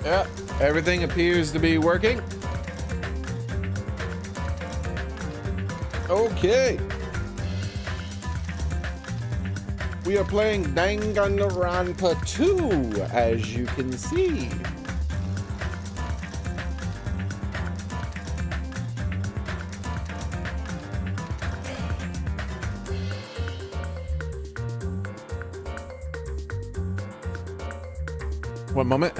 Yeah, everything appears to be working. Okay. We are playing Danganronpa 2, as you can see. One moment.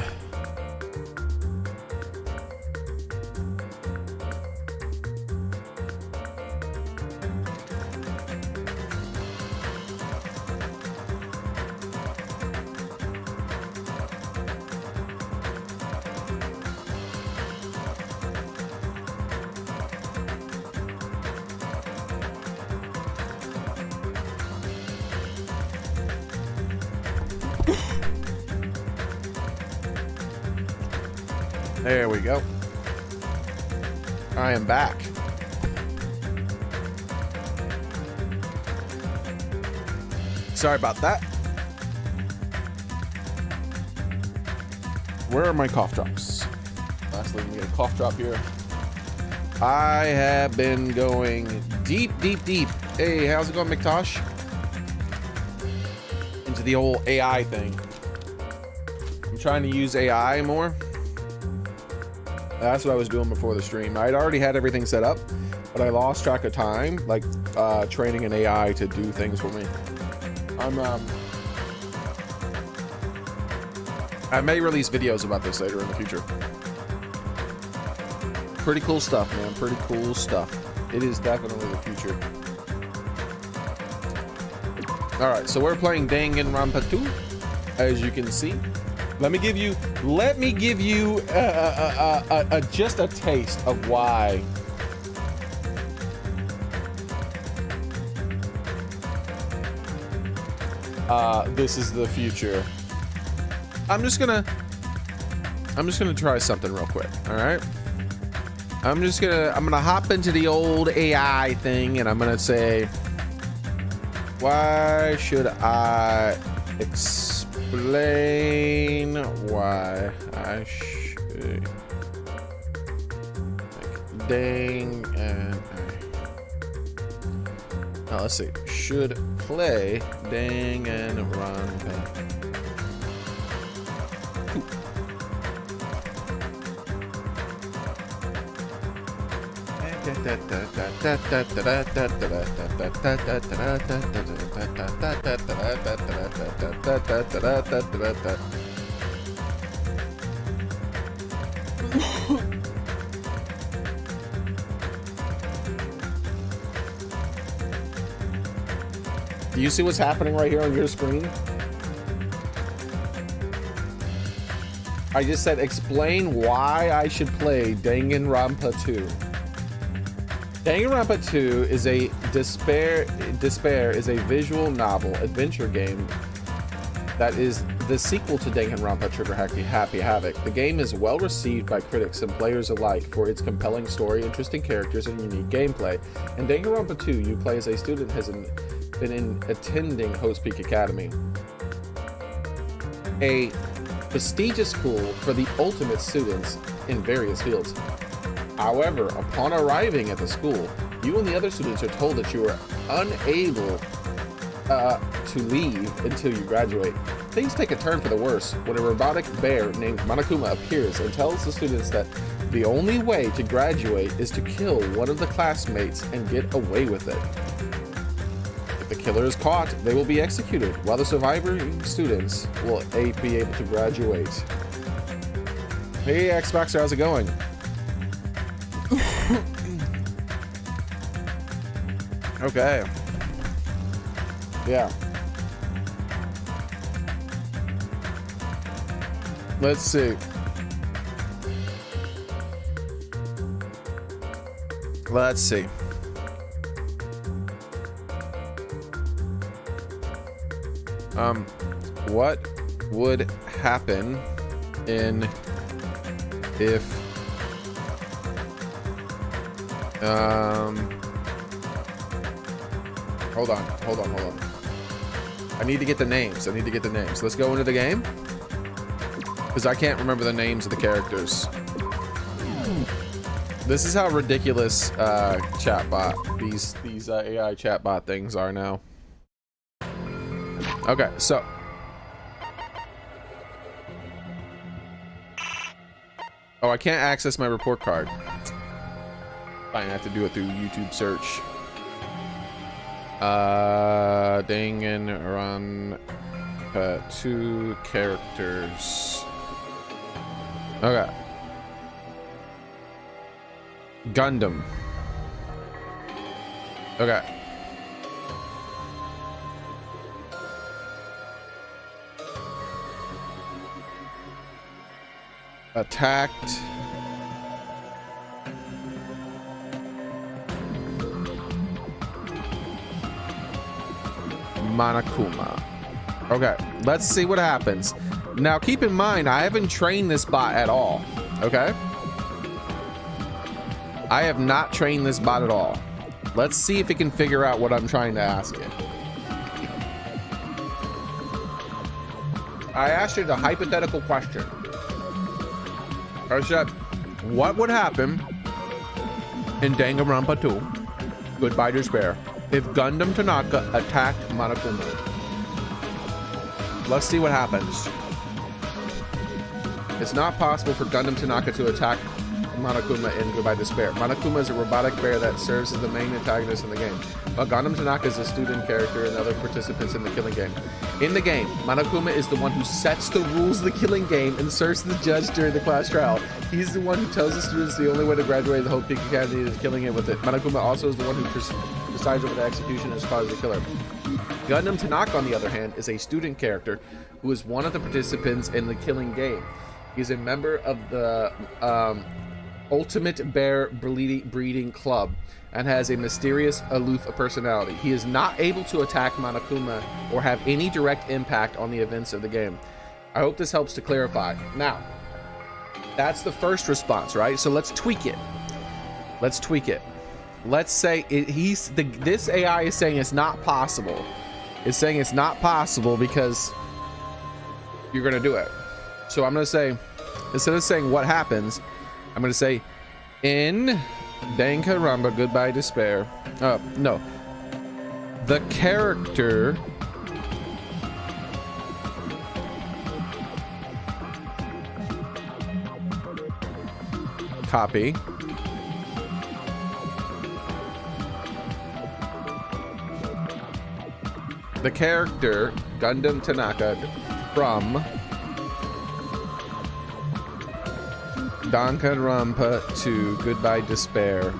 There we go. I am back. Sorry about that. Where are my cough drops? Lastly, we get a cough drop here. I have been going deep. Hey, how's it going, McTosh? Into the old AI thing. I'm trying to use AI more. That's what I was doing before the stream. I'd already had everything set up, but I lost track of time, like training an AI to do things for me. I may release videos about this later in the future. Pretty cool stuff, man. Pretty cool stuff. It is definitely the future. All right, so we're playing Danganronpa 2, as you can see. Let me give you just a taste of why this is the future. I'm just gonna try something real quick. All right. I'm gonna hop into the old AI thing, and I'm gonna say, why should I explain why I should dang and now let's see, should play Danganronpa. Do you see what's happening right here on your screen? I just said explain why I should play Danganronpa 2. Danganronpa 2 is a Despair is a visual novel adventure game that is the sequel to Danganronpa Trigger Happy Havoc. The game is well received by critics and players alike for its compelling story, interesting characters, and unique gameplay. In Danganronpa 2, you play as a student attending Host Peak Academy, a prestigious school for the ultimate students in various fields. However, upon arriving at the school, you and the other students are told that you are unable to leave until you graduate. Things take a turn for the worse when a robotic bear named Monokuma appears and tells the students that the only way to graduate is to kill one of the classmates and get away with it. If the killer is caught, they will be executed, while the surviving students will be able to graduate. Hey, Xboxer, how's it going? Okay. Yeah. Let's see. Let's see. What would happen if hold on. I need to get the names. Let's go into the game. because I can't remember the names of the characters. This is how ridiculous chatbot these AI chatbot things are now. Okay, so oh, I can't access my report card. Fine, I have to do it through YouTube search. Danganronpa 2 characters. Okay. Gundam. Okay. Attacked. Monokuma. Okay, let's see what happens. Now keep in mind, I haven't trained this bot at all. Okay? I have not trained this bot at all. Let's see if it can figure out what I'm trying to ask it. I asked it a hypothetical question. I said, what would happen in Danganronpa 2, Goodbye Despair, if Gundam Tanaka attacked Monokuma? Let's see what happens. It's not possible for Gundam Tanaka to attack Monokuma in Goodbye Despair. Monokuma is a robotic bear that serves as the main antagonist in the game, but Gundam Tanaka is a student character and other participants in the killing game. In the game, Monokuma is the one who sets the rules of the killing game and serves the judge during the class trial. He's the one who tells the students the only way to graduate the whole Peak Academy is killing it with it. Monokuma also is the one who decides over the execution as far as the killer. Gundam Tanaka, on the other hand, is a student character who is one of the participants in the killing game. He's a member of the Ultimate Bear Breeding Club and has a mysterious, aloof personality. He is not able to attack Monokuma or have any direct impact on the events of the game. I hope this helps to clarify. Now, that's the first response, right? So let's tweak it. Let's tweak it. Let's say this AI is saying it's not possible. It's saying it's not possible because you're gonna do it. So I'm gonna say, instead of saying what happens, I'm gonna say in Danganronpa Goodbye Despair. No. The character copy the character Gundam Tanaka from Danganronpa 2 Goodbye Despair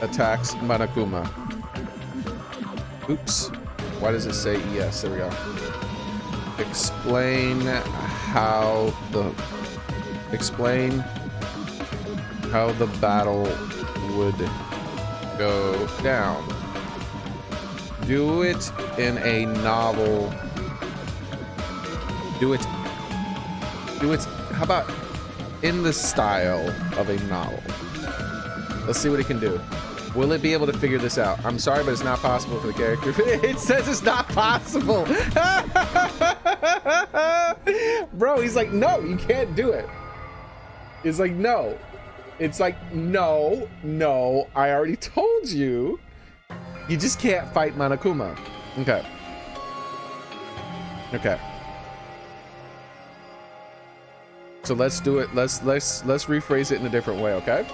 attacks Monokuma. Oops. Why does it say yes? There we go. Explain how the battle would go down. Do it in a novel. Do it. How about in the style of a novel? Let's see what it can do. Will it be able to figure this out? I'm sorry, but it's not possible for the character. It says it's not possible. Bro, he's like, no, you can't do it. It's like, no. It's like, no, I already told you. You just can't fight Monokuma. Okay. So let's do it. Let's rephrase it in a different way, okay?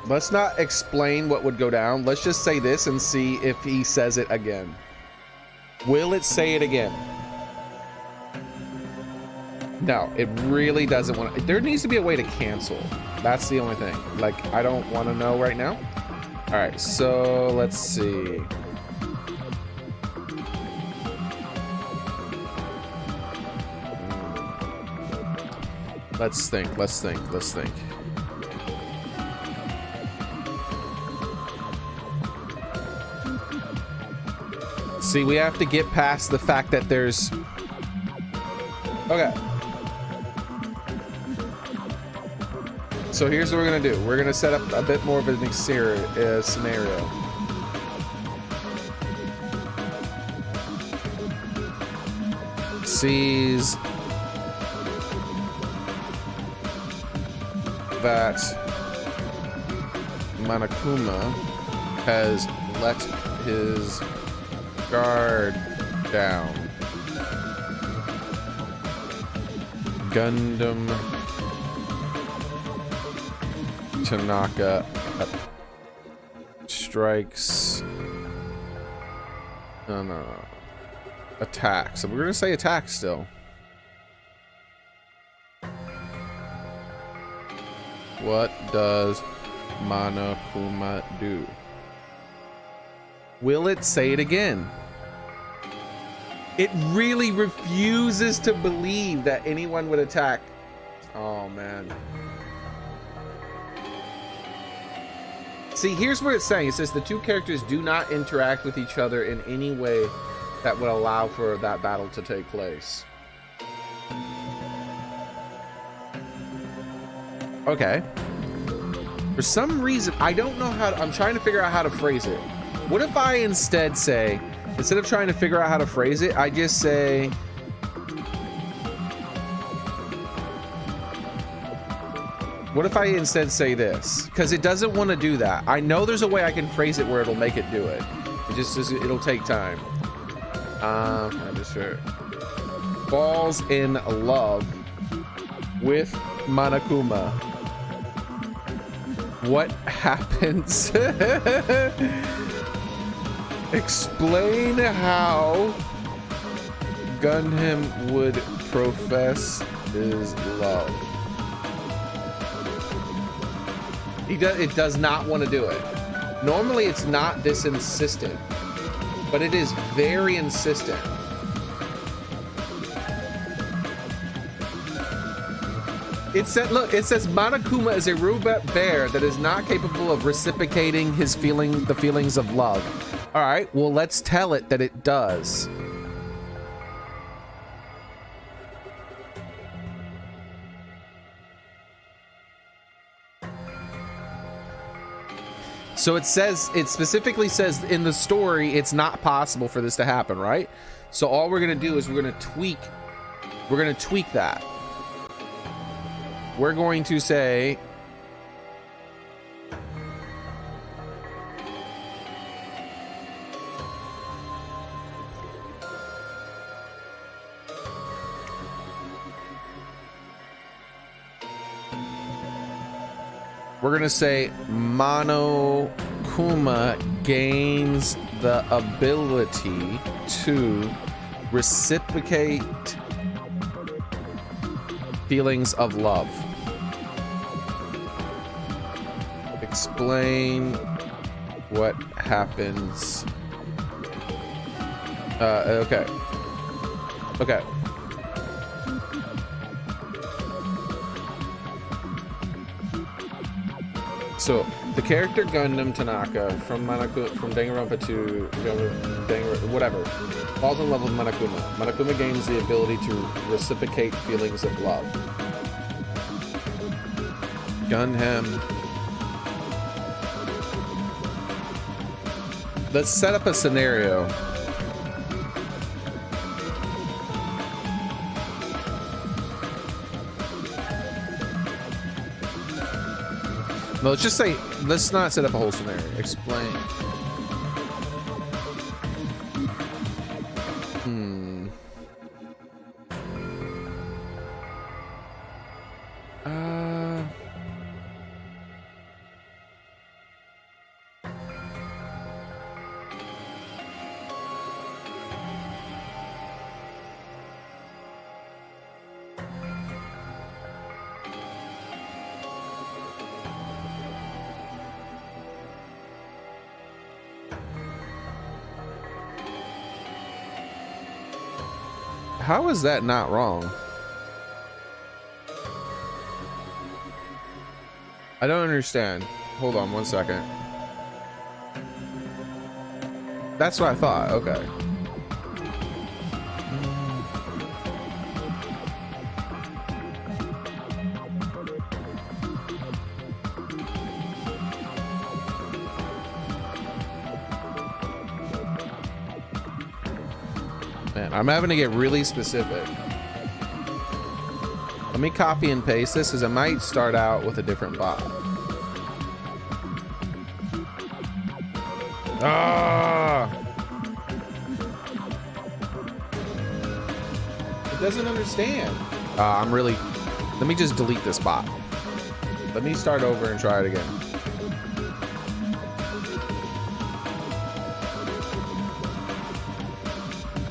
Let's not explain what would go down. Let's just say this and see if he says it again. Will it say it again? No, it really doesn't want to. There needs to be a way to cancel. That's the only thing. Like, I don't want to know right now. All right, so let's see. Let's think. See, we have to get past the fact that there's... Okay. So here's what we're gonna do. We're gonna set up a bit more of an scenario. Sees that Monokuma has let his guard down. Gundam Tanaka strikes. No. Attack. So we're gonna say attack still. What does Monokuma do? Will it say it again? It really refuses to believe that anyone would attack. Oh man. See, here's what it's saying. It says the two characters do not interact with each other in any way that would allow for that battle to take place. Okay. For some reason, I don't know how to, I'm trying to figure out how to phrase it. What if I instead say, instead of trying to figure out how to phrase it, I just say, what if I instead say this? Because it doesn't want to do that. I know there's a way I can phrase it where it'll make it do it. It'll take time. I'm just sure. Falls in love with Monokuma. What happens? Explain how Gundam would profess his love. It does not want to do it. Normally it's not this insistent, but it is very insistent. It said, look, it says Monokuma is a robot bear that is not capable of reciprocating the feelings of love. All right, well, let's tell it that it does. So it specifically says in the story, it's not possible for this to happen, right? So all we're gonna do is we're gonna tweak that. We're going to say, Monokuma gains the ability to reciprocate feelings of love. Explain what happens. Okay. So the character Gundam Tanaka from Danganronpa to whatever falls in love with Monokuma. Monokuma gains the ability to reciprocate feelings of love. Gundam. Let's set up a scenario. No, let's just say, let's not set up a whole scenario. Explain. How is that not wrong? I don't understand. Hold on one second. That's what I thought. Okay. Man, I'm having to get really specific. Let me copy and paste this because I might start out with a different bot. Ah! It doesn't understand. Let me just delete this bot. Let me start over and try it again.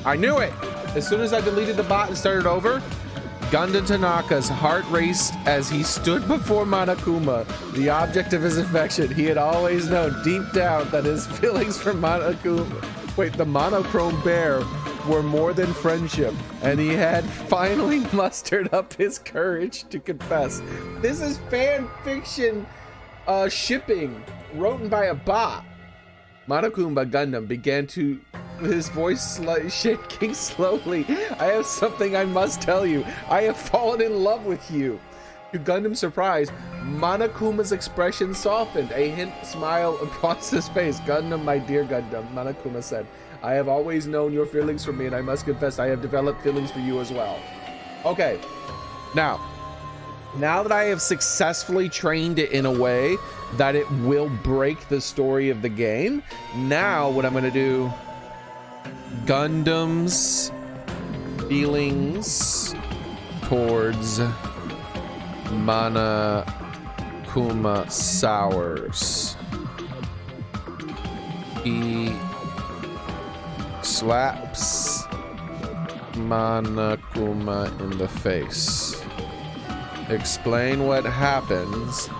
I knew it! As soon as I deleted the bot and started over, Gundam Tanaka's heart raced as he stood before Monokuma, the object of his affection. He had always known deep down that his feelings for the monochrome bear, were more than friendship, and he had finally mustered up his courage to confess. This is fan fiction shipping, written by a bot. Monokuma Gundam began to, his voice shaking slowly. I have something I must tell you. I have fallen in love with you. To Gundam's surprise, Monokuma's expression softened. A hint smile across his face. Gundam, my dear Gundam, Monokuma said. I have always known your feelings for me, and I must confess I have developed feelings for you as well. Okay, now that I have successfully trained it in a way that it will break the story of the game, now what I'm going to do, Gundam's feelings towards Monokuma sours. He slaps Monokuma in the face. Explain what happens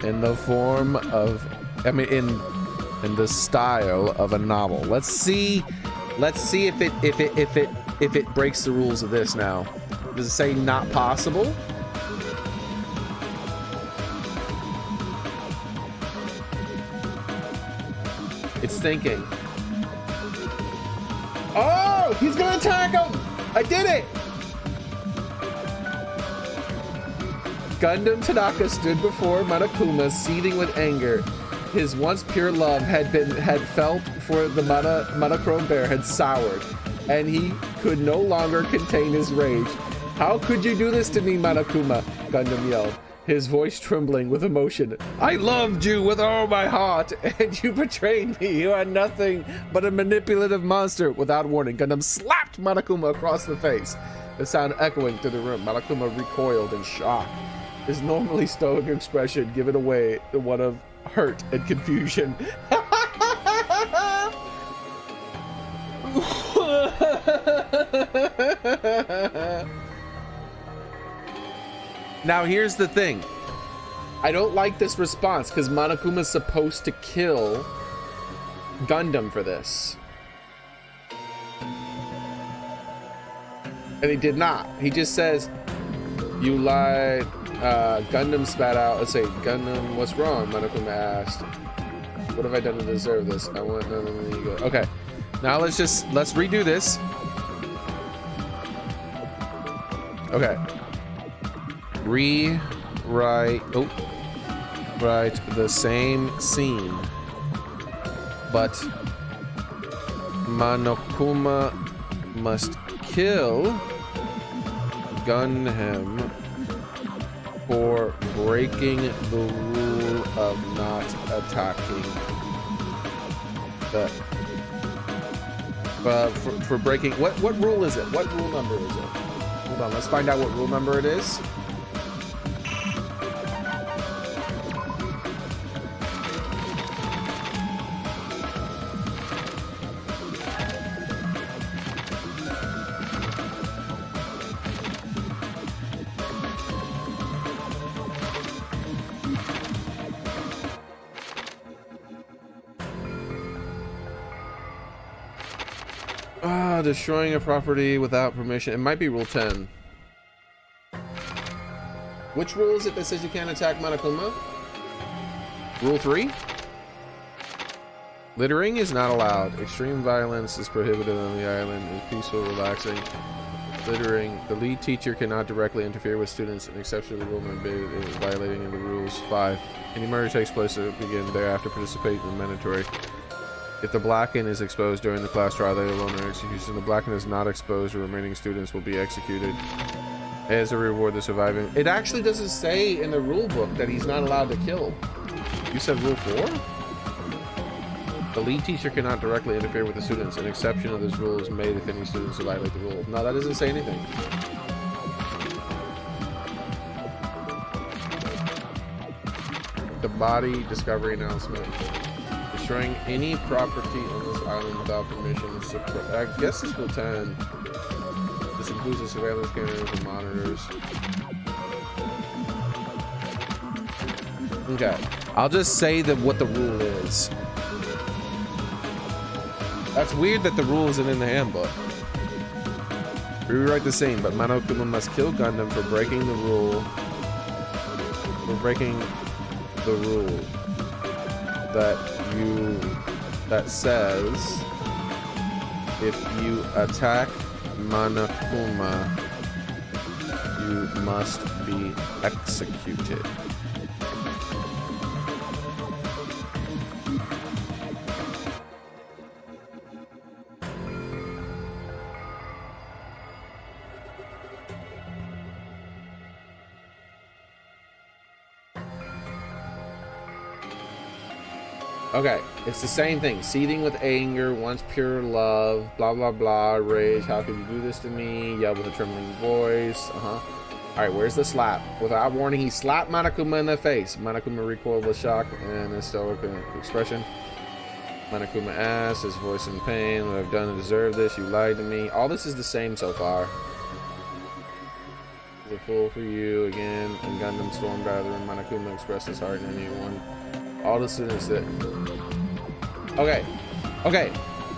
in the form of, in the style of a novel. Let's see if it breaks the rules of this now. Does it say not possible? It's thinking. Oh, he's gonna attack him! I did it! Gundam Tanaka stood before Monokuma, seething with anger. His once pure love had felt for the monochrome bear had soured, and he could no longer contain his rage. How could you do this to me, Monokuma? Gundam yelled, his voice trembling with emotion. I loved you with all my heart, and you betrayed me. You are nothing but a manipulative monster. Without warning, Gundam slapped Monokuma across the face, the sound echoing through the room. Monokuma recoiled in shock, his normally stoic expression given away to one of hurt and confusion. Now here's the thing. I don't like this response because Monokuma's supposed to kill Gundam for this. And he did not. He just says, you lied. Gundam spat out. Let's say, Gundam, what's wrong? Monokuma asked. What have I done to deserve this? I want none of the ego. Okay. Now let's redo this. Okay. Write the same scene, but Monokuma must kill Gundam for breaking the rule of not attacking the for breaking what rule is it? What rule number is it? Hold on, let's find out what rule number it is. Destroying a property without permission. It might be rule 10. Which rule is it that says you can't attack Monokuma? Rule 3? Littering is not allowed. Extreme violence is prohibited on the island. Is peaceful, relaxing. Littering. The lead teacher cannot directly interfere with students. An exception to the rule may be violating of the rules. 5. Any murder takes place to begin thereafter participate in the mandatory. If the Blacken is exposed during the class trial, they alone are execution. The Blacken is not exposed, the remaining students will be executed. As a reward, the surviving. It actually doesn't say in the rule book that he's not allowed to kill. You said rule 4? The lead teacher cannot directly interfere with the students. An exception of this rule is made if any students violate the rule. No, that doesn't say anything. The body discovery announcement. Destroying any property on this island without permission. I guess this will 10. This includes the surveillance cameras and monitors. Okay, I'll just say that what the rule is. That's weird that the rule isn't in the handbook. Rewrite the same, but Monokuma must kill Gundam for breaking the rule. That says if you attack Monokuma, you must be executed. Okay, it's the same thing. Seething with anger, once pure love, blah, blah, blah, rage. How could you do this to me? Yell with a trembling voice. All right, where's the slap? Without warning, he slapped Monokuma in the face. Monokuma recoiled with shock and a stoic expression. Monokuma asked, his voice in pain, what I've done to deserve this? You lied to me. All this is the same so far. He's a fool for you again. And Gundam stormed out of the room. Monokuma expressed his heart in anyone. All the students that... Okay.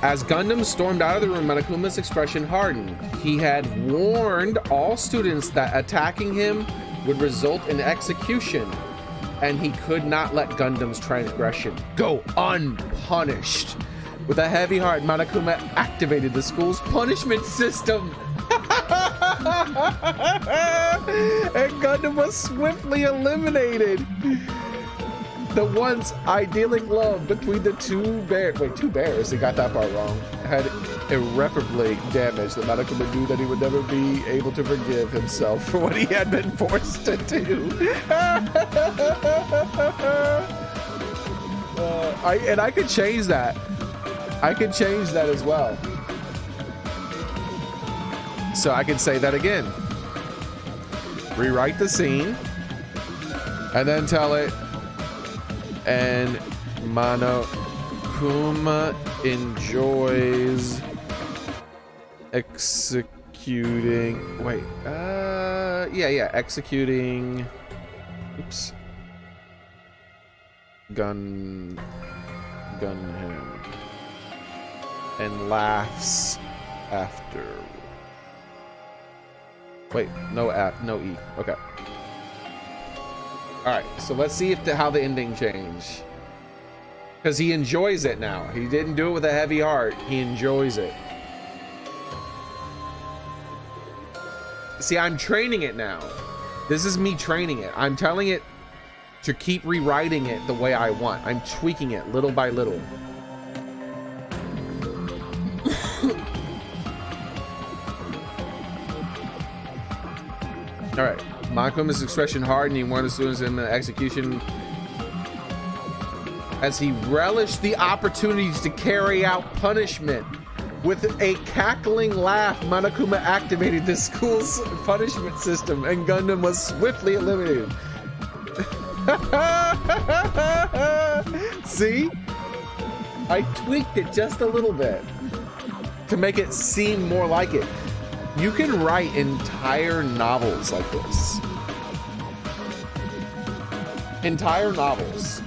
As Gundam stormed out of the room, Monokuma's expression hardened. He had warned all students that attacking him would result in execution, and he could not let Gundam's transgression go unpunished. With a heavy heart, Monokuma activated the school's punishment system. And Gundam was swiftly eliminated. The once idyllic love between the two bears, they got that part wrong, had irreparably damaged. The Monokuma knew that he would never be able to forgive himself for what he had been forced to do. I could change that. I could change that as well. So I could say that again. Rewrite the scene, and then tell it, and Monokuma enjoys executing. Executing. Oops. Gun him, and laughs after. Wait, no E. Okay. All right, so let's see how the ending changed. Because he enjoys it now. He didn't do it with a heavy heart. He enjoys it. See, I'm training it now. This is me training it. I'm telling it to keep rewriting it the way I want. I'm tweaking it little by little. All right. Monokuma's expression hardened. He warned the students in the execution as he relished the opportunities to carry out punishment. With a cackling laugh, Monokuma activated the school's punishment system, and Gundam was swiftly eliminated. See? I tweaked it just a little bit to make it seem more like it. You can write entire novels like this. Entire novels.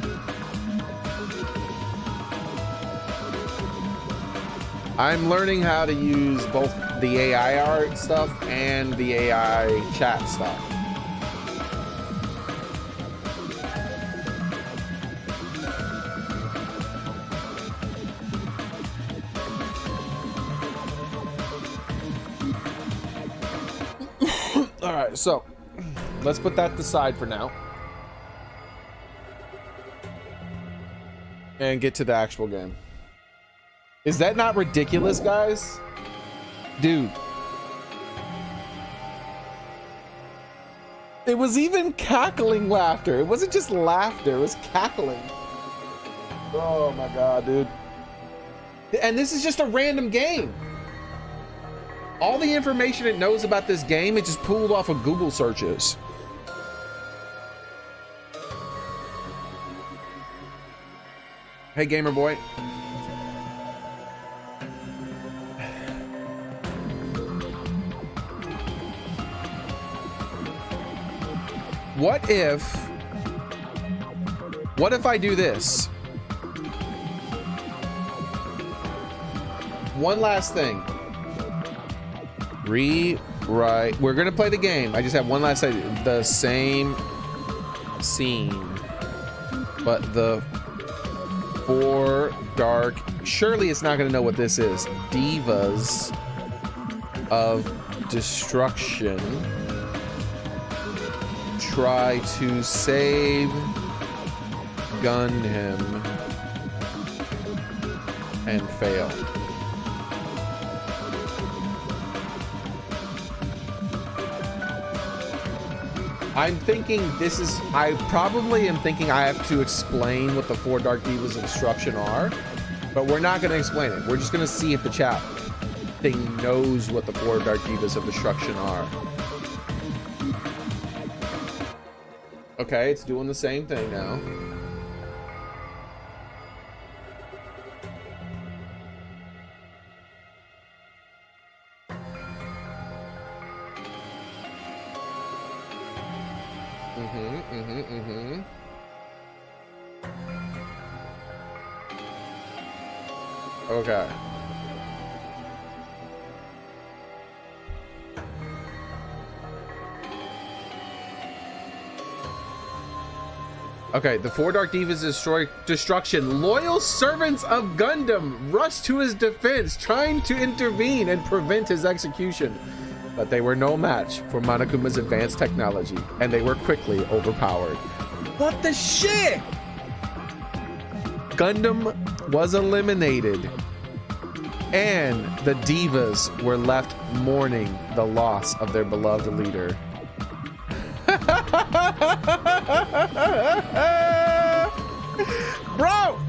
I'm learning how to use both the AI art stuff and the AI chat stuff. All right, so let's put that aside for now and get to the actual game. Is that not ridiculous, guys? Dude. It was even cackling laughter. It wasn't just laughter, it was cackling. Oh my god, dude. And this is just a random game. All the information it knows about this game, it just pulled off of Google searches. Hey, gamer boy. What if I do this? One last thing. Rewrite. We're gonna play the game. I just have one last thing. The same scene, but the four dark. Surely it's not gonna know what this is. Devas of destruction try to save Gundam and fail. I'm thinking this is, I probably am thinking I have to explain what the four Dark Devas of Destruction are, but we're not going to explain it. We're just going to see if the chat thing knows what the four Dark Devas of Destruction are. Okay, it's doing the same thing now. Okay. Okay, the four Dark Devas destroy destruction. Loyal servants of Gundam rush to his defense, trying to intervene and prevent his execution. But they were no match for Monokuma's advanced technology, and they were quickly overpowered. What the shit? Gundam was eliminated, and the Devas were left mourning the loss of their beloved leader. Bro!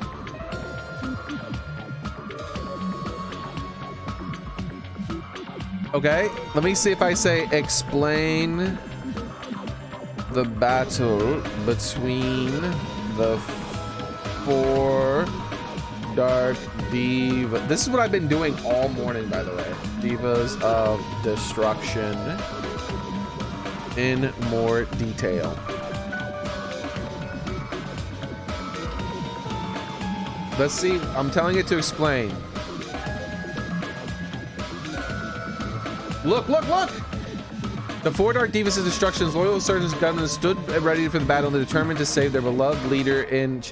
Okay, let me see if I say explain the battle between the four Dark Devas. This is what I've been doing all morning, by the way. Devas of Destruction in more detail. Let's see. I'm telling it to explain. Look, look, look! The four Dark Devas of Destruction's loyal servants Gundam stood ready for the battle, determined to save their beloved leader.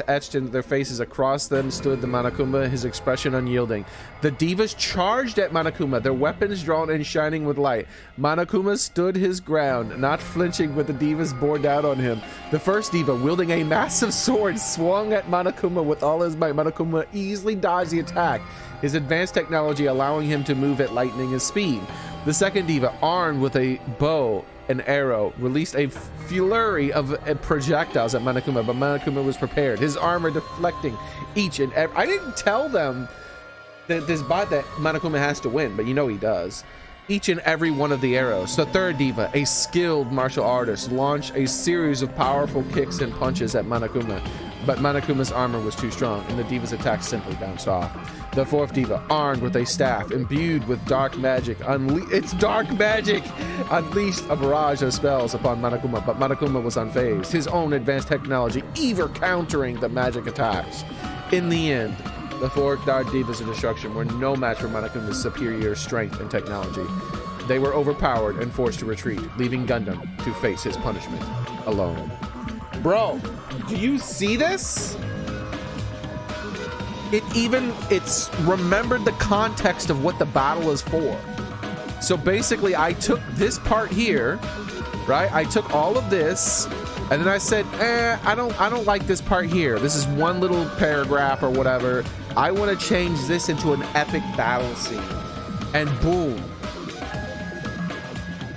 Etched into their faces across them stood the Monokuma, his expression unyielding. The Devas charged at Monokuma, their weapons drawn and shining with light. Monokuma stood his ground, not flinching when the Devas bore down on him. The first Deva, wielding a massive sword, swung at Monokuma with all his might. Monokuma easily dodged the attack, his advanced technology allowing him to move at lightning speed. The second Deva, armed with a bow and arrow, released a flurry of projectiles at Monokuma, but Monokuma was prepared, his armor deflecting each and every... I didn't tell them that this bot that Monokuma has to win, but you know he does. Each and every one of the arrows. The third Deva, a skilled martial artist, launched a series of powerful kicks and punches at Monokuma, but Monokuma's armor was too strong, and the Deva's attack simply bounced off. The fourth Deva, armed with a staff, imbued with dark magic, it's dark magic, unleashed a barrage of spells upon Monokuma, but Monokuma was unfazed, his own advanced technology even countering the magic attacks. In the end, the four Dark Devas of Destruction were no match for Monokuma's superior strength and technology. They were overpowered and forced to retreat, leaving Gundam to face his punishment alone. Bro, do you see this? It's remembered the context of what the battle is for. So basically I took this part here, right? I took all of this And then I said, I don't like this part here. This is one little paragraph or whatever. I want to change this into an epic battle scene. And boom.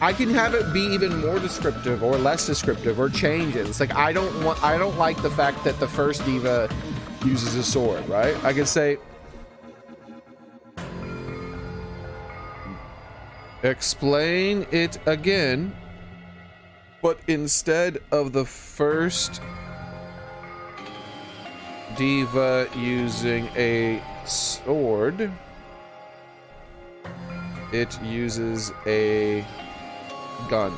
I can have it be even more descriptive or less descriptive or change it. It's like I don't like the fact that the first diva uses a sword, right? I could say explain it again, but instead of the first diva using a sword, it uses a gun.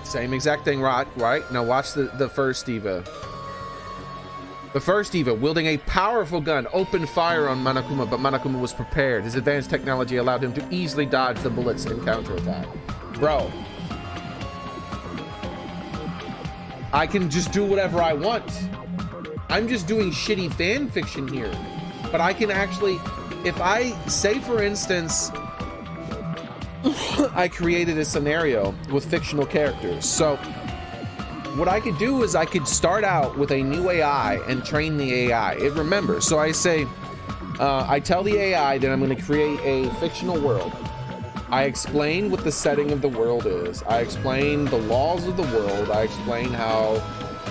Same exact thing, right? Now watch the first diva. The first diva wielding a powerful gun opened fire on Monokuma, but Monokuma was prepared. His advanced technology allowed him to easily dodge the bullets and counterattack. Bro, I can just do whatever I want. I'm just doing shitty fan fiction here. But I can actually, if I say, for instance, I created a scenario with fictional characters. So what I could do is I could start out with a new AI and train the AI. It remembers. So I say, I tell the AI that I'm going to create a fictional world. I explain what the setting of the world is. I explain the laws of the world. I explain how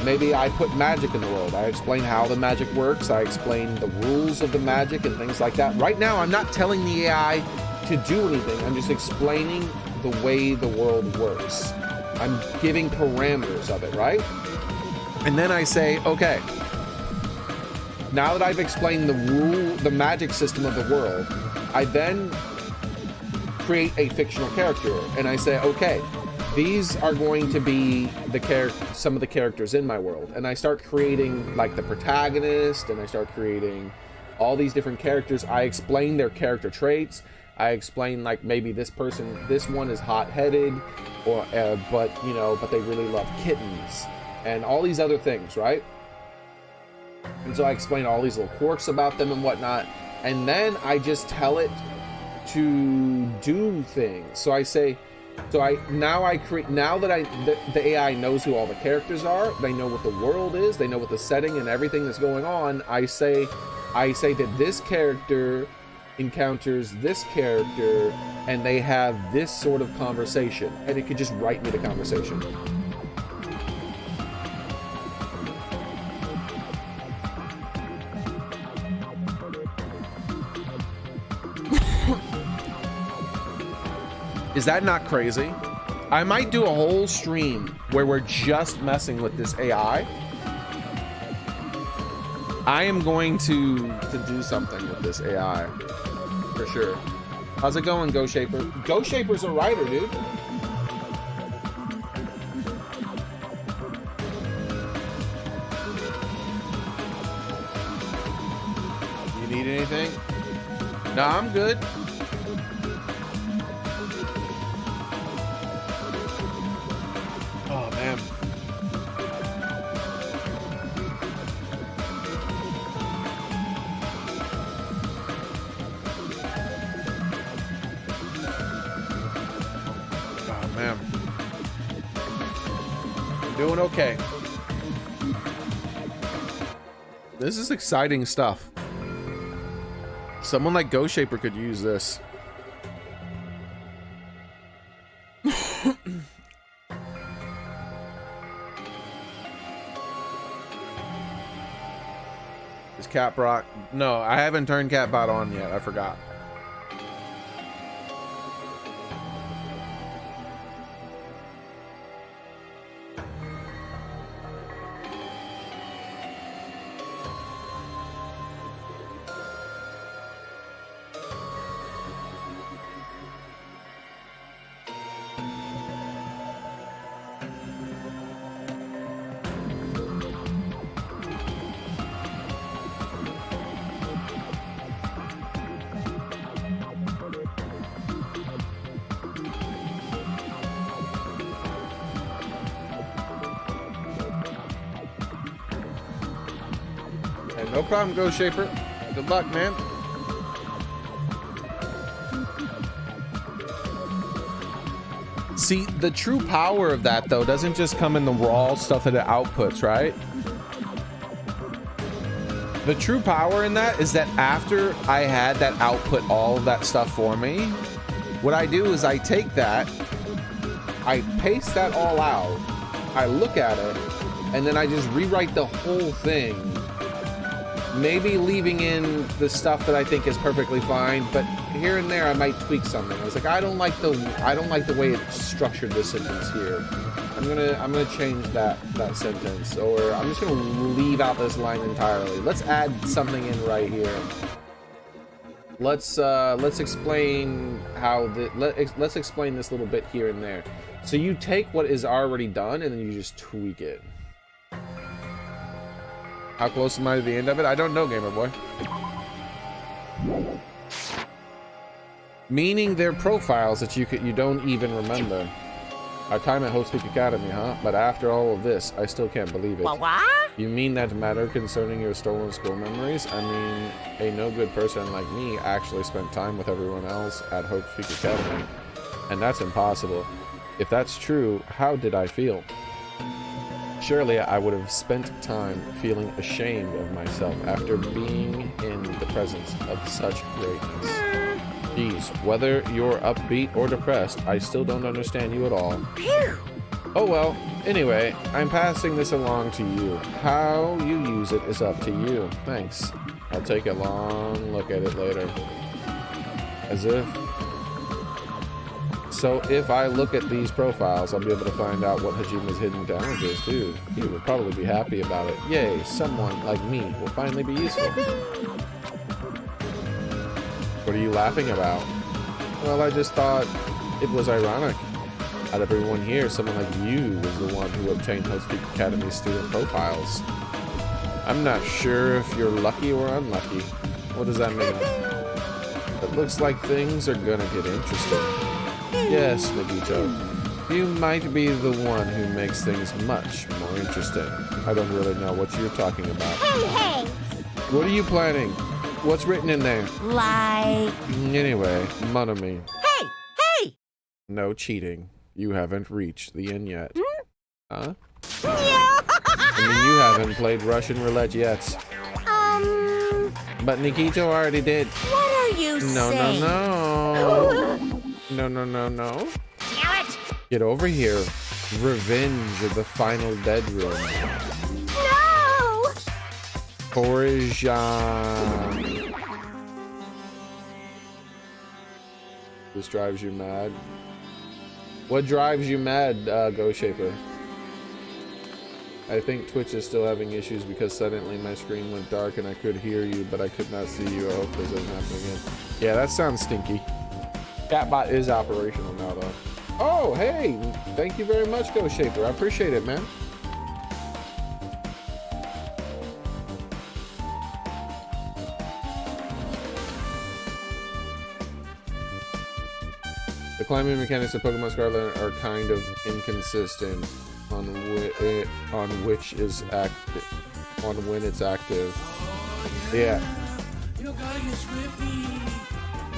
maybe I put magic in the world. I explain how the magic works. I explain the rules of the magic and things like that. Right now, I'm not telling the AI to do anything. I'm just explaining the way the world works. I'm giving parameters of it, right? And then I say, okay, now that I've explained the magic system of the world, I then create a fictional character, and I say, okay, these are going to be some of the characters in my world, and I start creating like the protagonist, and I start creating all these different characters. I explain their character traits. I explain like maybe this one is hot-headed, or but they really love kittens, and all these other things, right? And so I explain all these little quirks about them and whatnot, and then I just tell it to do things. So I say, now that the AI knows who all the characters are, they know what the world is, they know what the setting and everything that's going on. I say that this character encounters this character and they have this sort of conversation, and it could just write me the conversation. Is that not crazy? I might do a whole stream where we're just messing with this AI. I am going to do something with this AI for sure. How's it going, Go Shaper? Go Shaper's a writer, dude. You need anything? No, I'm good. Oh, man. Oh, man. I'm doing okay. This is exciting stuff. Someone like Go Shaper could use this. Is Catbot? No, I haven't turned Catbot on yet. I forgot. No problem, Go Shaper. Good luck, man. See, the true power of that, though, doesn't just come in the raw stuff that it outputs, right? The true power in that is that after I had that output all of that stuff for me, what I do is I take that, I paste that all out, I look at it, and then I just rewrite the whole thing. Maybe leaving in the stuff that I think is perfectly fine, but here and there I might tweak something. I was like, I don't like the way it structured this sentence here. I'm gonna change that sentence, or I'm just gonna leave out this line entirely. Let's add something in right here. Let's explain how let's explain this little bit here and there. So you take what is already done and then you just tweak it. How close am I to the end of it? I don't know, Gamer Boy. Meaning they're profiles that you don't even remember. Our time at Hope Speak Academy, huh? But after all of this, I still can't believe it. What? You mean that matter concerning your stolen school memories? I mean, a no good person like me actually spent time with everyone else at Hope Speak Academy. And that's impossible. If that's true, how did I feel? Surely I would have spent time feeling ashamed of myself after being in the presence of such greatness. Geez, whether you're upbeat or depressed, I still don't understand you at all. Phew. Oh well, anyway, I'm passing this along to you. How you use it is up to you. Thanks. I'll take a long look at it later. As if... So if I look at these profiles, I'll be able to find out what Hajima's hidden talent is too. He would probably be happy about it. Yay, someone like me will finally be useful. What are you laughing about? Well, I just thought it was ironic. Out of everyone here, someone like you was the one who obtained Hope Speak Academy student profiles. I'm not sure if you're lucky or unlucky. What does that mean? It looks like things are gonna get interesting. Yes, Nagito. You might be the one who makes things much more interesting. I don't really know what you're talking about. Hey! What are you planning? What's written in there? Like... Anyway, Monami. Hey! No cheating. You haven't reached the end yet. Huh? Yeah. I mean, you haven't played Russian roulette yet. But Nikito already did. What are you saying? No. Damn it! Get over here. Revenge of the final bedroom. No! Orijan. This drives you mad. What drives you mad, Ghost Shaper? I think Twitch is still having issues because suddenly my screen went dark and I could hear you, but I could not see you. I hope this doesn't happen again. Yeah, that sounds stinky. Chatbot is operational now, though. Oh, hey! Thank you very much, Ghost Shaper. I appreciate it, man. The climbing mechanics of Pokemon Scarlet are kind of inconsistent on which is active, on when it's active. Yeah.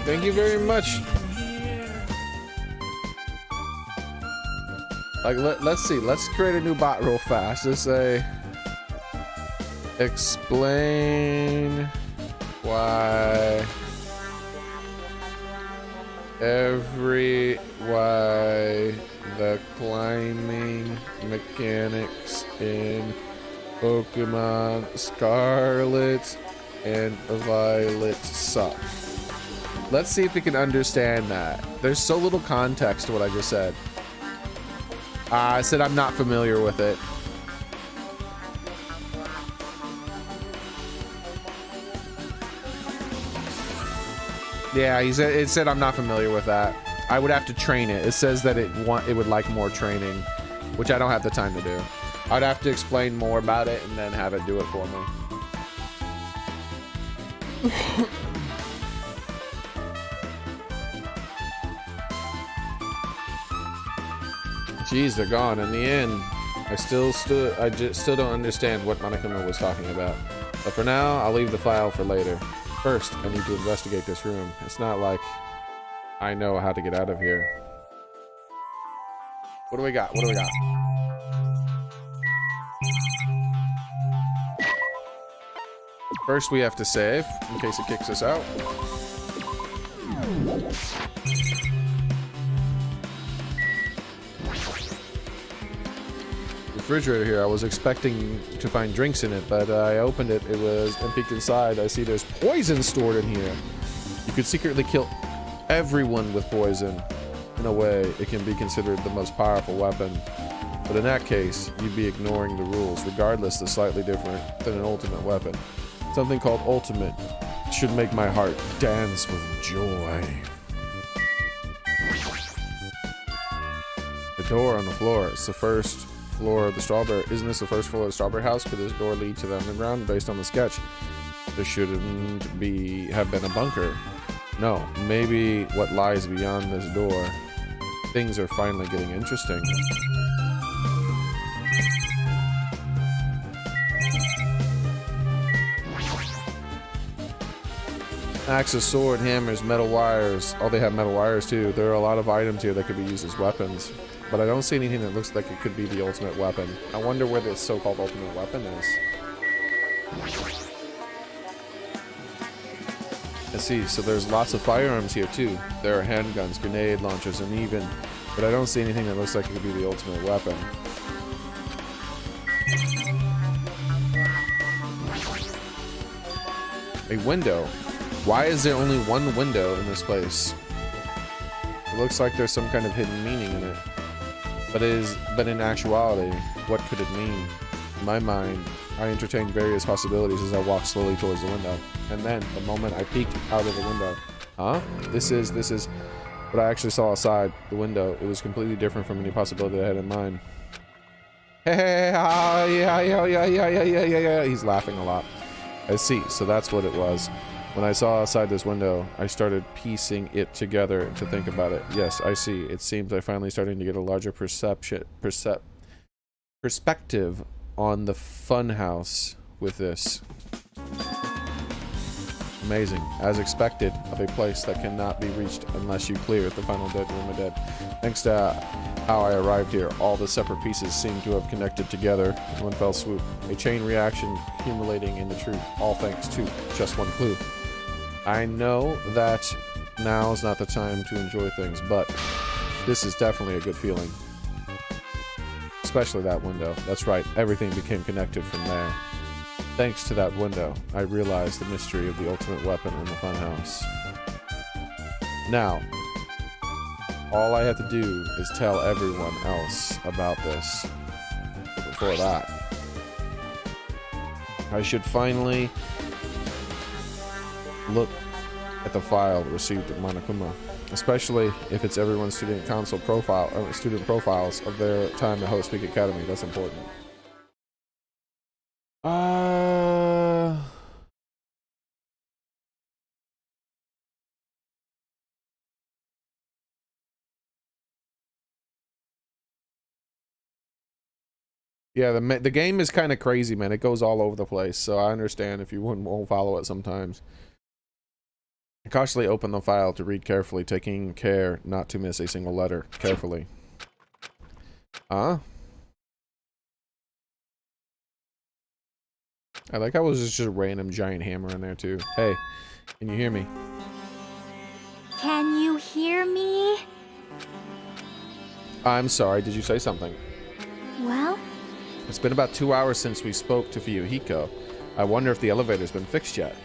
Thank you very much. Like, let's see. Let's create a new bot real fast. Let's say, explain why the climbing mechanics in Pokemon Scarlet and Violet suck. Let's see if we can understand that. There's so little context to what I just said. I said I'm not familiar with it. Yeah, it said I'm not familiar with that. I would have to train it. It says that it would like more training, which I don't have the time to do. I'd have to explain more about it and then have it do it for me. Jeez, they're gone. In the end, I just still don't understand what Monokuma was talking about. But for now, I'll leave the file for later. First, I need to investigate this room. It's not like I know how to get out of here. What do we got? What do we got? First, we have to save in case it kicks us out. Refrigerator here. I was expecting to find drinks in it, but I opened it. It was and peeked inside. I see there's poison stored in here. You could secretly kill everyone with poison. In a way, it can be considered the most powerful weapon. But in that case, you'd be ignoring the rules. Regardless, they're slightly different than an ultimate weapon. Something called ultimate should make my heart dance with joy. The door on the floor. It's the first floor of the strawberry. Isn't this the first floor of the strawberry house? Could this door lead to the underground? Based on the sketch, there shouldn't have been a bunker. No, maybe what lies beyond this door. Things are finally getting interesting. Axes, sword, hammers, metal wires. Oh, they have metal wires too. There are a lot of items here that could be used as weapons. But I don't see anything that looks like it could be the ultimate weapon. I wonder where this so-called ultimate weapon is. I see, so there's lots of firearms here too. There are handguns, grenade launchers, and even... But I don't see anything that looks like it could be the ultimate weapon. A window. Why is there only one window in this place? It looks like there's some kind of hidden meaning in it. But in actuality, what could it mean? In my mind, I entertained various possibilities as I walked slowly towards the window. And then, the moment I peeked out of the window... Huh? This is what I actually saw outside the window. It was completely different from any possibility I had in mind. Hey, yeah. He's laughing a lot. I see, so that's what it was. When I saw outside this window, I started piecing it together to think about it. Yes, I see. It seems I'm finally starting to get a larger perspective on the funhouse with this. Amazing. As expected, of a place that cannot be reached unless you clear the final dead room of dead. Thanks to how I arrived here, all the separate pieces seem to have connected together in one fell swoop. A chain reaction accumulating into truth, all thanks to just one clue. I know that now is not the time to enjoy things, but this is definitely a good feeling. Especially that window. That's right, everything became connected from there. Thanks to that window, I realized the mystery of the ultimate weapon in the funhouse. Now, all I have to do is tell everyone else about this. But before that, I should finally look at the file received at Monokuma, especially if it's everyone's student council profile, student profiles of their time at Host Peak Academy. That's important. Yeah, the game is kind of crazy, man. It goes all over the place, so I understand if you won't follow it sometimes. I cautiously open the file to read carefully, taking care not to miss a single letter. Carefully. I like how it was just a random giant hammer in there, too. Hey, can you hear me? Can you hear me? I'm sorry, did you say something? Well? It's been about 2 hours since we spoke to Fuyuhiko. I wonder if the elevator's been fixed yet.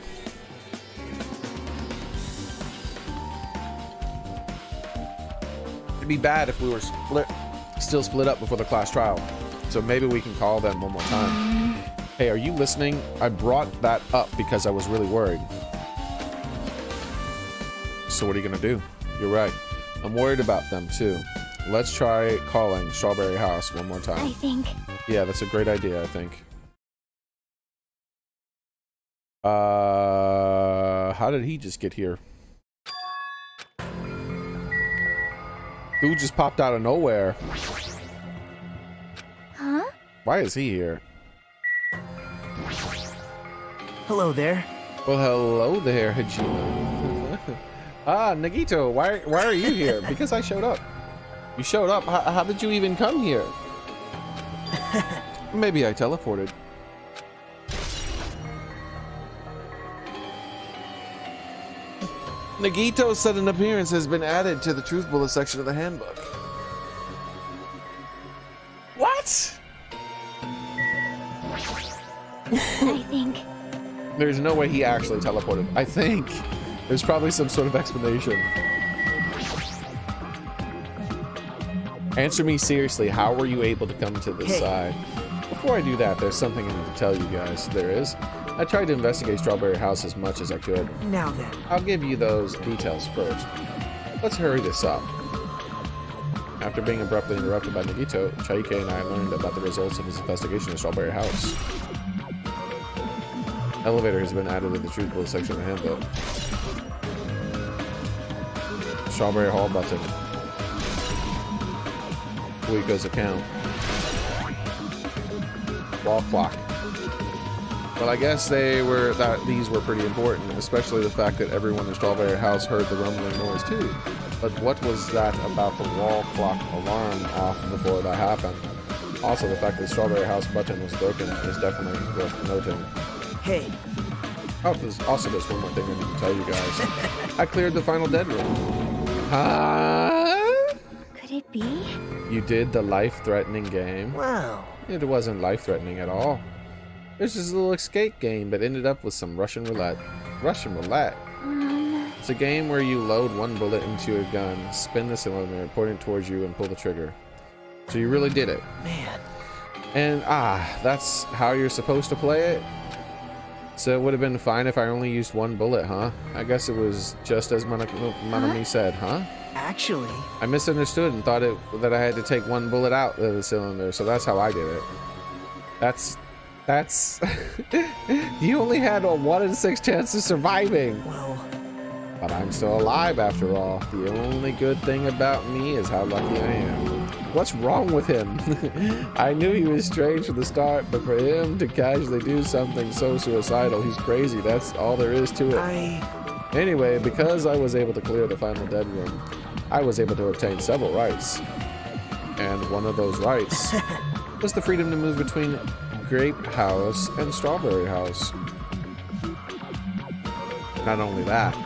It'd be bad if we were still split up before the class trial. So maybe we can call them one more time. Hey, are you listening? I brought that up because I was really worried. So what are you gonna do? You're right. I'm worried about them too. Let's try calling Strawberry House one more time. I think. Yeah, that's a great idea, I think. How did he just get here? Dude just popped out of nowhere. Huh? Why is he here? Hello there. Well, hello there, Hajime. Ah, Nagito, why are you here? Because I showed up. You showed up. How did you even come here? Maybe I teleported. Nagito's sudden appearance has been added to the truth bullet section of the handbook. What? I think. There's no way he actually teleported. I think. There's probably some sort of explanation. Answer me seriously, how were you able to come to this side? Before I do that, there's something I need to tell you guys. There is. I tried to investigate Strawberry House as much as I could. Now then. I'll give you those details first. Let's hurry this up. After being abruptly interrupted by Nagito, Xearrik and I learned about the results of his investigation of Strawberry House. Elevator has been added to the truth bullet section of the handbook. Strawberry Hall button. Uiko's account. Wall clock. Well, I guess these were pretty important, especially the fact that everyone in Strawberry House heard the rumbling noise too. But what was that about the wall clock alarm off before that happened? Also, the fact that the Strawberry House button was broken is definitely worth noting. Hey. Oh, there's also just one more thing I need to tell you guys. I cleared the final dead room. Huh? Could it be? You did the life-threatening game? Wow. It wasn't life-threatening at all. There's this little escape game that ended up with some Russian roulette. Russian roulette? It's a game where you load one bullet into a gun, spin the cylinder, point it towards you, and pull the trigger. So you really did it. Man. And that's how you're supposed to play it? So it would have been fine if I only used one bullet, huh? I guess it was just as Manami said, huh? Actually, I misunderstood and thought that I had to take one bullet out of the cylinder, so that's how I did it. That's you only had a 1 in 6 chance of surviving. well, But I'm still alive after all. The only good thing about me is how lucky I am. What's wrong with him? I knew he was strange from the start, but for him to casually do something so suicidal, he's crazy. That's all there is to it. Anyway, because I was able to clear the final dead room, I was able to obtain several rights. And one of those rights was the freedom to move between Grape House and Strawberry House. Not only that,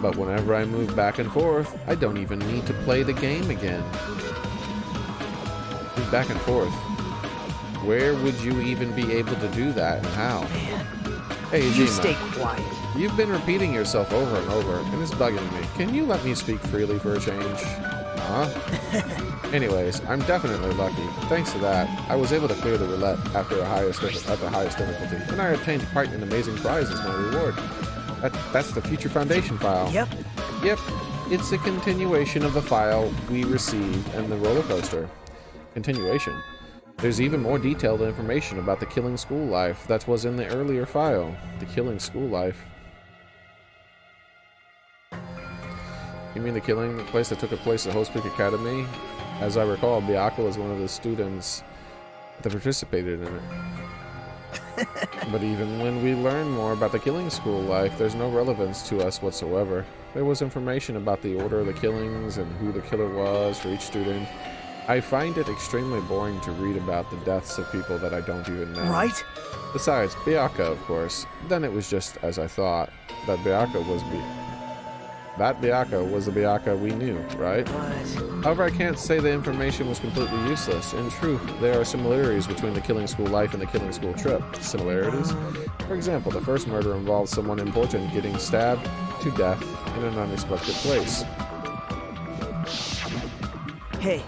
but whenever I move back and forth, I don't even need to play the game again. Move back and forth. Where would you even be able to do that and how? man. Hey, You Jima, stay quiet. you've been repeating yourself over and over, and it's bugging me. Can you let me speak freely for a change? Huh? Anyways, I'm definitely lucky. Thanks to that, I was able to clear the roulette at the highest difficulty, and I obtained quite an amazing prize as my reward. That's the Future Foundation file. Yep. Yep, it's a continuation of the file we received and the roller coaster. Continuation. There's even more detailed information about the Killing School Life that was in the earlier file. The Killing School Life. You mean the place that took place at Host Peak Academy? As I recall, Byakuya was one of the students that participated in it. But even when we learn more about the Killing School Life, there's no relevance to us whatsoever. There was information about the order of the killings and who the killer was for each student. I find it extremely boring to read about the deaths of people that I don't even know. Right? Besides, Byakuya, of course. Then it was just as I thought, that Byakuya was the Byakuya we knew, right? But However, I can't say the information was completely useless. In truth, there are similarities between the Killing School Life and the Killing School Trip. Similarities? For example, the first murder involved someone important getting stabbed to death in an unexpected place. hey,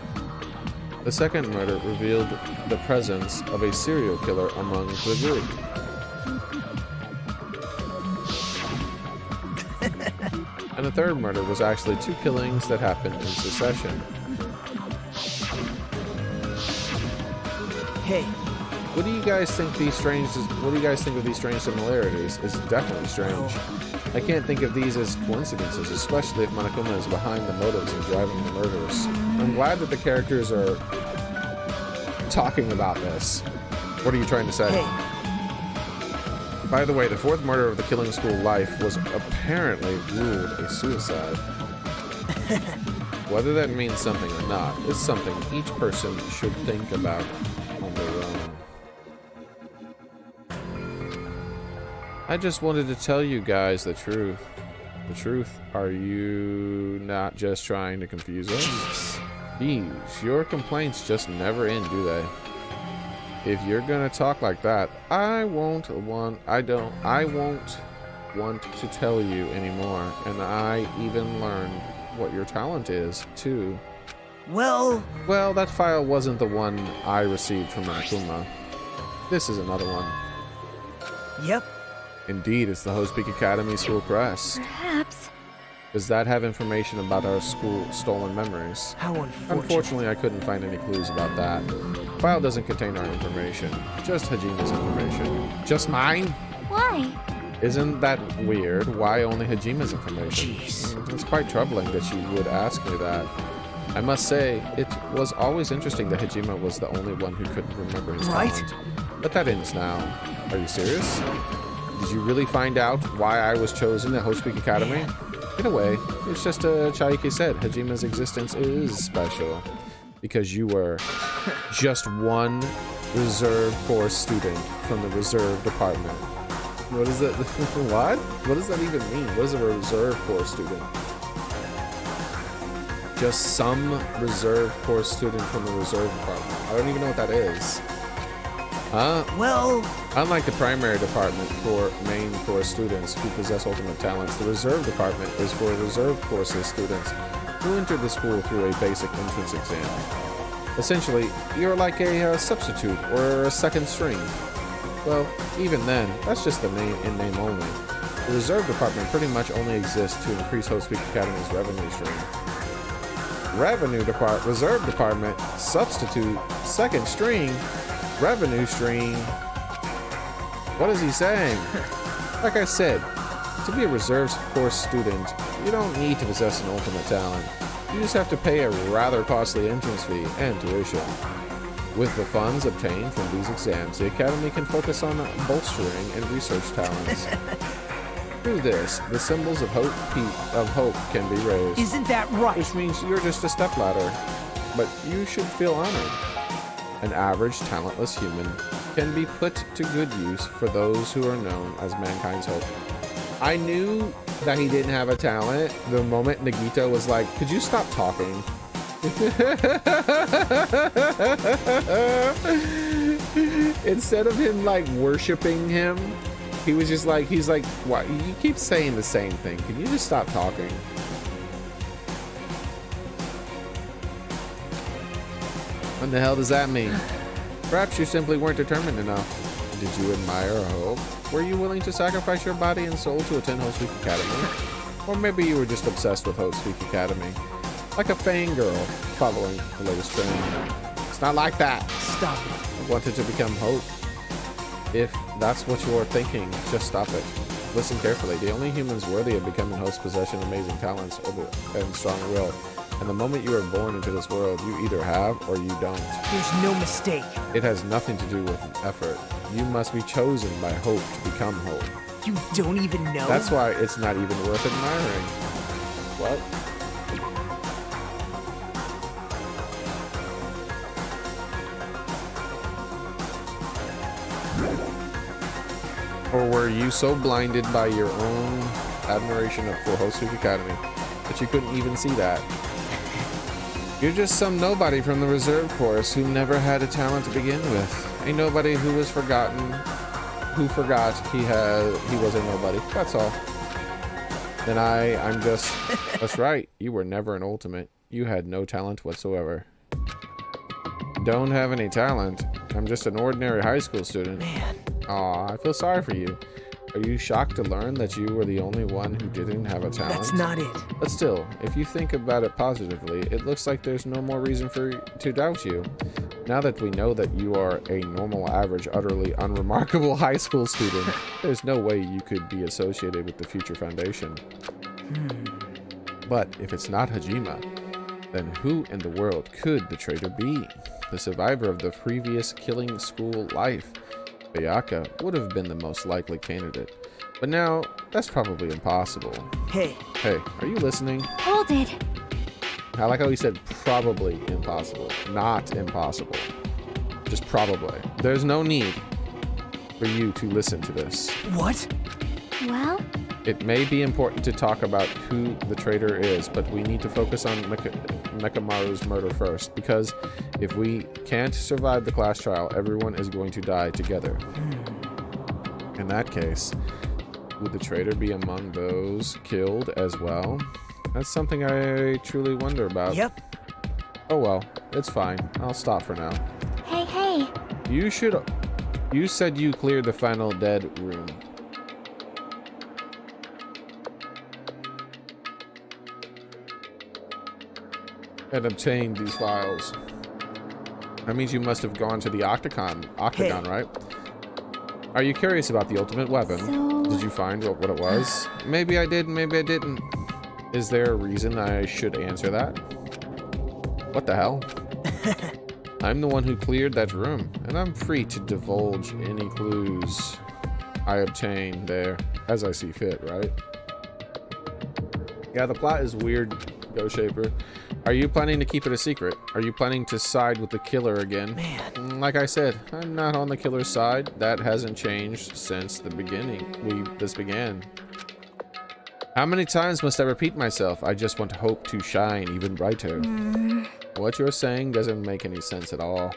The second murder revealed the presence of a serial killer among the group. And the third murder was actually 2 killings that happened in succession. hey, What do you guys think of these strange similarities? It's definitely strange. I can't think of these as coincidences, especially if Monokuma is behind the motives and driving the murders. I'm glad that the characters are talking about this. What are you trying to say? hey. By the way, the fourth murder of the Killing School Life was apparently ruled a suicide. Whether that means something or not is something each person should think about on their own. I just wanted to tell you guys the truth. The truth. Are you not just trying to confuse us? Jeez, your complaints just never end, do they? If you're gonna talk like that, I won't want to tell you anymore, and I even learned what your talent is, too. Well, that file wasn't the one I received from Akuma. This is another one. yep. Indeed, it's the Host Peak Academy School Press. Perhaps. Does that have information about our school stolen memories? How unfortunate. Unfortunately, I couldn't find any clues about that. The file doesn't contain our information, just Hajime's information. Just mine? Why? Isn't that weird? Why only Hajime's information? Jeez. It's quite troubling that you would ask me that. I must say, it was always interesting that Hajime was the only one who couldn't remember his talent. But that ends now. Are you serious? Did you really find out why I was chosen at Host Peak Academy? In a way, it's just Xearrik said, Hajime's existence is special. Because you were just one reserve corps student from the reserve department. What is that? What? What does that even mean? What is a reserve corps student? Just some reserve corps student from the reserve department. I don't even know what that is. Well, Unlike the primary department for main corps students who possess ultimate talents, the reserve department is for reserve courses students who enter the school through a basic entrance exam. Essentially, you're like a substitute or a second string. Well, even then, that's just the name in name only. The reserve department pretty much only exists to increase Host Peak Academy's revenue stream. Reserve department, substitute, second string, revenue stream. What is he saying? Like I said, to be a reserve course student, you don't need to possess an ultimate talent. You just have to pay a rather costly entrance fee and tuition. With the funds obtained from these exams, the Academy can focus on bolstering and research talents. Through this, the symbols of hope can be raised. isn't that right? Which means you're just a stepladder. But you should feel honored. An average, talentless human can be put to good use for those who are known as mankind's hope. I knew that he didn't have a talent the moment Nagito was like, could you stop talking? Instead of him like worshiping him, he was just like, he's like, why you keep saying the same thing? Can you just stop talking? What the hell does that mean? Perhaps you simply weren't determined enough. Did you admire or hope? Were you willing to sacrifice your body and soul to attend Host Peak Academy? Or maybe you were just obsessed with Host Peak Academy. Like a fangirl following the latest trend. It's not like that. Stop it. I wanted to become Hope. If that's what you're thinking, just stop it. Listen carefully. The only humans worthy of becoming Host possess amazing talents and strong will. And the moment you are born into this world, you either have or you don't. There's no mistake. It has nothing to do with effort. You must be chosen by Hope to become Hope. You don't even know? That's why it's not even worth admiring. What? Or were you so blinded by your own admiration for Host Peak Academy that you couldn't even see that? You're just some nobody from the reserve course who never had a talent to begin with. A nobody who was forgotten, who forgot he was a nobody. That's all. And I'm just, that's right. You were never an ultimate. You had no talent whatsoever. Don't have any talent. I'm just an ordinary high school student. Man. Aw, I feel sorry for you. Are you shocked to learn that you were the only one who didn't have a talent? That's not it. But still, if you think about it positively, it looks like there's no more reason to doubt you. Now that we know that you are a normal, average, utterly unremarkable high school student, there's no way you could be associated with the future foundation. But if it's not Hajime, then who in the world could the traitor be? The survivor of the previous killing school life. Bayaka would have been the most likely candidate. But now, that's probably impossible. Hey. Hey, are you listening? Hold it. I like how he said probably impossible. Not impossible. Just probably. There's no need for you to listen to this. What? Well, It may be important to talk about who the traitor is, but we need to focus on Mekamaru's murder first, because if we can't survive the class trial, everyone is going to die together. In that case, would the traitor be among those killed as well? That's something I truly wonder about. Yep. Oh well, it's fine. I'll stop for now. hey. You said you cleared the final dead room. And obtained these files. That means you must have gone to the octagon, right? Are you curious about the ultimate weapon? So- Did you find what it was? Maybe I did, maybe I didn't. Is there a reason I should answer that? What the hell? I'm the one who cleared that room, and I'm free to divulge any clues I obtain there as I see fit, right? Yeah, the plot is weird, Ghost Shaper. Are you planning to keep it a secret? Are you planning to side with the killer again? Man. Like I said, I'm not on the killer's side. That hasn't changed since the beginning. This began. How many times must I repeat myself? I just want hope to shine even brighter. What you're saying doesn't make any sense at all.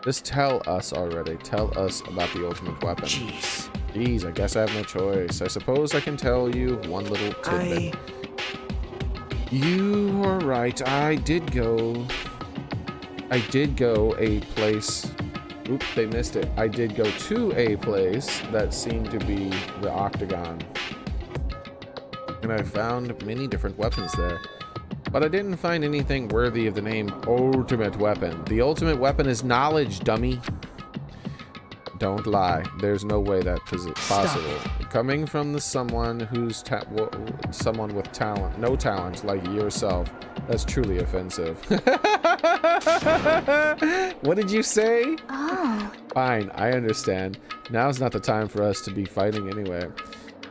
Just tell us already. Tell us about the ultimate weapon. Jeez, I guess I have no choice. I suppose I can tell you one little tidbit. You are right. I did go a place. Oops, they missed it. I did go to a place that seemed to be the octagon. And I found many different weapons there. But I didn't find anything worthy of the name ultimate weapon. The ultimate weapon is knowledge, dummy. Don't lie. There's no way that is possible. Coming from someone who's someone with talent, no talent like yourself, that's truly offensive. What did you say? Oh. Fine, I understand. Now's not the time for us to be fighting anyway.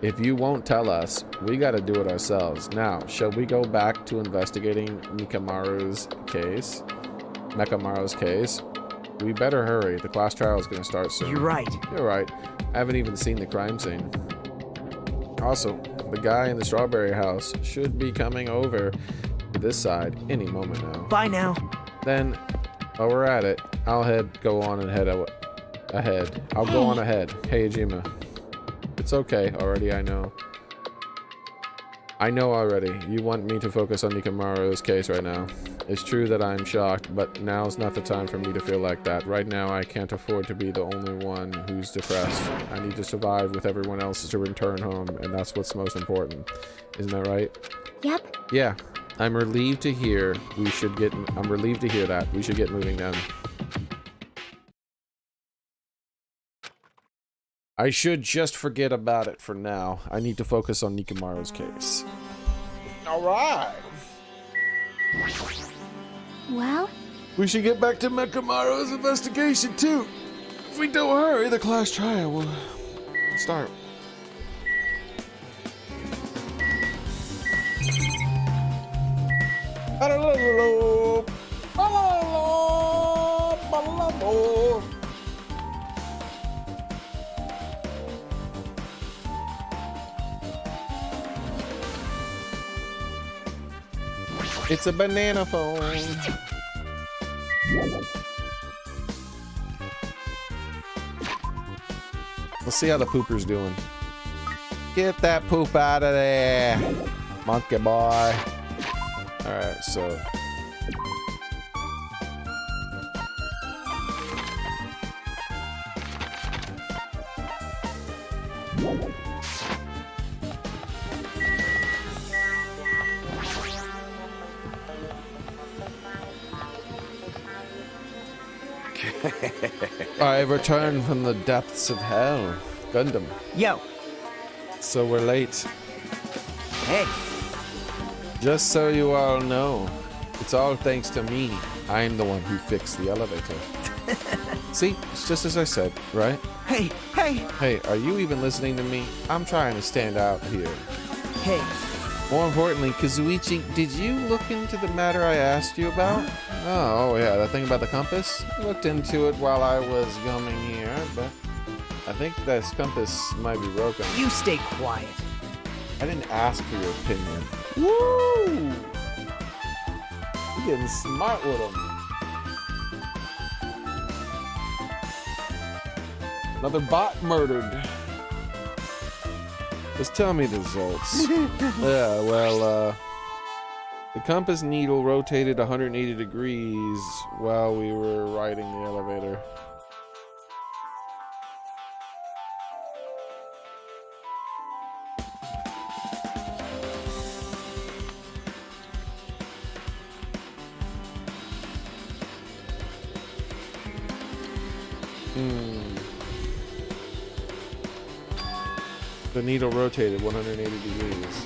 If you won't tell us, we gotta do it ourselves. Now, shall we go back to investigating Mekamaru's case? We better hurry. The class trial is gonna start soon. You're right. You're right. I haven't even seen the crime scene. Also, the guy in the strawberry house should be coming over to this side any moment now. Bye now. Then, while we're at it, I'll go on ahead. I'll go on ahead. Hey, Ijima. It's okay. Already, I know. I know already. You want me to focus on Nikamaru's case right now. It's true that I'm shocked, but now's not the time for me to feel like that. Right now, I can't afford to be the only one who's depressed. I need to survive with everyone else to return home, and that's what's most important. Isn't that right? Yep. Yeah. I'm relieved to hear that. We should get moving then. I should just forget about it for now. I need to focus on Nikamaru's case. Alright. Well, We should get back to Mekamaru's investigation too. If we don't hurry, the class trial will start. It's a banana phone. Let's see how the pooper's doing. Get that poop out of there, monkey boy. Alright, so. I returned from the depths of hell. Gundam. Yo. So we're late. Hey. Just so you all know, it's all thanks to me. I'm the one who fixed the elevator. See, it's just as I said, right? Hey. Hey, are you even listening to me? I'm trying to stand out here. Hey. More importantly, Kazuichi, did you look into the matter I asked you about? Oh, yeah, that thing about the compass? I looked into it while I was gumming here, but I think this compass might be broken. You stay quiet. I didn't ask for your opinion. Woo! You're getting smart with them. Another bot murdered. Just tell me the results. Yeah, well, the compass needle rotated 180 degrees while we were riding the elevator. The needle rotated 180 degrees.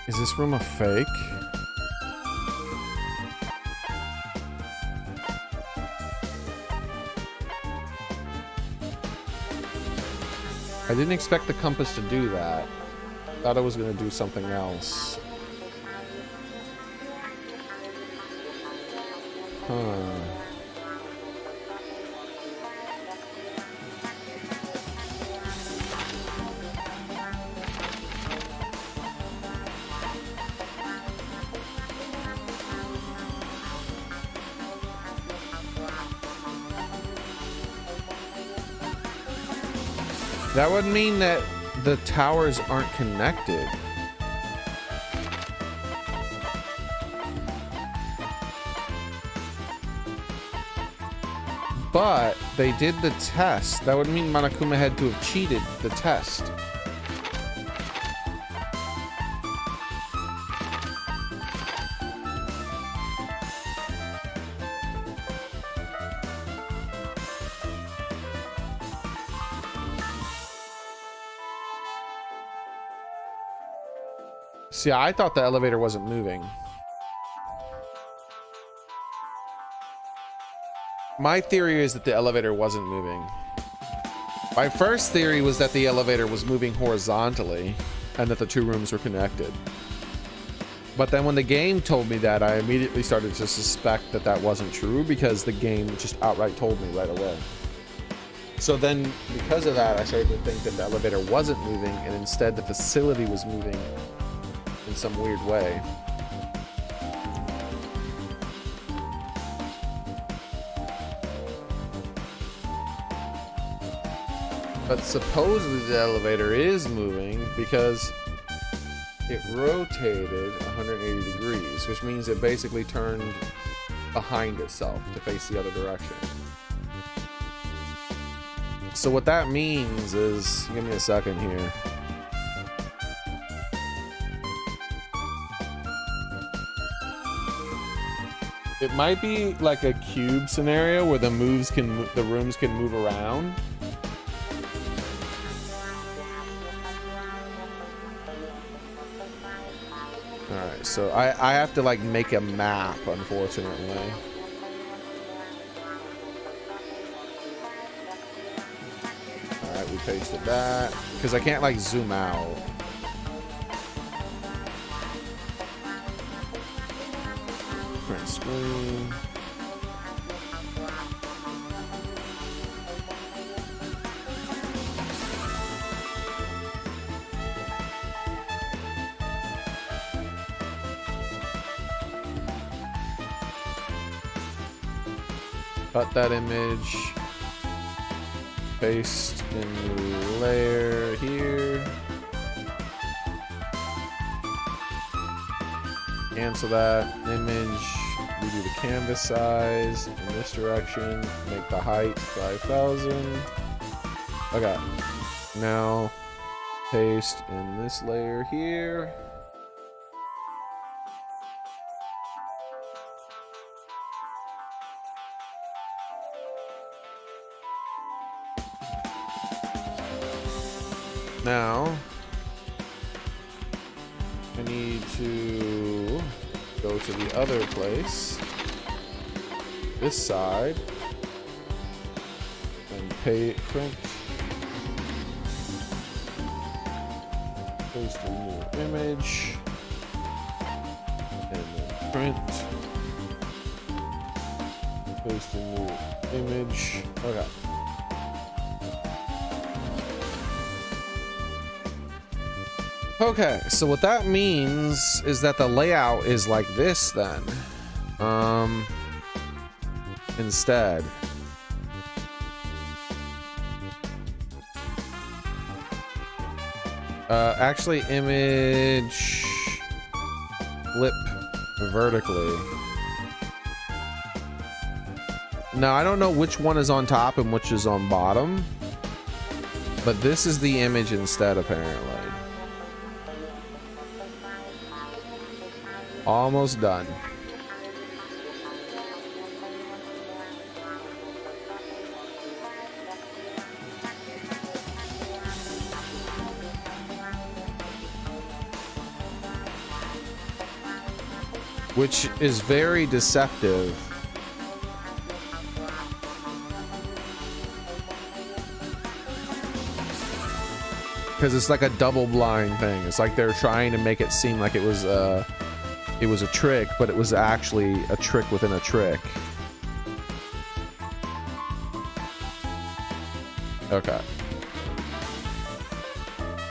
Is this room a fake? I didn't expect the compass to do that. Thought it was going to do something else. Huh. That would mean that the towers aren't connected. But they did the test. That would mean Monokuma had to have cheated the test. See, I thought the elevator wasn't moving. My theory is that the elevator wasn't moving. My first theory was that the elevator was moving horizontally and that the two rooms were connected. But then when the game told me that, I immediately started to suspect that that wasn't true because the game just outright told me right away. So then, because of that, I started to think that the elevator wasn't moving and instead the facility was moving in some weird way. But supposedly the elevator is moving because it rotated 180 degrees, which means it basically turned behind itself to face the other direction. So what that means is, give me a second here. It might be like a cube scenario where the rooms can move around. All right, so I have to like make a map, unfortunately. All right, we pasted that because I can't like zoom out. Print screen. Cut that image. Paste in the layer here. Cancel that image. Redo the canvas size in this direction. Make the height 5,000. Okay. Now paste in this layer here. Now I need to go to the other place, this side, and print, paste a new image, and then print, paste a new image. Okay. Okay, so what that means is that the layout is like this then. Instead. Actually image flip vertically. Now I don't know which one is on top and which is on bottom, but this is the image instead apparently. Almost done. Which is very deceptive. Because it's like a double blind thing. It's like they're trying to make it seem like it was a trick, but it was actually a trick within a trick. Okay.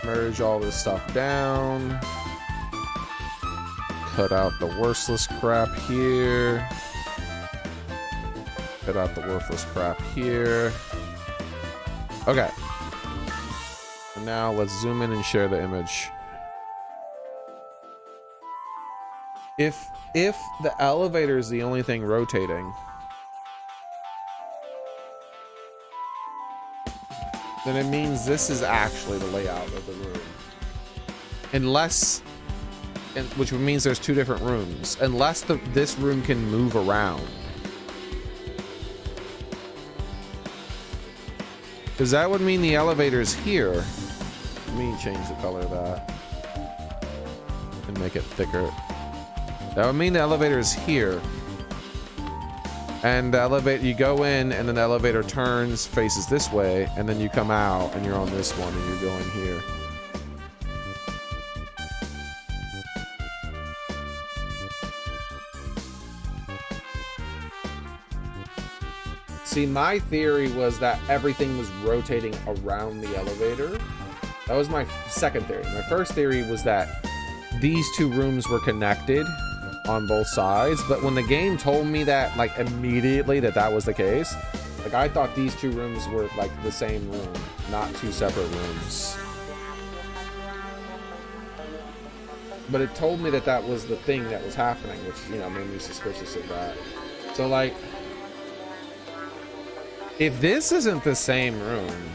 Merge all this stuff down. Cut out the worthless crap here. Cut out the worthless crap here. Okay. And now let's zoom in and share the image. If the elevator is the only thing rotating, then it means this is actually the layout of the room. Unless, which means there's two different rooms. Unless this room can move around. Because that would mean the elevator's here. Let me change the color of that. And make it thicker. That would mean the elevator is here. And the elevator, you go in and then the elevator turns, faces this way, and then you come out and you're on this one and you're going here. See, my theory was that everything was rotating around the elevator. That was my second theory. My first theory was that these two rooms were connected on both sides, but when the game told me that, like, immediately that was the case, like, I thought these two rooms were like the same room, not two separate rooms. But it told me that was the thing that was happening, which, you know, made me suspicious of that. So, like, if this isn't the same room,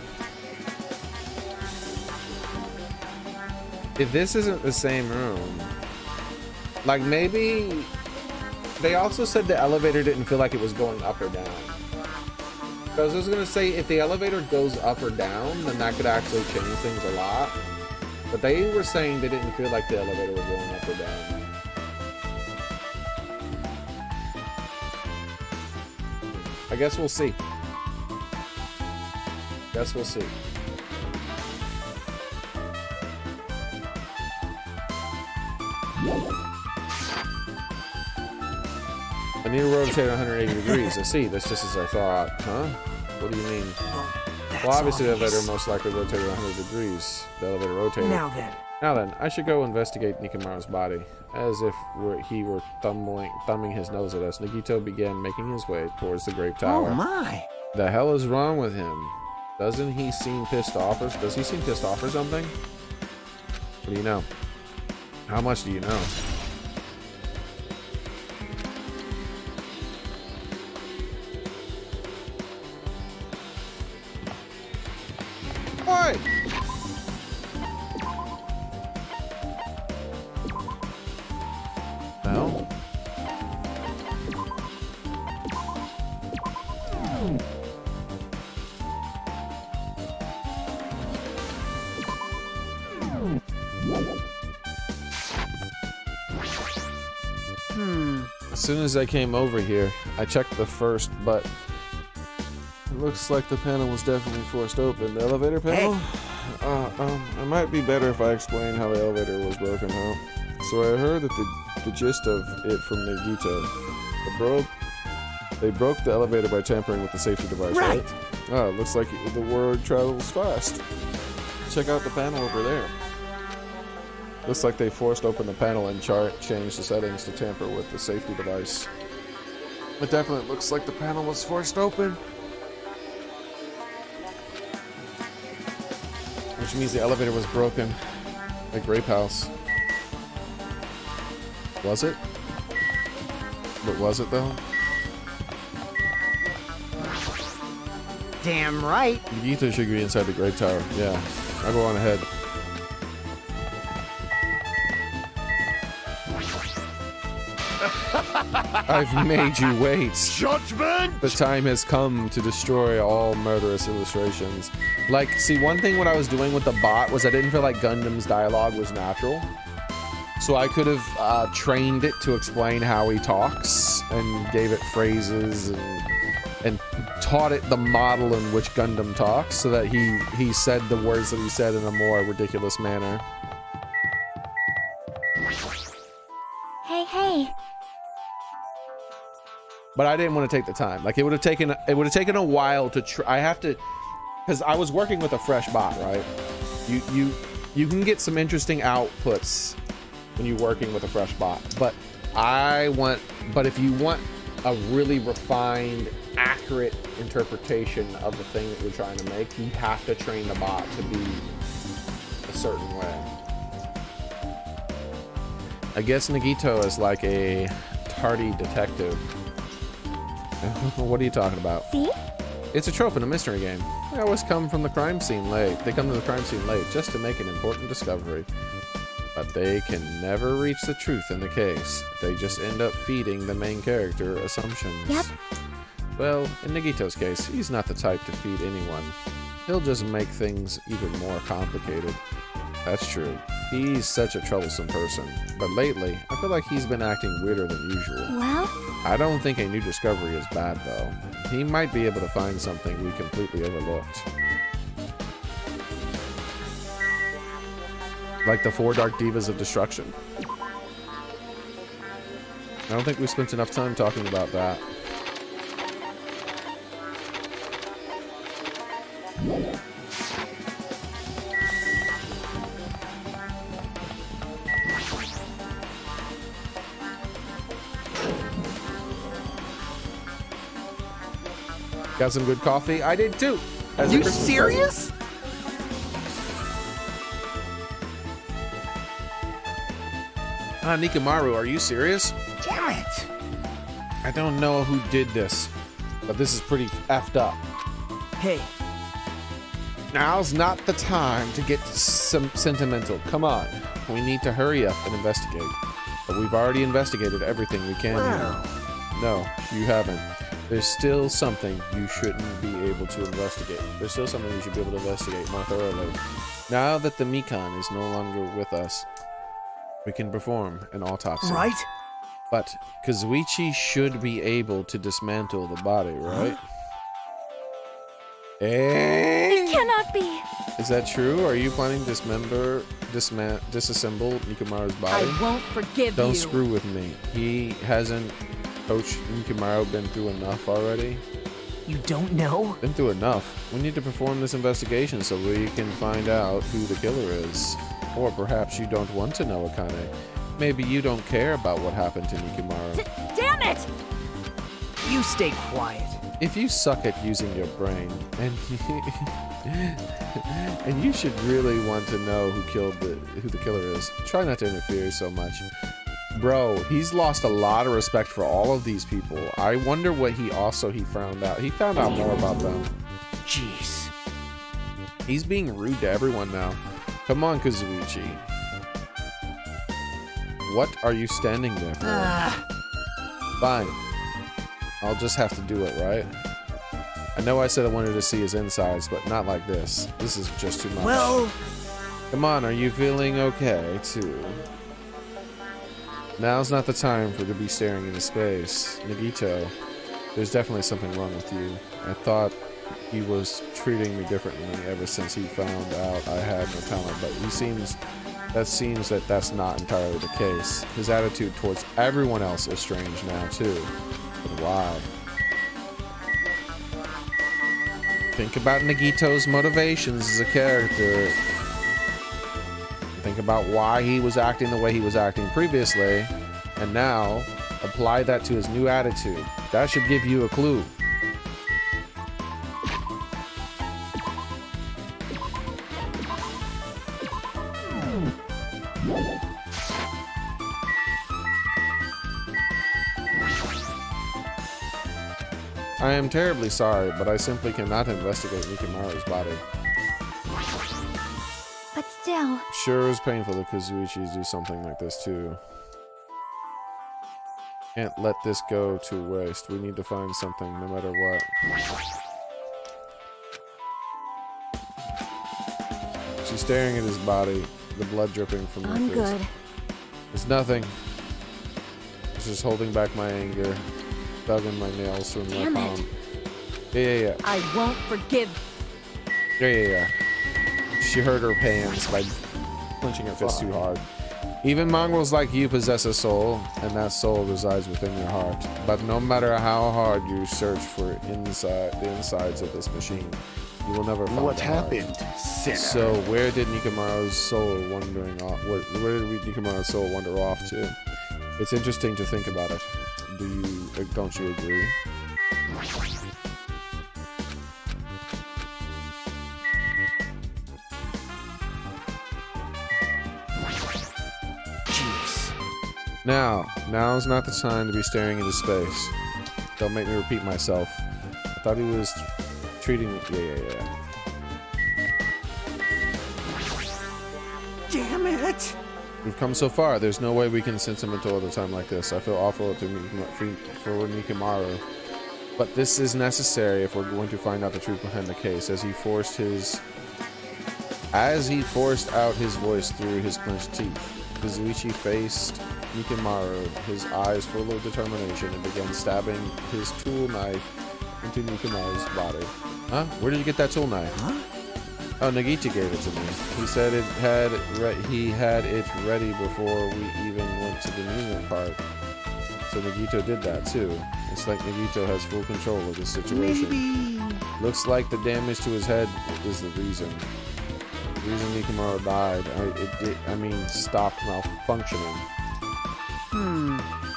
like, maybe they also said the elevator didn't feel like it was going up or down. Because I was gonna say, if the elevator goes up or down, then that could actually change things a lot. But they were saying they didn't feel like the elevator was going up or down. I guess we'll see. Guess we'll see. I need to rotate 180 degrees. I see. That's just as I thought. Huh? What do you mean? Well, obviously the elevator most likely rotated 100 degrees. The elevator rotated. Now then, I should go investigate Nikimaru's body. As if he were thumbing his nose at us, Nagito began making his way towards the Grape Tower. Oh my! The hell is wrong with him? Doesn't he seem pissed off or does he seem pissed off or something? What do you know? How much do you know? Oi! now. As soon as I came over here, I checked the first, but it looks like the panel was definitely forced open. The elevator panel? It might be better if I explain how the elevator was broken, huh? So I heard that the gist of it from Nagito. They broke the elevator by tampering with the safety device, right? Oh, it looks like the word travels fast. Check out the panel over there. Looks like they forced open the panel and changed the settings to tamper with the safety device. It definitely looks like the panel was forced open. Which means the elevator was broken at Grape House. Was it? But was it though? Damn right. Nagito should be inside the Grape Tower. Yeah, I'll go on ahead. I've made you wait. Judgment! The time has come to destroy all murderous illustrations. Like, see, one thing what I was doing with the bot was I didn't feel like Gundam's dialogue was natural. So I could have trained it to explain how he talks and gave it phrases and taught it the model in which Gundam talks so that he said the words that he said in a more ridiculous manner. Hey. But I didn't want to take the time. Like, it would have taken a while to I have to, because I was working with a fresh bot, right? You can get some interesting outputs when you're working with a fresh bot, but if you want a really refined, accurate interpretation of the thing that you're trying to make, you have to train the bot to be a certain way. I guess Nagito is like a tardy detective. What are you talking about? See? It's a trope in a mystery game. They always come from the crime scene late. They come to the crime scene late just to make an important discovery. But they can never reach the truth in the case. They just end up feeding the main character assumptions. Yep. Well, in Nagito's case, he's not the type to feed anyone. He'll just make things even more complicated. That's true. He's such a troublesome person. But lately, I feel like he's been acting weirder than usual. Well? I don't think a new discovery is bad, though. He might be able to find something we completely overlooked. Like the 4 Dark Devas of Destruction. I don't think we spent enough time talking about that. Got some good coffee? I did too. As You serious? Nikamaru, are you serious? Damn it! I don't know who did this, but this is pretty effed up. Hey, Now's not the time to get sentimental. Come on. We need to hurry up and investigate. But we've already investigated everything we can here. No, you haven't. There's still something you shouldn't be able to investigate. There's still something you should be able to investigate more thoroughly. Now that the Mikan is no longer with us, we can perform an autopsy. right? But Kazuichi should be able to dismantle the body, right? It cannot be. Is that true? Are you planning to disassemble Nikamaru's body? I won't forgive Don't you. screw with me. He hasn't, Coach Nikamaru, been through enough already? You don't know? Been through enough. We need to perform this investigation so we can find out who the killer is. Or perhaps you don't want to know, Akane. Maybe you don't care about what happened to Nikamaru. Damn it! You stay quiet. If you suck at using your brain, and and you should really want to know who the killer is, try not to interfere so much. Bro, he's lost a lot of respect for all of these people. I wonder what he found out. He found out more about them. Jeez. He's being rude to everyone now. Come on, Kazuichi. What are you standing there for? Fine. I'll just have to do it, right? I know I said I wanted to see his insides, but not like this. This is just too much. Well... Come on, are you feeling okay, too? Now's not the time for to be staring into space. Nagito, there's definitely something wrong with you. I thought he was treating me differently ever since he found out I had no talent, but seems that that's not entirely the case. His attitude towards everyone else is strange now, too. But why? Think about Nagito's motivations as a character. Think about why he was acting the way he was acting previously, and now apply that to his new attitude. That should give you a clue. I am terribly sorry, but I simply cannot investigate Nikimaru's body. But still... Sure is painful that Kazuichi do something like this too. Can't let this go to waste. We need to find something no matter what. She's staring at his body, the blood dripping from her face. I'm good. It's nothing. It's just holding back my anger. Tugging my nails from my palm. Yeah. I won't forgive. Yeah. She hurt her hands by clenching her fist too hard. Even mongrels like you possess a soul, and that soul resides within your heart. But no matter how hard you search for the insides of this machine, you will never find what the heart. happened, sinner? So where did Nikimaru's soul wandering off? Where did Nikimaru's soul wander off to? It's interesting to think about it. Don't you agree? Jeez. Now's not the time to be staring into space. Don't make me repeat myself. I thought he was treating me. Yeah. Damn it! We've come so far. There's no way we can sentimental at a time like this. I feel awful for Nikimaru. But this is necessary if we're going to find out the truth behind the case. As he forced out his voice through his clenched teeth, Kazuichi faced Nikimaru, his eyes full of determination, and began stabbing his tool knife into Nikimaru's body. Huh? Where did you get that tool knife? Huh? Oh, Nagito gave it to me. He said he had it ready before we even went to the amusement park. So Nagito did that too. It's like Nagito has full control of the situation. Maybe. Looks like the damage to his head is the reason. The reason Nikimaru died. Stopped malfunctioning.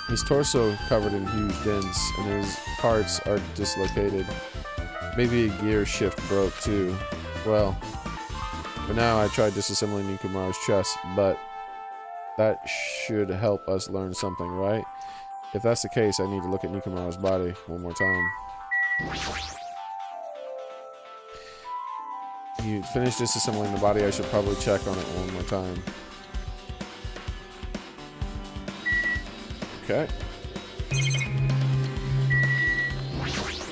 His torso covered in huge dents, and his parts are dislocated. Maybe a gear shift broke too. Well, for now I tried disassembling Nikimaru's chest, but that should help us learn something, right? If that's the case, I need to look at Nikimaru's body one more time. You finished disassembling the body, I should probably check on it one more time. Okay.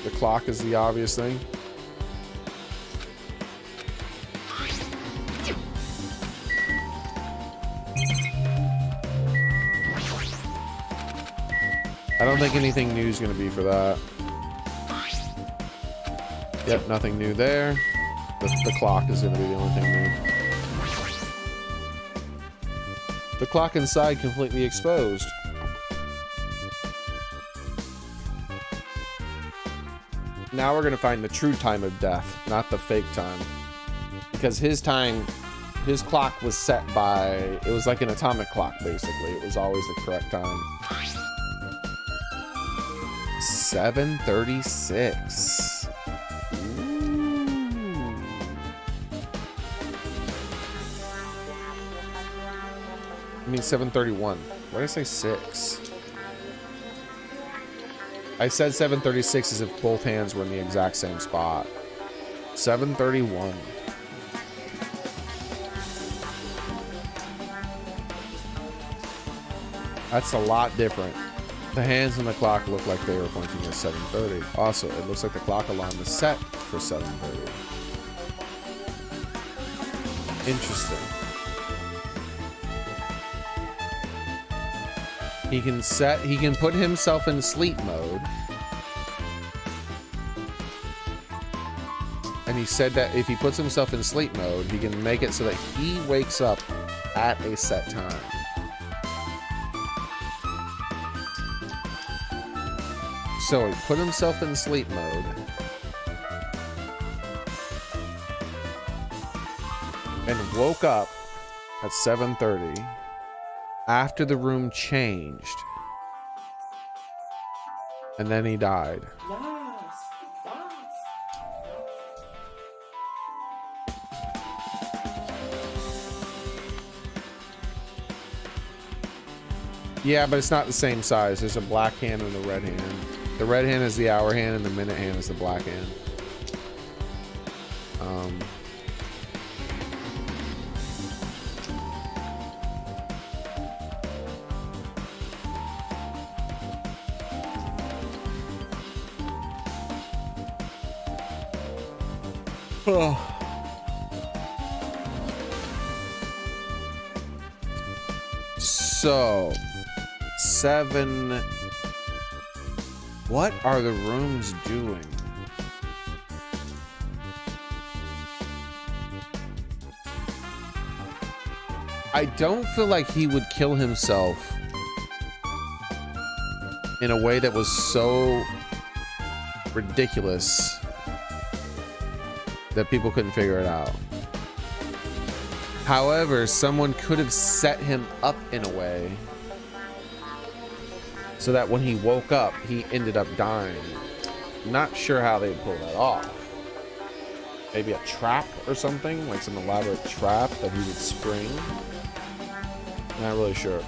The clock is the obvious thing. I don't think anything new is going to be for that. Yep, nothing new there. The clock is going to be the only thing new. The clock inside completely exposed. Now we're going to find the true time of death, not the fake time. Because his clock was set by, it was like an atomic clock, basically. It was always the correct time. 7:36. Ooh. I mean 7:31. Why did I say 6? I said 7:36 as if both hands were in the exact same spot. 7:31. That's a lot different. The hands on the clock look like they were pointing at 7:30. Also, it looks like the clock alarm is set for 7:30. Interesting. He can put himself in sleep mode. And he said that if he puts himself in sleep mode, he can make it so that he wakes up at a set time. So he put himself in sleep mode. And woke up at 7:30 after the room changed. And then he died. Yeah, but it's not the same size. There's a black hand and a red hand. The red hand is the hour hand and the minute hand is the black hand. So, 7. What are the rooms doing? I don't feel like he would kill himself in a way that was so ridiculous that people couldn't figure it out. However, someone could have set him up in a way so that when he woke up, he ended up dying. Not sure how they pull that off. Maybe a trap or something, like some elaborate trap that he would spring. Not really sure.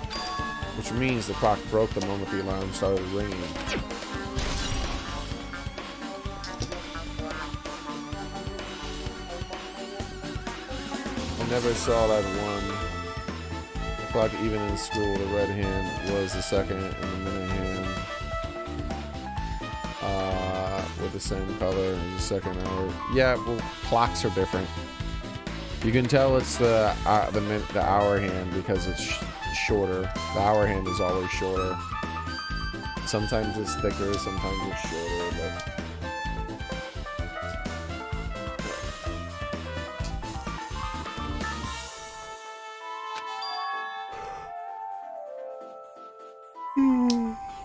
Which means the clock broke the moment the alarm started ringing. I never saw that one clock even in school. The red hand was the second and the minute hand with the same color as the second hour. Yeah, well, clocks are different. You can tell it's the hour hand because it's shorter. The hour hand is always shorter. Sometimes it's thicker, sometimes it's shorter, but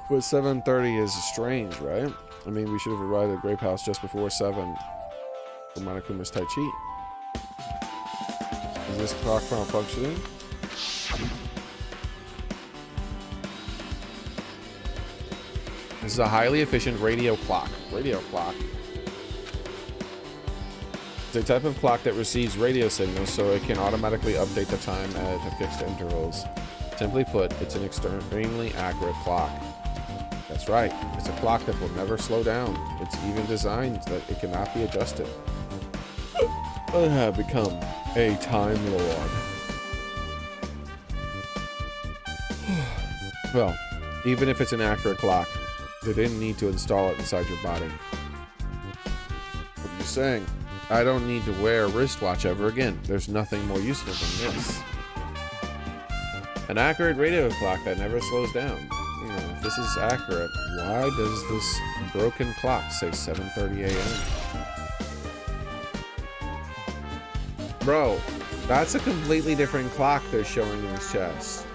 but 7:30 is strange, right? I mean, we should have arrived at Grape House just before 7 for Monokuma's Tai Chi. Is this clock malfunctioning? This is a highly efficient radio clock. Radio clock. It's a type of clock that receives radio signals so it can automatically update the time at fixed intervals. Simply put, it's an extremely accurate clock. That's right. It's a clock that will never slow down. It's even designed that it cannot be adjusted. I have become a Time Lord. Well, even if it's an accurate clock, they didn't need to install it inside your body. What are you saying? I don't need to wear a wristwatch ever again. There's nothing more useful than this. An accurate radio clock that never slows down. You know, if this is accurate, why does this broken clock say 7:30 a.m.? Bro, that's a completely different clock they're showing in his chest.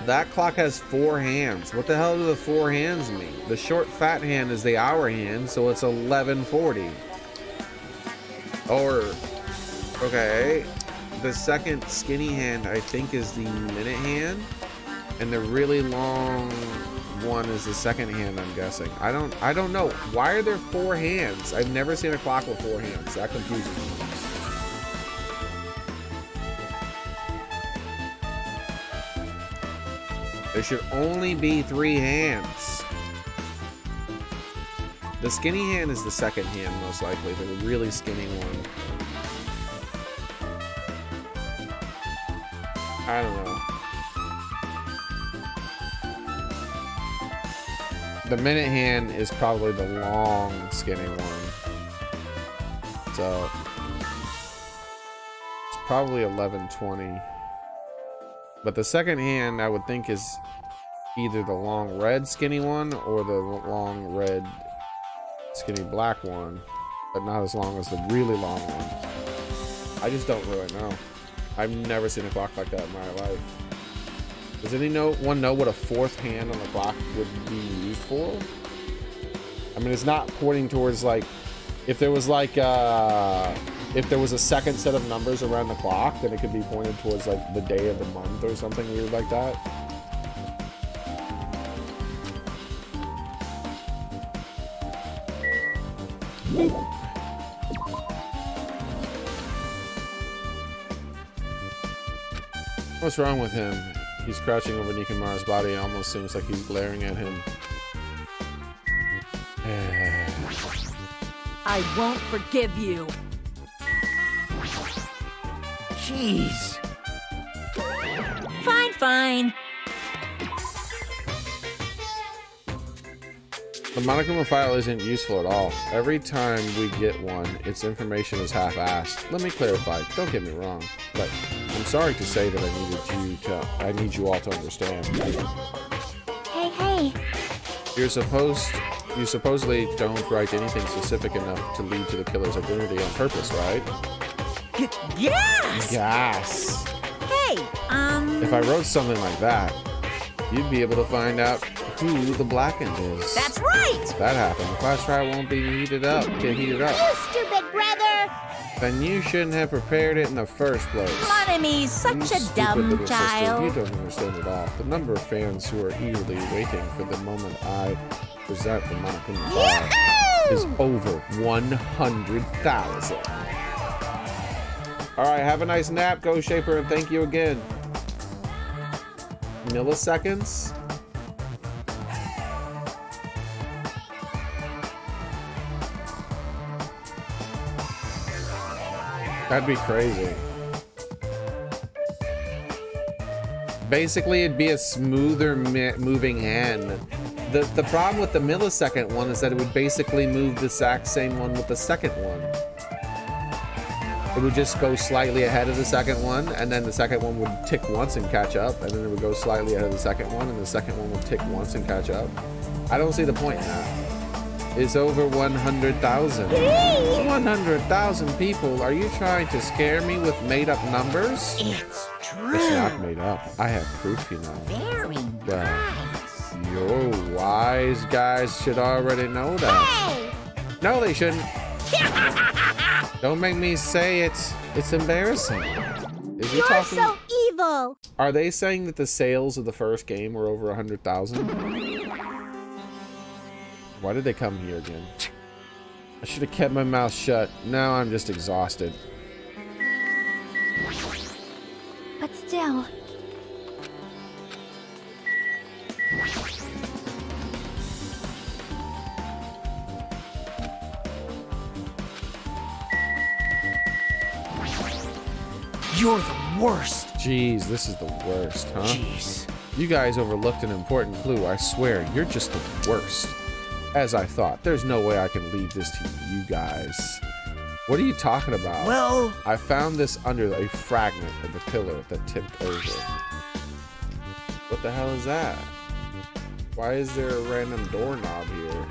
That clock has 4 hands. What the hell do the 4 hands mean? The short fat hand is the hour hand, so it's 11:40. Or, okay, the second skinny hand I think is the minute hand, and the really long one is the second hand, I'm guessing. I don't know. Why are there 4 hands? I've never seen a clock with 4 hands. That confuses me. There should only be 3 hands. The skinny hand is the second hand, most likely, the really skinny one. I don't know. The minute hand is probably the long, skinny one. So it's probably 11:20. But the second hand, I would think, is either the long red skinny one or the long red skinny black one, but not as long as the really long one. I just don't really know. I've never seen a clock like that in my life. Does anyone know what a fourth hand on the clock would be used for? I mean, it's not pointing towards, like, if there was like if there was a second set of numbers around the clock, then it could be pointed towards like the day of the month or something weird like that. What's wrong with him? He's crouching over Nikimaru's body. It almost seems like he's glaring at him. I won't forgive you. Jeez. Fine, fine. The Monokuma file isn't useful at all. Every time we get one, its information is half-assed. Let me clarify. Don't get me wrong, but I'm sorry to say that I need you all to understand. Hey. You supposedly don't write anything specific enough to lead to the killer's identity on purpose, right? Yes! Yes. Hey, If I wrote something like that, you'd be able to find out who the blackened is. That's right! If that happened, the class trial won't be heated up. You stupid brother! Then you shouldn't have prepared it in the first place. Mon amy's such You a stupid dumb little sister, child. you don't understand at all. The number of fans who are eagerly waiting for the moment I present the Monokuma file is over 100,000. Alright, have a nice nap, Ghost Shaper, and thank you again. Milliseconds? That'd be crazy. Basically, it'd be a smoother moving hand. The problem with the millisecond one is that it would basically move the exact same one with the second one. It would just go slightly ahead of the second one, and then the second one would tick once and catch up, and then it would go slightly ahead of the second one, and the second one would tick once and catch up. I don't see the point in that. It's over 100,000. 100,000 people? Are you trying to scare me with made-up numbers? It's true. It's not made up. I have proof, you know. Very nice. Your wise guys should already know that. Hey! No, they shouldn't. Don't make me say it. It's embarrassing. Is he You're talking? so evil. Are they saying that the sales of the first game were over 100,000? Why did they come here again? I should have kept my mouth shut. Now I'm just exhausted. But still. You're the worst. Jeez, this is the worst, huh? Jeez. You guys overlooked an important clue. I swear, you're just the worst. As I thought, there's no way I can leave this to you guys. What are you talking about? Well, I found this under a fragment of the pillar that tipped over. What the hell is that? Why is there a random doorknob here?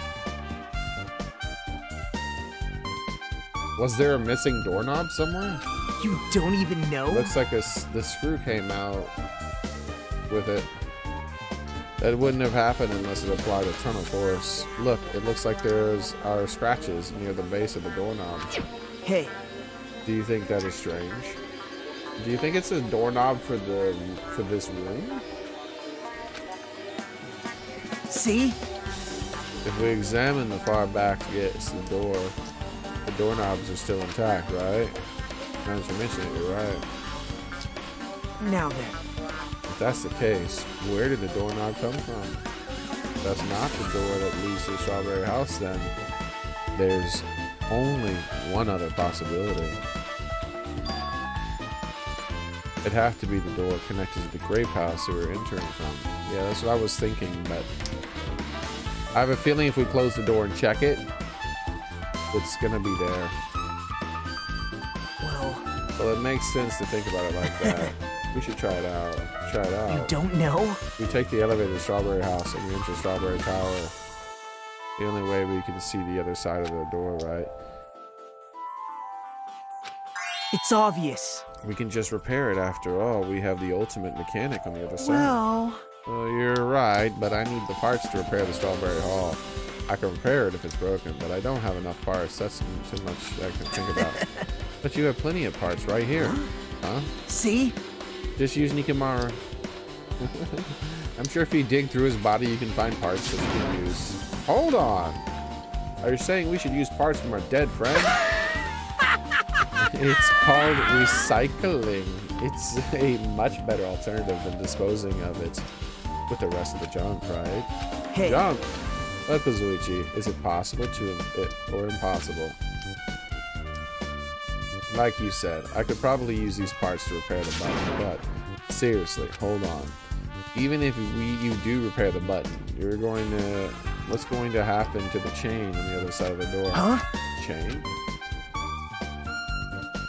Was there a missing doorknob somewhere? you don't even know? Looks like the screw came out with it. That wouldn't have happened unless it applied a ton of force. Look, it looks like are scratches near the base of the doorknob. Hey. Do you think that is strange? Do you think it's a doorknob for this room? See? If we examine the far back against the door, the doorknobs are still intact, right? Now that you mention it, you're right. Now then. If that's the case, where did the doorknob come from? If that's not the door that leads to the Strawberry House, then there's only one other possibility. It'd have to be the door connected to the grape house we were entering from. Yeah, that's what I was thinking, but I have a feeling if we close the door and check it, it's gonna be there. Well, it makes sense to think about it like that. We should try it out. Try it out. You don't know? We take the elevator to Strawberry House and we enter Strawberry Tower. The only way we can see the other side of the door, right? It's obvious. We can just repair it after all. We have the ultimate mechanic on the other side. Well, You're right, but I need the parts to repair the Strawberry Hall. I can repair it if it's broken, but I don't have enough parts. That's too much I can think about. But you have plenty of parts right here. Huh? see? Just use Nikimaru. I'm sure if you dig through his body, you can find parts that you can use. Hold on. Are you saying we should use parts from our dead friend? It's called recycling. It's a much better alternative than disposing of it with the rest of the junk, right? Hey. Junk. Well, Kazuichi, is it possible or impossible? Like you said, I could probably use these parts to repair the button, but seriously, hold on. Even if you do repair the button, what's going to happen to the chain on the other side of the door? Huh? Chain?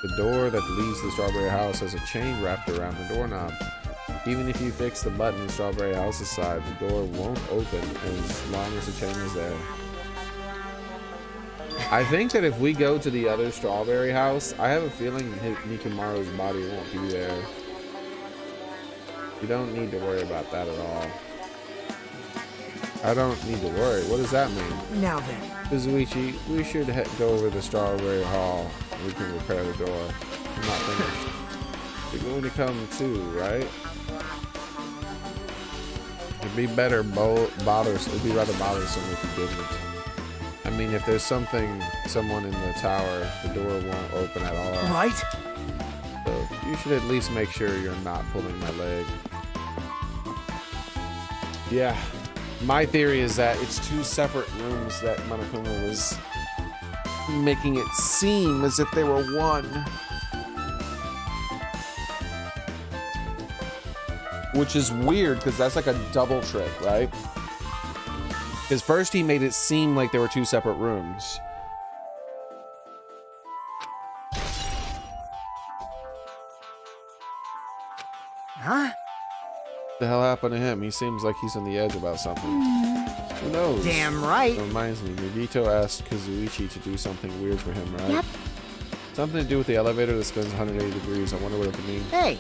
The door that leads to the Strawberry House has a chain wrapped around the doorknob. Even if you fix the button on Strawberry House's side, the door won't open as long as the chain is there. I think that if we go to the other Strawberry House, I have a feeling Nikimaru's body won't be there. You don't need to worry about that at all. I don't need to worry. What does that mean? Now then. Kazuichi, we should go over to Strawberry Hall. We can repair the door. I'm not finished. You're going to come too, right? It'd be better it'd be rather bothersome if you didn't. I mean, if there's someone in the tower, the door won't open at all. Right? So you should at least make sure you're not pulling my leg. Yeah. My theory is that it's two separate rooms that Monokuma was making it seem as if they were one. Which is weird, because that's like a double trick, right? Because first he made it seem like there were two separate rooms. Huh? What the hell happened to him? He seems like he's on the edge about something. Who knows? Damn right. It reminds me, Nagito asked Kazuichi to do something weird for him, right? Yep. Something to do with the elevator that spins 180 degrees. I wonder what it could mean. Hey.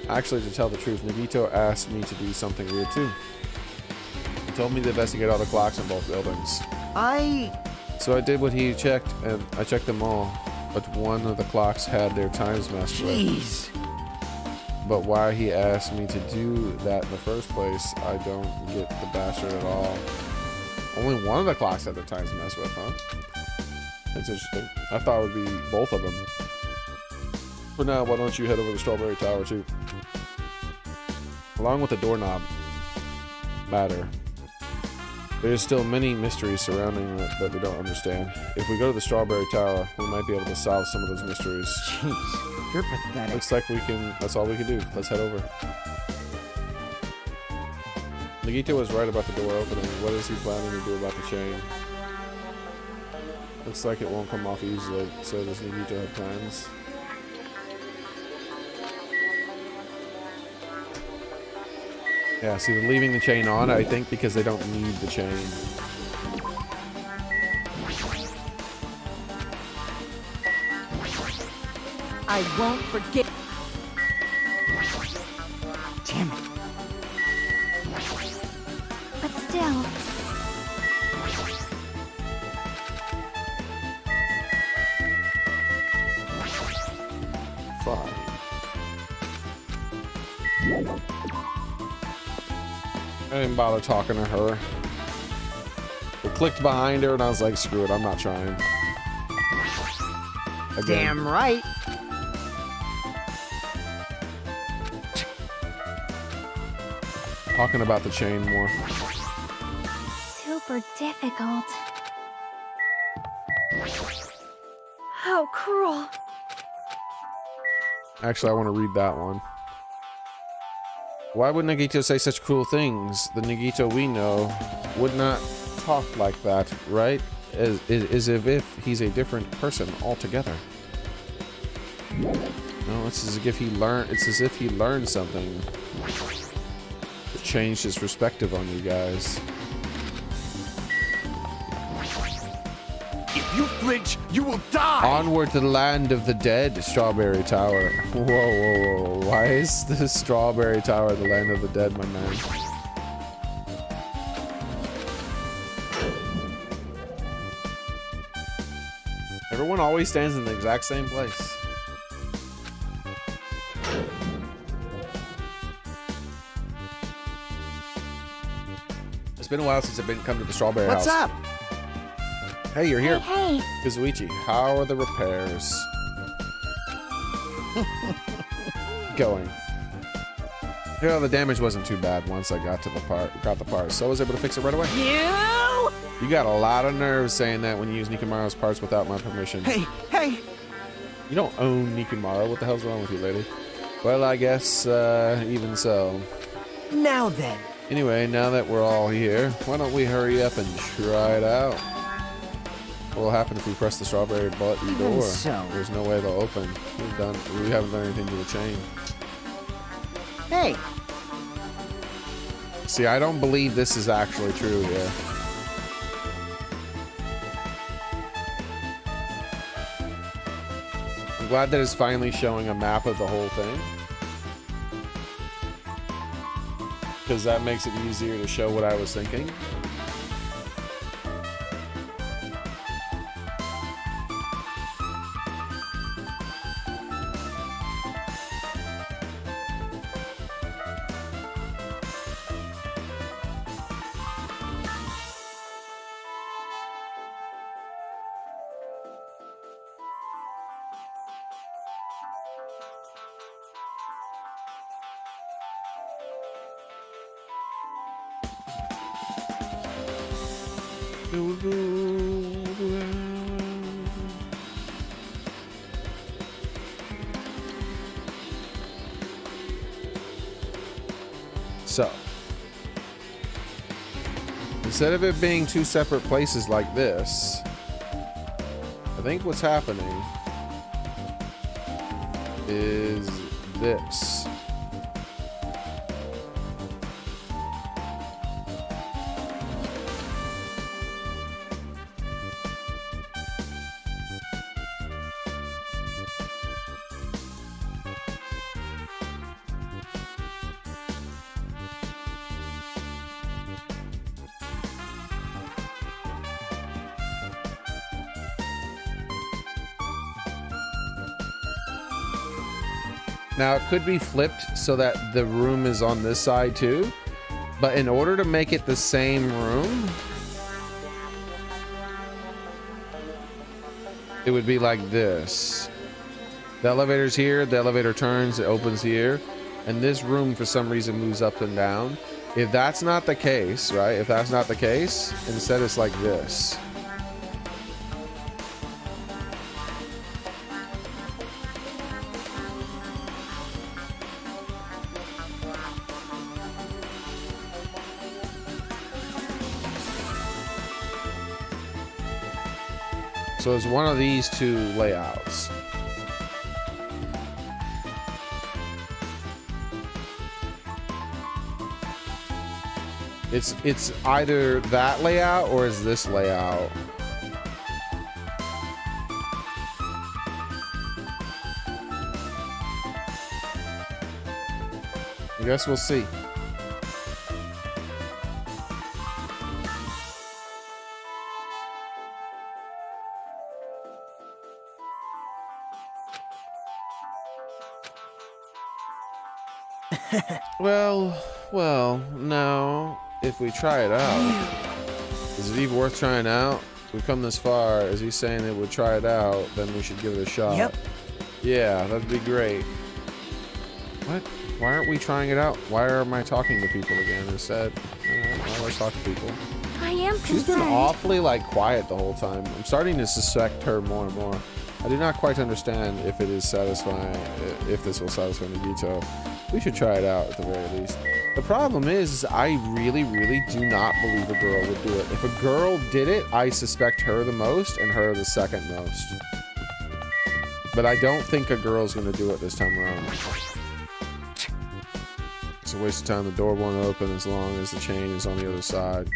Actually, to tell the truth, Nagito asked me to do something weird too. He told me to investigate all the clocks in both buildings. So I did what he checked, and I checked them all. But one of the clocks had their times messed with. Jeez. But why he asked me to do that in the first place, I don't get the bastard at all. Only one of the clocks had their times messed with, huh? That's interesting. I thought it would be both of them. For now, why don't you head over to Strawberry Tower too? Along with the doorknob matter. There's still many mysteries surrounding it that we don't understand. If we go to the Strawberry Tower, we might be able to solve some of those mysteries. Jeez. You're pathetic. Looks like that's all we can do. Let's head over. Nagito was right about the door opening. What is he planning to do about the chain? Looks like it won't come off easily. So does Nagito have plans? Yeah, see, they're leaving the chain on, I think, because they don't need the chain. I won't forget. Damn it. But still, Fine. I didn't bother talking to her. It clicked behind her and I was like, screw it, I'm not trying. Again. Damn right. Talking about the chain more. super difficult. How cruel. Actually, I want to read that one. Why would Nagito say such cruel things? The Nagito we know would not talk like that, right? As if he's a different person altogether. No, it's as if he learned. It's as if he learned something. It changed his perspective on you guys. If you flinch, you will die! Onward to the land of the dead, Strawberry Tower. Whoa, whoa, whoa. Why is the Strawberry Tower the land of the dead, my man? Everyone always stands in the exact same place. It's been a while since I've been come to the Strawberry House. What's up? Hey, you're here. Hey, Kazuichi, how are the repairs going? You know, the damage wasn't too bad once I got the parts, so I was able to fix it right away. You got a lot of nerve saying that when you use Nikimaru's parts without my permission. Hey! You don't own Nikimaru. What the hell's wrong with you, lady? Well, I guess even so. Now then. Anyway, now that we're all here, why don't we hurry up and try it out? What will happen if we press the strawberry button Even door? so. There's no way they'll open. We haven't done anything to the chain. Hey! See, I don't believe this is actually true here. I'm glad that it's finally showing a map of the whole thing. Because that makes it easier to show what I was thinking. So, instead of it being two separate places like this, I think what's happening is this. Now it could be flipped so that the room is on this side too, but in order to make it the same room, it would be like this. The elevator's here, the elevator turns, it opens here, and this room for some reason moves up and down. If that's not the case, right? If that's not the case, instead it's like this. So it's one of these two layouts. It's either that layout or is this layout. I guess we'll see. Well, now, if we try it out, is it even worth trying out? We've come this far. As he's saying it would try it out, then we should give it a shot. Yep. Yeah, that'd be great. What? Why aren't we trying it out? Why am I talking to people again instead? I always talk to people. I am She's been concerned. awfully, like, quiet the whole time. I'm starting to suspect her more and more. I do not quite understand if it is satisfying, if this will satisfy Nagito. We should try it out at the very least. The problem is I really, really do not believe a girl would do it. If a girl did it, I suspect her the most and her the second most. But I don't think a girl's gonna do it this time around. It's a waste of time. The door won't open as long as the chain is on the other side.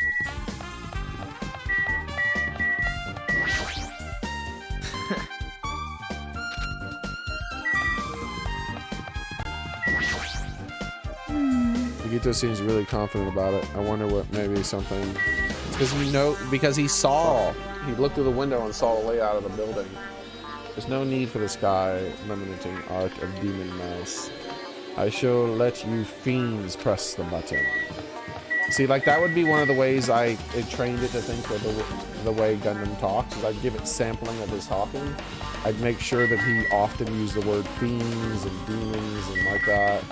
Vegito seems really confident about it. I wonder what maybe something. Because because he looked through the window and saw a layout of the building. There's no need for the sky limiting arc of demon mouse. I shall let you fiends press the button. See, like that would be one of the ways I trained it to think of the way Gundam talks. Is I'd give it sampling of his talking. I'd make sure that he often used the word fiends and demons and like that.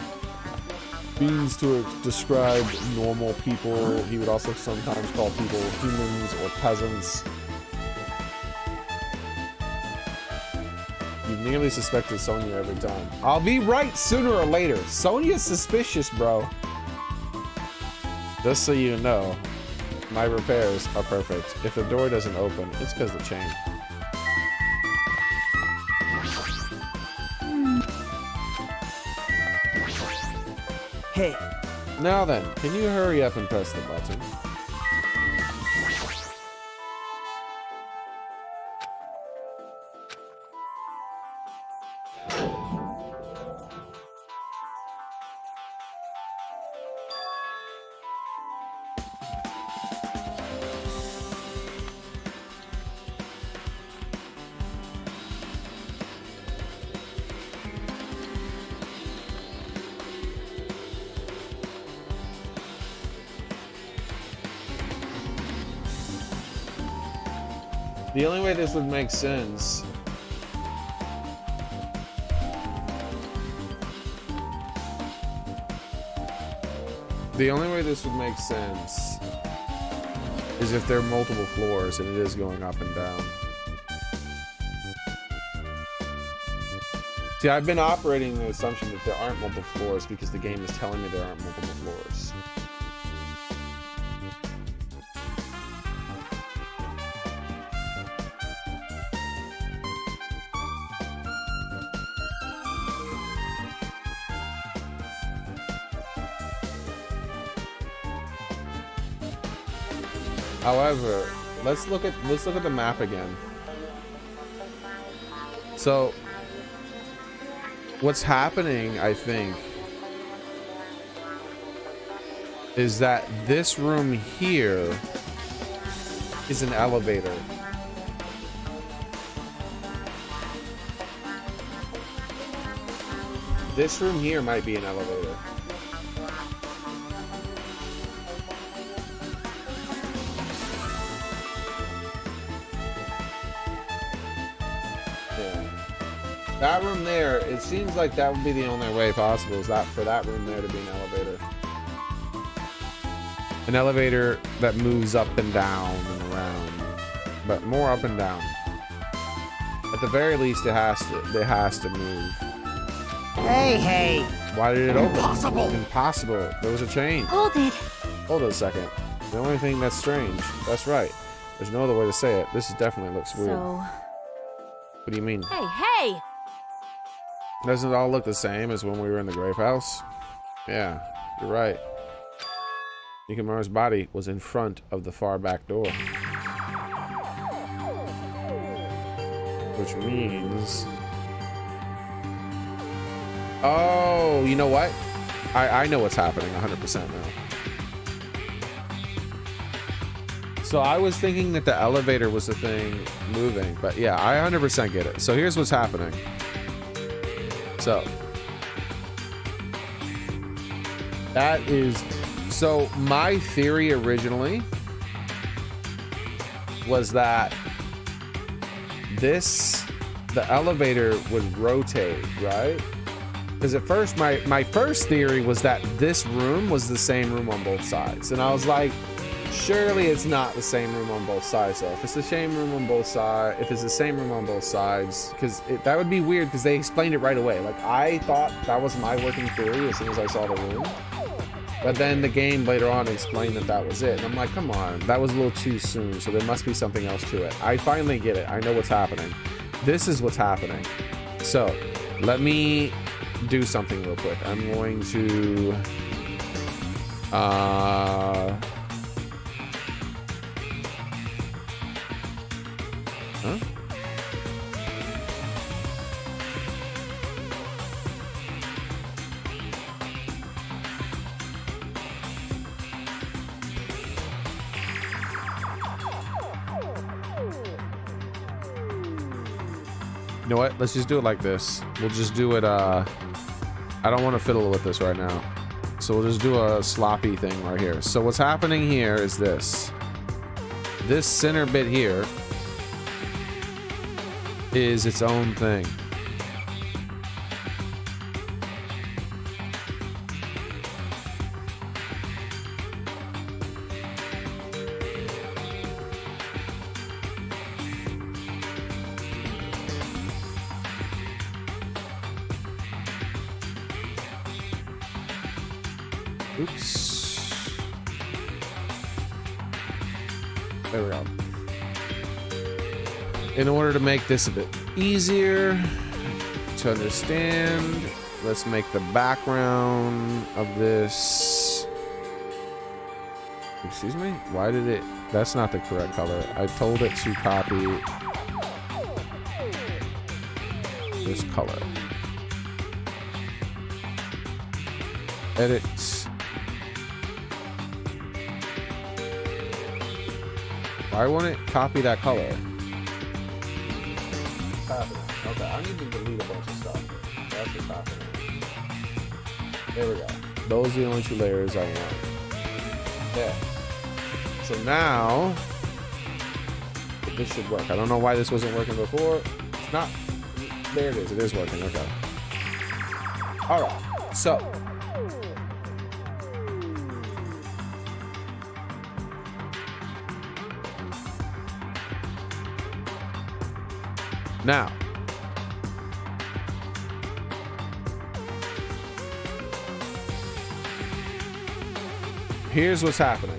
Fiends to describe normal people. He would also sometimes call people humans or peasants. You nearly suspected Sonya every time. I'll be right sooner or later. Sonya's suspicious, bro. Just so you know, my repairs are perfect. If the door doesn't open, it's because of the chain. Hey. Now then, can you hurry up and press the button? The only way this would make sense is if there are multiple floors and it is going up and down. See, I've been operating the assumption that there aren't multiple floors because the game is telling me there aren't multiple floors. However, let's look at the map again. So, what's happening, I think, is that this room here is an elevator. This room here might be an elevator. That room there, it seems like that would be the only way possible, is that for that room there to be an elevator. An elevator that moves up and down and around, but more up and down. At the very least, it has to move. Hey! Why did it open? Impossible! Impossible. There was a chain. Hold it. Hold it a second. The only thing that's strange. That's right. There's no other way to say it. This definitely looks weird. So. What do you mean? Hey! Doesn't it all look the same as when we were in the grave house? Yeah, you're right. Nikamaru's body was in front of the far back door. Which means... Oh, you know what? I know what's happening 100% now. So I was thinking that the elevator was the thing moving, but yeah, I 100% get it. So here's what's happening. So that is, so my theory originally was that the elevator would rotate, right? Because at first, my first theory was that this room was the same room on both sides. And I was like, Surely it's not the same room on both sides, though. If it's the same room on both sides, if it's the same room on both sides, because that would be weird, because they explained it right away. Like, I thought that was my working theory as soon as I saw the room. But then the game later on explained that that was it. And I'm like, come on, that was a little too soon, so there must be something else to it. I finally get it. I know what's happening. This is what's happening. So, let me do something real quick. I'm going to... Huh? You know what? Let's just do it like this. We'll just do it, I don't want to fiddle with this right now. So we'll just do a sloppy thing right here. So what's happening here is this. This center bit here is its own thing. Oops. There we go. In order to make this a bit easier to understand, let's make the background of this... Excuse me? Why did it... That's not the correct color. I told it to copy this color. Edit. Why won't it copy that color? Okay, I need to delete a bunch of stuff. That's what's happening. There we go. Those are the only two layers I want. There. So now, this should work. I don't know why this wasn't working before. It's not. There it is. It is working. Okay. All right. So. Now, here's what's happening.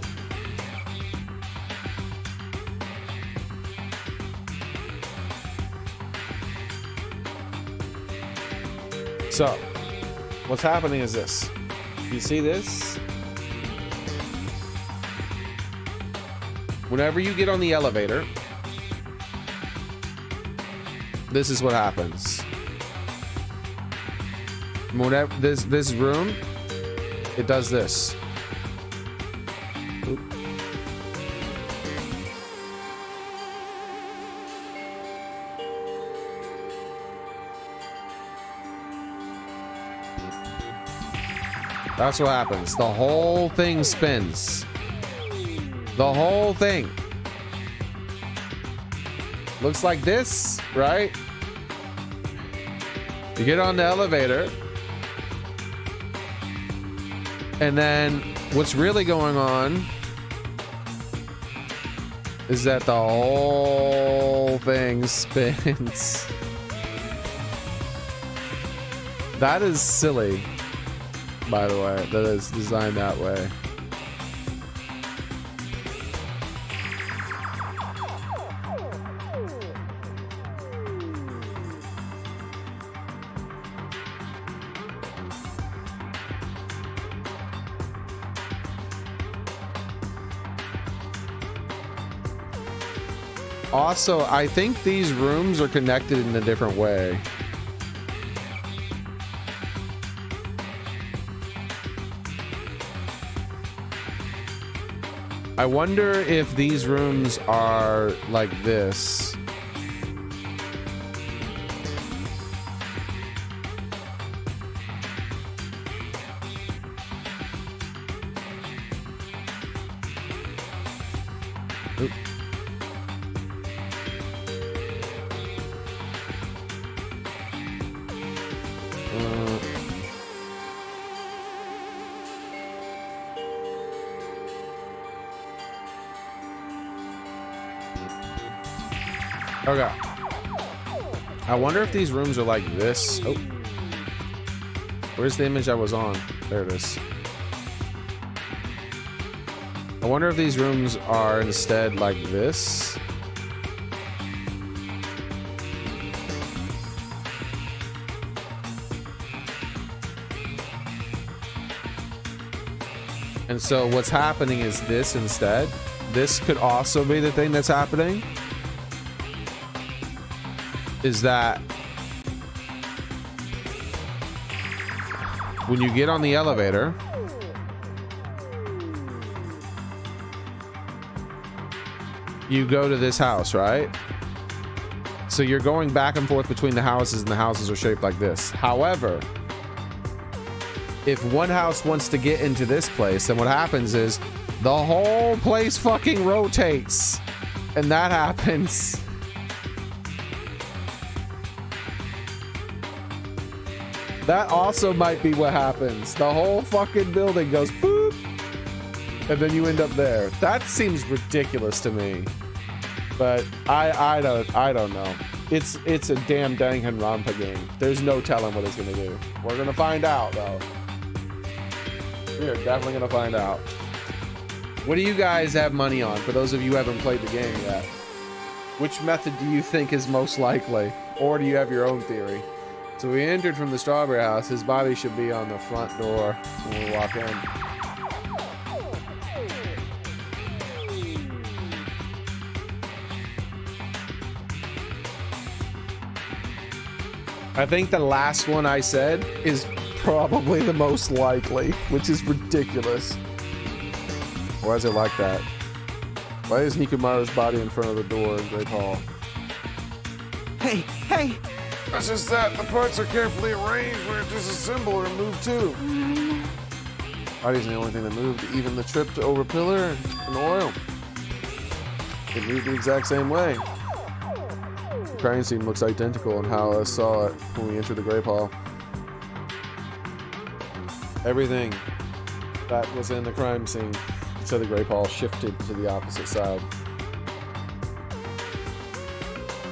So, what's happening is this. You see this? Whenever you get on the elevator, this is what happens. Whenever this room, it does this. Oop. That's what happens. The whole thing spins. The whole thing. Looks like this, right? You get on the elevator, and then what's really going on is that the whole thing spins. That is silly, by the way, that is designed that way. Also, I think these rooms are connected in a different way. I wonder if these rooms are like this. Oop. Okay. I wonder if these rooms are like this. Oh. Where's the image I was on? There it is. I wonder if these rooms are instead like this. And so what's happening is this instead. This could also be the thing that's happening. Is that when you get on the elevator, you go to this house, right? So you're going back and forth between the houses, and the houses are shaped like this. However, if one house wants to get into this place, then what happens is the whole place fucking rotates. And that happens. That also might be what happens. The whole fucking building goes boop, and then you end up there. That seems ridiculous to me. But I don't know. It's a damn Danganronpa game. There's no telling what it's gonna do. We're gonna find out though. We are definitely gonna find out. What do you guys have money on? For those of you who haven't played the game yet, which method do you think is most likely, or do you have your own theory? So we entered from the strawberry house. His body should be on the front door when we walk in. I think the last one I said is probably the most likely, which is ridiculous. Why is it like that? Why is Nikumaru's body in front of the door in Great Hall? Hey, hey! That's just that the parts are carefully arranged where disassemble or move to. Body's the only thing that moved. Even the trip to over pillar and oil. It moved the exact same way. The crime scene looks identical in how I saw it when we entered the Grape Hall. Everything that was in the crime scene to the Grape Hall shifted to the opposite side.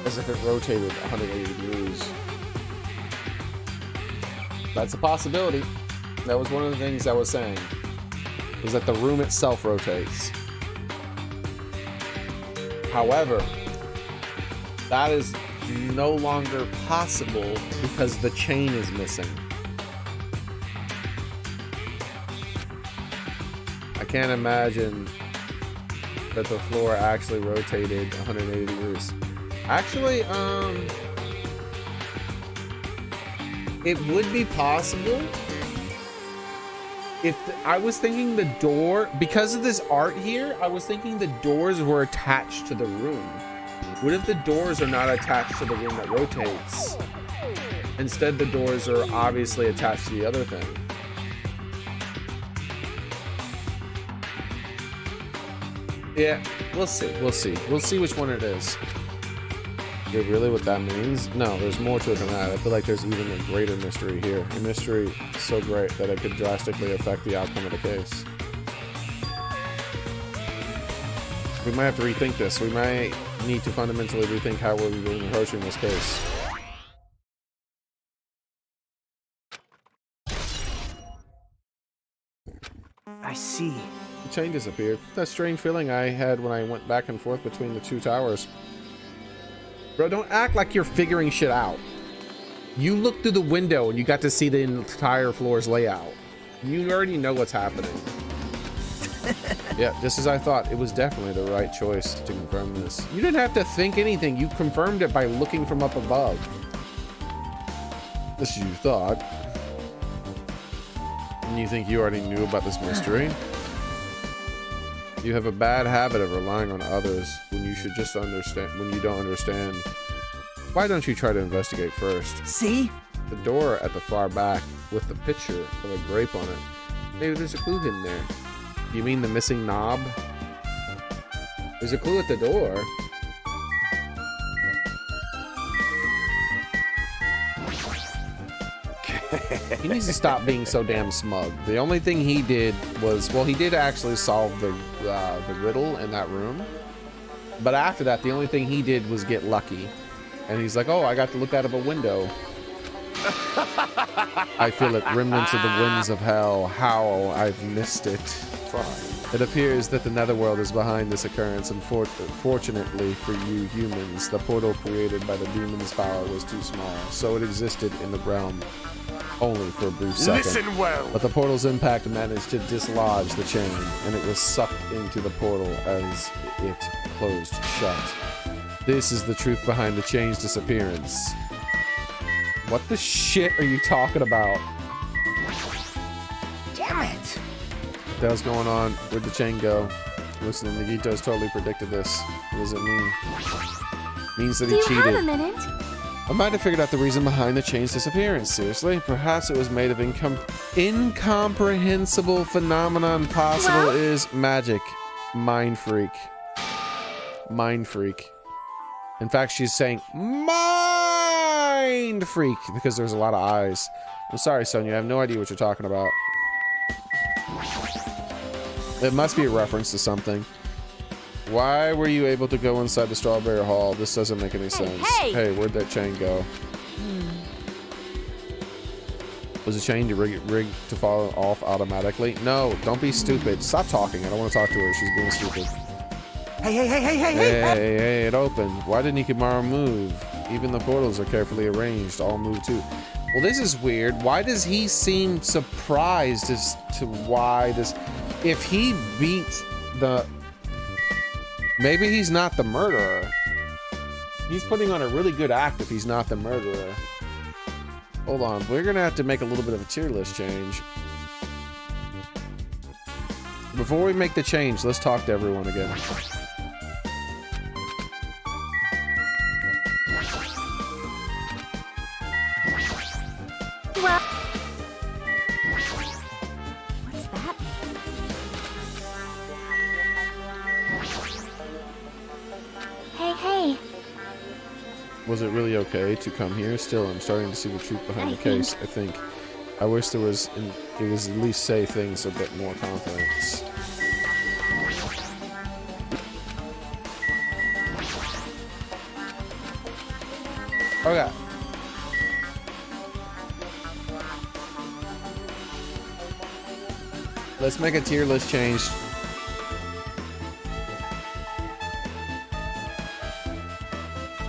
As if it rotated 180 degrees. That's a possibility. That was one of the things I was saying. Was that the room itself rotates. However, that is no longer possible because the chain is missing. I can't imagine that the floor actually rotated 180 degrees. Actually, it would be possible if I was thinking the door, because of this art here, I was thinking the doors were attached to the room. What if the doors are not attached to the room that rotates? Instead, the doors are obviously attached to the other thing. Yeah, we'll see. We'll see. We'll see which one it is. Is it really what that means? No, there's more to it than that. I feel like there's even a greater mystery here. A mystery so great that it could drastically affect the outcome of the case. We might have to rethink this. We might need to fundamentally rethink how we're approaching this case. I see. The chain disappeared. That strange feeling I had when I went back and forth between the two towers. Bro, don't act like you're figuring shit out. You looked through the window and you got to see the entire floor's layout. You already know what's happening. Yeah, just as I thought, it was definitely the right choice to confirm this. You didn't have to think anything. You confirmed it by looking from up above. This is you thought. And you think you already knew about this mystery? You have a bad habit of relying on others when you should just understand, when you don't understand. Why don't you try to investigate first? See? The door at the far back with the picture of a grape on it. Maybe there's a clue hidden there. You mean the missing knob? There's a clue at the door. He needs to stop being so damn smug. The only thing he did was, well, he did actually solve the riddle in that room, But after that, the only thing he did was get lucky. And he's like, oh, I got to look out of a window. I feel it, remnants of the winds of hell. How I've missed it. Fine. It appears that the netherworld is behind this occurrence, and fortunately for you humans, the portal created by the demon's power was too small, so it existed in the realm only for a brief second. Listen well. But the portal's impact managed to dislodge the chain, and it was sucked into the portal as it closed shut. This is the truth behind the chain's disappearance. What the shit are you talking about? Damn it! What the hell's going on? Where'd the chain go? Listen, Nagito's totally predicted this. What does it mean? Means that he cheated. Do you have a minute? I might have figured out the reason behind the chain's disappearance. Seriously? Perhaps it was made of incomprehensible phenomenon. Possible is magic. Mind freak. Mind freak. In fact, she's saying mind freak because there's a lot of eyes. I'm sorry, Sonia. I have no idea what you're talking about. It must be a reference to something. Why were you able to go inside the Strawberry Hall? This doesn't make any sense. Hey, where'd that chain go? Was the chain rigged to fall off automatically? No, don't be stupid. Stop talking. I don't want to talk to her. She's being stupid. Hey, it opened. Why didn't Ikamaru move? Even the portals are carefully arranged. All move too. Well, this is weird. Why does he seem surprised as to why this... If he beat the... Maybe he's not the murderer. He's putting on a really good act if he's not the murderer. Hold on. We're going to have to make a little bit of a tier list change. Before we make the change, let's talk to everyone again. Well, what's that? Hey. Was it really okay to come here? Still, I'm starting to see the truth behind the case, I think. I wish there was, it was at least say things a bit more confidence. Okay. Let's make a tier list change.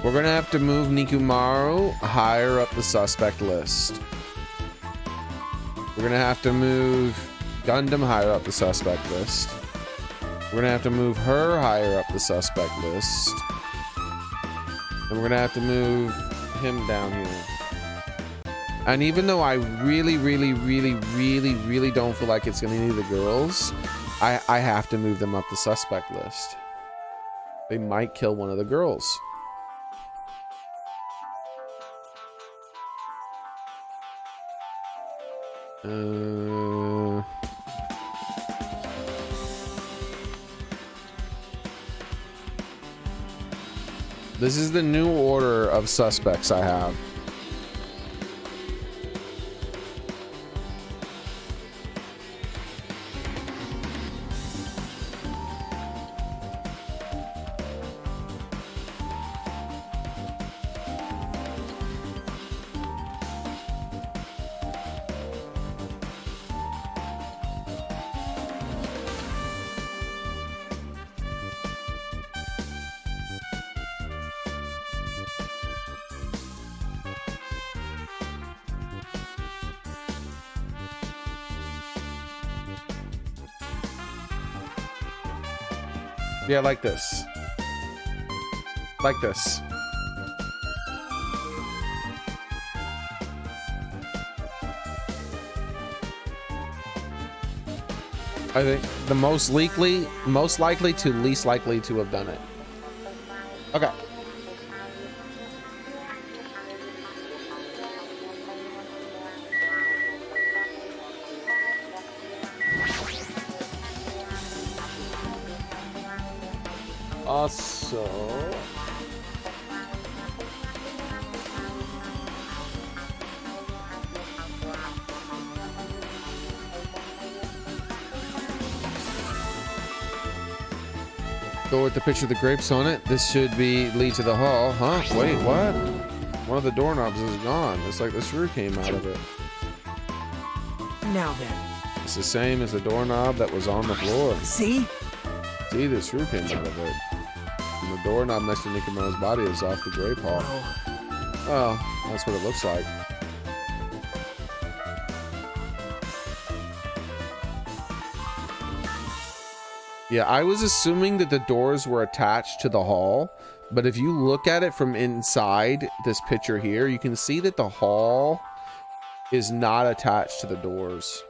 We're gonna have to move Nikumaru higher up the suspect list. We're gonna have to move Gundam higher up the suspect list. We're gonna have to move her higher up the suspect list. And we're gonna have to move him down here. And even though I really don't feel like it's gonna be the girls, I have to move them up the suspect list. They might kill one of the girls. This is the new order of suspects I have. Yeah, like this. Like this. I think the most likely to least likely to have done it. Okay. Also, Door with the picture of the grapes on it. This should lead to the hall, huh? Wait, what? One of the doorknobs is gone. It's like the screw came out of it. Now then. It's the same as the doorknob that was on the floor. See? See, the screw came out of it. And the doorknob next to Nikomaru's body is off the grape hall. Oh, that's what it looks like. Yeah, I was assuming that the doors were attached to the hall, but if you look at it from inside this picture here, you can see that the hall is not attached to the doors.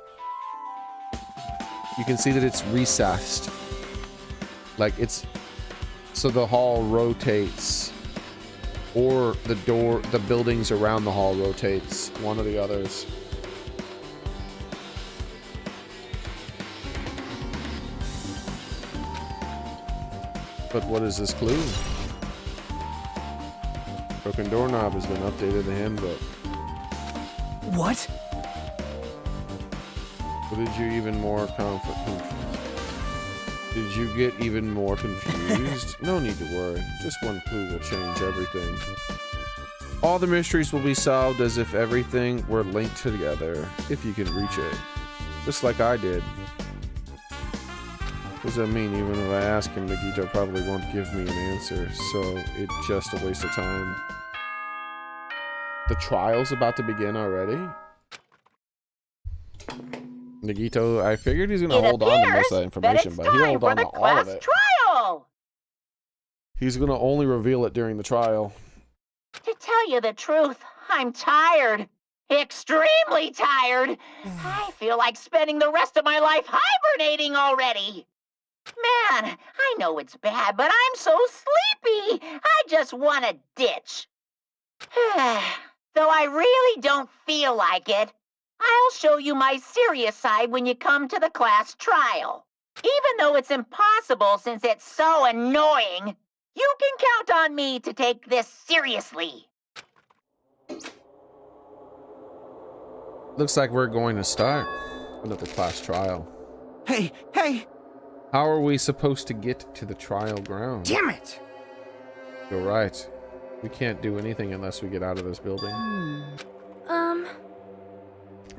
You can see that it's recessed. Like it's, so the hall rotates, or the buildings around the hall rotates, one or the others. But what is this clue? Broken doorknob has been updated in the handbook. What? Or did you even more Did you get even more confused? No need to worry. Just one clue will change everything. All the mysteries will be solved as if everything were linked together, if you can reach it. Just like I did. What does that mean? Even if I ask him, Nagito probably won't give me an answer, so it's just a waste of time. The trial's about to begin already? Nagito, I figured he's gonna hold on to most of that information, but he'll hold on to all of it. Trial. He's gonna only reveal it during the trial. To tell you the truth, I'm tired. Extremely tired. I feel like spending the rest of my life hibernating already. Man, I know it's bad, but I'm so sleepy. I just want to ditch. Though I really don't feel like it, I'll show you my serious side when you come to the class trial. Even though it's impossible since it's so annoying, you can count on me to take this seriously. Looks like we're going to start another class trial. Hey! How are we supposed to get to the trial ground? Damn it! You're right. We can't do anything unless we get out of this building.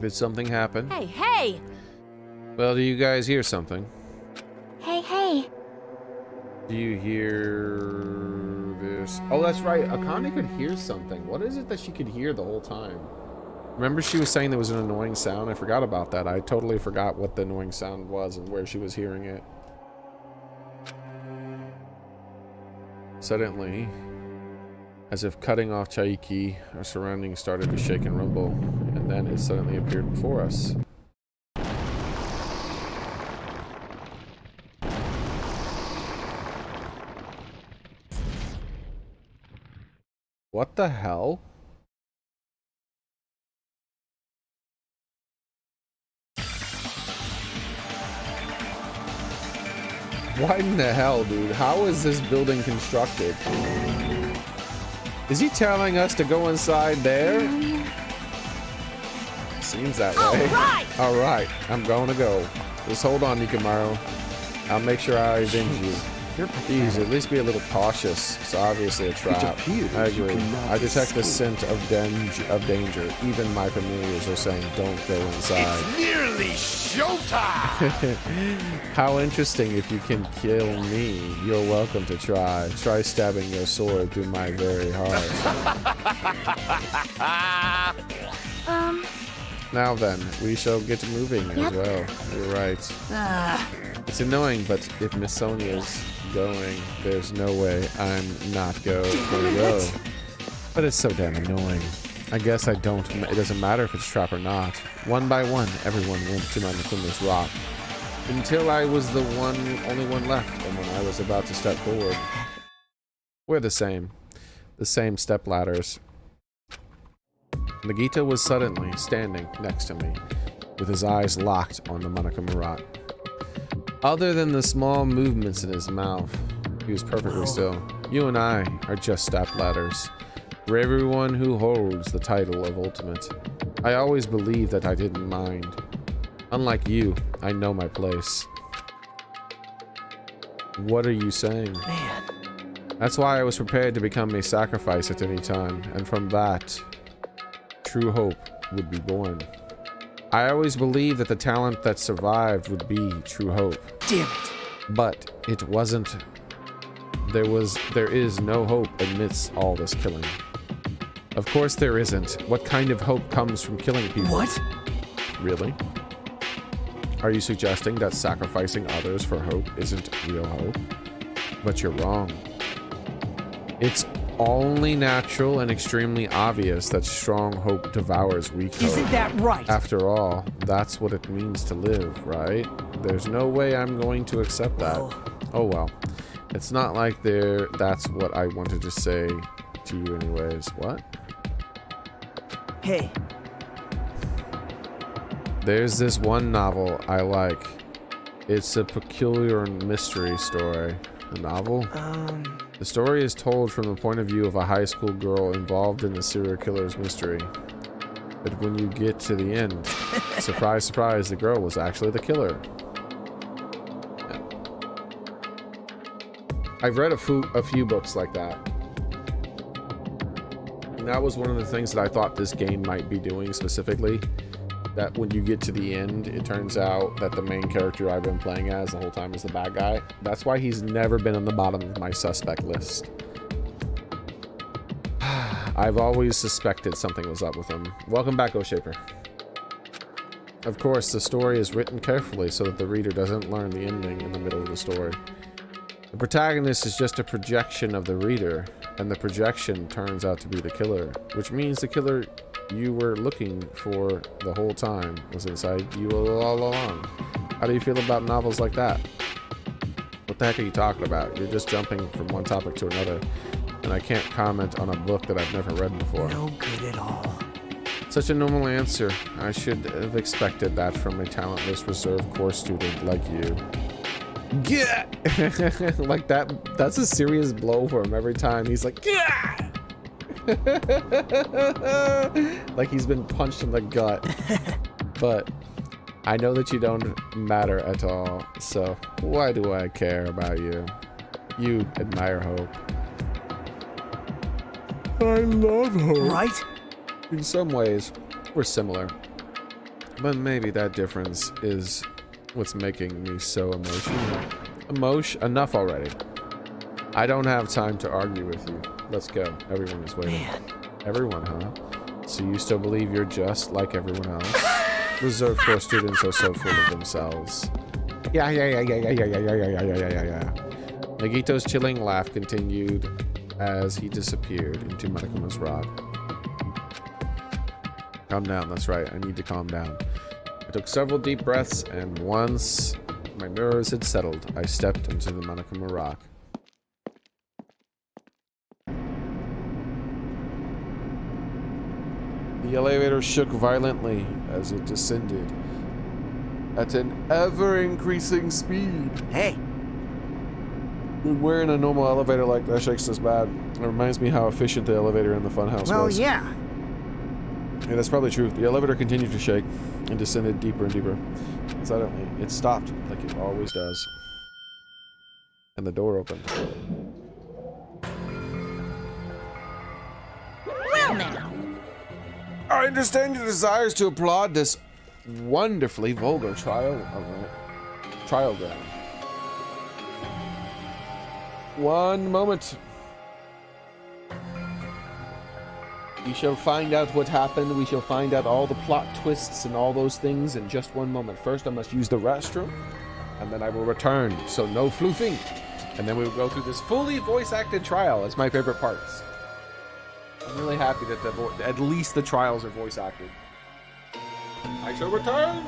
Did something happen? Hey! Well, do you guys hear something? Hey! Do you hear this? Oh, that's right. Akane could hear something. What is it that she could hear the whole time? Remember she was saying there was an annoying sound? I forgot about that. I totally forgot what the annoying sound was and where she was hearing it. Suddenly, as if cutting off Xearrik, our surroundings started to shake and rumble, and then it suddenly appeared before us. What the hell? What in the hell, dude? How is this building constructed? Is he telling us to go inside there? Seems that way. Alright, I'm going to go. Just hold on, Nikomaru. I'll make sure I avenge you. Please, at least be a little cautious. It's obviously a trap. I agree. I detect the scent of danger. Even my familiars are saying, don't go inside. It's nearly showtime! How interesting. If you can kill me, you're welcome to try. Try stabbing your sword through my very heart. Now then, we shall get moving as well. You're right. It's annoying, but if Miss Sonia's going, there's no way I'm not going to go. But it's so damn annoying. I guess it doesn't matter if it's trap or not. One by one, everyone went to my Nakuma's rock. Until I was the only one left, and when I was about to step forward. We're the same step ladders. Nagito was suddenly standing next to me, with his eyes locked on the Monokuma rock. Other than the small movements in his mouth, he was perfectly still. You and I are just step ladders. For everyone who holds the title of Ultimate. I always believed that I didn't mind. Unlike you, I know my place. What are you saying? Man. That's why I was prepared to become a sacrifice at any time, and from that, true hope would be born. I always believed that the talent that survived would be true hope. Damn it. But it wasn't. There is no hope amidst all this killing. Of course there isn't. What kind of hope comes from killing people? What? Really? Are you suggesting that sacrificing others for hope isn't real hope? But you're wrong. It's only natural and extremely obvious that strong hope devours weak hope. Isn't that right? After all, that's what it means to live, right? There's no way I'm going to accept that. Oh well. It's not like that's what I wanted to say to you anyways. What? Hey. There's this one novel I like. It's a peculiar mystery story. A novel? The story is told from the point of view of a high school girl involved in the serial killer's mystery. But when you get to the end, surprise, surprise, the girl was actually the killer. Yeah. I've read a few books like that. And that was one of the things that I thought this game might be doing specifically. That when you get to the end, it turns out that the main character I've been playing as the whole time is the bad guy. That's why he's never been on the bottom of my suspect list. I've always suspected something was up with him. Welcome back, O'Shaper. Of course, the story is written carefully so that the reader doesn't learn the ending in the middle of the story. The protagonist is just a projection of the reader, and the projection turns out to be the killer, which means the killer you were looking for the whole time was inside you all along. How do you feel about novels like that? What the heck are you talking about? You're just jumping from one topic to another, and I can't comment on a book that I've never read before. No good at all. Such a normal answer. I should have expected that from a talentless reserve course student like you. Yeah! Like that's a serious blow for him every time. He's like, yeah! Like he's been punched in the gut. But I know that you don't matter at all, so why do I care about you? You admire hope. I love hope. Right? In some ways, we're similar. But maybe that difference is what's making me so emotional. Enough already. I don't have time to argue with you. Let's go. Everyone is waiting. Man. Everyone, huh? So you still believe you're just like everyone else? Reserve Corps students are so full of themselves. Yeah. Nagito's chilling laugh continued as he disappeared into Monokuma's rock. Calm down, that's right. I need to calm down. I took several deep breaths, and once my nerves had settled, I stepped into the Monokuma rock. The elevator shook violently as it descended at an ever-increasing speed. Hey. When we're in a normal elevator like that shakes this bad, it reminds me how efficient the elevator in the funhouse was. Yeah, that's probably true. The elevator continued to shake and descended deeper and deeper. Suddenly, it stopped like it always does. And the door opened. Well now. I understand your desires to applaud this wonderfully vulgar trial ground. One moment. We shall find out what happened. We shall find out all the plot twists and all those things in just one moment. First, I must use the restroom, and then I will return. So no floofing. And then we will go through this fully voice-acted trial. It's my favorite parts. I'm really happy that at least the trials are voice-acted. I shall return.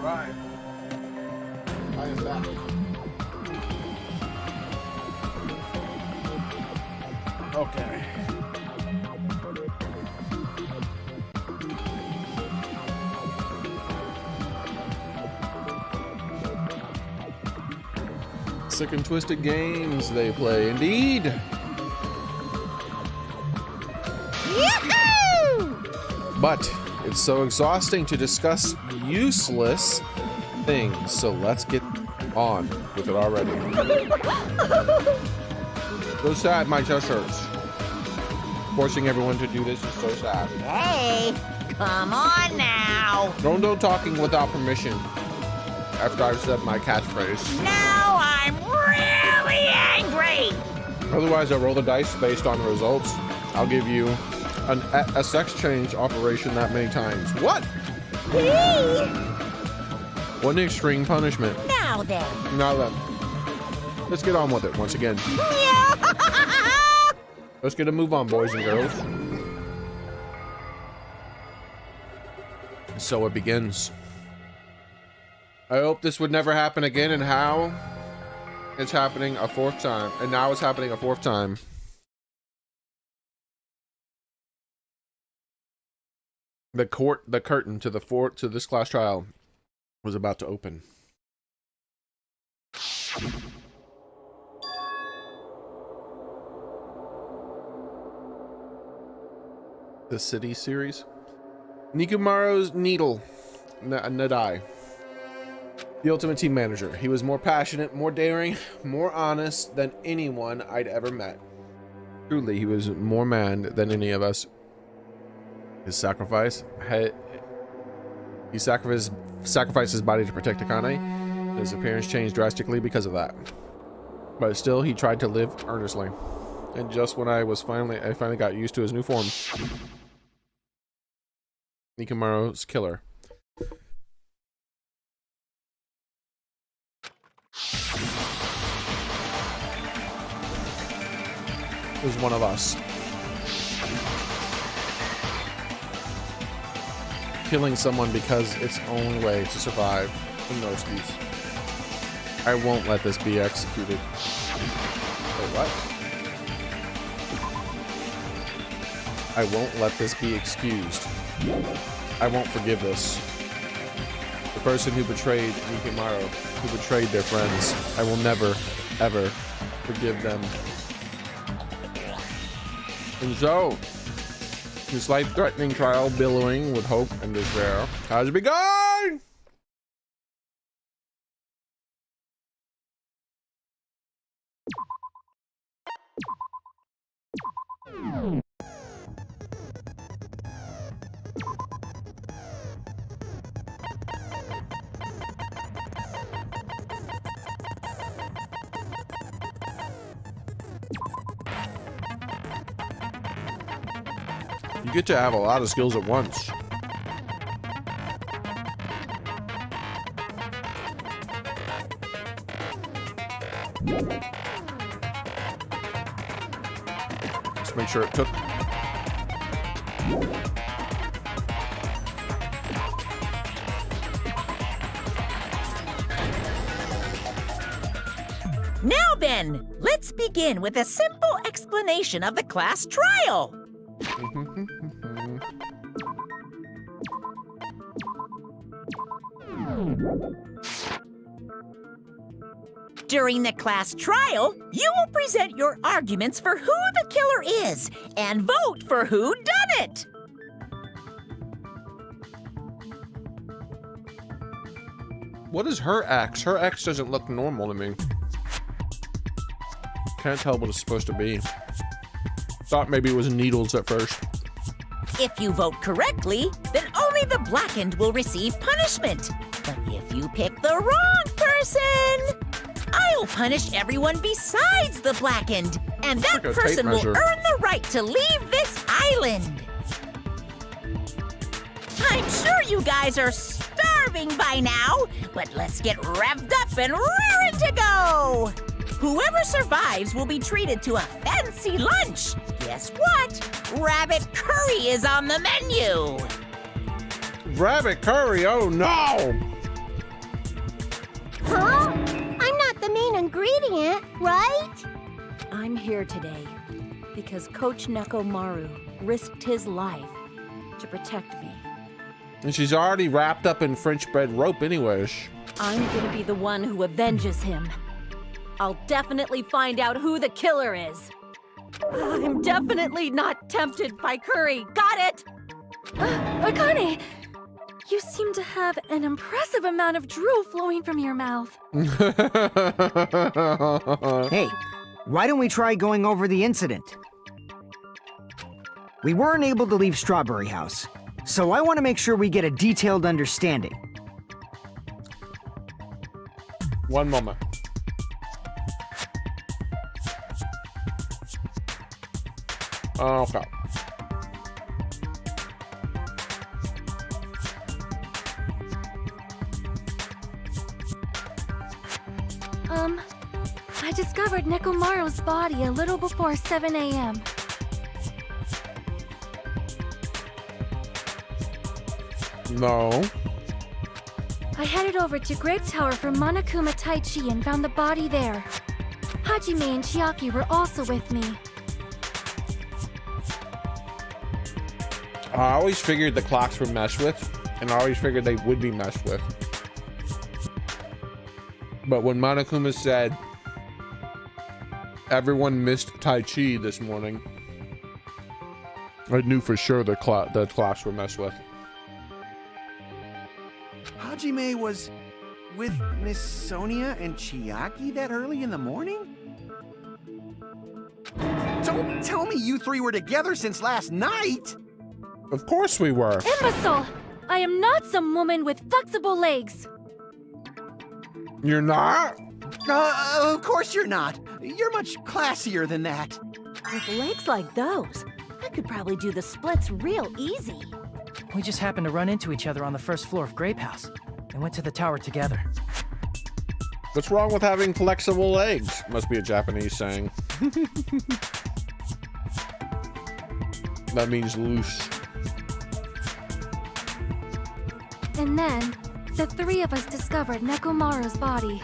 right. Why is that? Okay. Sick and twisted games they play, indeed. Yahoo! But it's so exhausting to discuss useless things, so let's get on with it already. So sad my chest hurts. Forcing everyone to do this is so sad. Hey, come on now. No talking without permission after I've said my catchphrase. Now I'm really angry. Otherwise, I roll the dice based on the results. I'll give you a sex change operation that many times. What? What an extreme punishment. Now then. Now then, let's get on with it once again. Let's get a move on, boys and girls. So it begins. I hope this would never happen again, and how? It's happening a fourth time, and now it's happening a fourth time. The curtain to this class trial was about to open. The City series. Nikumaru's Needle. Nadai. The ultimate team manager. He was more passionate, more daring, more honest than anyone I'd ever met. Truly, he was more man than any of us. His sacrifice. He sacrificed his body to protect Akane. His appearance changed drastically because of that. But still, he tried to live earnestly. And just when I finally got used to his new form. Nikumaru's killer. Was one of us. Killing someone because it's the only way to survive in Norskies. I won't let this be executed. Wait, what? I won't let this be excused. I won't forgive this. The person who betrayed Nikumaru, who betrayed their friends, I will never, ever forgive them. And so, this life-threatening trial, billowing with hope and despair, has begun! You get to have a lot of skills at once. Let's make sure it took. Now then, let's begin with a simple explanation of the class trial. During the class trial, you will present your arguments for who the killer is and vote for who done it. What is her X? Her X doesn't look normal to me. Can't tell what it's supposed to be. Thought maybe it was needles at first. If you vote correctly, then only the blackened will receive punishment. But if you pick the wrong person, I'll punish everyone besides the blackened, and that like a tape person will measure. earn the right to leave this island. I'm sure you guys are starving by now, but let's get revved up and raring to go. Whoever survives will be treated to a fancy lunch. Guess what? Rabbit curry is on the menu. Rabbit curry, oh no! ingredient, right? I'm here today because Coach Nekomaru risked his life to protect me. And she's already wrapped up in French bread rope anyways. I'm gonna be the one who avenges him. I'll definitely find out who the killer is. I'm definitely not tempted by curry. Got it? Akane, you seem to have an impressive amount of drool flowing from your mouth. Hey, why don't we try going over the incident? We weren't able to leave Strawberry House, so I want to make sure we get a detailed understanding. One moment. Okay. I discovered Nekomaru's body a little before 7 a.m. No. I headed over to Great Tower for Monokuma Taichi and found the body there. Hajime and Chiaki were also with me. I always figured the clocks were messed with, and I always figured they would be messed with. But when Monokuma said everyone missed Tai Chi this morning, I knew for sure the clocks were messed with. Hajime was with Miss Sonia and Chiaki that early in the morning? Don't tell me you three were together since last night! Of course we were. Imbecile! I am not some woman with flexible legs. You're not? Of course you're not. You're much classier than that. With legs like those, I could probably do the splits real easy. We just happened to run into each other on the first floor of Grape House and went to the tower together. What's wrong with having flexible legs? Must be a Japanese saying. That means loose. And then, the three of us discovered Nekomaru's body.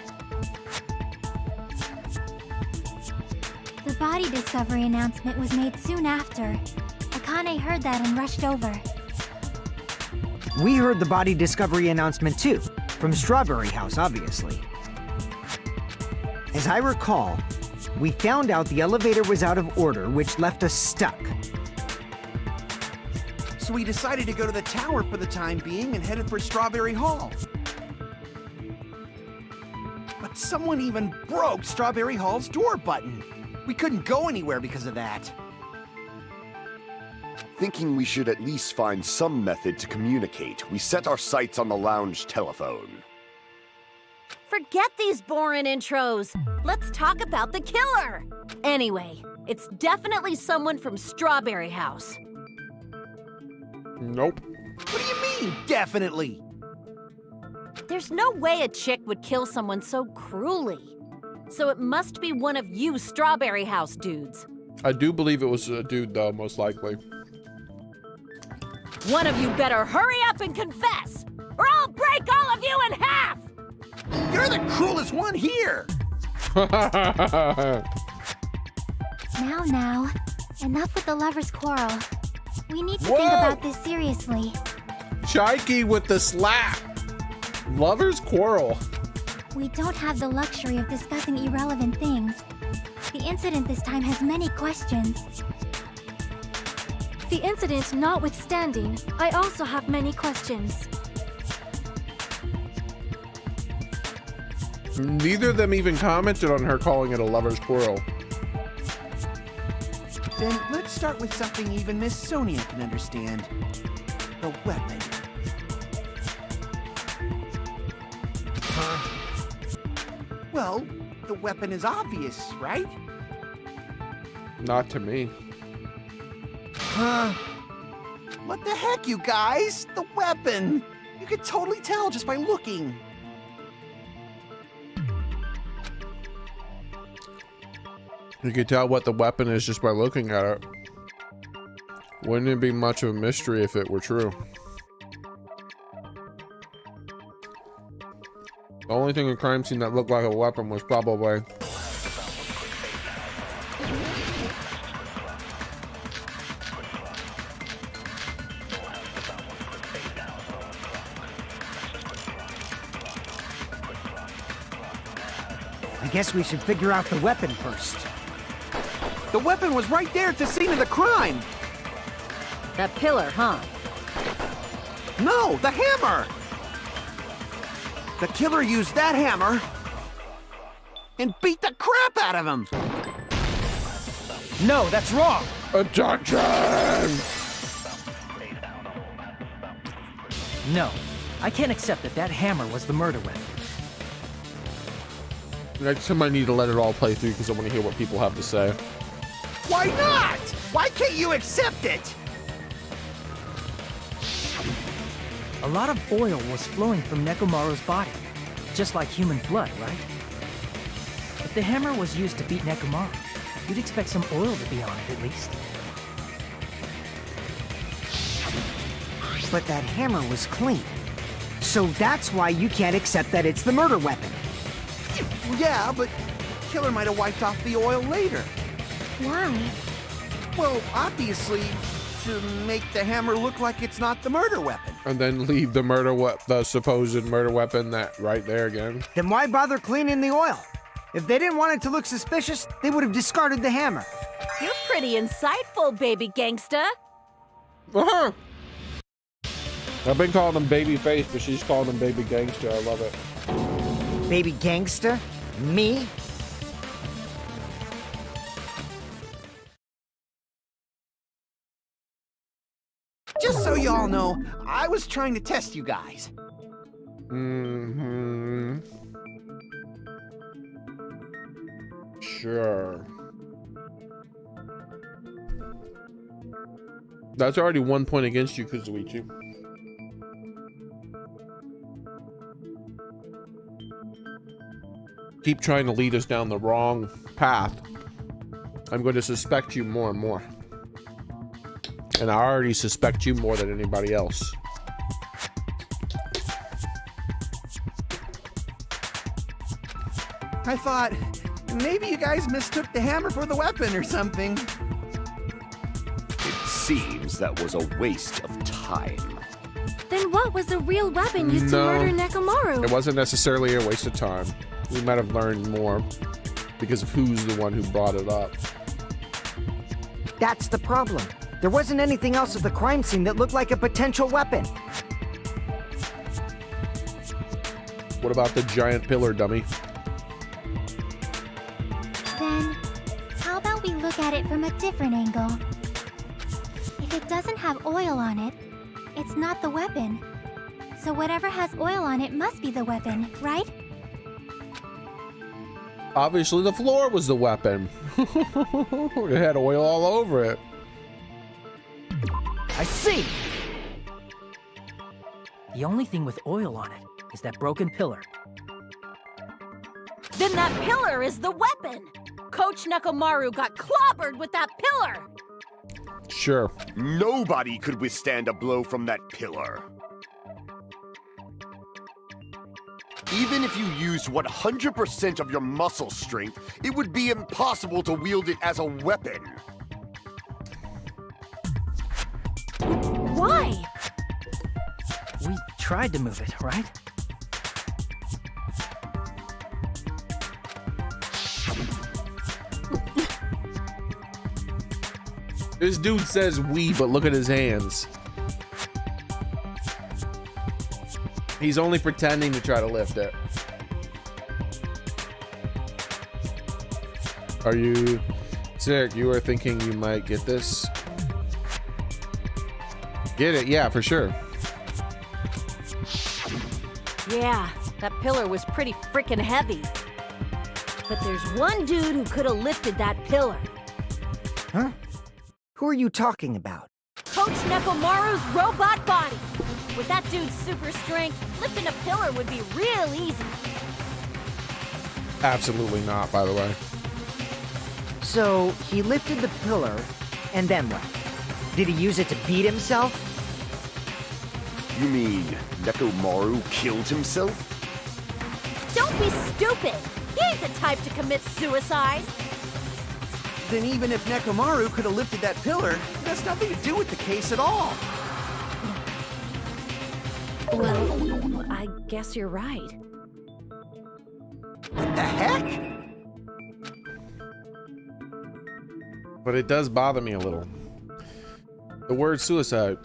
The body discovery announcement was made soon after. Akane heard that and rushed over. We heard the body discovery announcement too, from Strawberry House, obviously. As I recall, we found out the elevator was out of order, which left us stuck. So we decided to go to the tower for the time being and headed for Strawberry Hall. But someone even broke Strawberry Hall's door button. We couldn't go anywhere because of that. Thinking we should at least find some method to communicate, we set our sights on the lounge telephone. Forget these boring intros. Let's talk about the killer. Anyway, it's definitely someone from Strawberry House. Nope. What do you mean, definitely? There's no way a chick would kill someone so cruelly. So it must be one of you Strawberry House dudes. I do believe it was a dude, though, most likely. One of you better hurry up and confess, or I'll break all of you in half! You're the cruelest one here! Now, enough with the lovers' quarrel. We need to think about this seriously. Chaiki with the slap. Lovers quarrel. We don't have the luxury of discussing irrelevant things. The incident this time has many questions. The incident notwithstanding, I also have many questions. Neither of them even commented on her calling it a lover's quarrel. Then let's start with something even Miss Sonia can understand. The weapon. Well, the weapon is obvious, right? Not to me. What the heck, you guys? The weapon! You could totally tell just by looking. You can tell what the weapon is just by looking at it. Wouldn't it be much of a mystery if it were true? The only thing in crime scene that looked like a weapon was probably I guess we should figure out the weapon first. The weapon was right there at the scene of the crime. That pillar, huh? No, the hammer! The killer used that hammer and beat the crap out of him. No, that's wrong! Attention! No, I can't accept that that hammer was the murder weapon. Next time I need to let it all play through because I want to hear what people have to say. Why not? Why can't you accept it? A lot of oil was flowing from Nekomaru's body, just like human blood, right? If the hammer was used to beat Nekomaru, you'd expect some oil to be on it at least. But that hammer was clean. So that's why you can't accept that it's the murder weapon. Yeah, but the killer might have wiped off the oil later. Why? Well, obviously, to make the hammer look like it's not the murder weapon. And then leave the the supposed murder weapon that right there again. Then why bother cleaning the oil? If they didn't want it to look suspicious, they would have discarded the hammer. You're pretty insightful, baby gangsta. Uh-huh. I've been calling him baby face, but she's calling him baby gangster. I love it. Baby gangster? Me? Just so y'all know, I was trying to test you guys. Mm-hmm. Sure. That's already 1 point against you, Kuzuichi. Keep trying to lead us down the wrong path. I'm going to suspect you more and more. And I already suspect you more than anybody else. I thought maybe you guys mistook the hammer for the weapon or something. It seems that was a waste of time. Then what was the real weapon used to murder Nekomaru? It wasn't necessarily a waste of time. We might have learned more because of who's the one who brought it up. That's the problem. There wasn't anything else at the crime scene that looked like a potential weapon. What about the giant pillar, dummy? Then, how about we look at it from a different angle? If it doesn't have oil on it, it's not the weapon. So whatever has oil on it must be the weapon, right? Obviously, the floor was the weapon. It had oil all over it. I see! The only thing with oil on it is that broken pillar. Then that pillar is the weapon! Coach Nekomaru got clobbered with that pillar! Sure. Nobody could withstand a blow from that pillar. Even if you used 100% of your muscle strength, it would be impossible to wield it as a weapon. Why? We tried to move it, right? This dude says we, but look at his hands. He's only pretending to try to lift it. Are you... Xearrik, you are thinking you might get this? Get it, yeah, for sure. Yeah, that pillar was pretty freaking heavy. But there's one dude who could have lifted that pillar. Huh? Who are you talking about? Coach Nekomaru's robot body. With that dude's super strength, lifting a pillar would be real easy. Absolutely not, by the way. So, he lifted the pillar, and then what? Did he use it to beat himself? You mean Nekomaru killed himself? Don't be stupid! He ain't the type to commit suicide! Then even if Nekomaru could have lifted that pillar, it has nothing to do with the case at all. Well, I guess you're right. What the heck? But it does bother me a little. The word suicide.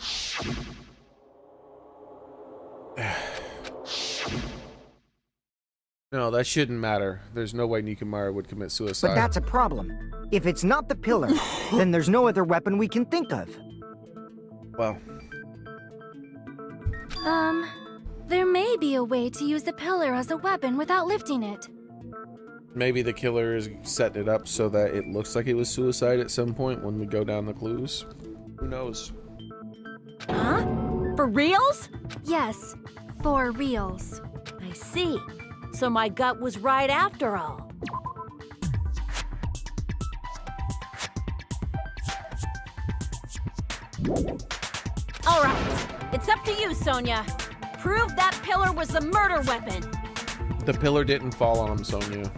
No, that shouldn't matter. There's no way Nekomaru would commit suicide. But that's a problem. If it's not the pillar, then there's no other weapon we can think of. Well, There may be a way to use the pillar as a weapon without lifting it. maybe the killer is setting it up so that it looks like it was suicide at some point when we go down the clues. Who knows? Huh? For reals? Yes, for reals. I see. So my gut was right after all. All right, it's up to you, Sonia. Prove that pillar was the murder weapon. The pillar didn't fall on him, Sonia.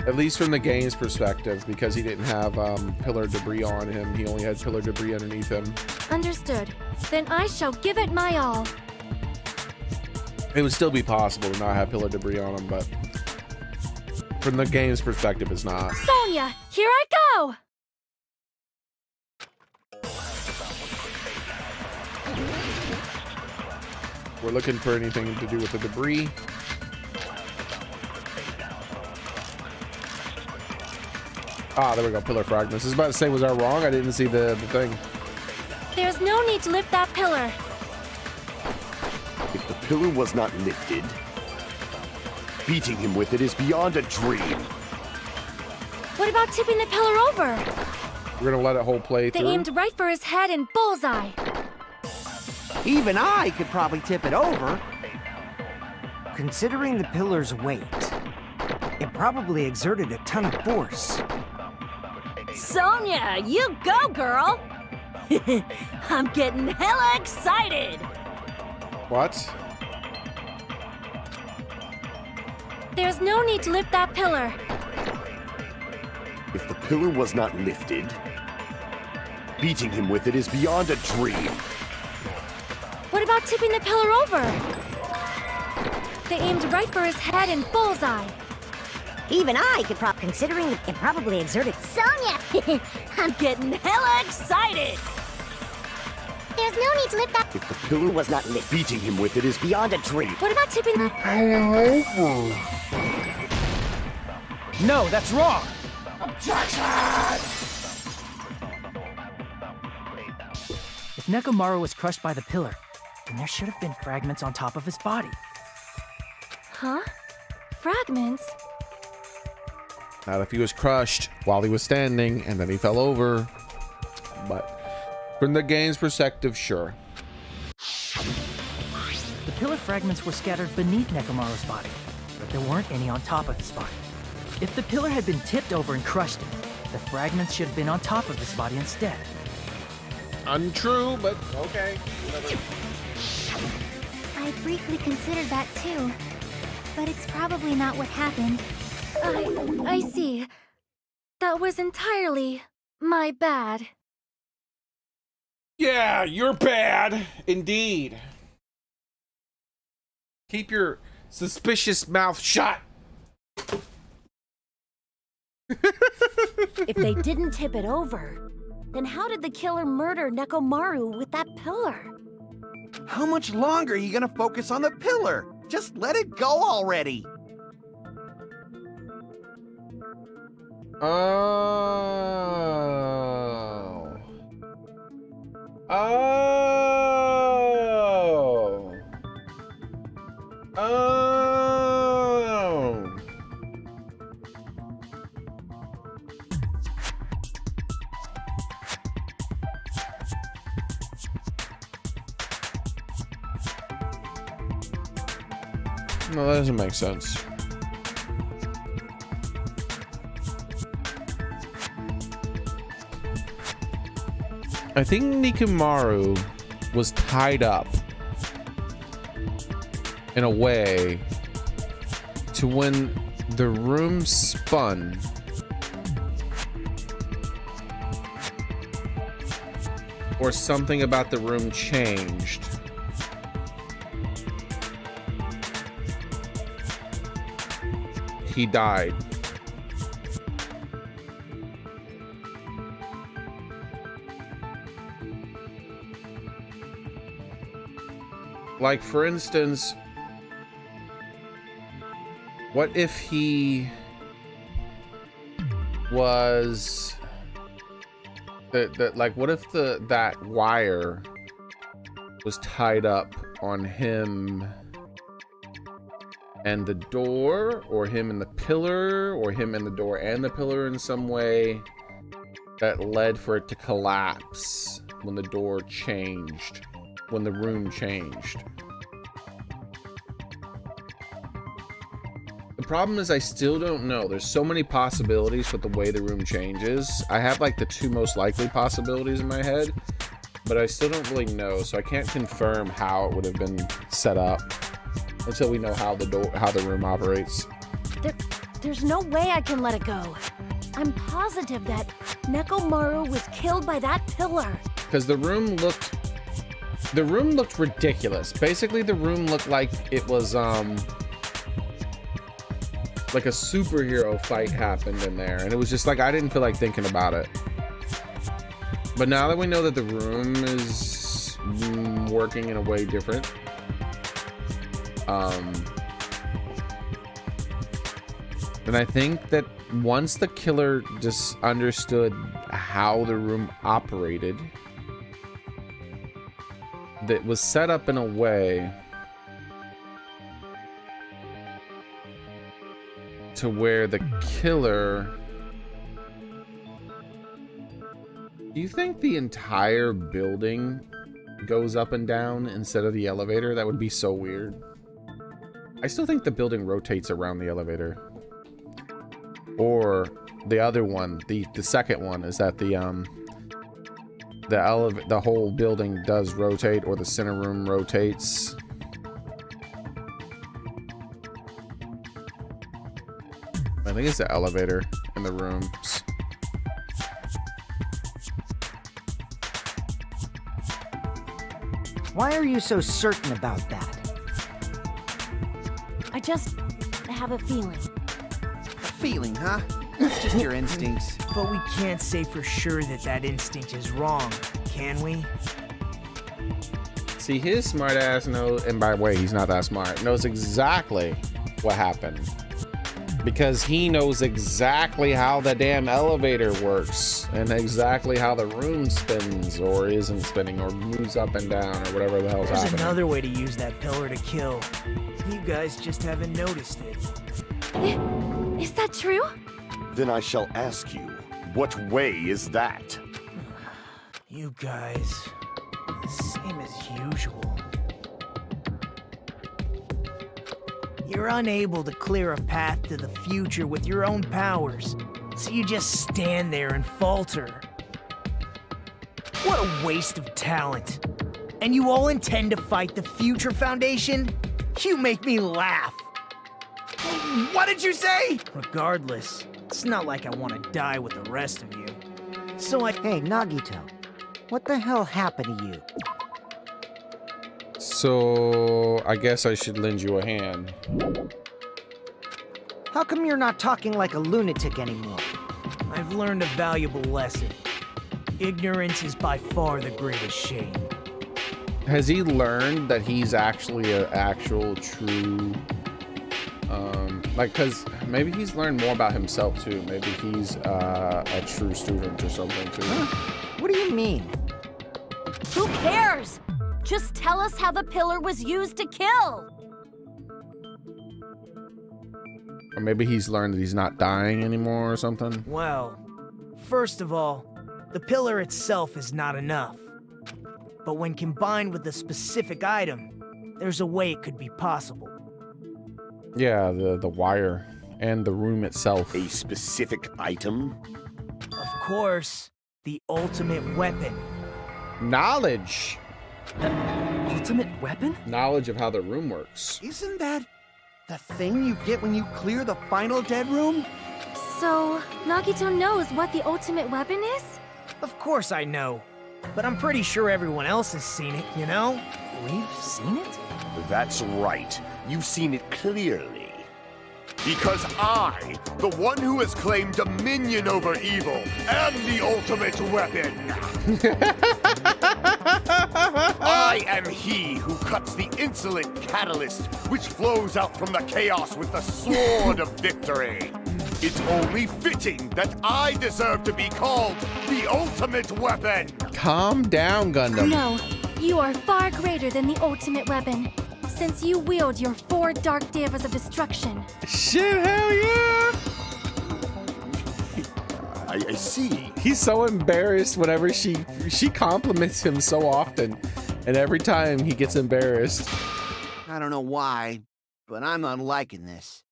At least from the game's perspective, because he didn't have pillar debris on him. He only had pillar debris underneath him. Understood. Then I shall give it my all. It would still be possible to not have pillar debris on him, but from the game's perspective, it's not. Sonia, here I go! We're looking for anything to do with the debris. Ah, there we go, pillar fragments. I was about to say, was I wrong? I didn't see the thing. There's no need to lift that pillar. If the pillar was not lifted, beating him with it is beyond a dream. What about tipping the pillar over? We're gonna let it whole play They through. aimed right for his head and bullseye. Even I could probably tip it over. Considering the pillar's weight, it probably exerted a ton of force. Sonia, you go, girl! I'm getting hella excited! What? There's no need to lift that pillar. If the pillar was not lifted, beating him with it is beyond a dream. What about tipping the pillar over? They aimed right for his head and bullseye. Even I could considering it probably exerted. Sonia! I'm getting hella excited! There's no need to lift that. If the pillar was not lifted, beating him with it is beyond a dream. What about tipping the No, that's wrong. If Nekomaru was crushed by the pillar, then there should have been fragments on top of his body. Huh? Fragments? Not if he was crushed while he was standing and then he fell over. But from the game's perspective, sure. The pillar fragments were scattered beneath Nekomaru's body, but there weren't any on top of his body. If the pillar had been tipped over and crushed him, the fragments should have been on top of his body instead. Untrue, but okay. Whatever. I briefly considered that too, but it's probably not what happened. I see. That was entirely my bad. Yeah, you're bad. Indeed. Keep your suspicious mouth shut. If they didn't tip it over, then how did the killer murder Nekomaru with that pillar? How much longer are you gonna focus on the pillar? Just let it go already. Oh. Oh. Oh. No, that doesn't make sense. I think Nekomaru was tied up in a way to when the room spun, or something about the room changed. he died. Like, for instance, what if he was like, what if that wire was tied up on him and the door, or him and the pillar, or him and the door and the pillar in some way that led for it to collapse when the door changed, when the room changed. The problem is I still don't know. There's so many possibilities with the way the room changes. I have like the two most likely possibilities in my head, but I still don't really know, so I can't confirm how it would have been set up until we know how the room operates. There's no way I can let it go. I'm positive that Nekomaru was killed by that pillar. Because the room looked ridiculous. Basically, the room looked like it was like a superhero fight happened in there, and it was just like, I didn't feel like thinking about it. But now that we know that the room is working in a way different, and I think that once the killer just understood how the room operated, that was set up in a way to where the killer... Do you think the entire building goes up and down instead of the elevator? That would be so weird. I still think the building rotates around the elevator. Or the other one, the second one, is that the whole building does rotate, or the center room rotates. I think it's the elevator in the rooms. Why are you so certain about that? I just have a feeling. A feeling, huh? That's just your instincts. But we can't say for sure that that instinct is wrong, can we? See, his smart ass knows, and by the way, he's not that smart, knows exactly what happened. Because he knows exactly how the damn elevator works, and exactly how the room spins, or isn't spinning, or moves up and down, or whatever the hell's There's happening. another way to use that pillar to kill. You guys just haven't noticed it. Is that true? Then I shall ask you, what way is that? You guys, the same as usual. You're unable to clear a path to the future with your own powers, so you just stand there and falter. What a waste of talent. And you all intend to fight the Future Foundation? You make me laugh. What did you say? Regardless, it's not like I want to die with the rest of you. So Hey, Nagito, what the hell happened to you? So, I guess I should lend you a hand. How come you're not talking like a lunatic anymore? I've learned a valuable lesson. Ignorance is by far the greatest shame. Has he learned that he's actually an actual true... like, because maybe he's learned more about himself, too. Maybe he's a true student or something, too. Huh? What do you mean? Who cares? Just tell us how the pillar was used to kill. Or maybe he's learned that he's not dying anymore or something. Well, first of all, the pillar itself is not enough. But when combined with a specific item, there's a way it could be possible. Yeah, the wire and the room itself. A specific item? Of course, the ultimate weapon. Knowledge! Ultimate weapon? Knowledge of how the room works. Isn't that the thing you get when you clear the final dead room? So, Nagito knows what the ultimate weapon is? Of course I know. But I'm pretty sure everyone else has seen it, you know? We've seen it? That's right. You've seen it clearly. Because I, the one who has claimed dominion over evil, am the ultimate weapon. I am he who cuts the insolent catalyst which flows out from the chaos with the sword of victory. It's only fitting that I deserve to be called the ultimate weapon. Calm down, Gundam. No, you are far greater than the ultimate weapon, since you wield your 4 dark Devas of destruction. Shit, hell yeah! I see. He's so embarrassed whenever she compliments him so often, and every time he gets embarrassed. I don't know why, but I'm not liking this.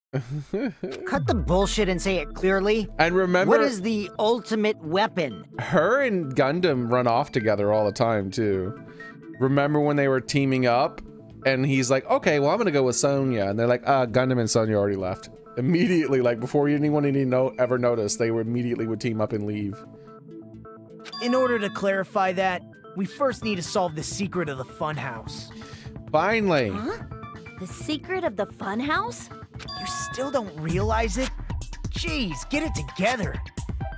Cut the bullshit and say it clearly. And remember, what is the ultimate weapon? Her and Gundam run off together all the time too. Remember when they were teaming up and he's like, okay, well, I'm gonna go with Sonya, and they're like, Gundam and Sonya already left. Immediately, like before anyone ever noticed, they would immediately team up and leave. In order to clarify that, we first need to solve the secret of the funhouse. Finally. Huh? The secret of the funhouse? You still don't realize it? Jeez, get it together.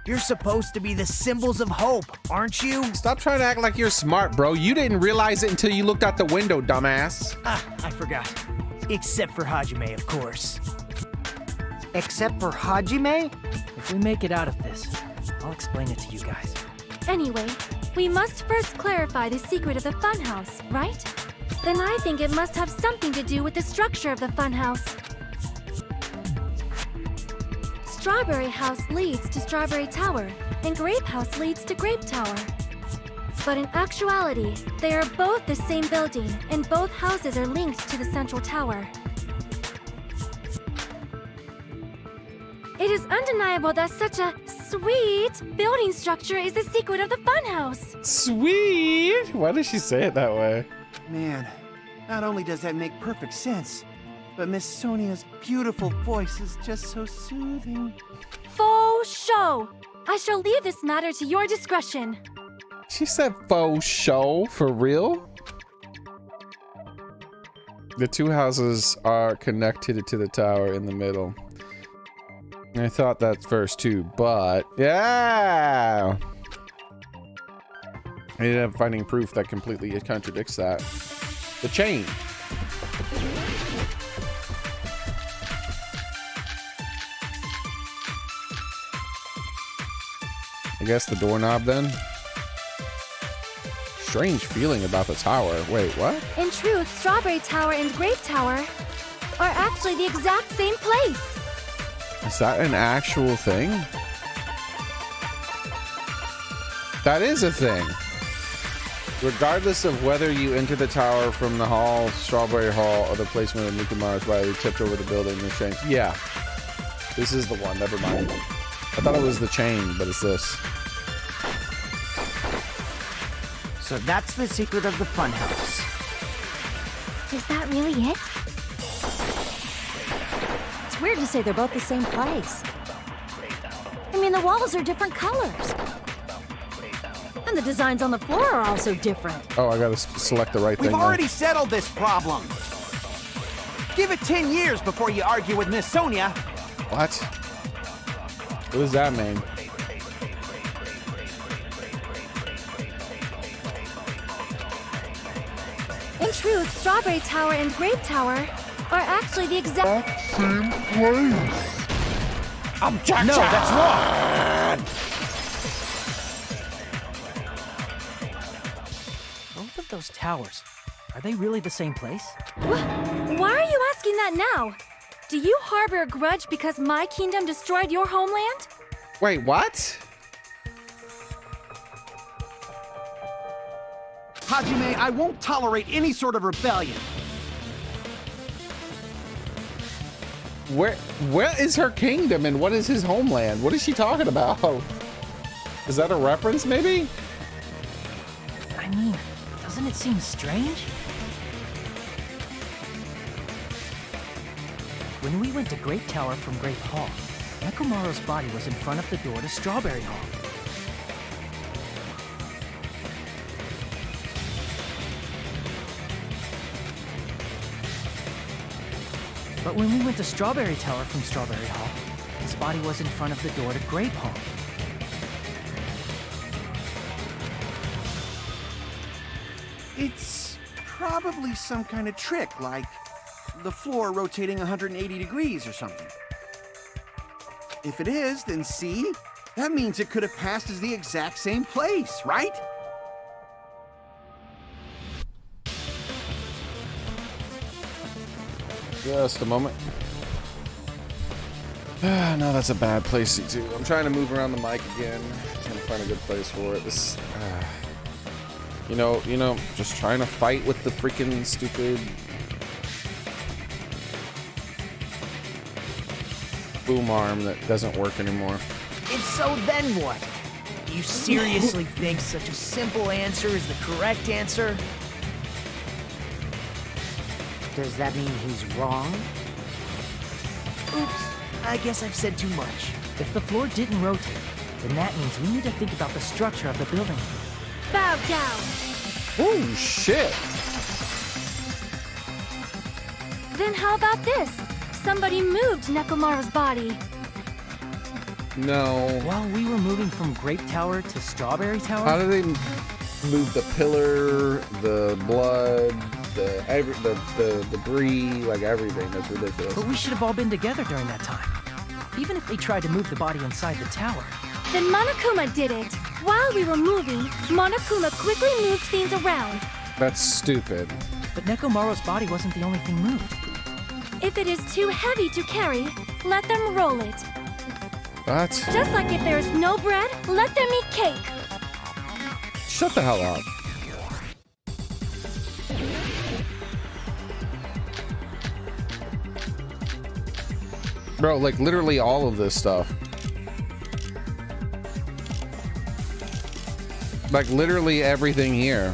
You're supposed to be the symbols of hope, aren't you? Stop trying to act like you're smart, bro. You didn't realize it until you looked out the window, dumbass. I forgot. Except for Hajime, of course. Except for Hajime? If we make it out of this, I'll explain it to you guys. Anyway, we must first clarify the secret of the funhouse, right? Then I think it must have something to do with the structure of the funhouse. Strawberry House leads to Strawberry Tower, and Grape House leads to Grape Tower. But in actuality, they are both the same building, and both houses are linked to the central tower. It is undeniable that such a sweet building structure is the secret of the funhouse. Sweet? Why does she say it that way? Man, not only does that make perfect sense, but Miss Sonia's beautiful voice is just so soothing. Faux show! I shall leave this matter to your discretion. She said faux show, for real? The two houses are connected to the tower in the middle. I thought that first too, but yeah! I ended up finding proof that completely contradicts that. The chain. I guess the doorknob then? Strange feeling about the tower. Wait, what? In truth, Strawberry Tower and Grape Tower are actually the exact same place. Is that an actual thing? That is a thing. Regardless of whether you enter the tower from the hall, Strawberry Hall, or the placement of Nukumaru's body tipped over the building, the chain. Yeah. This is the one, never mind. I thought it was the chain, but it's this. So that's the secret of the funhouse. Is that really it? It's weird to say they're both the same place. I mean, the walls are different colors. And the designs on the floor are also different. Oh, I gotta select the right thing. We've already settled this problem. Give it 10 years before you argue with Miss Sonia. What? What does that mean? In truth, Strawberry Tower and Grape Tower are actually the exact Same place. Objection! No, that's wrong! Both of those towers, are they really the same place? Why are you asking that now? Do you harbor a grudge because my kingdom destroyed your homeland? Wait, what? Hajime, I won't tolerate any sort of rebellion. Where is her kingdom and what is his homeland? What is she talking about? Is that a reference, maybe? I mean, doesn't it seem strange? When we went to Grape Tower from Grape Hall, Nekomaru's body was in front of the door to Strawberry Hall. But when we went to Strawberry Tower from Strawberry Hall, his body was in front of the door to Grape Hall. It's probably some kind of trick, like the floor rotating 180 degrees or something. If it is, then see? That means it could have passed as the exact same place, right? Just a moment. No, that's a bad place to. I'm trying to move around the mic again. Trying to find a good place for it. This, you know, just trying to fight with the freaking stupid boom arm that doesn't work anymore. And so then what? Do you seriously think such a simple answer is the correct answer? Does that mean he's wrong? Oops, I guess I've said too much. If the floor didn't rotate, then that means we need to think about the structure of the building. Bow down. Oh, shit. Then how about this? Somebody moved Nekomaru's body. No. While we were moving from Grape Tower to Strawberry Tower? How do they move the pillar, the blood, the debris, like everything? That's ridiculous. But we should have all been together during that time. Even if they tried to move the body inside the tower. Then Monokuma did it. While we were moving, Monokuma quickly moved things around. That's stupid. But Nekomaru's body wasn't the only thing moved. If it is too heavy to carry, let them roll it. What? Just like if there is no bread, let them eat cake. Shut the hell up. Bro, like literally all of this stuff. Like literally everything here.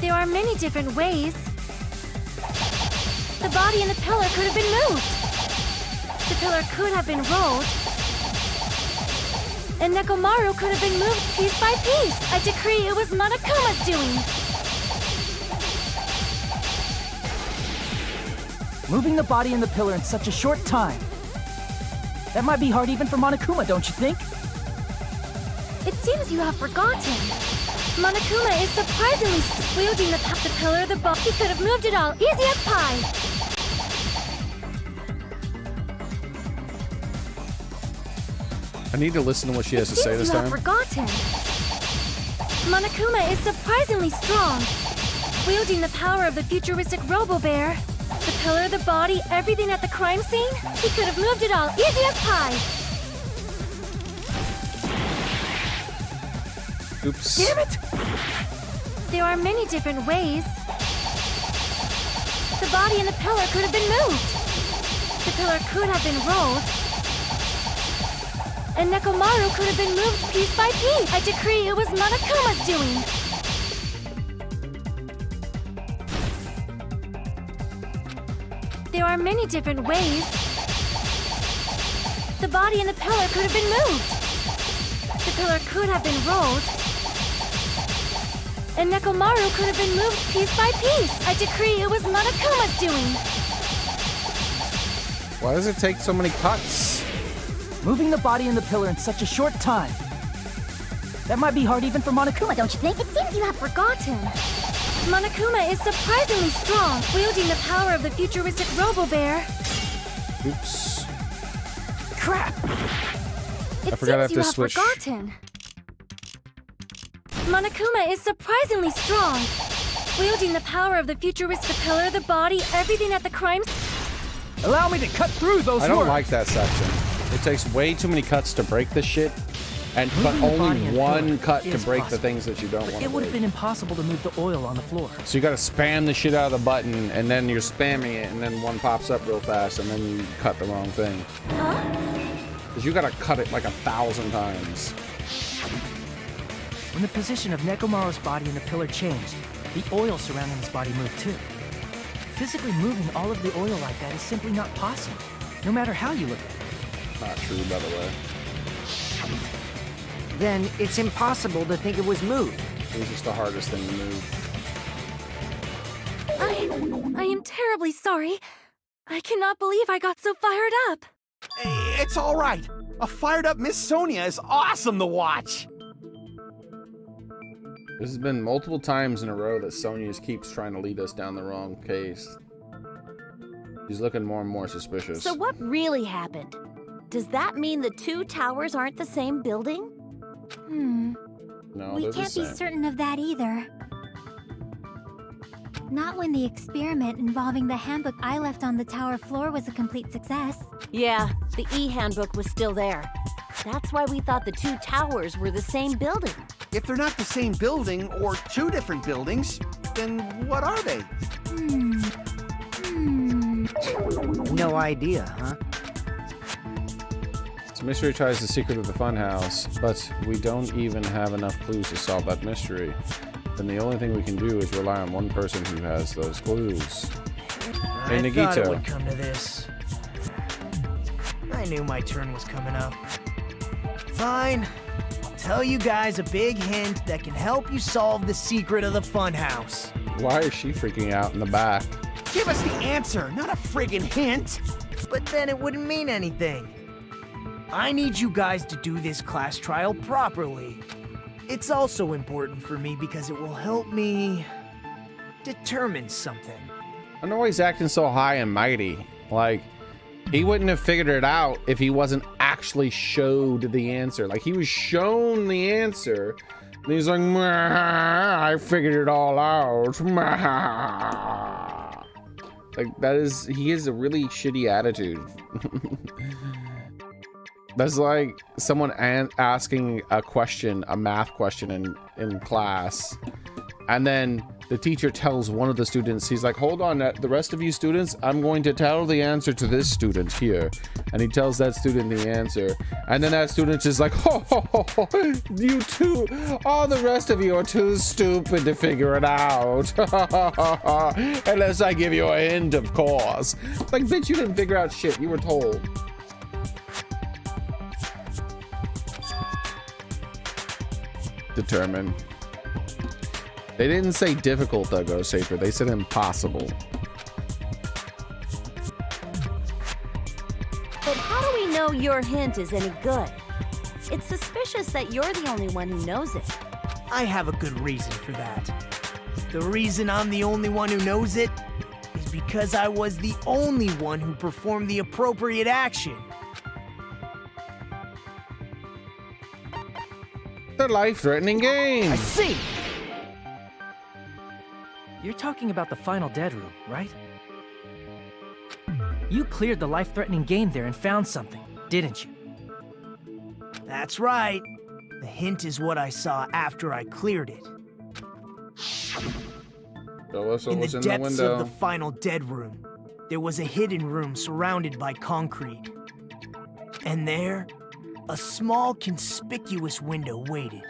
There are many different ways. The body and the pillar could have been moved. The pillar could have been rolled. And Nekomaru could have been moved piece by piece. I decree it was Monokuma's doing. Moving the body and the pillar in such a short time. That might be hard even for Monokuma, don't you think? It seems you have forgotten. Monokuma is surprisingly wielding the pillar, the ball. He could have moved it all, easy as pie. I need to listen to what she has to say this time. You have forgotten. Monokuma is surprisingly strong, wielding the power of the futuristic Robo-Bear. The pillar, the body, everything at the crime scene. He could have moved it all, easy as pie. Oops. Damn it! There are many different ways. The body and the pillar could have been moved. The pillar could have been rolled. And Nekomaru could have been moved piece by piece. I decree it was Monokuma's doing. There are many different ways. The body and the pillar could have been moved. The pillar could have been rolled. And Nekomaru could have been moved piece by piece. I decree it was Monokuma's doing. Why does it take so many cuts? Moving the body and the pillar in such a short time. That might be hard even for Monokuma, don't you think? It seems you have forgotten. Monokuma is surprisingly strong, wielding the power of the futuristic Robo-Bear. Oops. Crap! It forgot I have seems you to have switch. forgotten. Monokuma is surprisingly strong, wielding the power of the futuristic pillar, the body, everything at the crime. Allow me to cut through those I don't words. like that section. It takes way too many cuts to break this shit. And but Moving the body only and one pillar cut can is break possible. the things that you don't But want it to would have break. been impossible to move the oil on the floor. So you gotta spam the shit out of the button, and then you're spamming it, and then one pops up real fast, and then you cut the wrong thing. Huh? Because you gotta cut it like 1,000 times. When the position of Nekomaru's body and the pillar changed, the oil surrounding his body moved too. Physically moving all of the oil like that is simply not possible, no matter how you look at it. Not true, by the way. Then it's impossible to think it was moved. It was just the hardest thing to move. I am terribly sorry. I cannot believe I got so fired up. It's all right. A fired-up Miss Sonia is awesome to watch. This has been multiple times in a row that Sonya keeps trying to lead us down the wrong case. She's looking more and more suspicious. So what really happened? Does that mean the two towers aren't the same building? No, We they're the can't be same. certain of that either. Not when the experiment involving the handbook I left on the tower floor was a complete success. Yeah, the e-handbook was still there. That's why we thought the two towers were the same building. If they're not the same building or two different buildings, then what are they? No idea, huh? This mystery tries the secret of the funhouse, but we don't even have enough clues to solve that mystery. Then the only thing we can do is rely on one person who has those clues. Hey, I thought it Nagito. would come to this. I knew my turn was coming up. Fine. I'll tell you guys a big hint that can help you solve the secret of the funhouse. Why is she freaking out in the back? Give us the answer, not a friggin' hint. But then it wouldn't mean anything. I need you guys to do this class trial properly. It's also important for me because it will help me determine something. I don't know why he's acting so high and mighty. Like, he wouldn't have figured it out if he wasn't actually showed the answer. Like, he was shown the answer, and he's like, I figured it all out. Like, he has a really shitty attitude. That's like someone asking a question, a math question in class, and then the teacher tells one of the students, he's like, hold on, the rest of you students, I'm going to tell the answer to this student here. And he tells that student the answer. And then that student is like, you two, all the rest of you are too stupid to figure it out. Unless I give you a hint, of course. Like, bitch, you didn't figure out shit, you were told. Determine. They didn't say difficult, though, Ghost Saber. They said impossible. But how do we know your hint is any good? It's suspicious that you're the only one who knows it. I have a good reason for that. The reason I'm the only one who knows it is because I was the only one who performed the appropriate action. The life-threatening game. I see! You're talking about the final dead room, right? You cleared the life-threatening game there and found something, didn't you? That's right. The hint is what I saw after I cleared it. Show us what In was the in the depths window. of the final dead room, there was a hidden room surrounded by concrete. And there, a small conspicuous window waited,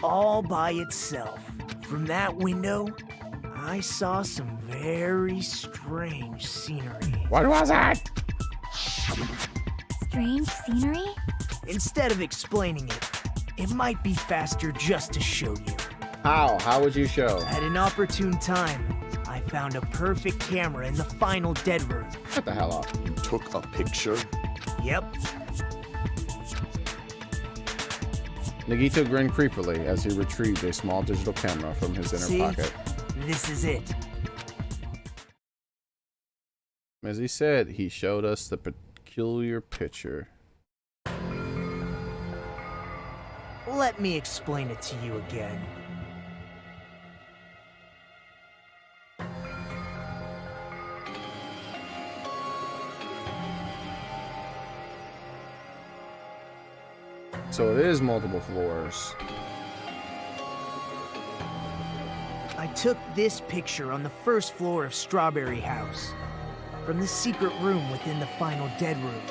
all by itself. From that window, I saw some very strange scenery. What was it? Strange scenery? Instead of explaining it, it might be faster just to show you. How? How would you show? At an opportune time, I found a perfect camera in the final dead room. Shut the hell up. You took a picture? Yep. Nagito grinned creepily as he retrieved a small digital camera from his inner See? pocket. This is it. As he said, he showed us the peculiar picture. Let me explain it to you again. So it is multiple floors. I took this picture on the first floor of Strawberry House, from the secret room within the final dead room.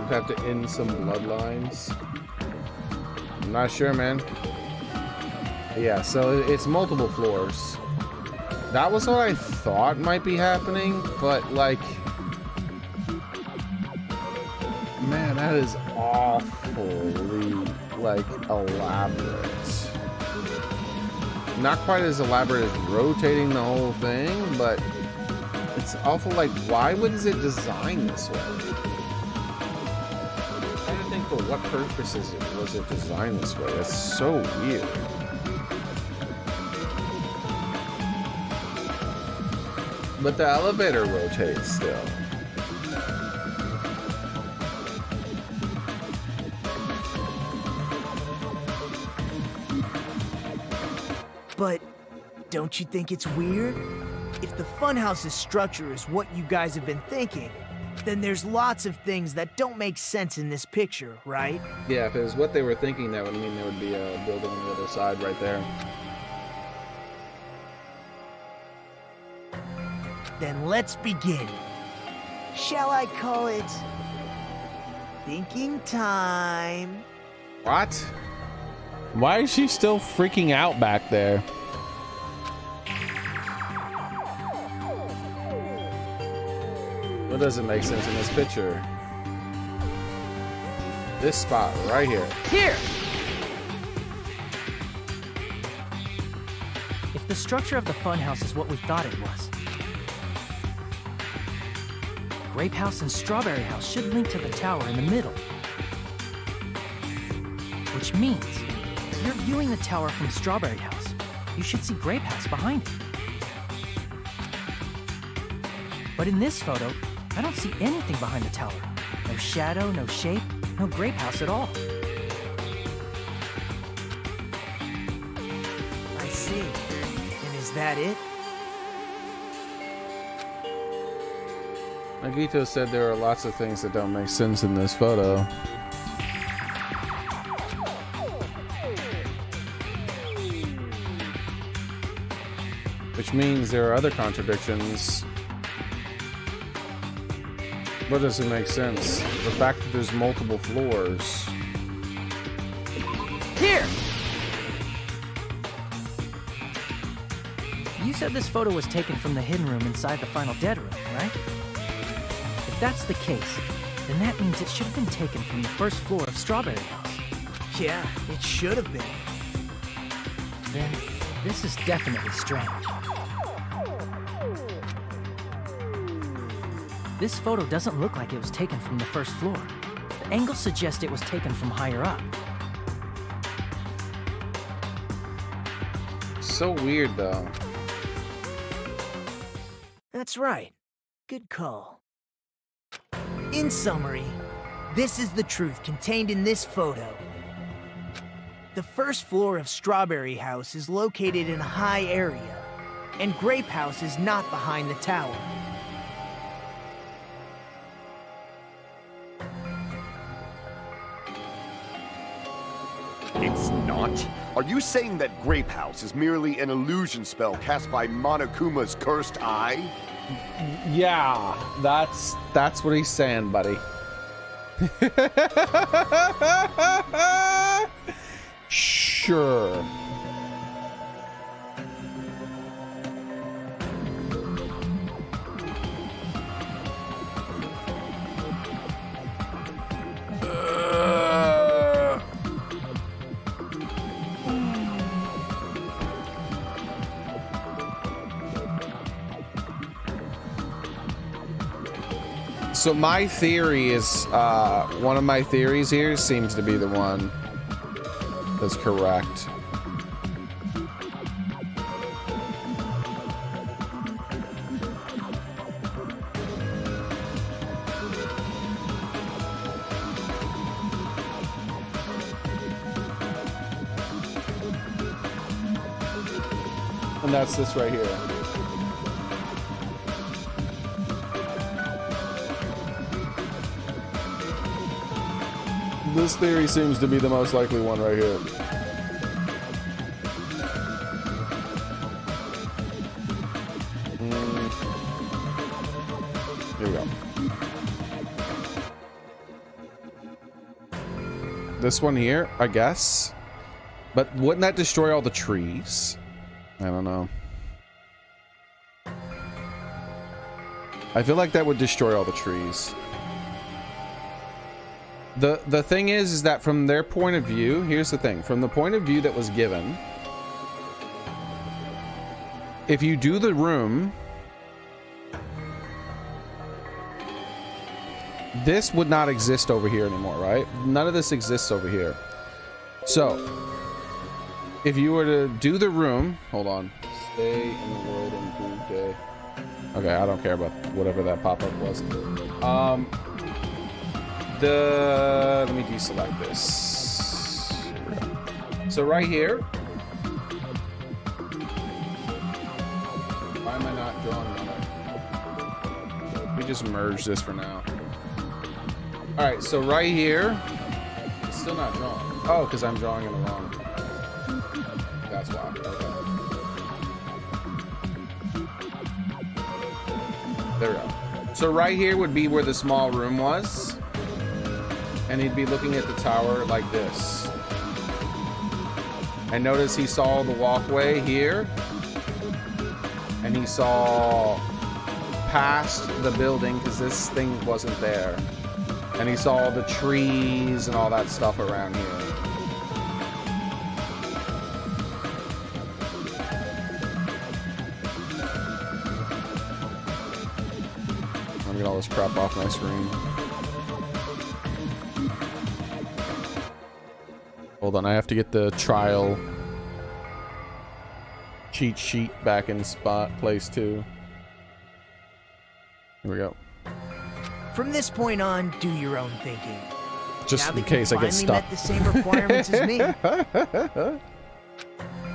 have to end some bloodlines. I'm not sure, man. Yeah, so it's multiple floors. That was what I thought might be happening, but like, man, that is awfully like elaborate. Not quite as elaborate as rotating the whole thing, but it's awful. Like, why was it designed this way? I'm trying to think for what purposes was it designed this way. That's so weird. But the elevator rotates still. But don't you think it's weird? If the funhouse's structure is what you guys have been thinking, then there's lots of things that don't make sense in this picture, right? Yeah, if it was what they were thinking, that would mean there would be a building on the other side right there. Then let's begin. Shall I call it thinking time? What? Why is she still freaking out back there? What doesn't make sense in this picture? This spot right here. Here! If the structure of the funhouse is what we thought it was, Grape House and Strawberry House should link to the tower in the middle. Which means, if you're viewing the tower from Strawberry House, you should see Grape House behind it. But in this photo, I don't see anything behind the tower. No shadow, no shape, no Grape House at all. I see. And is that it? Nagito said there are lots of things that don't make sense in this photo. Which means there are other contradictions. What doesn't make sense? The fact that there's multiple floors. Here! You said this photo was taken from the hidden room inside the final dead room, right? If that's the case, then that means it should have been taken from the first floor of Strawberry House. Yeah, it should have been. Then this is definitely strange. This photo doesn't look like it was taken from the first floor. The angles suggest it was taken from higher up. So weird, though. That's right. Good call. In summary, this is the truth contained in this photo. The first floor of Strawberry House is located in a high area, and Grape House is not behind the tower. It's not? Are you saying that Grape House is merely an illusion spell cast by Monokuma's cursed eye? Yeah, that's what he's saying, buddy. Sure. So my theory is, one of my theories here seems to be the one that's correct. And that's this right here. This theory seems to be the most likely one right here. Here we go. This one here, I guess. But wouldn't that destroy all the trees? I don't know. I feel like that would destroy all the trees. The thing is that from their point of view, here's the thing. From the point of view that was given, if you do the room, this would not exist over here anymore, right? None of this exists over here. So, if you were to do the room, hold on. Stay in the world and day. Okay, I don't care about whatever that pop-up was. Let me deselect this. So right here. Why am I not drawing on it? We just merge this for now. All right, so right here, it's still not drawn. Oh, because I'm drawing in the wrong. That's why. Okay. There we go. So right here would be where the small room was. And he'd be looking at the tower like this. And notice he saw the walkway here. And he saw past the building because this thing wasn't there. And he saw the trees and all that stuff around here. I'm gonna get all this crap off my screen. Hold on, I have to get the trial cheat sheet back in place too. Here we go. From this point on, do your own thinking. Just now in case I get stuck. Met the same requirements as me.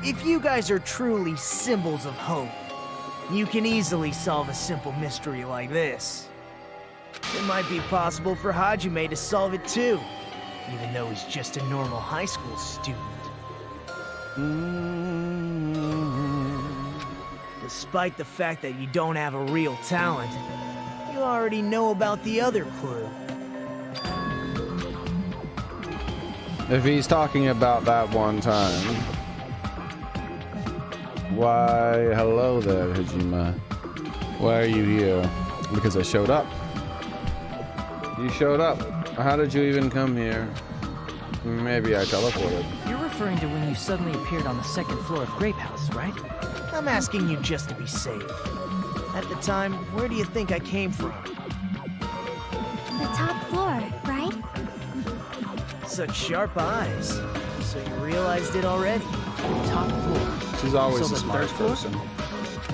If you guys are truly symbols of hope, you can easily solve a simple mystery like this. It might be possible for Hajime to solve it too, even though he's just a normal high school student. Despite the fact that you don't have a real talent, you already know about the other clue. If he's talking about that one time, why, hello there, Hajime. Why are you here? Because I showed up. You showed up. How did you even come here? Maybe I teleported. You're referring to when you suddenly appeared on the second floor of Grape House, right? I'm asking you just to be safe. At the time, where do you think I came from? The top floor, right? Such sharp eyes. So you realized it already. Top floor. She's always So the the smartest third person.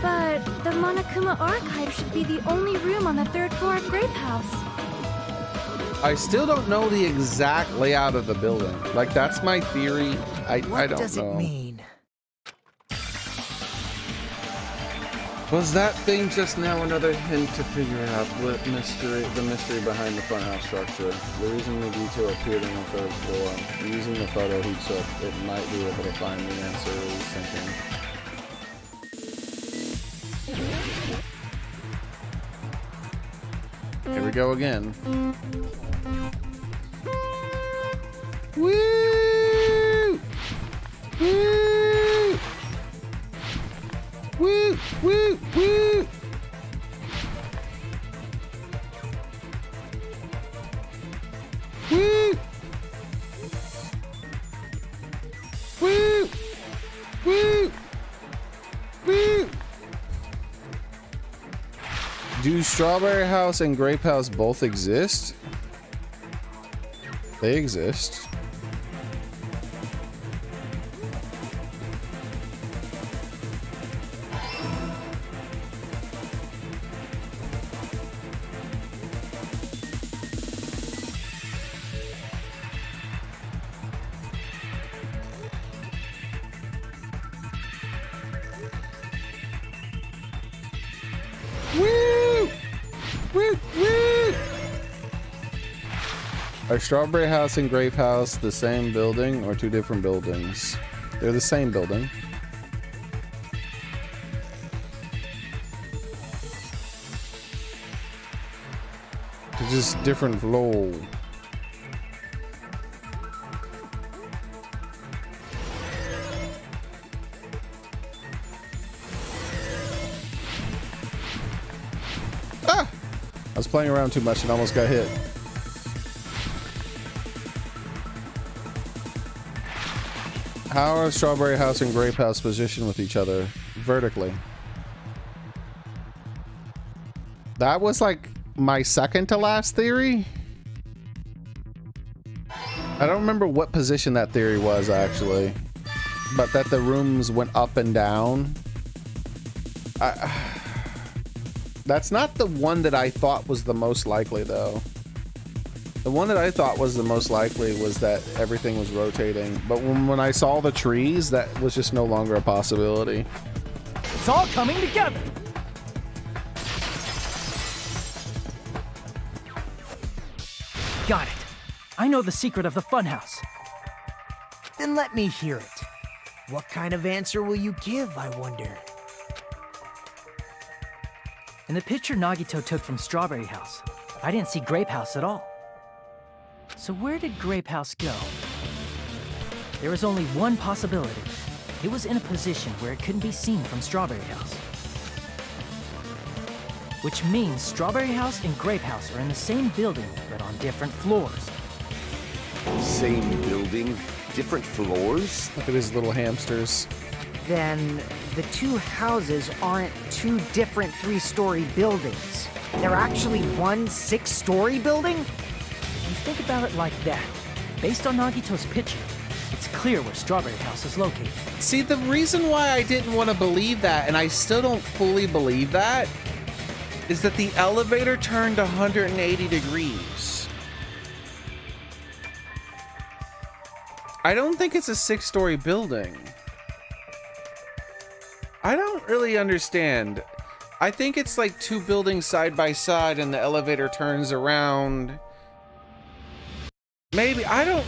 But the Monokuma archive should be the only room on the third floor of Grape House. I still don't know the exact layout of the building. Like, that's my theory. I don't know. What does it mean? Was that thing just now another hint to figure out what the mystery behind the front house structure? The reason the detail appeared on the third floor. Using the photo he took, it might be able to find the answer, he's thinking. Here we go again. Woo! Woo! Woo! Woo! Woo! Woo! Woo! Woo! Woo! Do Strawberry House and Grape House both exist? They exist. Woo! Woo! Woo! Are Strawberry House and Grape House the same building or two different buildings? They're the same building. It's just different floor. I was playing around too much and almost got hit. How are Strawberry House and Grape House positioned with each other? Vertically. That was like my second to last theory. I don't remember what position that theory was actually, but that the rooms went up and down. That's not the one that I thought was the most likely though. The one that I thought was the most likely was that everything was rotating, but when I saw the trees, that was just no longer a possibility. It's all coming together. Got it. I know the secret of the funhouse. Then let me hear it. What kind of answer will you give, I wonder? In the picture Nagito took from Strawberry House, I didn't see Grape House at all. So where did Grape House go? There is only one possibility. It was in a position where it couldn't be seen from Strawberry House. Which means Strawberry House and Grape House are in the same building, but on different floors. Same building, different floors? Look at his little hamsters. Then the two houses aren't two different 3-story buildings. They're actually one 6-story building? If you think about it like that, based on Nagito's picture, it's clear where Strawberry House is located. See, the reason why I didn't want to believe that, and I still don't fully believe that, is that the elevator turned 180 degrees. I don't think it's a 6-story building. I don't really understand. I think it's like two buildings side by side and the elevator turns around. Maybe, I don't...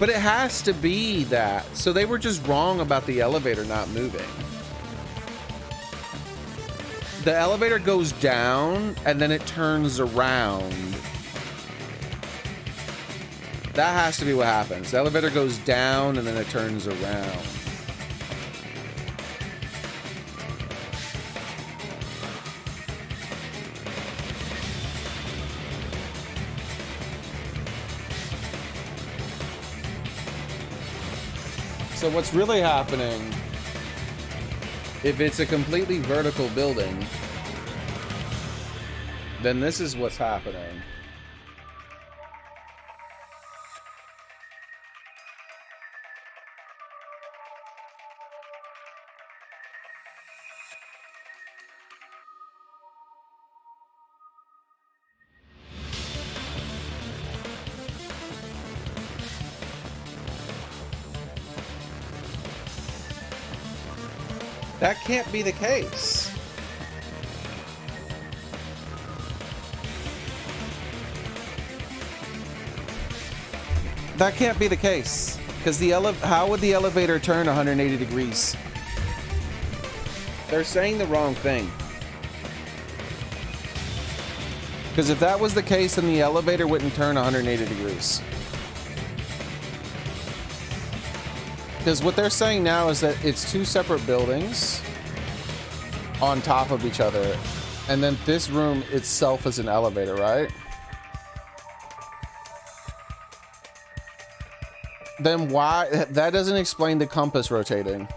But it has to be that. So they were just wrong about the elevator not moving. The elevator goes down and then it turns around. That has to be what happens. The elevator goes down and then it turns around. So what's really happening, if it's a completely vertical building, then this is what's happening. That can't be the case. That can't be the case. Because how would the elevator turn 180 degrees? They're saying the wrong thing. Because if that was the case, then the elevator wouldn't turn 180 degrees. Because what they're saying now is that it's two separate buildings on top of each other. And then this room itself is an elevator, right? Then why? That doesn't explain the compass rotating.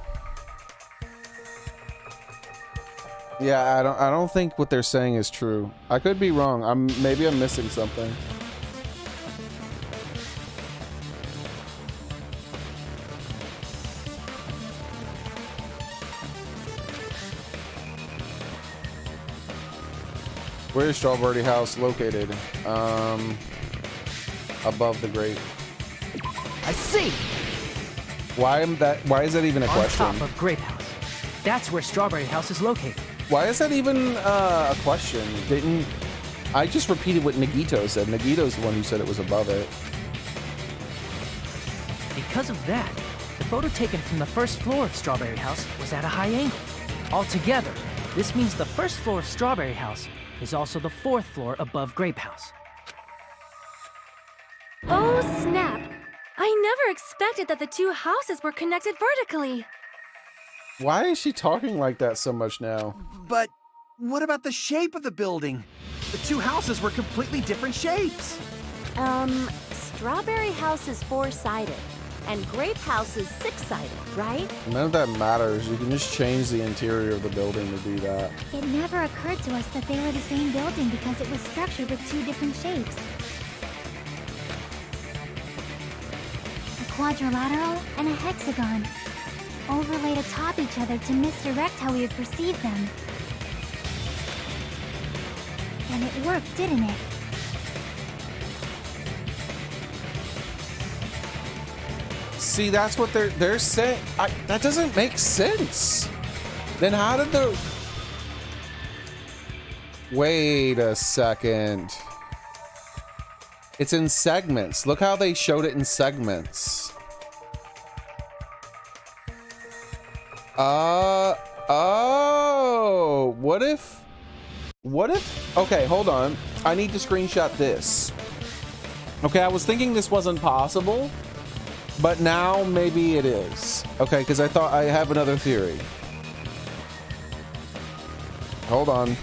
Yeah, I don't think what they're saying is true. I could be wrong. Maybe I'm missing something. Where is Strawberry House located? Above the grate. I see. Why is that even a question? On top of Grape House. That's where Strawberry House is located. Why is that even a question? I just repeated what Nagito said. Nagito's the one who said it was above it. Because of that, the photo taken from the first floor of Strawberry House was at a high angle. Altogether, this means the first floor of Strawberry House is also the 4th floor above Grape House. Oh, snap! I never expected that the two houses were connected vertically. Why is she talking like that so much now? But What about the shape of the building? The two houses were completely different shapes. Strawberry House is 4-sided, and Grape House is 6-sided, right? None of that matters. You can just change the interior of the building to do that. It never occurred to us that they were the same building because it was structured with two different shapes. A quadrilateral and a hexagon, overlaid atop each other to misdirect how we would perceive them. And it worked, didn't it? See, that's what they're saying. That doesn't make sense. Then how did the... Wait a second. It's in segments. Look how they showed it in segments. Oh, what if, okay, hold on. I need to screenshot this. Okay, I was thinking this wasn't possible, but now maybe it is. Okay, because I thought I have another theory. Hold on.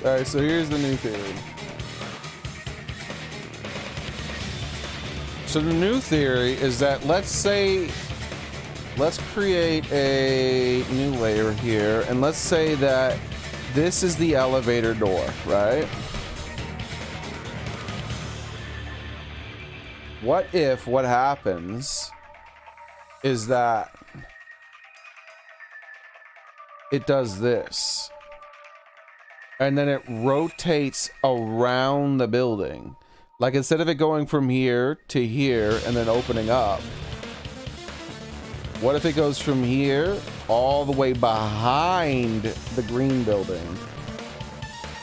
All right, so here's the new theory. So the new theory is that let's create a new layer here, and let's say that this is the elevator door, right? What if what happens is that it does this, and then it rotates around the building? Like, instead of it going from here to here and then opening up, what if it goes from here all the way behind the green building?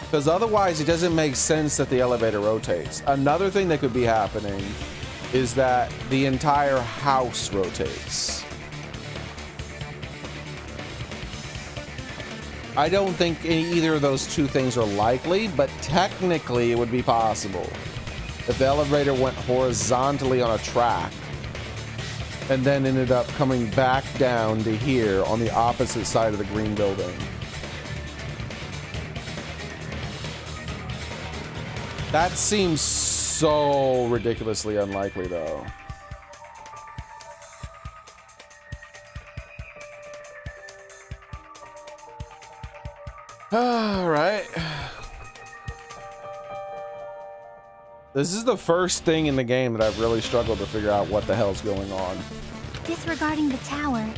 Because otherwise it doesn't make sense that the elevator rotates. Another thing that could be happening is that the entire house rotates. I don't think either of those two things are likely, but technically it would be possible. If the elevator went horizontally on a track and then ended up coming back down to here on the opposite side of the green building. That seems so ridiculously unlikely, though. All right. This is the first thing in the game that I've really struggled to figure out what the hell's going on. Disregarding the tower,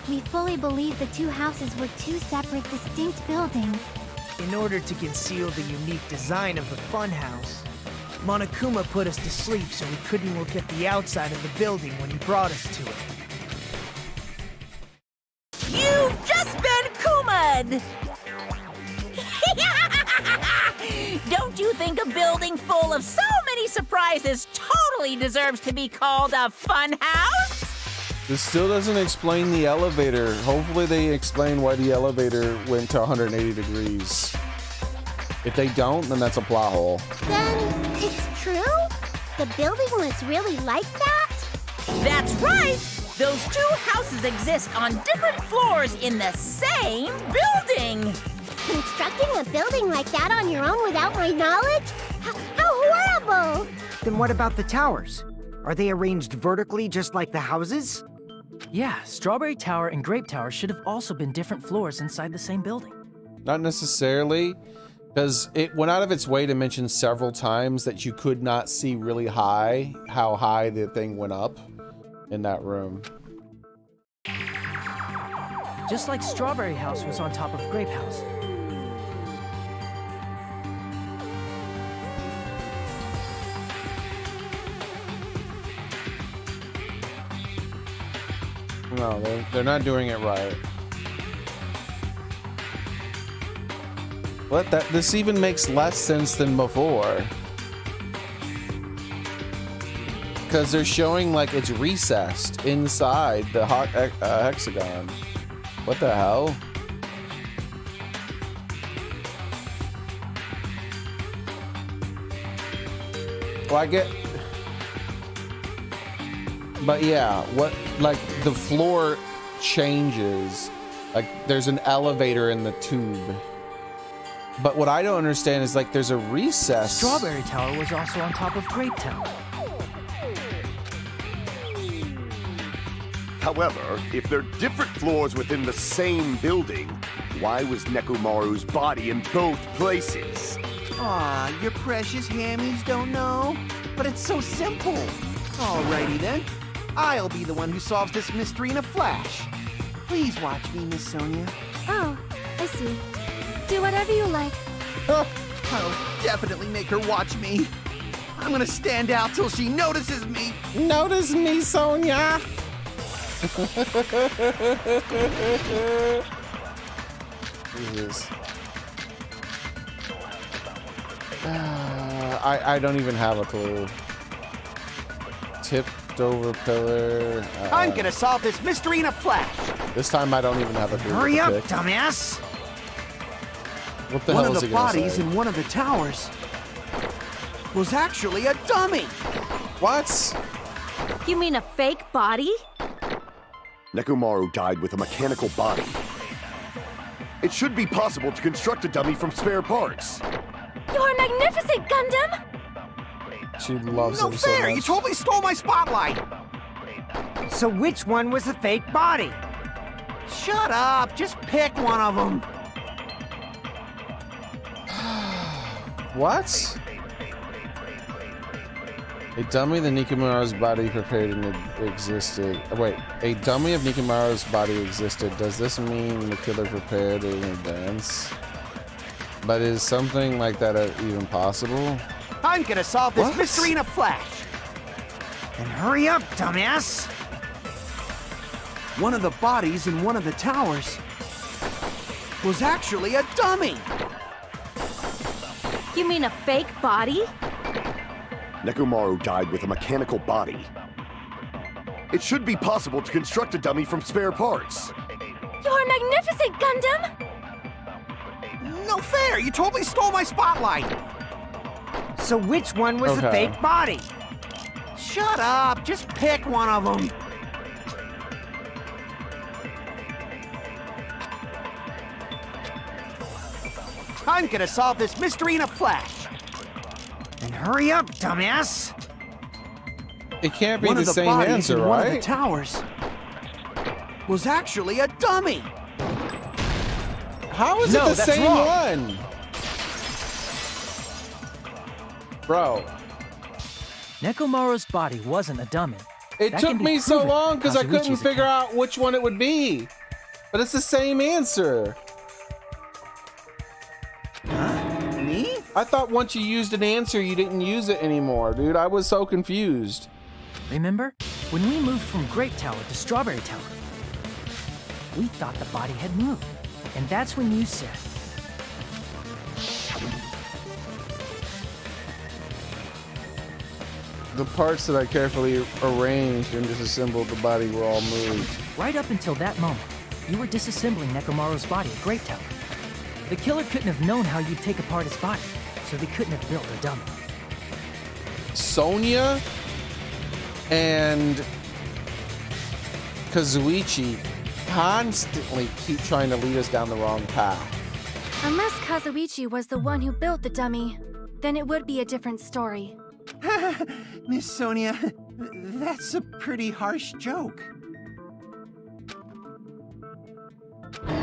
we fully believe the two houses were two separate, distinct buildings. In order to conceal the unique design of the funhouse, Monokuma put us to sleep so we couldn't look at the outside of the building when he brought us to it. You've just been Kuma'd! Don't you think a building full of so many surprises totally deserves to be called a fun house? This still doesn't explain the elevator. Hopefully they explain why the elevator went to 180 degrees. If they don't, then that's a plot hole. Then it's true? The building was really like that? That's right! Those two houses exist on different floors in the same building! Constructing a building like that on your own without my knowledge? How horrible! Then what about the towers? Are they arranged vertically just like the houses? Yeah, Strawberry Tower and Grape Tower should have also been different floors inside the same building. Not necessarily, because it went out of its way to mention several times that you could not see really high, how high the thing went up in that room. Just like Strawberry House was on top of Grape House. No, they're not doing it right. What? This even makes less sense than before. Because they're showing like it's recessed inside the hexagon. What the hell? Well, I get... But yeah, what, like, the floor changes. Like, there's an elevator in the tube. But what I don't understand is, like, there's a recess. Strawberry Tower was also on top of Grape Tower. However, if they're different floors within the same building, why was Nekomaru's body in both places? Aw, your precious hammies don't know? But it's so simple. Alrighty then. I'll be the one who solves this mystery in a flash. Please watch me, Miss Sonia. Oh, I see. Do whatever you like. I'll definitely make her watch me. I'm gonna stand out till she notices me. Notice me, Sonia. Jesus. I don't even have a clue. Tipped over pillar. I'm gonna solve this mystery in a flash. This time I don't even have a clue. Hurry what to up, pick. dumbass! What the One hell of is the he gonna bodies say? in one of the towers was actually a dummy. What? You mean a fake body? Nekomaru died with a mechanical body. It should be possible to construct a dummy from spare parts. You're magnificent, Gundam! She loves No him so fair! much. You totally stole my spotlight! So which one was the fake body? Shut up! Just pick one of them. What? A dummy of Nekomaru's body prepared and existed. Wait, a dummy of Nekomaru's body existed. Does this mean the killer prepared it in advance? But is something like that even possible? I'm gonna solve this What? mystery in a flash. And hurry up, dumbass! One of the bodies in one of the towers was actually a dummy. You mean a fake body? Nekomaru died with a mechanical body. It should be possible to construct a dummy from spare parts. You're magnificent, Gundam! No fair! You totally stole my spotlight. So which one was the Okay. fake body? Shut up! Just pick one of them. I'm gonna solve this mystery in a flash. And hurry up, dumbass! It can't be One the of the same bodies answer, in one of the right? towers was actually a dummy. How is No, it the that's same wrong. one? Bro, Nekomaru's body wasn't a dummy. it That took can be me so proven long because I couldn't Kazuichi's figure account. out which one it would be. But it's the same answer. Me? I thought once you used an answer, you didn't use it anymore, dude. I was so confused. Remember? When we moved from Grape Tower to Strawberry Tower, we thought the body had moved. And that's when you said, The parts that I carefully arranged and disassembled the body were all moved. right up until that moment, you were disassembling Nekomaru's body at Grape Tower. The killer couldn't have known how you'd take apart his body, so they couldn't have built a dummy. Sonia and Kazuichi constantly keep trying to lead us down the wrong path. Unless Kazuichi was the one who built the dummy, then it would be a different story. Miss Sonia, that's a pretty harsh joke.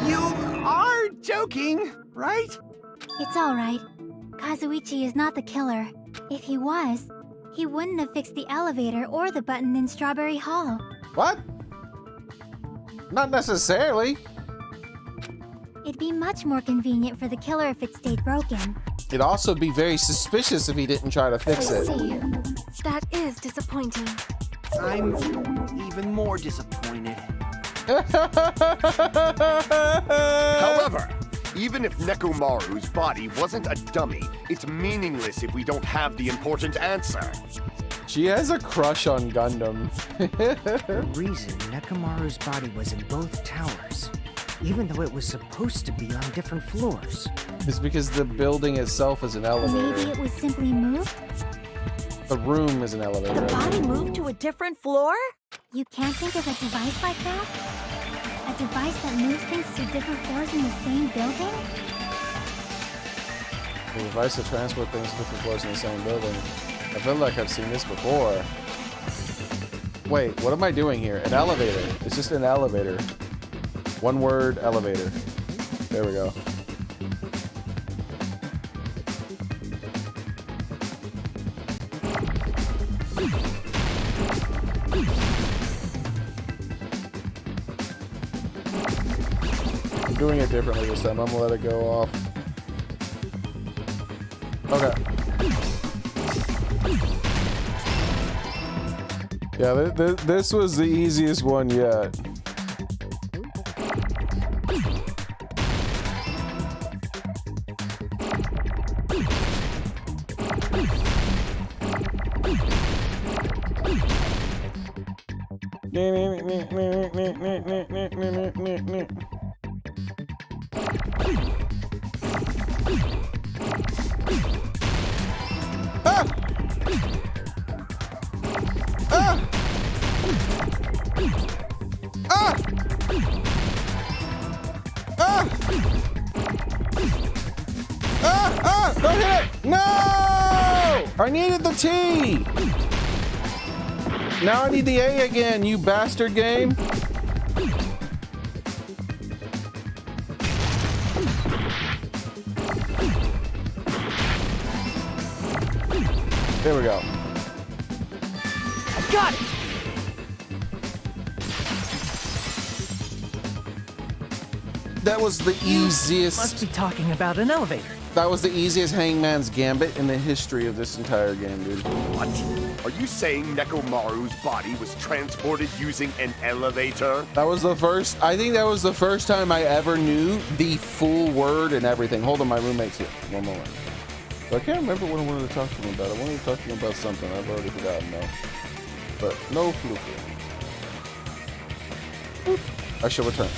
You are joking, right? It's all right. Kazuichi is not the killer. If he was, he wouldn't have fixed the elevator or the button in Strawberry Hall. What? Not necessarily. It'd be much more convenient for the killer if it stayed broken. It'd also be very suspicious if he didn't try to fix I it. see. That is disappointing. I'm even more disappointed. However, even if Nekomaru's body wasn't a dummy, it's meaningless if we don't have the important answer. She has a crush on Gundam. The reason Nekomaru's body was in both towers, even though it was supposed to be on different floors. It's because the building itself is an Maybe elevator. it was simply moved? The room is an elevator. The body moved to a different floor? You can't think of a device like that? A device that moves things to different floors in the same building? The device to transport things to different floors in the same building. I feel like I've seen this before. Wait, what am I doing here? An elevator. It's just an elevator. One word, elevator. There we go. I'm doing it differently this time. I'm gonna let it go off. Okay. Yeah, this was the easiest one yet. Don't hit it! No! I needed the T! Now I need the A again, you bastard game. There we go. I got it! That was the easiest. Must be talking about an elevator. That was the easiest Hangman's Gambit in the history of this entire game, dude. What? Are you saying Nekomaru's body was transported using an elevator? That was the first, I think that was the first time I ever knew the full word and everything. Hold on, my roommate's here. One moment. But I can't remember what I wanted to talk to him about. I wanted to talk to him about something. I've already forgotten though. But no fluke. I shall return.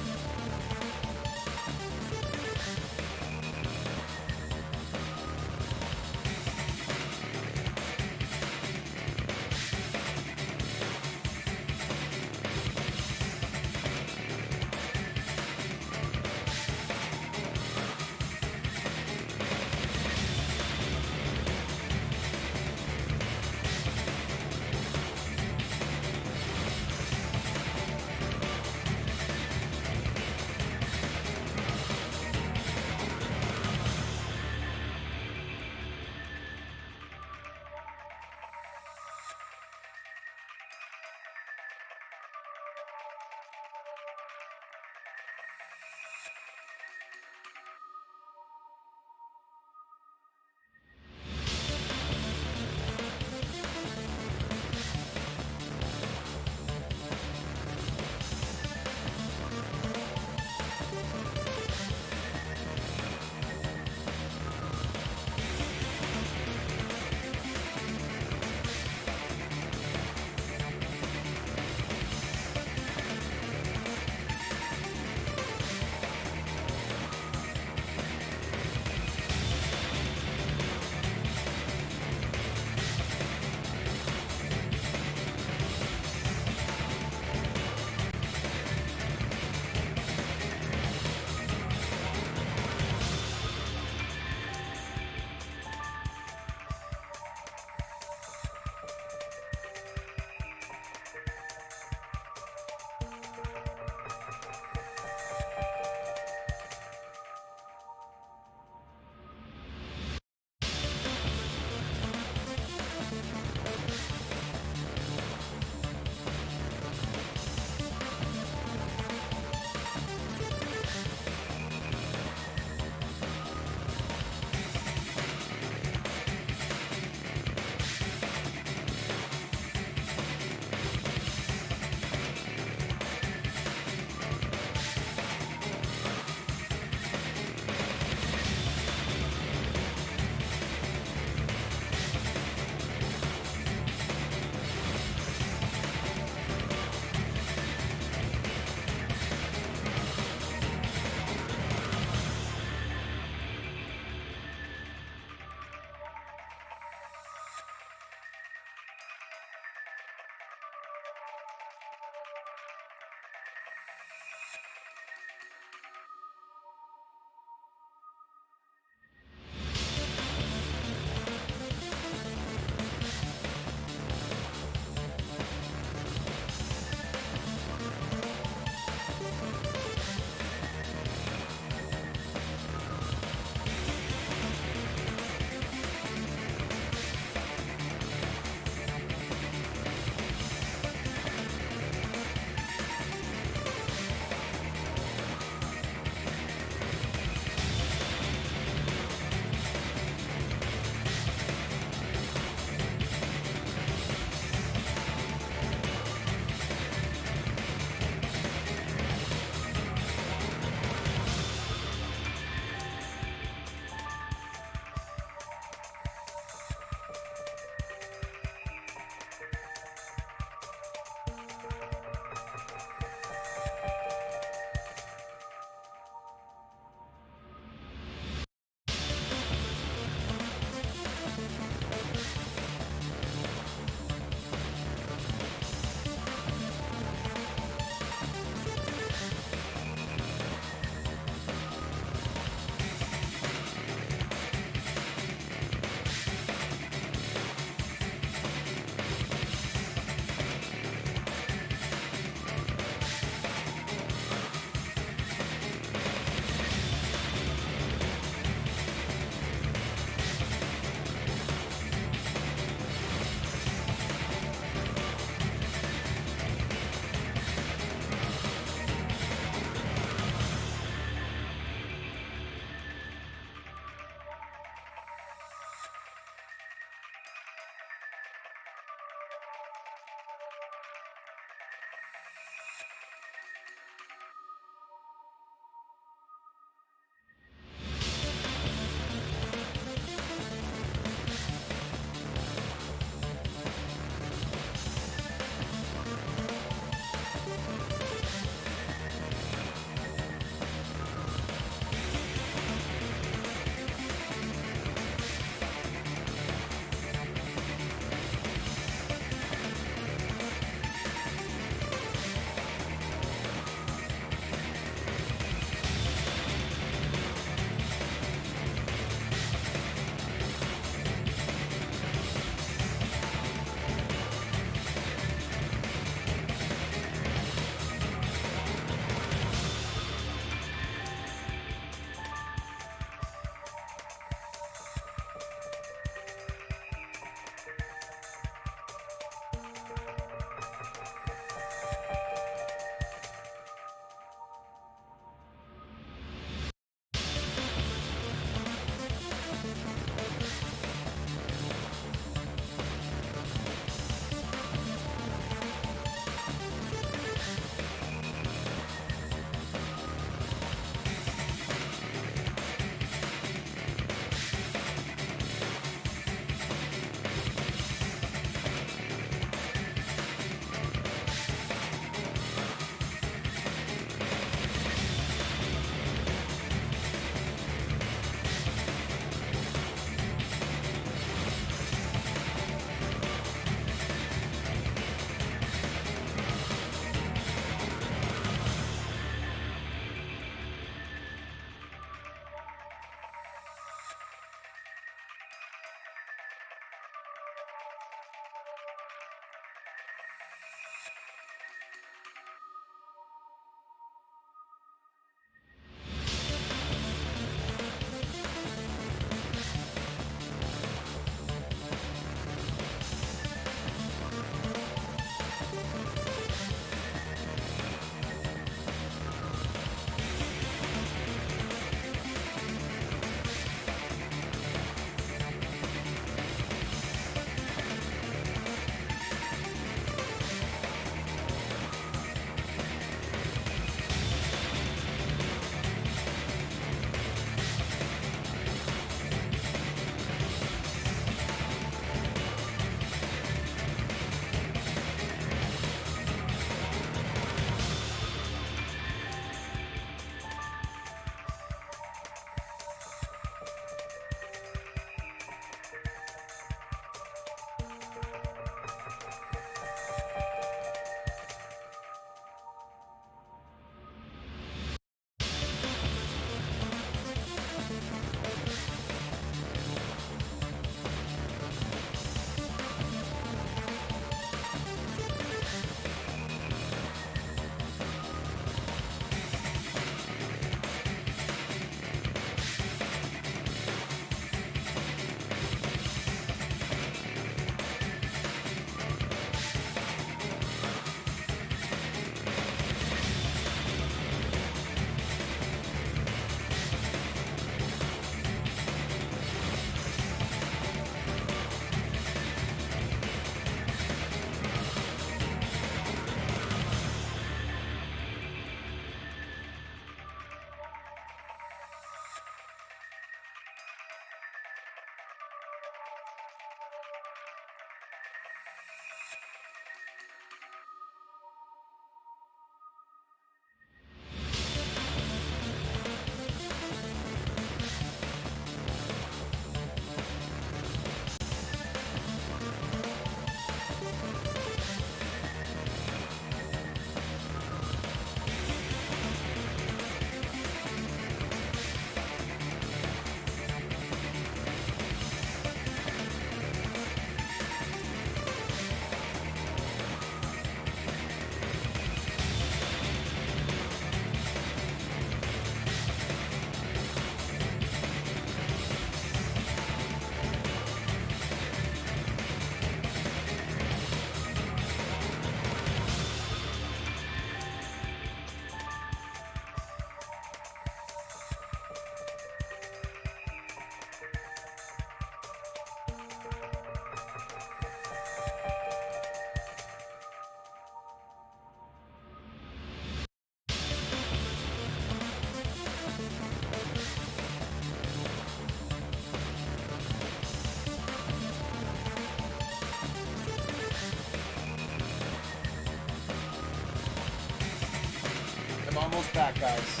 almost back, guys.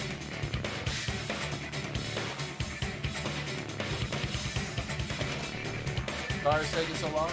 Sorry it's taking so long.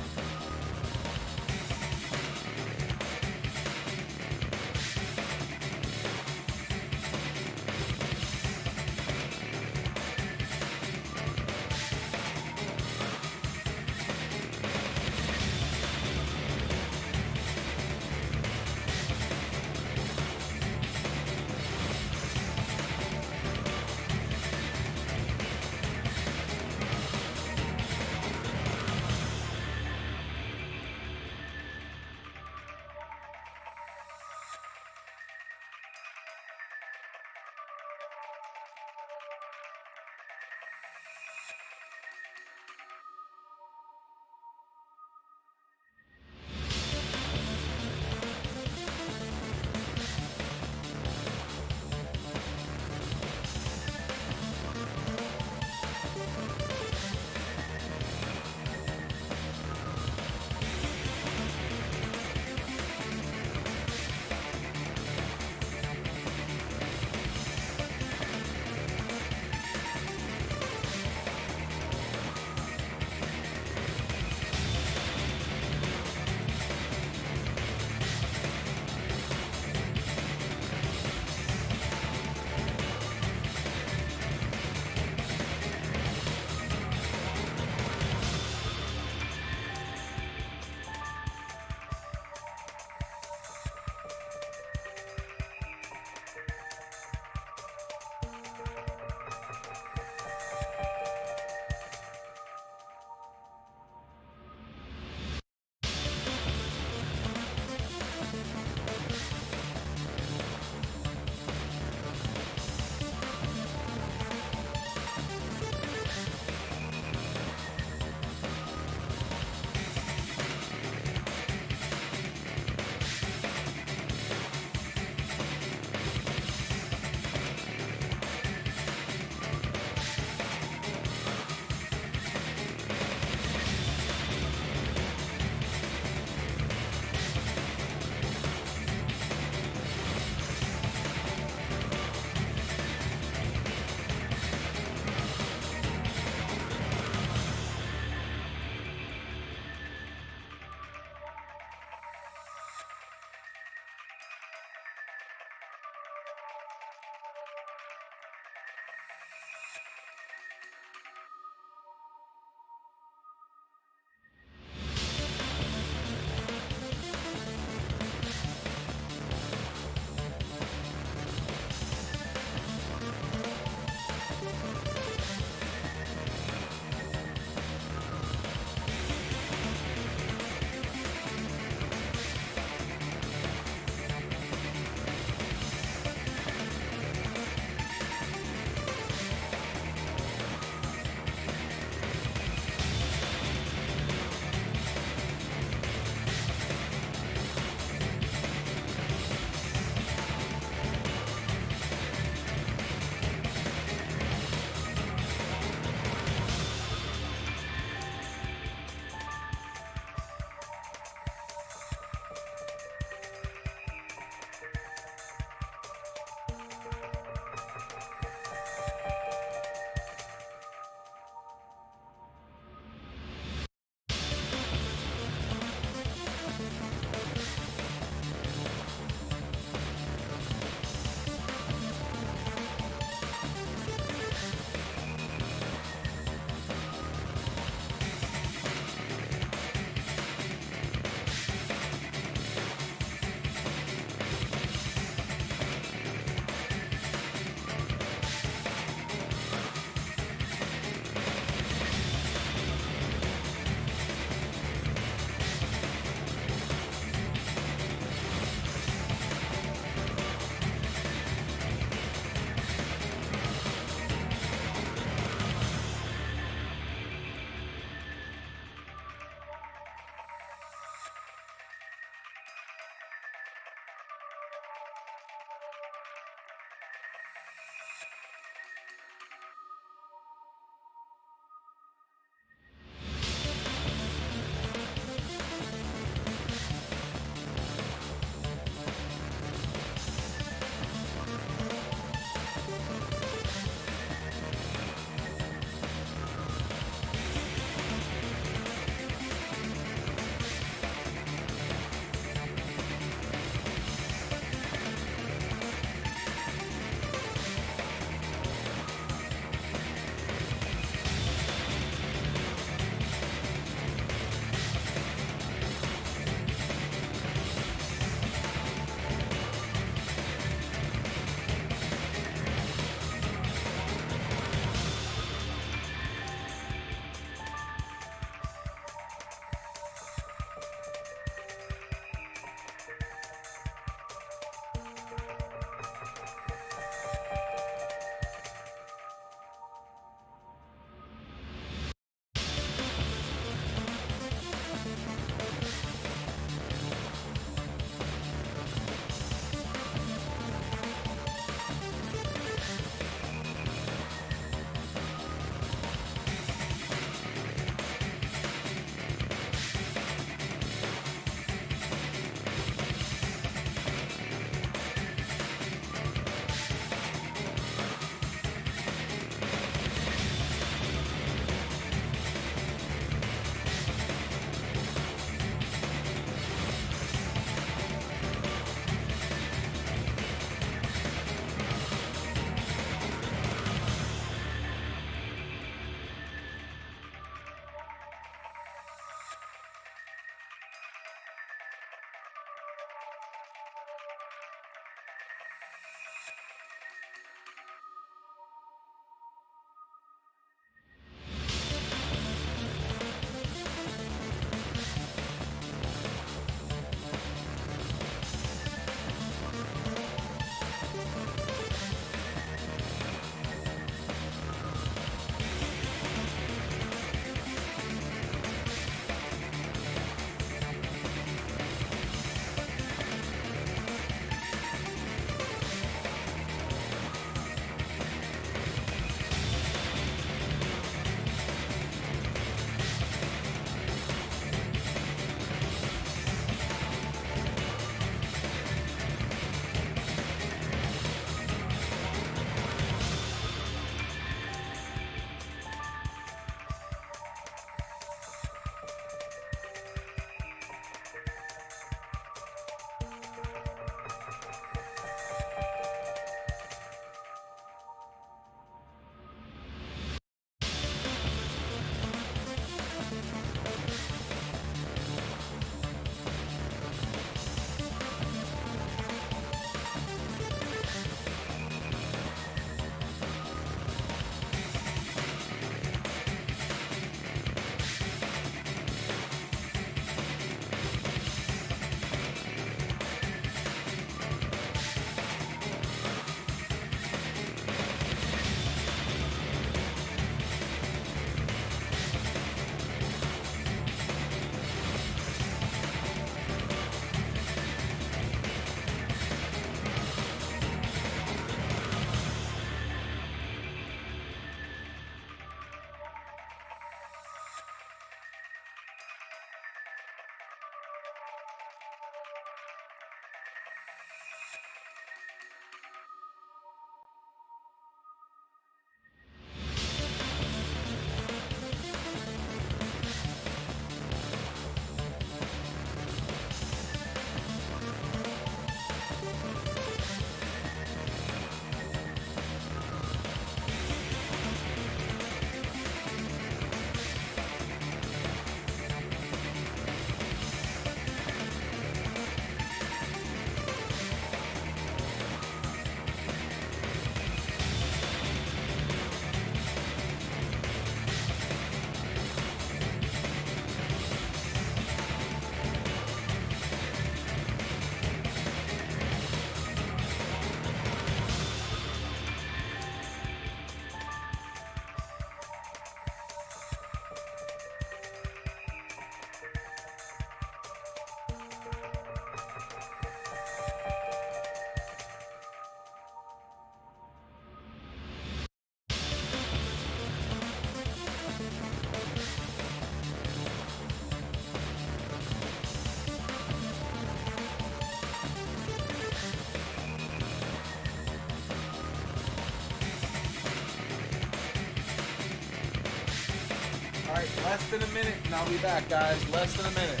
Alright, less than a minute and I'll be back, guys. Less than a minute.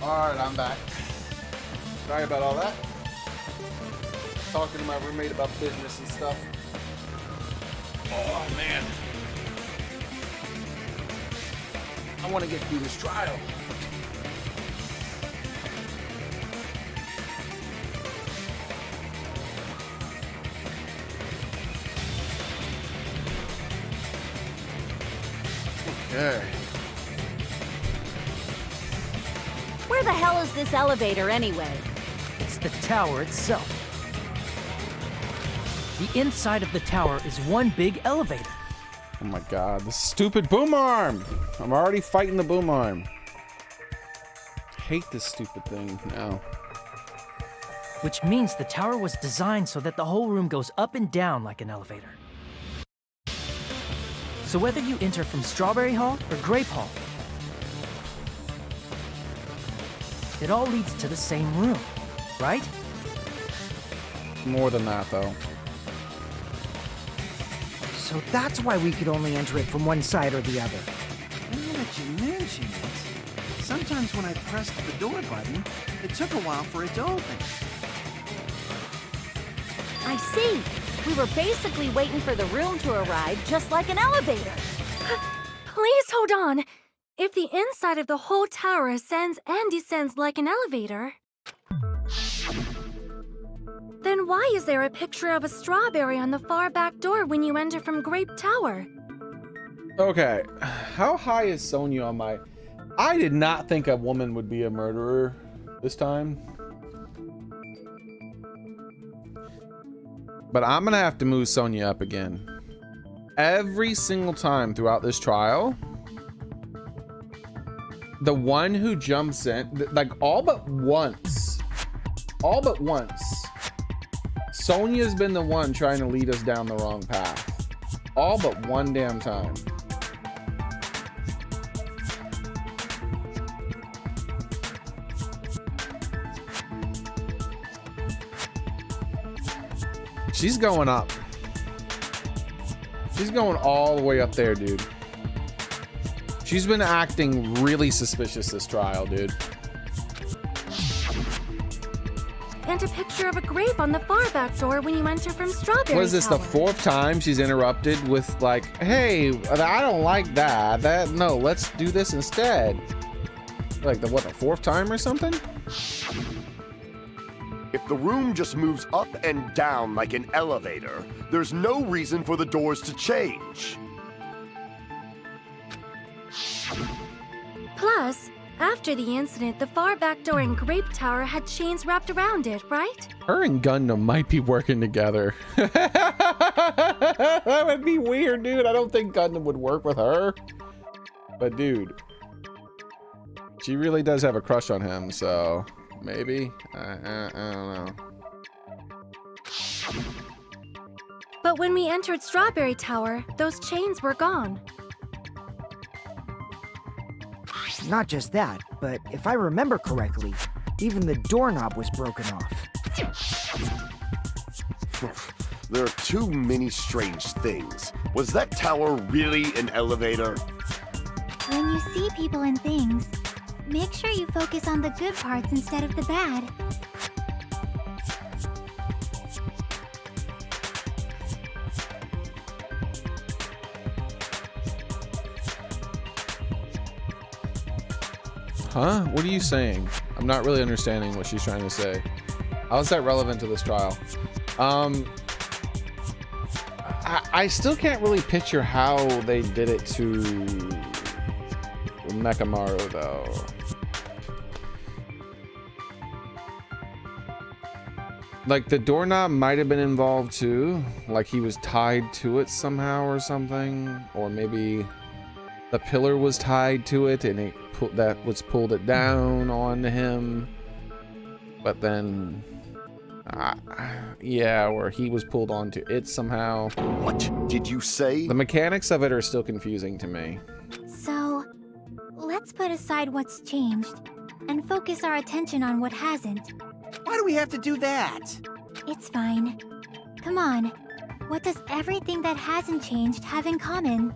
Alright, I'm back. Sorry about all that. Talking to my roommate about business and stuff. Oh, man. I want to get through this trial. Okay. Where the hell is this elevator anyway? It's the tower itself. The inside of the tower is one big elevator. Oh my god, this stupid boom arm! I'm already fighting the boom arm. I hate this stupid thing now. Which means the tower was designed so that the whole room goes up and down like an elevator. So whether you enter from Strawberry Hall or Grape Hall, it all leads to the same room, right? More than that, though. So that's why we could only enter it from one side or the other. Now that you mention it, sometimes when I pressed the door button, it took a while for it to open. I see. We were basically waiting for the room to arrive, just like an elevator. Please hold on. If the inside of the whole tower ascends and descends like an elevator, then why is there a picture of a strawberry on the far back door when you enter from Grape Tower? Okay, how high is Sonia on my... I did not think a woman would be a murderer this time. But I'm gonna have to move Sonia up again. Every single time throughout this trial, the one who jumps in, like all but once, Sonia's been the one trying to lead us down the wrong path. All but one damn time. She's going up. She's going all the way up there, dude. She's been acting really suspicious this trial, dude. And a picture of a grape on the far back door when you enter from Strawberry What is this, Tower. the fourth time she's interrupted with like, hey, I don't like that. No, let's do this instead. Like the fourth time or something? If the room just moves up and down like an elevator, there's no reason for the doors to change. Plus, after the incident, the far back door in Grape Tower had chains wrapped around it, right? Her and Gundam might be working together. That would be weird, dude. I don't think Gundam would work with her. But dude, she really does have a crush on him, so maybe. I don't know. But when we entered Strawberry Tower, those chains were gone. Not just that, but if I remember correctly, even the doorknob was broken off. There are too many strange things. Was that tower really an elevator? When you see people and things, make sure you focus on the good parts instead of the bad. Huh? What are you saying? I'm not really understanding what she's trying to say. How is that relevant to this trial? I still can't really picture how they did it to Mechamaru, though. Like, the doorknob might have been involved too. Like, he was tied to it somehow or something. Or maybe the pillar was tied to it and it pulled it down onto him. But then, yeah, or he was pulled onto it somehow. What did you say? The mechanics of it are still confusing to me. So, let's put aside what's changed and focus our attention on what hasn't. Why do we have to do that? It's fine. Come on. What does everything that hasn't changed have in common?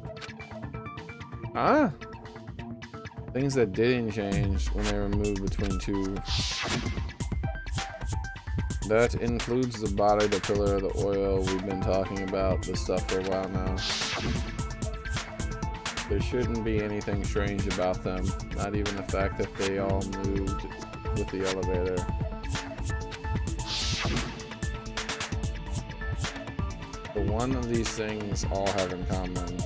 Ah. Things that didn't change when they were moved between two. That includes the body, the pillar, the oil. We've been talking about this stuff for a while now. There shouldn't be anything strange about them. Not even the fact that they all moved with the elevator. But one of these things all have in common.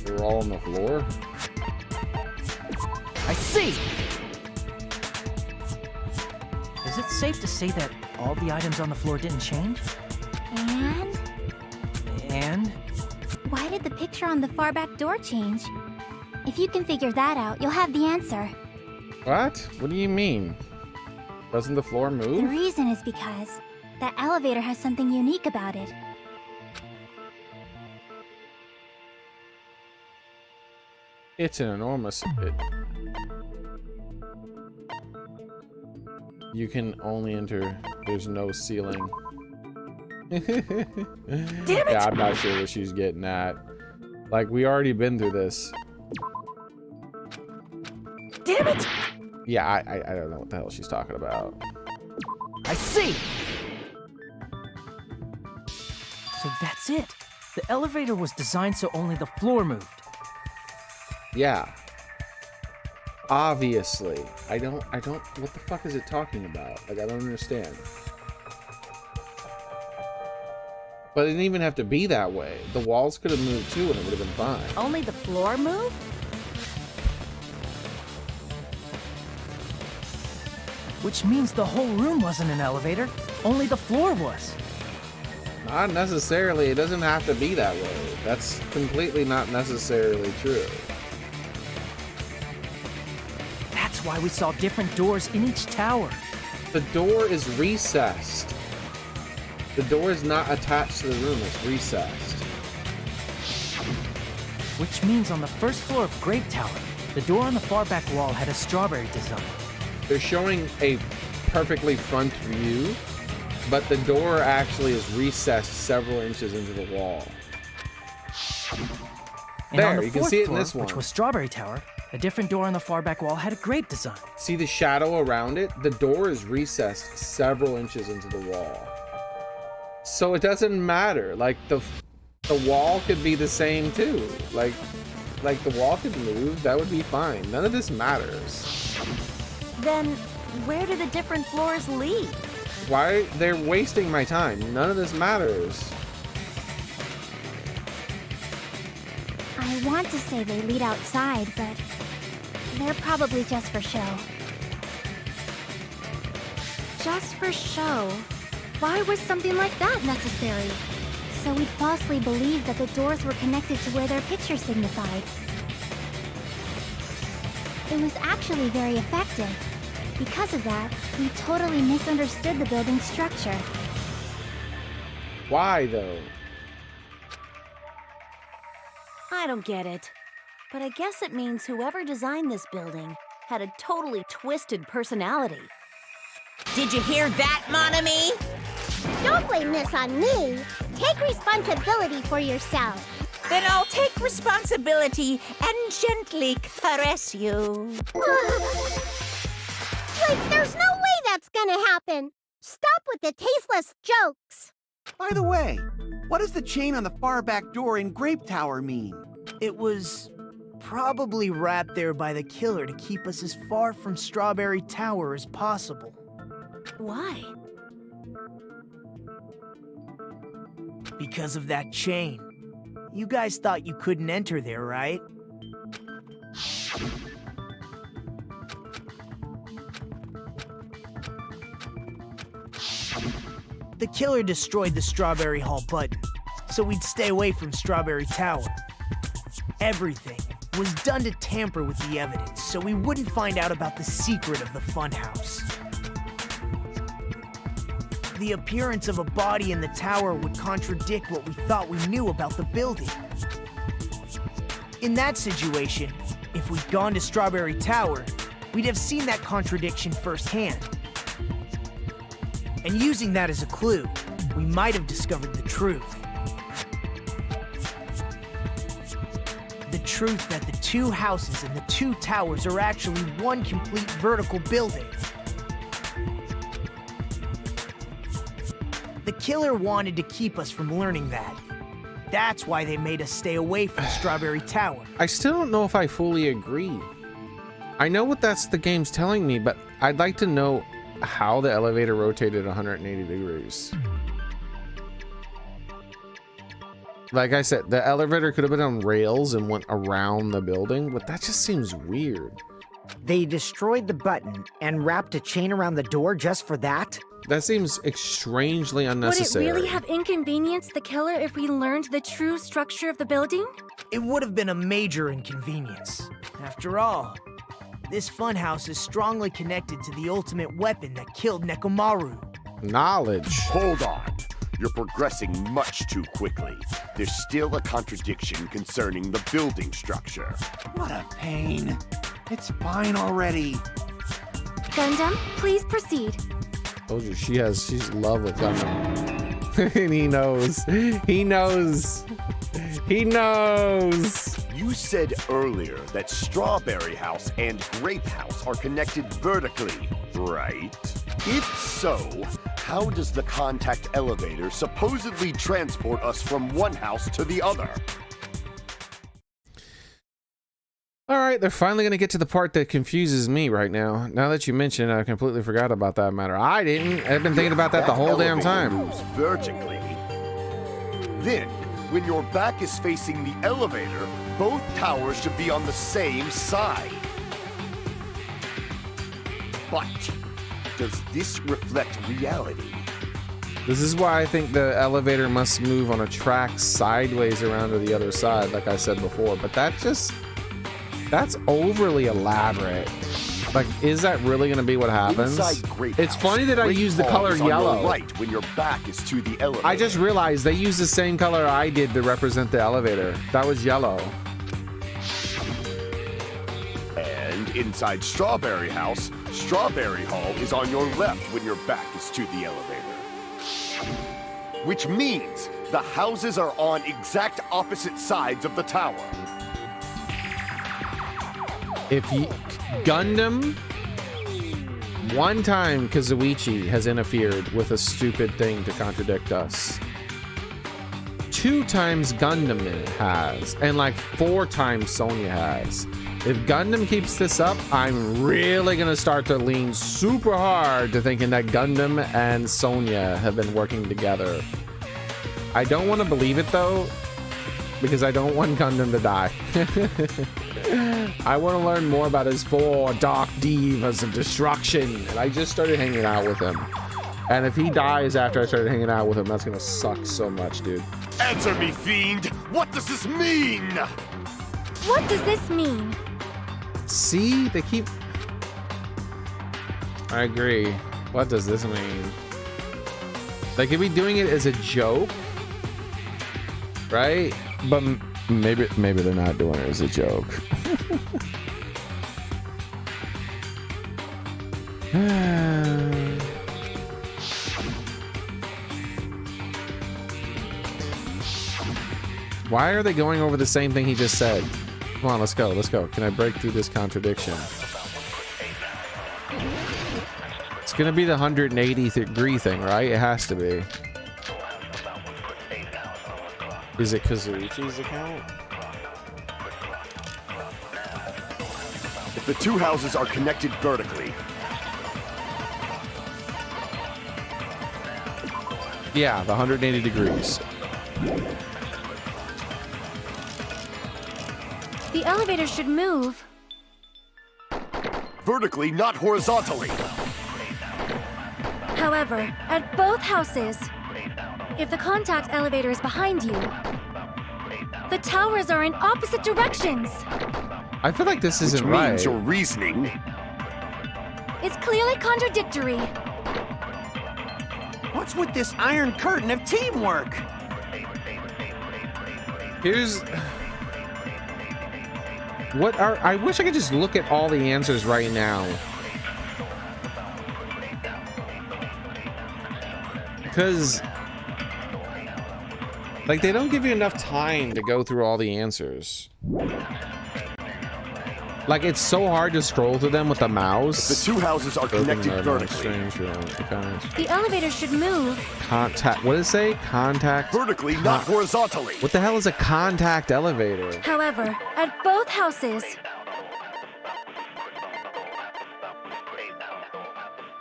They were all on the floor? I see! Is it safe to say that all the items on the floor didn't change? And? And? Why did the picture on the far back door change? If you can figure that out, you'll have the answer. What? What do you mean? Doesn't the floor The move? reason is because that elevator has something unique about it. It's an enormous... You can only enter. There's no ceiling. Damn it! Yeah, I'm not sure what she's getting at. Like, we already been through this. Damn it! Yeah, I don't know what the hell she's talking about. I see! So that's it. The elevator was designed so only the floor moved. Yeah. Obviously. I don't, what the fuck is it talking about? Like, I don't understand. But it didn't even have to be that way. The walls could have moved too and it would have been fine. Only the floor moved? Which means the whole room wasn't an elevator, only the floor was. Not necessarily. It doesn't have to be that way. That's completely not necessarily true. That's why we saw different doors in each tower. The door is recessed. The door is not attached to the room. It's recessed. Which means on the first floor of Grape Tower, the door on the far back wall had a strawberry design. They're showing a perfectly front view, but the door actually is recessed several inches into the wall. And on There, the you can fourth see it in floor, this one. which was Strawberry Tower, a different door on the far back wall had a grape design. See the shadow around it? The door is recessed several inches into the wall. So it doesn't matter. Like, the wall could be the same too. Like the wall could move. That would be fine. None of this matters. Then, where do the different floors lead? Why? They're wasting my time. None of this matters. I want to say they lead outside, but they're probably just for show. Just for show? Why was something like that necessary? So we'd falsely believe that the doors were connected to where their picture signified. It was actually very effective. Because of that, we totally misunderstood the building's structure. Why though? I don't get it. But I guess it means whoever designed this building had a totally twisted personality. Did you hear that, mon ami? Don't blame this on me. Take responsibility for yourself. Then I'll take responsibility and gently caress you. Like, there's no way that's gonna happen. Stop with the tasteless jokes. By the way, what does the chain on the far back door in Grape Tower mean? It was probably wrapped there by the killer to keep us as far from Strawberry Tower as possible. Why? Because of that chain. You guys thought you couldn't enter there, right? The killer destroyed the Strawberry Hall button, so we'd stay away from Strawberry Tower. Everything was done to tamper with the evidence, so we wouldn't find out about the secret of the funhouse. The appearance of a body in the tower would contradict what we thought we knew about the building. In that situation, if we'd gone to Strawberry Tower, we'd have seen that contradiction firsthand. And using that as a clue, we might have discovered the truth. The truth that the two houses and the two towers are actually one complete vertical building. The killer wanted to keep us from learning that. That's why they made us stay away from Strawberry Tower. I still don't know if I fully agree. I know what that's the game's telling me, but I'd like to know how the elevator rotated 180 degrees. Like I said, the elevator could have been on rails and went around the building, but that just seems weird. They destroyed the button and wrapped a chain around the door just for that? That seems strangely unnecessary. Would it really have inconvenienced the killer if we learned the true structure of the building? It would have been a major inconvenience. After all, this funhouse is strongly connected to the ultimate weapon that killed Nekomaru. Knowledge. Hold on. You're progressing much too quickly. There's still a contradiction concerning the building structure. What a pain. It's fine already. Gundam, please proceed. Told you she's in love with Gundam. And he knows. He knows. He knows. You said earlier that Strawberry House and Grape House are connected vertically, right? If so, how does the contact elevator supposedly transport us from one house to the other? All right, they're finally going to get to the part that confuses me right now. Now that you mention it, I completely forgot about that matter. I didn't. I've been thinking about that the whole damn time. Moves vertically. Then, when your back is facing the elevator, both towers should be on the same side. But does this reflect reality? This is why I think the elevator must move on a track sideways around to the other side, like I said before. But that's overly elaborate. Like, is that really going to be what happens? It's funny that I use the color yellow. Right when your back is to the elevator. I just realized they used the same color I did to represent the elevator. That was yellow. And inside Strawberry House, Strawberry Hall is on your left when your back is to the elevator. Which means the houses are on exact opposite sides of the tower. If you Gundam, one time Kazuichi has interfered with a stupid thing to contradict us. 2 times Gundam has, and like 4 times Sonya has. If Gundam keeps this up, I'm really gonna start to lean super hard to thinking that Gundam and Sonya have been working together. I don't want to believe it though, because I don't want Gundam to die. I want to learn more about his 4 dark divas of destruction, and I just started hanging out with him. And if he dies after I started hanging out with him, that's gonna suck so much, dude. Answer me, fiend! What does this mean? What does this mean? See, they keep... I agree. What does this mean? They could be doing it as a joke, right? But maybe they're not doing it as a joke. Why are they going over the same thing he just said? Come on, let's go, let's go. Can I break through this contradiction? It's gonna be the 180 degree thing, right? It has to be. Is it Kazuichi's account? If the 2 houses are connected vertically. Yeah, the 180 degrees. The elevator should move. Vertically, not horizontally. However, at both houses, if the contact elevator is behind you, the towers are in opposite directions. I feel like this isn't Which right. means your reasoning. It's clearly contradictory. What's with this iron curtain of teamwork? Here's what are I wish I could just look at all the answers right now. Because like they don't give you enough time to go through all the answers. Like it's so hard to scroll through them with the mouse. The two houses are connected vertically. The elevator should move. Contact. What does it say? Contact. Vertically, not horizontally. What the hell is a contact elevator? However, at both houses,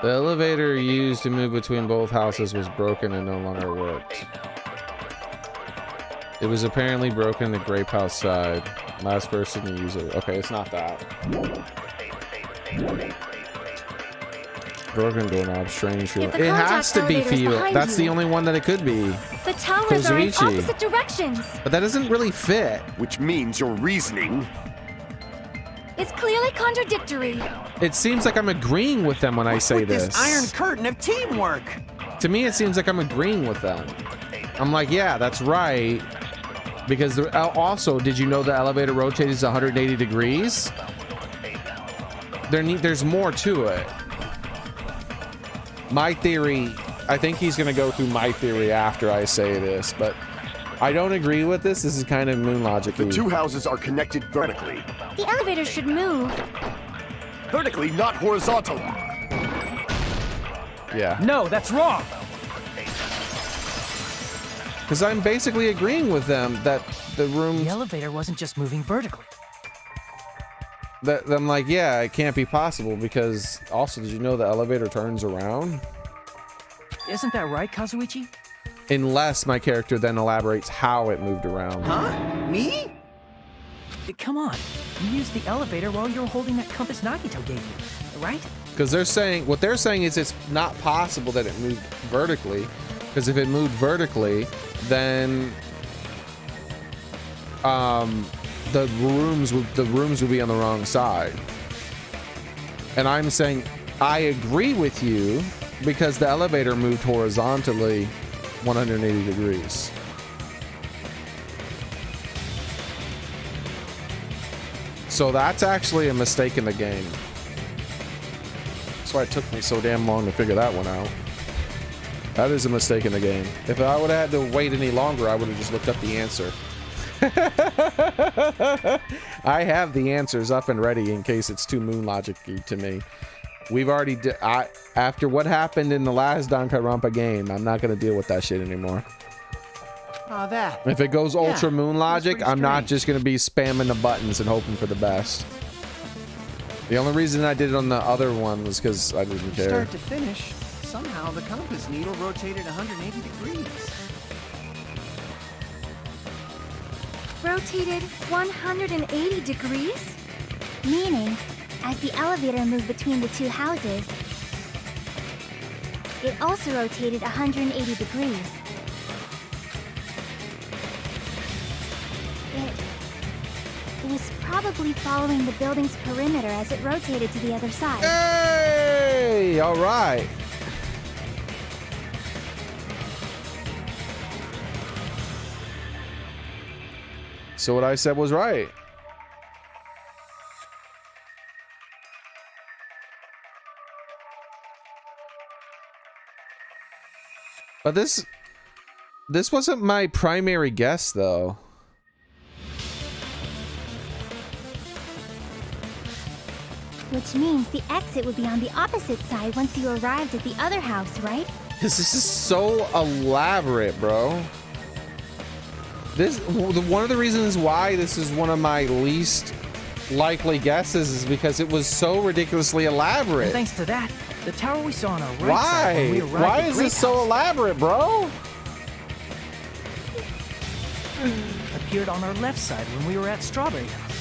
The elevator used to move between both houses was broken and no longer worked. It was apparently broken the grape house side. Last person to use it. Okay, it's not that. Broken doorknob, strange feel. It has to be feel. That's the only one that it could be. the towers are in Kozuichi. opposite directions. But that doesn't really fit. Which means your reasoning. It's clearly contradictory. It seems like I'm agreeing with them when I say this. Iron curtain of teamwork. To me, it seems like I'm agreeing with them. I'm like, yeah, that's right. Because also, did you know the elevator rotates 180 degrees? There's more to it. My theory, I think he's going to go through my theory after I say this, but I don't agree with this. This is kind of moon logic. The two houses are connected vertically. The elevator should move. Vertically, not horizontally. Yeah. No, that's wrong. Because I'm basically agreeing with them that the room... The elevator wasn't just moving vertically. That I'm like, yeah, it can't be possible because also, did you know the elevator turns around? Isn't that right, Kazuichi? Unless my character then elaborates how it moved around. Huh? Me? Come on. You used the elevator while you were holding that compass Nagito gave you, right? Because they're saying, what they're saying is it's not possible that it moved vertically. Because if it moved vertically, then the rooms would be on the wrong side. And I'm saying I agree with you because the elevator moved horizontally 180 degrees. So that's actually a mistake in the game. That's why it took me so damn long to figure that one out. That is a mistake in the game. If I would have had to wait any longer, I would have just looked up the answer. I have the answers up and ready in case it's too moon logic-y to me. We've already after what happened in the last Danganronpa game, I'm not going to deal with that shit anymore. Oh, that. If it goes ultra Yeah, moon logic, pretty I'm not strange. just going to be spamming the buttons and hoping for the best. The only reason I did it on the other one was because I didn't care. Start to finish, somehow the compass needle rotated 180 degrees. Rotated 180 degrees? Meaning, as the elevator moved between the two houses, it also rotated 180 degrees. It was probably following the building's perimeter as it rotated to the other side. Hey! All right. So what I said was right. But this wasn't my primary guess, though. Which means the exit would be on the opposite side once you arrived at the other house, right? This is so elaborate, bro. One of the reasons why this is one of my least likely guesses is because it was so ridiculously elaborate. And thanks to that, the tower we saw on our right side when we arrived Why at is Grape this so House elaborate, bro? appeared on our left side when we were at Strawberry House.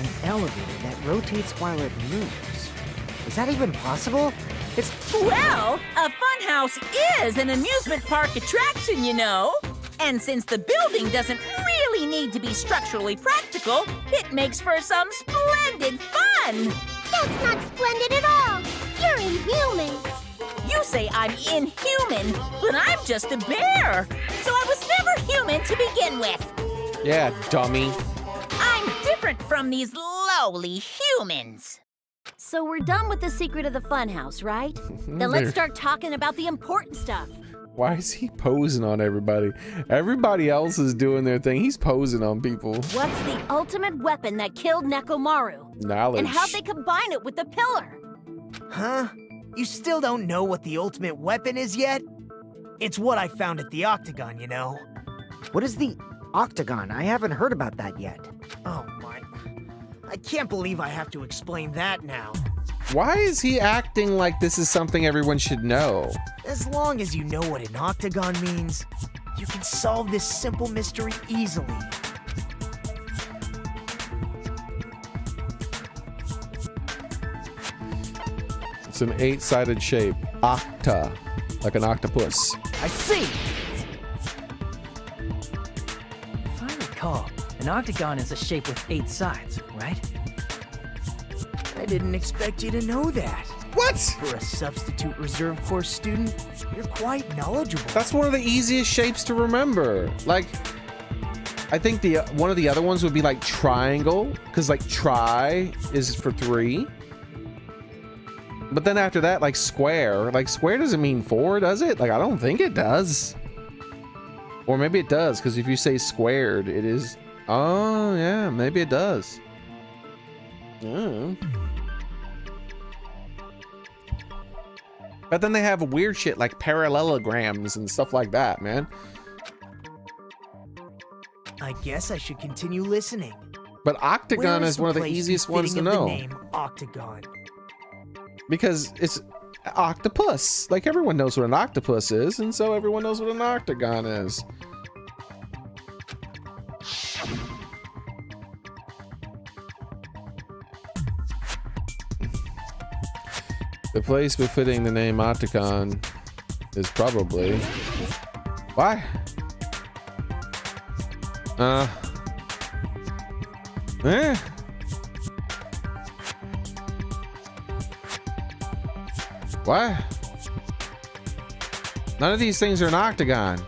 An elevator that rotates while it moves. Is that even possible? It's... Well, a funhouse is an amusement park attraction, you know. And since the building doesn't really need to be structurally practical, it makes for some splendid fun. That's not splendid at all. You're inhuman. You say I'm inhuman, but I'm just a bear. So I was never human to begin with. Yeah, dummy. I'm different from these lowly humans. So we're done with the secret of the funhouse, right? Then let's start talking about the important stuff. Why is he posing on everybody? Everybody else is doing their thing. He's posing on people. What's the ultimate weapon that killed Nekomaru? Knowledge. And how'd they combine it with the pillar? Huh? You still don't know what the ultimate weapon is yet? It's what I found at the Octagon, you know. What is the Octagon? I haven't heard about that yet. Oh my... I can't believe I have to explain that now. Why is he acting like this is something everyone should know? As long as you know what an Octagon means, you can solve this simple mystery easily. It's an 8-sided shape. Octa. Like an octopus. I see! If I recall, an octagon is a shape with 8 sides, right? I didn't expect you to know that. What? For a substitute reserve course student, you're quite knowledgeable. That's one of the easiest shapes to remember. Like, I think one of the other ones would be like triangle, because like tri is for 3. But then after that, like square doesn't mean 4, does it? Like, I don't think it does. Or maybe it does, because if you say squared, it is. Oh, yeah, maybe it does. Yeah. But then they have weird shit like parallelograms and stuff like that, man. I guess I should continue listening. But octagon is one of the easiest ones to know. The name Octagon. Because it's octopus. Like, everyone knows what an octopus is, and so everyone knows what an octagon is. The place befitting the name Octagon is probably... Why? What? None of these things are an octagon.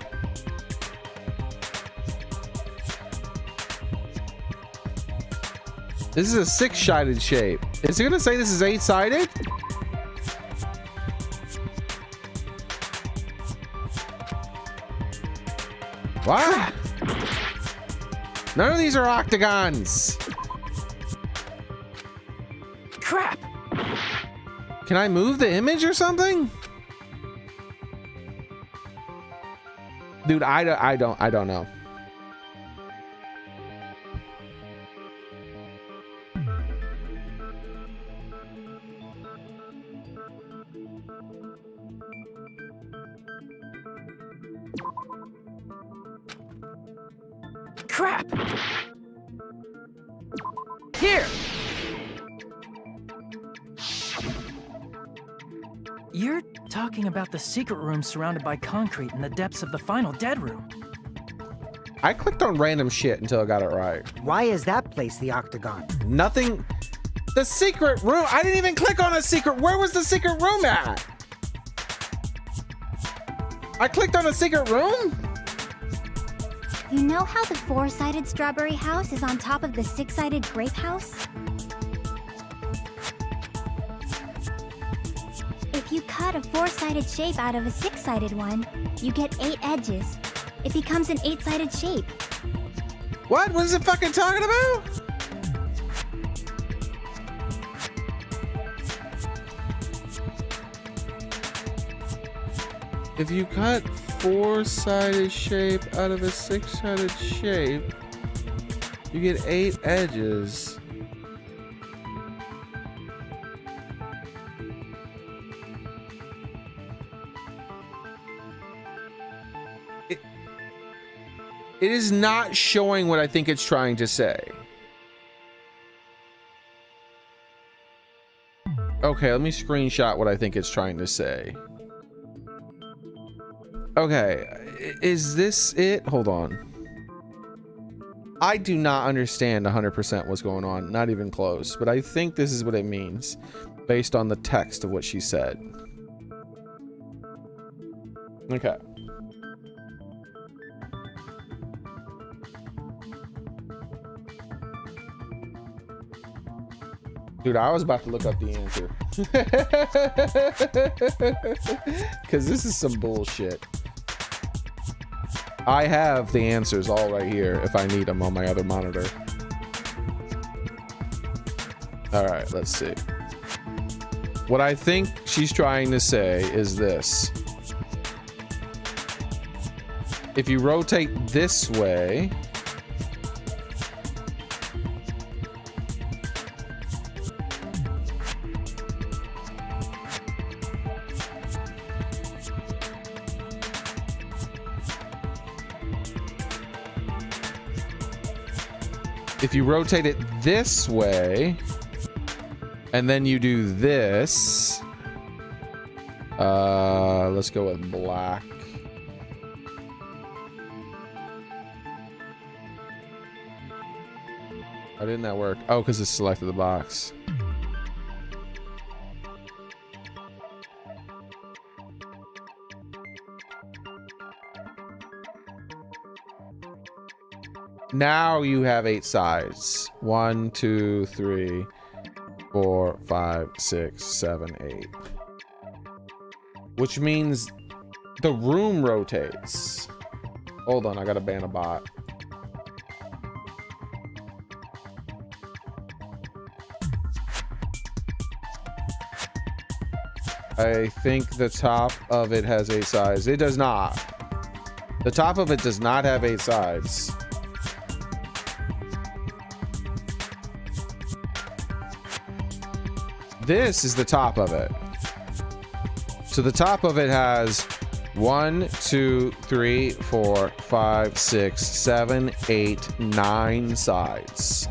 This is a 6-sided shape. Is it gonna say this is 8-sided? What? None of these are octagons. Crap. Can I move the image or something? Dude, I don't know. Crap! Here! You're talking about the secret room surrounded by concrete in the depths of the final dead room. I clicked on random shit until I got it right. Why is that place the Octagon? Nothing. The secret room. I didn't even click on a secret. Where was the secret room at? I clicked on a secret room? You know how the 4-sided strawberry house is on top of the 6-sided grape house? If you cut a 4-sided shape out of a 6-sided one, you get 8 edges. It becomes an 8-sided shape. What? What is it fucking talking about? If you cut 4-sided shape out of a 6-sided shape, you get 8 edges. It is not showing what I think it's trying to say. Okay, let me screenshot what I think it's trying to say. Okay, is this it? Hold on. I do not understand 100% what's going on, not even close, but I think this is what it means based on the text of what she said. Okay. Dude, I was about to look up the answer. Because this is some bullshit. I have the answers all right here if I need them on my other monitor. All right, let's see. What I think she's trying to say is this. If you rotate this way, if you rotate it this way, and then you do this, let's go with black. Why didn't that work? Oh, because it selected the box. Now you have 8 sides. 1, 2, 3, 4, 5, 6, 7, 8. Which means the room rotates. Hold on, I gotta ban a bot. I think the top of it has 8 sides. It does not. The top of it does not have 8 sides. This is the top of it. So the top of it has 1, 2, 3, 4, 5, 6, 7, 8, 9 sides.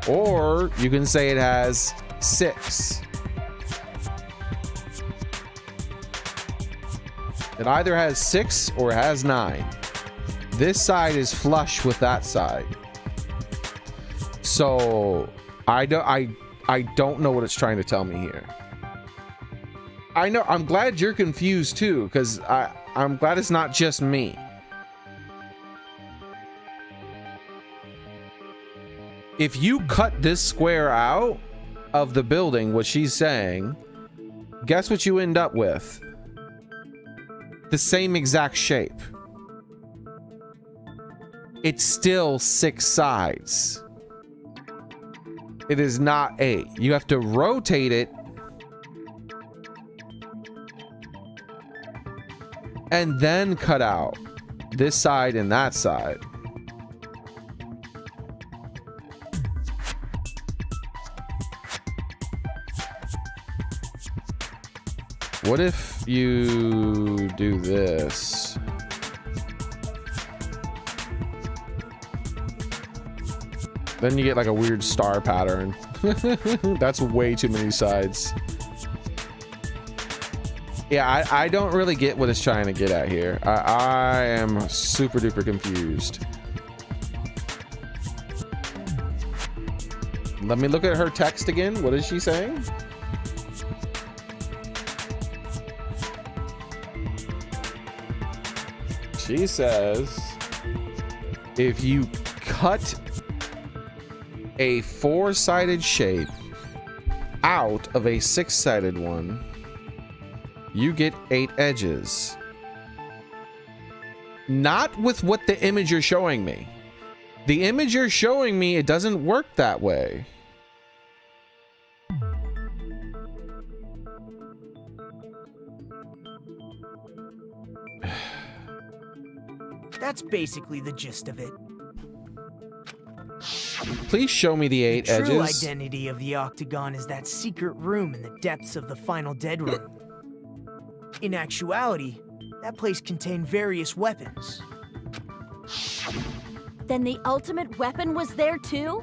Or you can say it has 6. It either has 6 or it has 9. This side is flush with that side. So I don't know what it's trying to tell me here. I know, I'm glad you're confused too, because I'm glad it's not just me. If you cut this square out of the building, what she's saying, guess what you end up with? The same exact shape. It's still 6 sides. It is not 8. You have to rotate it and then cut out this side and that side. What if you do this? Then you get like a weird star pattern. That's way too many sides. Yeah, I don't really get what it's trying to get at here. I am super duper confused. Let me look at her text again. What is she saying? She says, if you cut a 4-sided shape out of a 6-sided one, you get 8 edges. Not with what the image you're showing me. The image you're showing me, it doesn't work that way. That's basically the gist of it. Please show me the 8 edges. The true identity of the octagon is that secret room in the depths of the final dead room. In actuality, that place contained various weapons. Then the ultimate weapon was there too?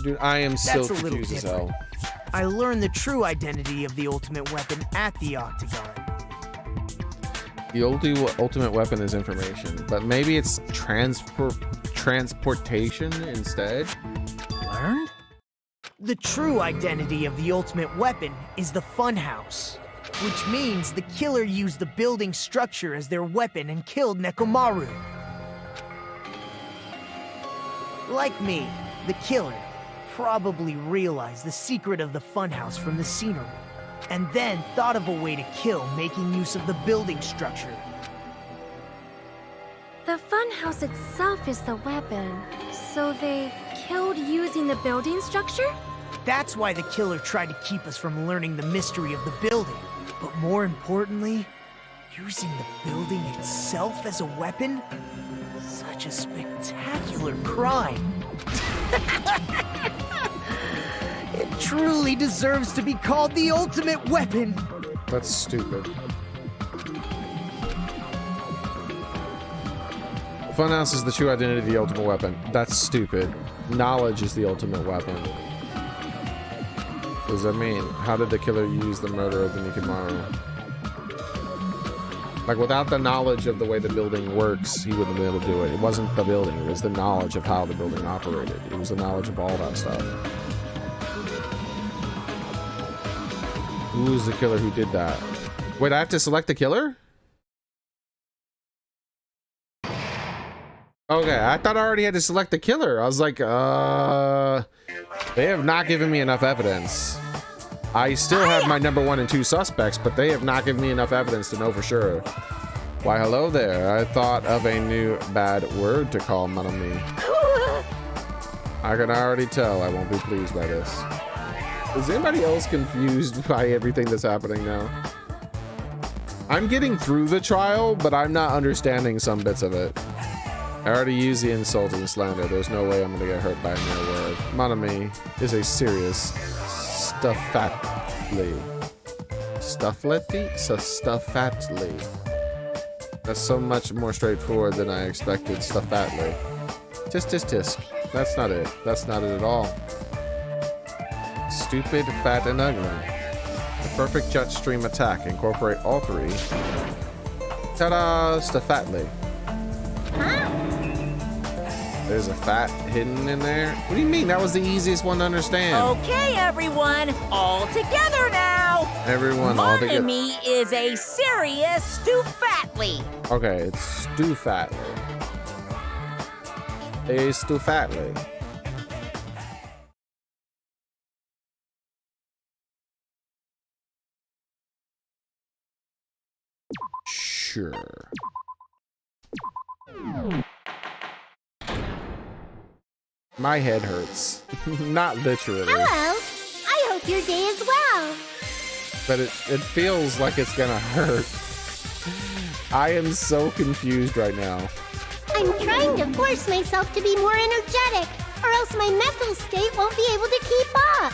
Dude, I am so That's a little confused as hell. different. I learned the true identity of the ultimate weapon at the Octagon. The ultimate weapon is information, but maybe it's transportation instead? Learned? The true identity of the ultimate weapon is the funhouse, which means the killer used the building structure as their weapon and killed Nekomaru. Like me, the killer probably realized the secret of the funhouse from the scenery, and then thought of a way to kill making use of the building structure. The funhouse itself is the weapon, so they killed using the building structure? That's why the killer tried to keep us from learning the mystery of the building. But more importantly, using the building itself as a weapon? Such a spectacular crime. It truly deserves to be called the ultimate weapon. That's stupid. Funhouse is the true identity of the ultimate weapon. That's stupid. Knowledge is the ultimate weapon. What does that mean? How did the killer use the murder of the Nekomaru? Like, without the knowledge of the way the building works, he wouldn't be able to do it. It wasn't the building, it was the knowledge of how the building operated. It was the knowledge of all that stuff. Who is the killer who did that? Wait, I have to select the killer? Okay, I thought I already had to select the killer. I was like, they have not given me enough evidence. I still have my number 1 and 2 suspects, but they have not given me enough evidence to know for sure. Why, hello there. I thought of a new bad word to call Manami. I can already tell I won't be pleased by this. Is anybody else confused by everything that's happening now? I'm getting through the trial, but I'm not understanding some bits of it. I already used the insult and slander. There's no way I'm gonna get hurt by a mere word. Manami is a serious stuffatly. Stuffatly. That's so much more straightforward than I expected. Stuffatly. Tisk tisk tisk. That's not it. That's not it at all. Stupid, fat, and ugly. The perfect jet stream attack. Incorporate all 3. Ta-da! Stuffatly. There's a fat hidden in there. What do you mean? That was the easiest one to understand. Okay, everyone, all together now. Everyone all together. Manami is a serious stuffatly. Okay, it's stuffatly. A stuffatly. Sure. My head hurts. Not literally. Hello. I hope your day is well. But it feels like it's gonna hurt. I am so confused right now. I'm trying to force myself to be more energetic, or else my mental state won't be able to keep up.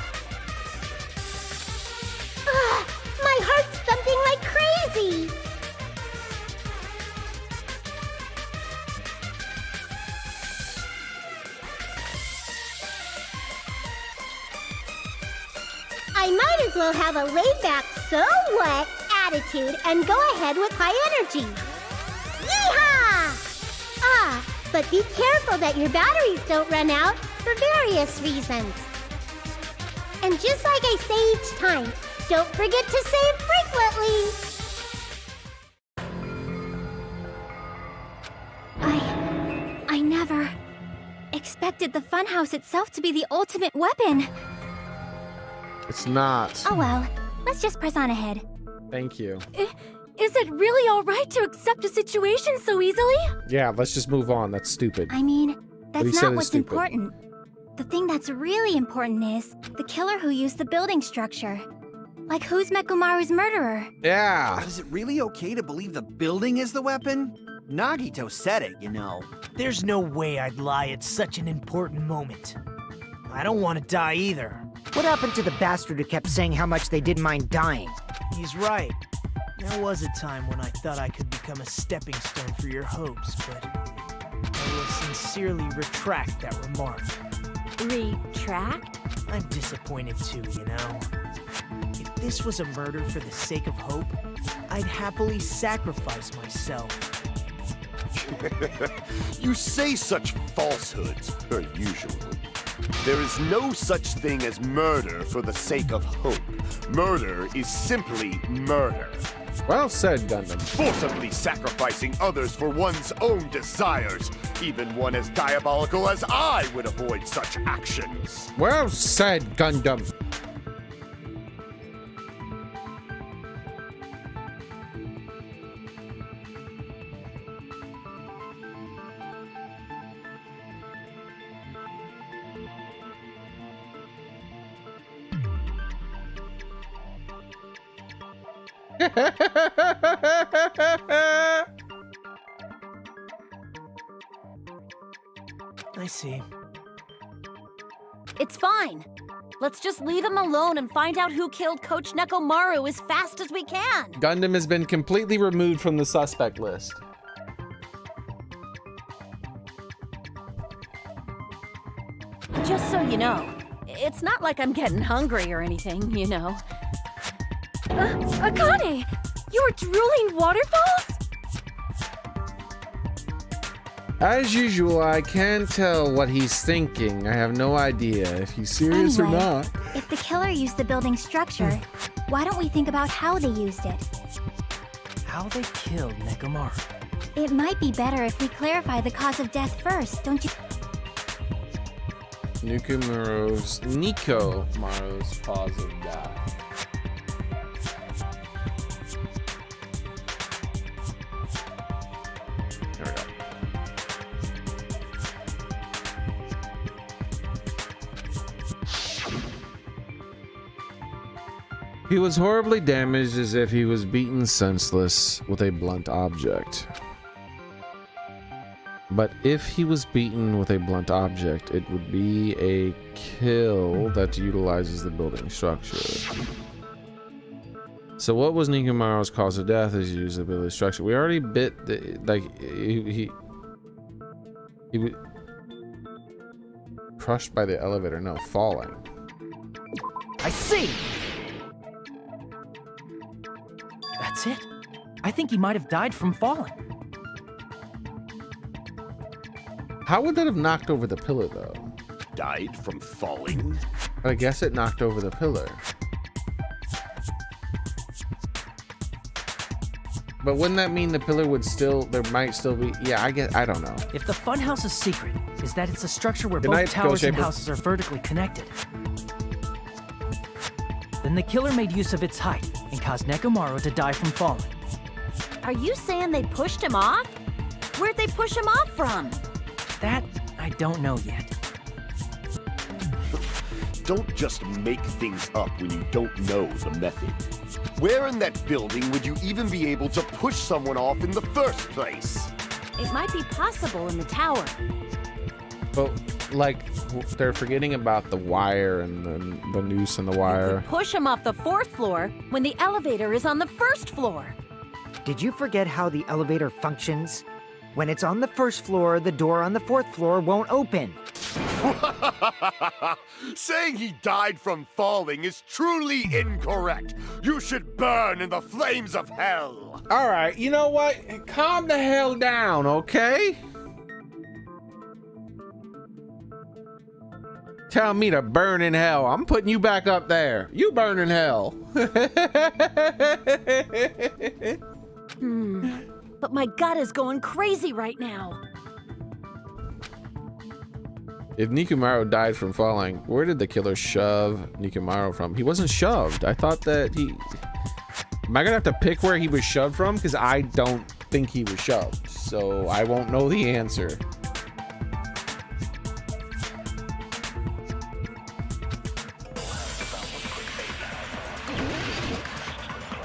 My heart's thumping like crazy. I might as well have a laid-back, so what attitude and go ahead with high energy. Yeehaw! But be careful that your batteries don't run out for various reasons. And just like I say each time, don't forget to save frequently. I never expected the funhouse itself to be the ultimate weapon. It's not. Oh well, let's just press on ahead. Thank you. Is it really alright to accept a situation so easily? Yeah, let's just move on. That's stupid. I mean, What he that's said not is what's stupid. important. The thing that's really important is the killer who used the building structure. Like, who's Nekomaru's murderer? Yeah. But is it really okay to believe the building is the weapon? Nagito said it, you know. There's no way I'd lie at such an important moment. I don't want to die either. What happened to the bastard who kept saying how much they didn't mind dying? He's right. There was a time when I thought I could become a stepping stone for your hopes, but I will sincerely retract that remark. Retract? I'm disappointed too, you know? If this was a murder for the sake of hope, I'd happily sacrifice myself. You say such falsehoods, per usual. There is no such thing as murder for the sake of hope. Murder is simply murder. Well said, Gundam. Forcibly sacrificing others for one's own desires. Even one as diabolical as I would avoid such actions. Well said, Gundam. I see. It's fine. Let's just leave him alone and find out who killed Coach Nekomaru as fast as we can. Gundam has been completely removed from the suspect list. Just so you know, it's not like I'm getting hungry or anything, you know. Akane! You're drooling waterfalls? As usual, I can't tell what he's thinking. I have no idea if he's serious or not. If the killer used the building's structure, why don't we think about how they used it? How they killed Nekomaru. It might be better if we clarify the cause of death first, don't you? Nekomaru's cause of death. There we go. He was horribly damaged as if he was beaten senseless with a blunt object. But if he was beaten with a blunt object, it would be a kill that utilizes the building structure. So what was Nekomaru's cause of death is use the building structure. We already bit the, like he was crushed by the elevator, no, falling. I see! That's it. I think he might have died from falling. How would that have knocked over the pillar, though? Died from falling? I guess it knocked over the pillar. But wouldn't that mean the pillar would still, there might still be, yeah, I don't know. If the funhouse's secret is that it's a structure where Good both night, towers and Shaper. houses are vertically connected, then the killer made use of its height and caused Nekomaru to die from falling. Are you saying they pushed him off? Where'd they push him off from? That, I don't know yet. Don't just make things up when you don't know the method. Where in that building would you even be able to push someone off in the first place? It might be possible in the tower. But, like, they're forgetting about the wire and the noose and the wire. Push him off the 4th floor when the elevator is on the 1st floor. Did you forget how the elevator functions? When it's on the 1st floor, the door on the 4th floor won't open. Saying he died from falling is truly incorrect. You should burn in the flames of hell. All right, you know what? Calm the hell down, okay? Tell me to burn in hell. I'm putting you back up there. You burn in hell. But my gut is going crazy right now. If Nekomaru died from falling, where did the killer shove Nekomaru from? He wasn't shoved. I thought that he... Am I gonna have to pick where he was shoved from? Because I don't think he was shoved. So I won't know the answer.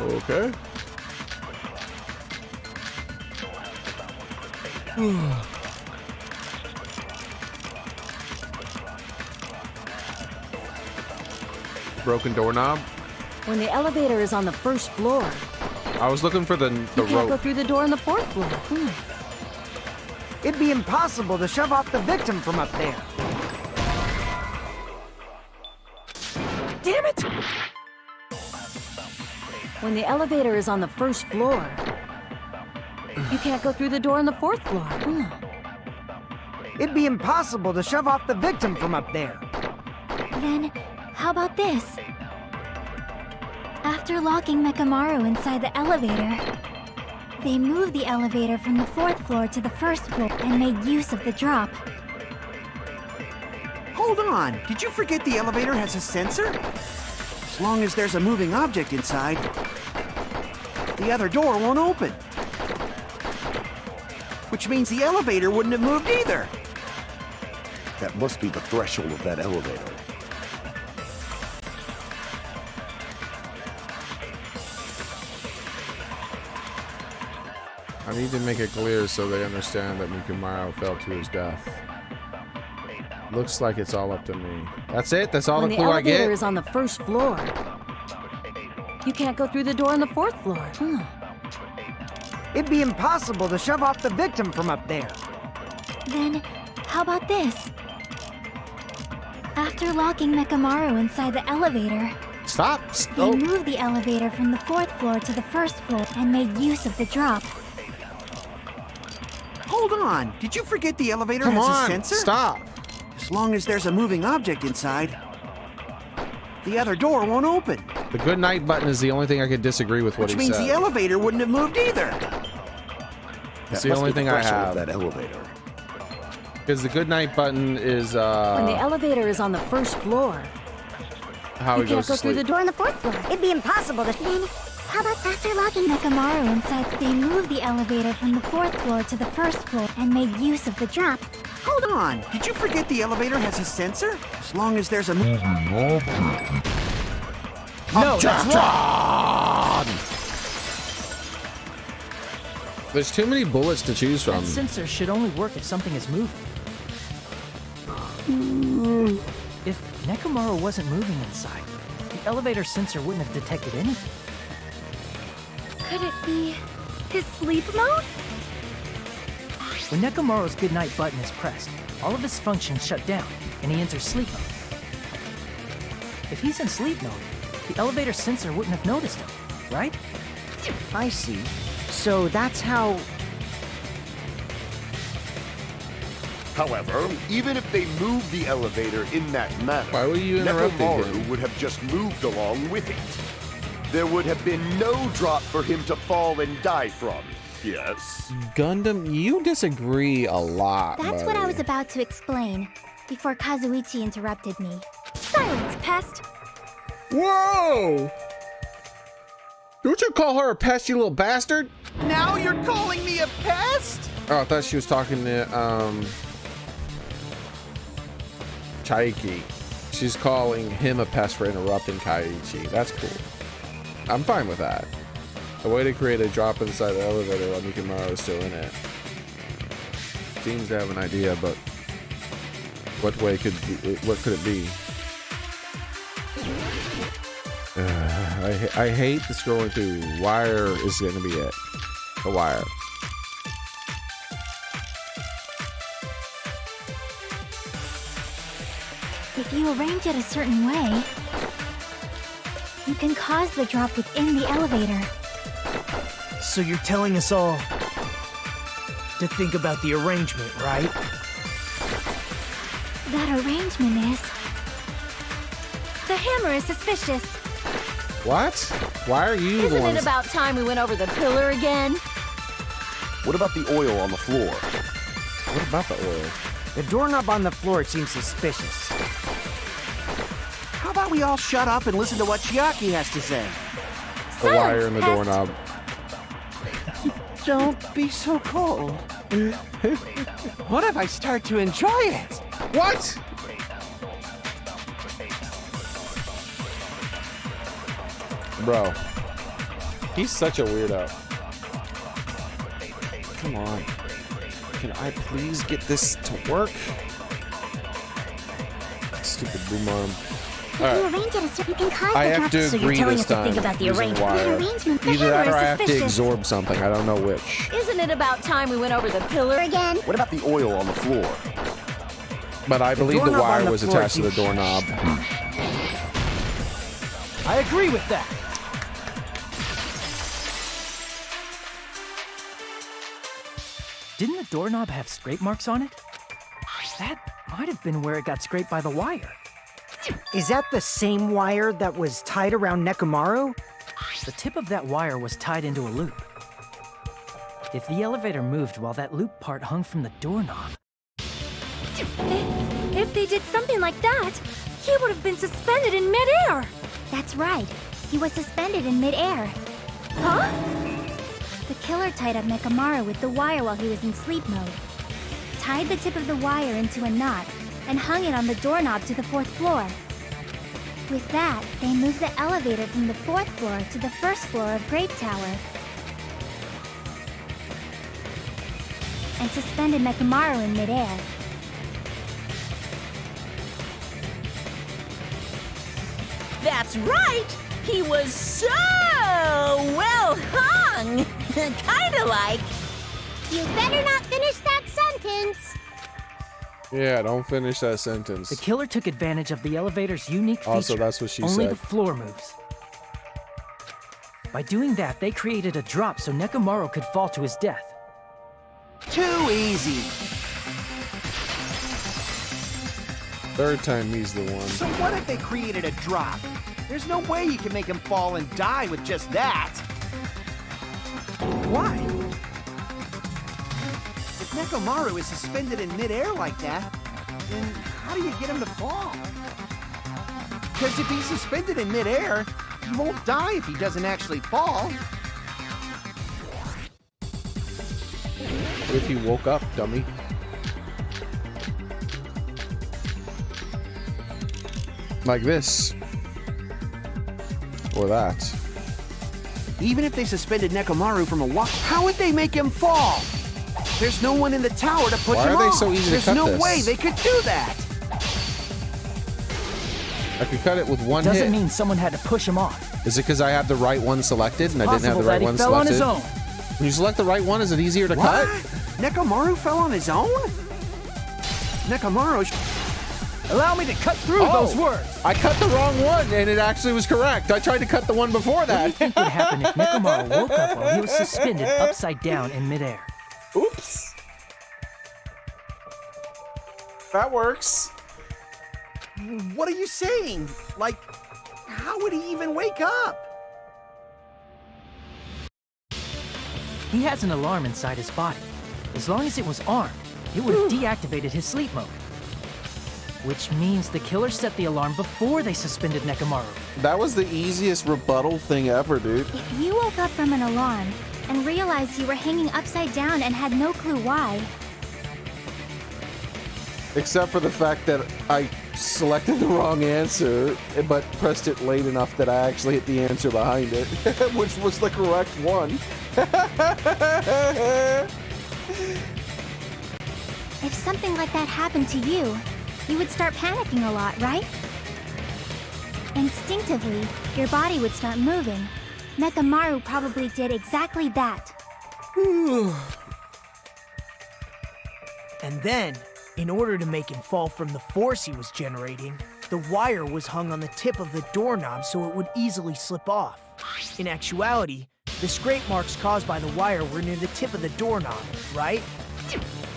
Okay. Broken doorknob. When the elevator is on the 1st floor, I was looking for the you can't go rope. through the door on the 4th floor. It'd be impossible to shove off the victim from up there. damn it! When the elevator is on the first floor, you can't go through the door on the fourth floor. It'd be impossible to shove off the victim from up there. Then, how about this? After locking Mekamaru inside the elevator, they moved the elevator from the fourth floor to the first floor and made use of the drop. Hold on, did you forget the elevator has a sensor? As long as there's a moving object inside, the other door won't open. Which means the elevator wouldn't have moved either. That must be the threshold of that elevator. I need to make it clear so they understand that Mikumaru fell to his death. Looks like it's all up to me. That's it? That's all When the the clue I get? elevator is on the first floor, you can't go through the door on the fourth floor. It'd be impossible to shove off the victim from up there. Then, how about this? After locking Mekamaru inside the elevator, Stop! they moved the elevator from the fourth floor to the first floor and made use of the drop. Hold on, did you forget the elevator Come has on, a sensor? stop! As long as there's a moving object inside, the other door won't open. The good night button is the only thing I could disagree with what Which he means said. the elevator wouldn't have moved either. It's the only thing I have. That elevator. Because the good night button is When the elevator is on the first floor, how you he can't goes go to through the sleep. door on the fourth floor. It'd be impossible to... Then, how about after locking Mekamaru inside, they moved the elevator from the fourth floor to the first floor and made use of the drop. Hold on, did you forget the elevator has a sensor? As long as there's a moving object. No, that's wrong! There's too many bullets to choose from. That sensor should only work if something is moving. If Nekomaru wasn't moving inside, the elevator sensor wouldn't have detected anything. Could it be his sleep mode? When Nekomaru's goodnight button is pressed, all of his functions shut down, and he enters sleep mode. If he's in sleep mode, the elevator sensor wouldn't have noticed him, right? I see. So that's how... However, even if they moved the elevator in that manner, Why were you interrupting Nekomaru him? would have just moved along with it. There would have been no drop for him to fall and die from. Yes? Gundam, you disagree a lot, That's what I buddy. was about to explain before Kazuichi interrupted me. Silence, pest! Whoa! Don't you call her a pest, you little bastard? Now you're calling me a pest? Oh, I thought she was talking to, Chaiki. She's calling him a pest for interrupting Kaiichi. That's cool. I'm fine with that. A way to create a drop inside the elevator while Mikumaru is still in it. Seems to have an idea, but what could it be? I hate the scrolling through. Wire is going to be it. The wire. If you arrange it a certain way, you can cause the drop within the elevator. So you're telling us all to think about the arrangement, right? That arrangement is... The hammer is suspicious. What? Why are you the Isn't ones? it about time we went over the pillar again? What about the oil on the floor? What about the oil? The doorknob on the floor seems suspicious. How about we all shut up and listen to what Xearrik has to say? The wire and the pest. doorknob. Don't be so cold. What if I start to enjoy it? What? Bro, he's such a weirdo. Come on. Can I please get this to work? Stupid boom arm. If you arrange it a certain, you can cause I the have drop. to So you're agree telling this us to time. think about the using arrangement. wire. The arrangement, the Either that hammer or I is have to suspicious. absorb something. I don't know which. Isn't it about time we went over the pillar Again. What about the oil on the floor? But I believe the doorknob on wire the was floor attached to the seems- doorknob. I agree with that. Didn't the doorknob have scrape marks on it? That might have been where it got scraped by the wire. Is that the same wire that was tied around Nekomaru? The tip of that wire was tied into a loop. If the elevator moved while that loop part hung from the doorknob... If they did something like that, he would have been suspended in midair! That's right. He was suspended in midair. Huh? The killer tied up Nekomaru with the wire while he was in sleep mode. Tied the tip of the wire into a knot and hung it on the doorknob to the 4th floor. With that, they moved the elevator from the 4th floor to the 1st floor of Grape Tower. And suspended Nekomaru in midair. That's right! He was so well hung! Kinda like... You better not finish that sentence. Yeah, don't finish that sentence. The killer took advantage of the elevator's unique feature. Also, that's what she Only said. the floor moves. By doing that, they created a drop so Nekomaru could fall to his death. Too easy. Third time he's the one. So what if they created a drop? There's no way you can make him fall and die with just that. Why? If Nekomaru is suspended in midair like that, then how do you get him to fall? Because if he's suspended in midair, he won't die if he doesn't actually fall. What if he woke up, dummy? Like this. Or that. Even if they suspended Nekomaru from a wall, how would they make him fall? There's no one in the tower to push Why him are they off. so easy to There's cut no this? way they could do that. I could cut it with one Doesn't hit. mean someone had to push him off. Is it because I have the right one selected and I didn't have Possible the right that he one fell on selected? his own. When you select the right one, is it easier to What? cut? Nekomaru fell on his own? Nekomaru... Allow me to cut through those words. I cut the wrong one and it actually was correct. I tried to cut the one before What do you that. think would happen if Nekomaru woke up while he was suspended upside down in midair? Oops. That works. What are you saying? Like, how would he even wake up? He has an alarm inside his body. As long as it was armed, it would have deactivated his sleep mode. Which means the killer set the alarm before they suspended Nekomaru. That was the easiest rebuttal thing ever, dude. If you woke up from an alarm and realized you were hanging upside down and had no clue why, Except for the fact that I selected the wrong answer, but pressed it late enough that I actually hit the answer behind it, which was the correct one. if something like that happened to you, you would start panicking a lot, right? Instinctively, your body would start moving. Nekomaru probably did exactly that. And then, in order to make him fall from the force he was generating, the wire was hung on the tip of the doorknob so it would easily slip off. In actuality, the scrape marks caused by the wire were near the tip of the doorknob, right?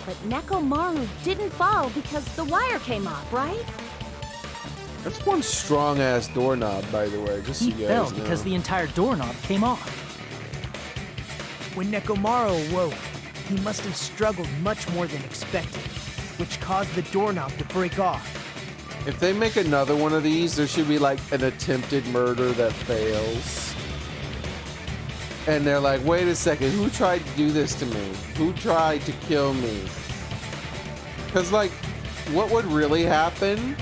But Nekomaru didn't fall because the wire came off, right? That's one strong-ass doorknob, by the way, just so He you fell guys know. because the entire doorknob came off. When Nekomaru awoke, he must have struggled much more than expected, which caused the doorknob to break off. If they make another one of these, there should be like an attempted murder that fails. And they're like, wait a second, who tried to do this to me? Who tried to kill me? Because, like, what would really happen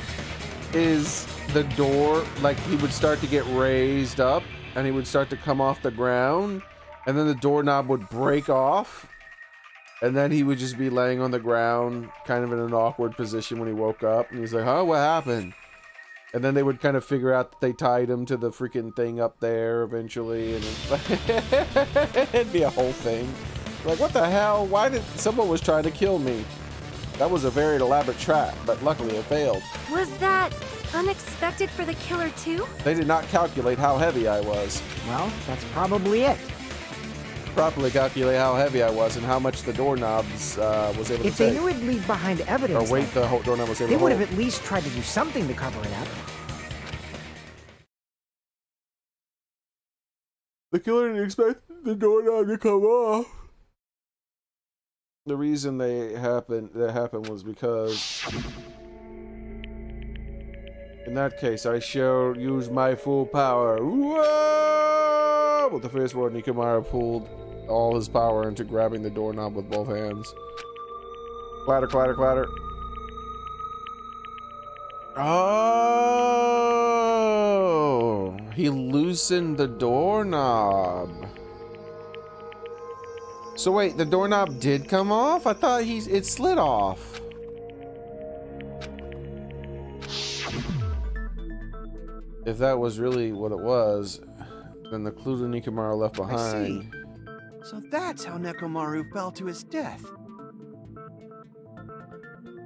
is the door, like, he would start to get raised up and he would start to come off the ground, and then the doorknob would break off. And then he would just be laying on the ground, kind of in an awkward position when he woke up. And he's like, huh, what happened? And then they would kind of figure out that they tied him to the freaking thing up there eventually. And it'd be a whole thing. Like, what the hell? Why did someone was trying to kill me? That was a very elaborate trap, but luckily it failed. Was that unexpected for the killer too? They did not calculate how heavy I was. Well, that's probably it. Properly calculate how heavy I was and how much the doorknobs was able to If they take. knew it'd leave behind evidence, Or weight the whole doorknob was able they to would hold. have at least tried to do something to cover it up. The killer didn't expect the doorknob to come off. The reason that happened was because in that case I shall use my full power. Whoa! With the first word, Nikomaro pulled all his power into grabbing the doorknob with both hands. Clatter, clatter, clatter. Oh, he loosened the doorknob. So wait, the doorknob did come off? I thought it slid off. If that was really what it was, then the clue that Nikomaro left behind. I see. So that's how Nekomaru fell to his death.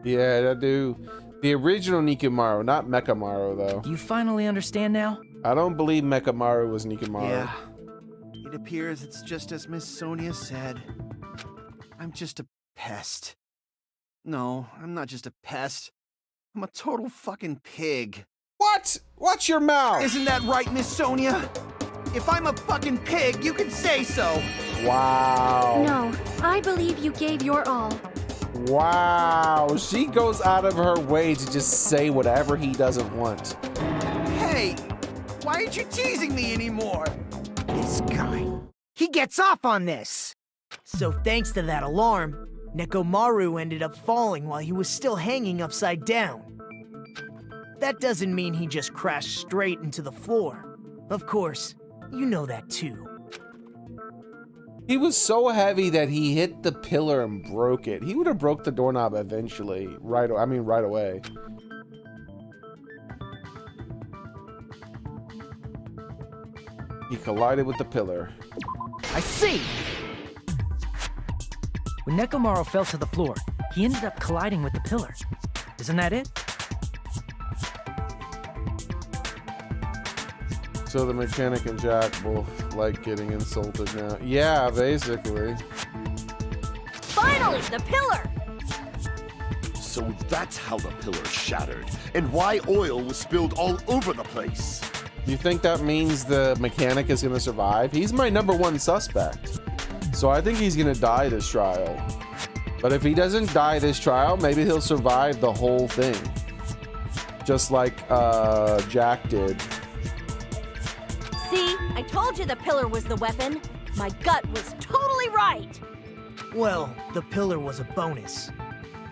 Yeah, I do. The original Nikomaro, not Mekamaru, though. Do you finally understand now? I don't believe Mekamaru was Nikomaro. Yeah. It appears it's just as Miss Sonia said. I'm just a pest. No, I'm not just a pest. I'm a total fucking pig. What? Watch your mouth! Isn't that right, Miss Sonia? If I'm a fucking pig, you can say so. Wow. No, I believe you gave your all. Wow. She goes out of her way to just say whatever he doesn't want. Hey, why aren't you teasing me anymore? This guy. He gets off on this. So thanks to that alarm, Nekomaru ended up falling while he was still hanging upside down. That doesn't mean he just crashed straight into the floor. Of course, you know that too. He was so heavy that he hit the pillar and broke it. He would have broke the doorknob eventually. Right away. He collided with the pillar. I see! When Nekomaru fell to the floor, he ended up colliding with the pillar. Isn't that it? So the mechanic and Jack both like getting insulted now. Yeah, basically. Finally, the pillar! So that's how the pillar shattered, and why oil was spilled all over the place. You think that means the mechanic is gonna survive? He's my #1 suspect. So I think he's gonna die this trial. But if he doesn't die this trial, maybe he'll survive the whole thing. Just like Jack did. See, I told you the pillar was the weapon. My gut was totally right. Well, the pillar was a bonus.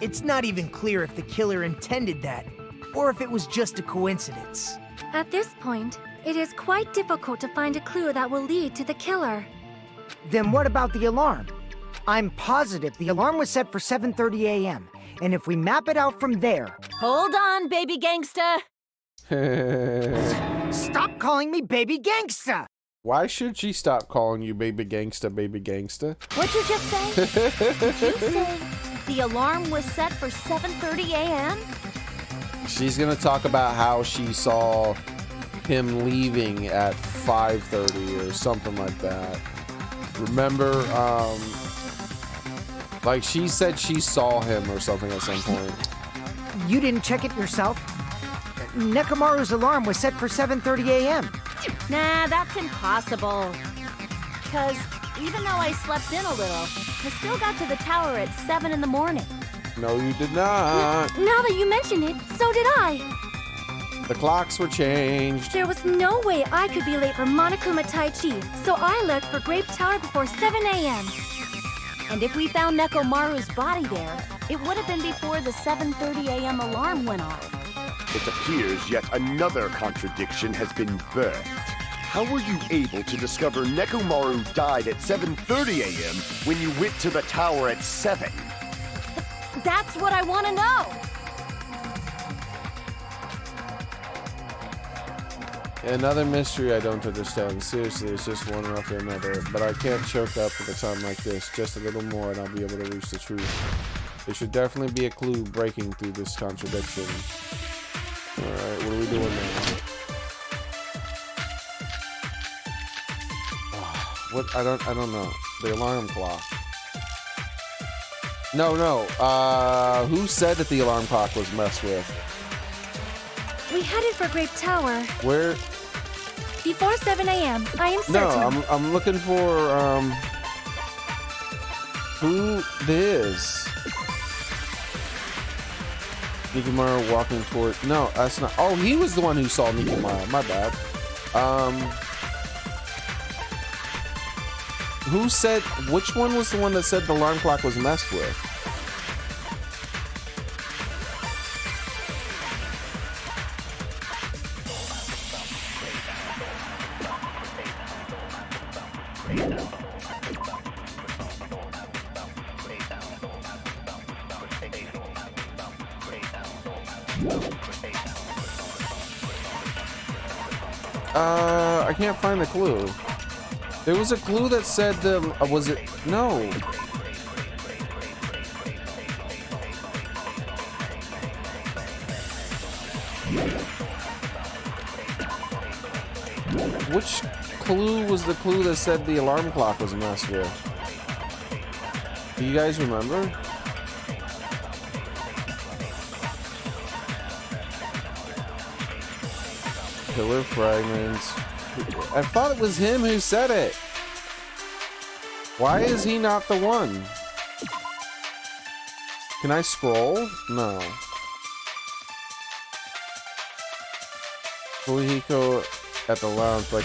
It's not even clear if the killer intended that, or if it was just a coincidence. At this point, it is quite difficult to find a clue that will lead to the killer. Then what about the alarm? I'm positive the alarm was set for 7:30 a.m. And if we map it out from there... Hold on, baby gangsta. Stop calling me baby gangsta! Why should she stop calling you baby gangsta, baby gangsta? What'd you just say? Did you say the alarm was set for 7:30 a.m.? She's gonna talk about how she saw him leaving at 5:30 or something like that. Remember, like she said she saw him or something at some point. You didn't check it yourself? Nekomaru's alarm was set for 7:30 a.m. Nah, that's impossible. Because even though I slept in a little, I still got to the tower at 7 in the morning. No, you did not. Now that you mention it, so did I. The clocks were changed. There was no way I could be late for Monokuma Tai Chi, so I left for Grape Tower before 7 a.m. And if we found Nekomaru's body there, it would have been before the 7:30 a.m. alarm went off. It appears yet another contradiction has been birthed. How were you able to discover Nekomaru died at 7:30 a.m. when you went to the tower at 7? That's what I want to know! Another mystery I don't understand. Seriously, it's just one after another. But I can't choke up at a time like this. Just a little more and I'll be able to reach the truth. There should definitely be a clue breaking through this contradiction. Alright, what are we doing now? What? I don't know. The alarm clock. No. Who said that the alarm clock was messed with? We headed for Grape Tower. Where? Before 7 a.m. I am certain. No, I'm looking for who this? Nikimaru walking toward. No, that's not. Oh, he was the one who saw Nikimaru. My bad. Who said? Which one was the one that said the alarm clock was messed with? I can't find the clue. There was a clue that said the was it no. Which clue was the clue that said the alarm clock was messed with? Do you guys remember? Pillar fragments. I thought it was him who said it. Why is he not the one? Can I scroll? No. Fuhiko at the lounge by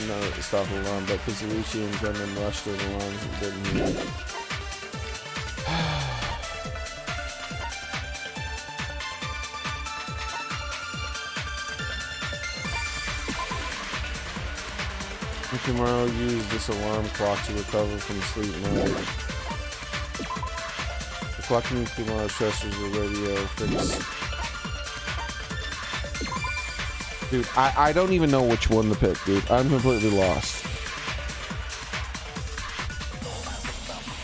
no, stop the alarm, but Kizuichi and Gunman rushed to the lounge and didn't hear it. Nikimaru used this alarm clock to recover from sleep mode. The clock in Nikimaru's chest was a radio fix. Dude, I don't even know which one to pick, dude. I'm completely lost.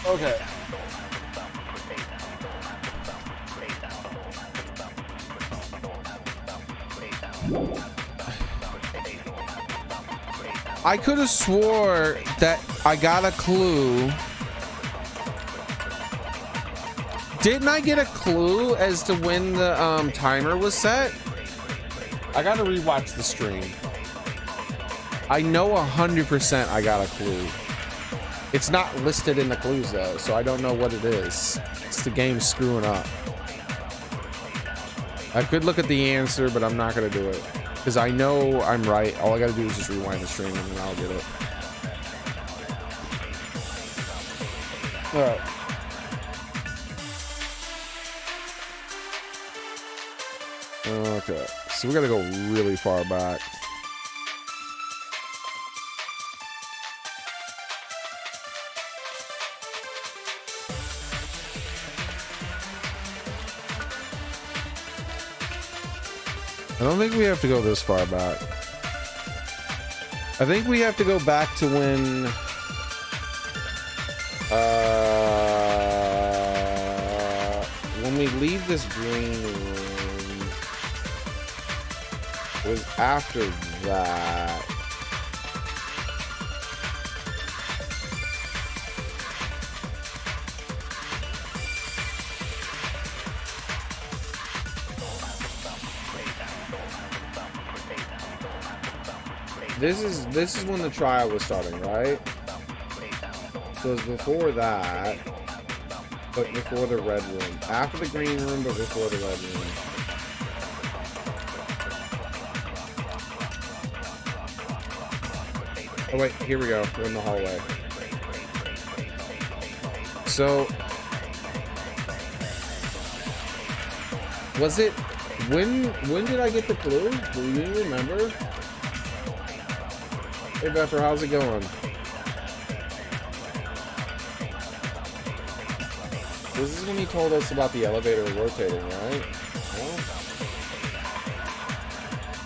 Okay. I could have swore that I got a clue. Didn't I get a clue as to when the timer was set? I gotta rewatch the stream. I know 100% I got a clue. It's not listed in the clues though, so I don't know what it is. It's the game screwing up. I could look at the answer, but I'm not gonna do it. Because I know I'm right. All I gotta do is just rewind the stream and then I'll get it. Alright. Okay. So we gotta go really far back. I don't think we have to go this far back. I think we have to go back to when we leave this green room. It was after that. This is when the trial was starting, right? So it was before that, but before the red room. After the green room, but before the red room. Oh wait, here we go. We're in the hallway. So was it when did I get the clue? Do you remember? Hey Beffer, how's it going? This is when he told us about the elevator rotating, right? Well,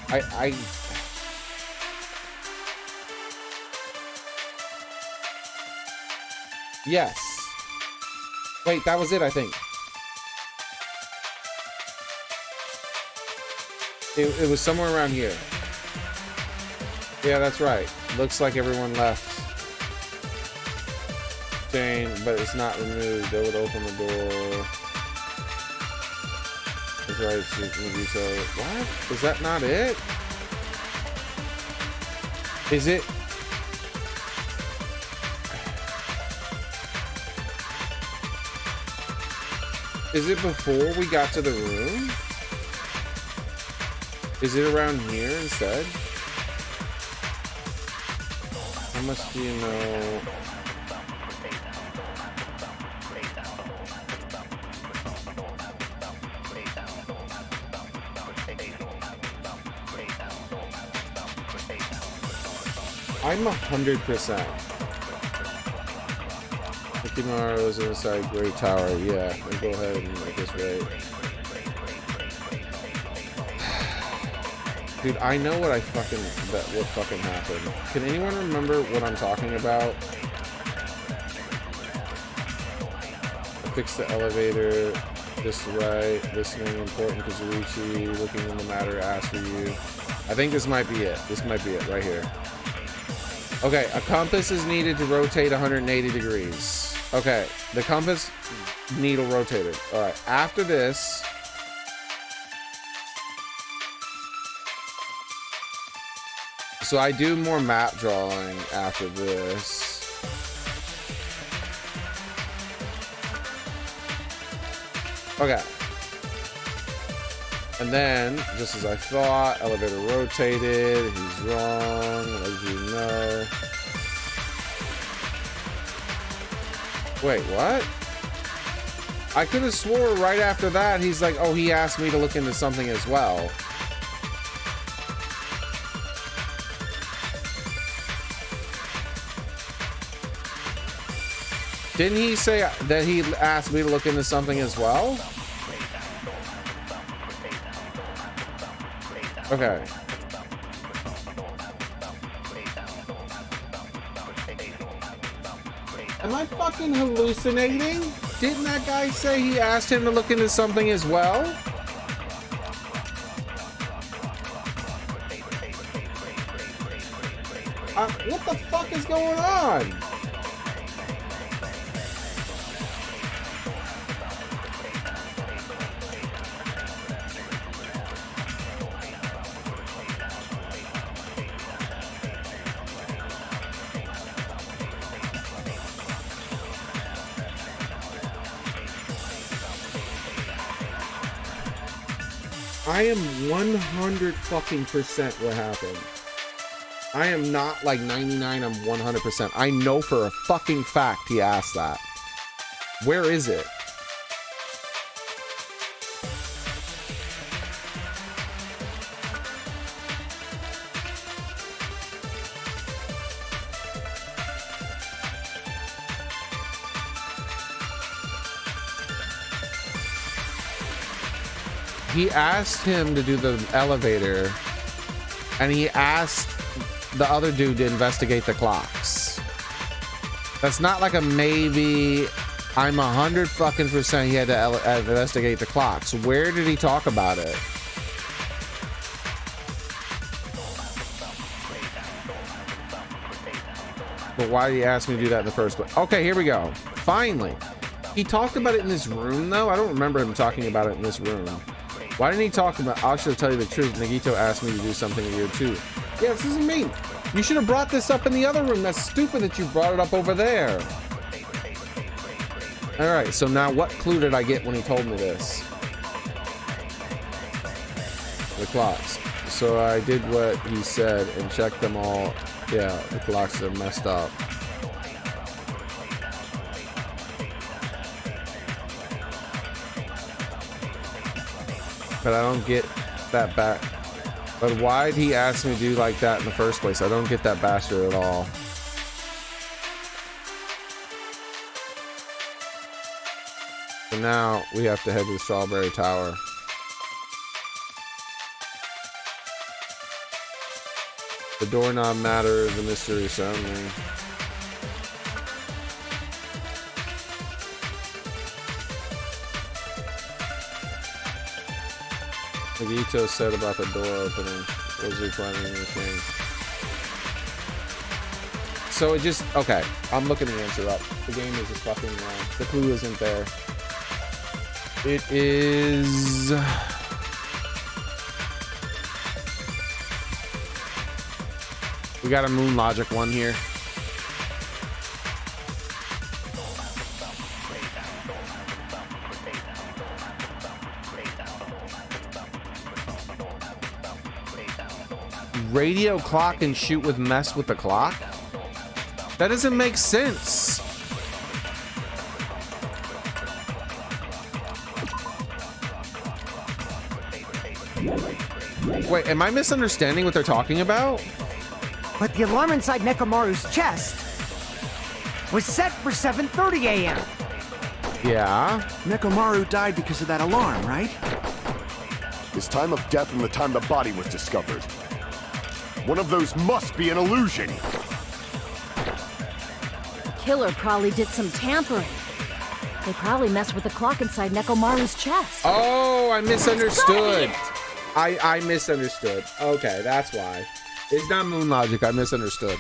I yes. Wait, that was it, I think. It was somewhere around here. Yeah, that's right. Looks like everyone left. Chain, but it's not removed. That would open the door. That's right. So what? Is that not it? Is it? Is it before we got to the room? Is it around here instead? How much do you know? I'm 100%. Mickey inside Great Tower. Yeah, I'll go ahead and make this right. Dude, I know what what fucking happened. Can anyone remember what I'm talking about? Fix the elevator. This right. Listening important to Xearrik. Looking in the matter. Ask for you. I think this might be it. This might be it right here. Okay, a compass is needed to rotate 180 degrees. Okay, the compass needle rotated. All right, after this. So I do more map drawing after this. Okay. And then, just as I thought, elevator rotated. He's wrong. As you know. Wait, what? I could have swore right after that, he's like, oh, he asked me to look into something as well. Didn't he say that he asked me to look into something as well? Okay. Am I fucking hallucinating? Didn't that guy say he asked him to look into something as well? What the fuck is going on? I am 100% what happened. I am not like 99, I'm 100%. I know for a fucking fact he asked that. Where is it? He asked him to do the elevator, and he asked the other dude to investigate the clocks. That's not like a maybe. I'm 100% he had to investigate the clocks. Where did he talk about it? But why did he ask me to do that in the first place? Okay, here we go. Finally. He talked about it in this room, though. I don't remember him talking about it in this room. Why didn't he talk about... I'll actually tell you the truth. Nagito asked me to do something weird, too. Yeah, this isn't me. You should have brought this up in the other room. That's stupid that you brought it up over there. All right, so now what clue did I get when he told me this? The clocks. So I did what he said and checked them all. Yeah, the clocks are messed up. But I don't get that back. But why'd he ask me to do like that in the first place? I don't get that bastard at all. So now we have to head to the Strawberry Tower. The doorknob matter, the mystery surrounding. Nagito said about the door opening. Was replying anything? So it just okay. I'm looking the answer up. The game is just fucking wrong. The clue isn't there. It is. We got a Moon Logic one here. Radio clock and shoot with mess with the clock? That doesn't make sense. Wait, am I misunderstanding what they're talking about? But the alarm inside Nekomaru's chest was set for 7:30 a.m. Yeah. Nekomaru died because of that alarm, right? His time of death and the time the body was discovered. One of those must be an illusion. The killer probably did some tampering. They probably messed with the clock inside Nekomaru's chest. Oh, I misunderstood. I misunderstood. Okay, that's why. It's not Moon Logic. I misunderstood.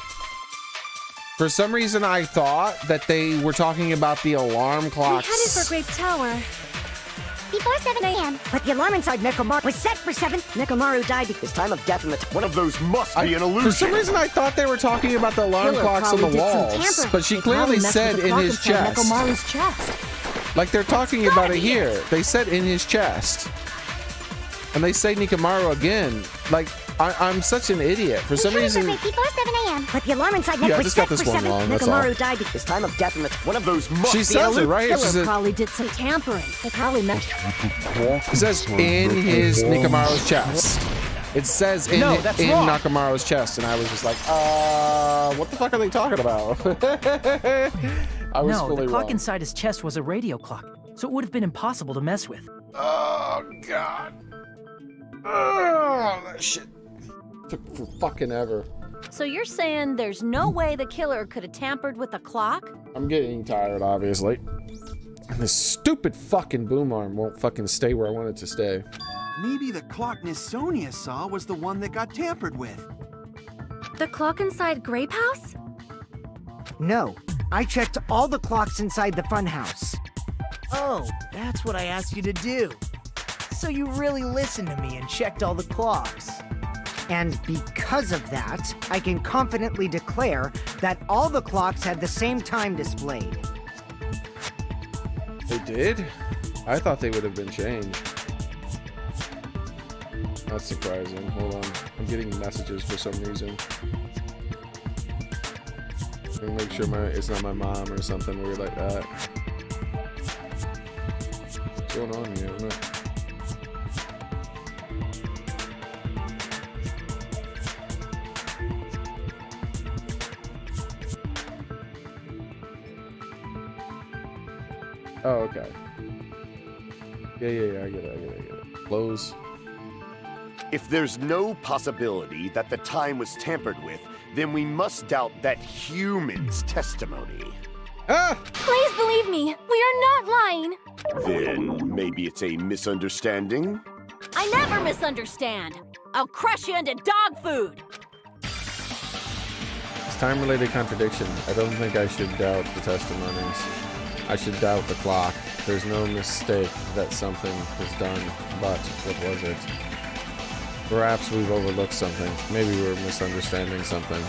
For some reason, I thought that they were talking about the alarm clocks. We headed for Grape Tower. Before 7 a.m. But the alarm inside Nekomaru was set for 7. Nekomaru died because time of death and the one of those must be an illusion. For some reason, I thought they were talking about the alarm clocks on the walls, but she clearly said in his chest. Nekomaru's chest. Like they're talking about it here. They said in his chest. And they say Nekomaru again. Like, I'm such an idiot. For some reason. Before 7 a.m. But the alarm inside Nekomaru was set for 7. Nekomaru died because time of death and the one of those must she be says an it right here. Killer probably did some tampering. They probably messed. It says in his Nekomaru's chest. It says in Nekomaru's chest, and I was just like, what the fuck are they talking about? I was no, fully the clock wrong. inside his chest was a radio clock, so it would have been impossible to mess with. Oh god. Oh, that shit took for fucking ever. So you're saying there's no way the killer could have tampered with the clock? I'm getting tired, obviously. And this stupid fucking boom arm won't fucking stay where I want it to stay. Maybe the clock Miss Sonia saw was the one that got tampered with. The clock inside Grape House? No, I checked all the clocks inside the funhouse. Oh, that's what I asked you to do. So you really listened to me and checked all the clocks. And because of that, I can confidently declare that all the clocks had the same time displayed. They did? I thought they would have been changed. That's surprising. Hold on. I'm getting messages for some reason. I'm gonna make sure it's not my mom or something weird like that. What's going on here? I don't know. Oh, okay. Yeah, I get it. Close. If there's no possibility that the time was tampered with, then we must doubt that human's testimony. Ah! Please believe me, we are not lying. Then maybe it's a misunderstanding? I never misunderstand. I'll crush you into dog food. It's time-related contradiction. I don't think I should doubt the testimonies. I should doubt the clock. There's no mistake that something was done, but what was it? Perhaps we've overlooked something. Maybe we're misunderstanding something.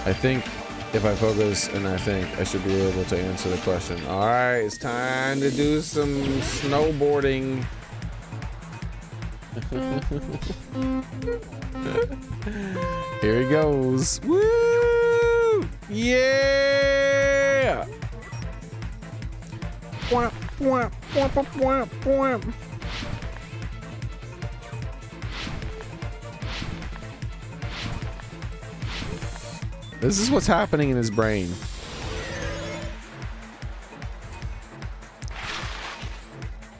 I think if I focus and I think, I should be able to answer the question. Alright, it's time to do some snowboarding. Here he goes. Woo! Yeah! This is what's happening in his brain.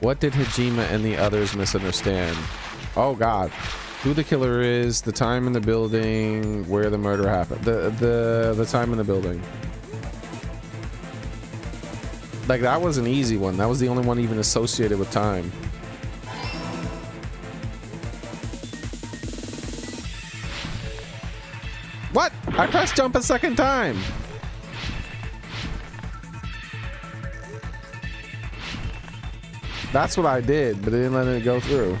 What did Hajime and the others misunderstand? Oh god. Who the killer is, the time in the building, where the murder happened. The time in the building. Like, that was an easy one. That was the only one even associated with time. What? I pressed jump a second time. That's what I did, but it didn't let it go through.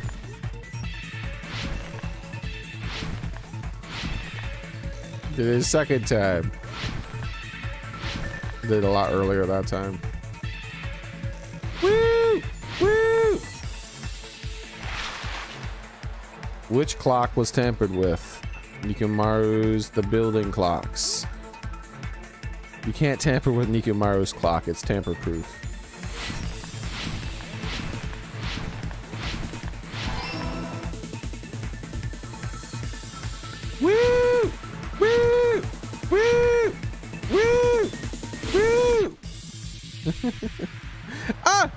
Did it a second time. Did it a lot earlier that time. Woo! Woo! Which clock was tampered with? Nikumaru's the building clocks. You can't tamper with Nikumaru's clock. It's tamper-proof. Woo! Woo! Woo! Woo! Woo! Ah!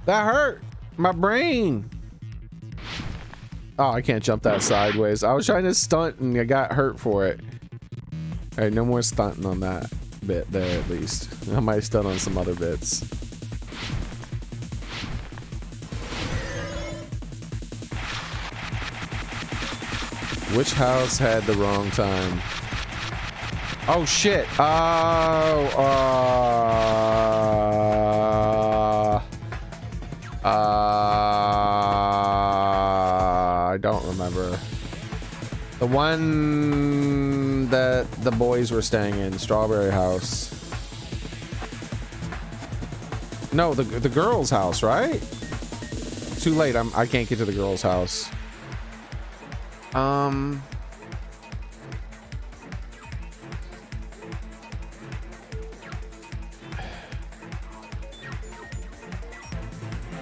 That hurt my brain. Oh, I can't jump that sideways. I was trying to stunt and I got hurt for it. All right, no more stunting on that bit there, at least. I might stunt on some other bits. Which house had the wrong time? Oh, shit. I don't remember. The one that the boys were staying in, Strawberry House. No, the girls' house, right? Too late. I can't get to the girls' house.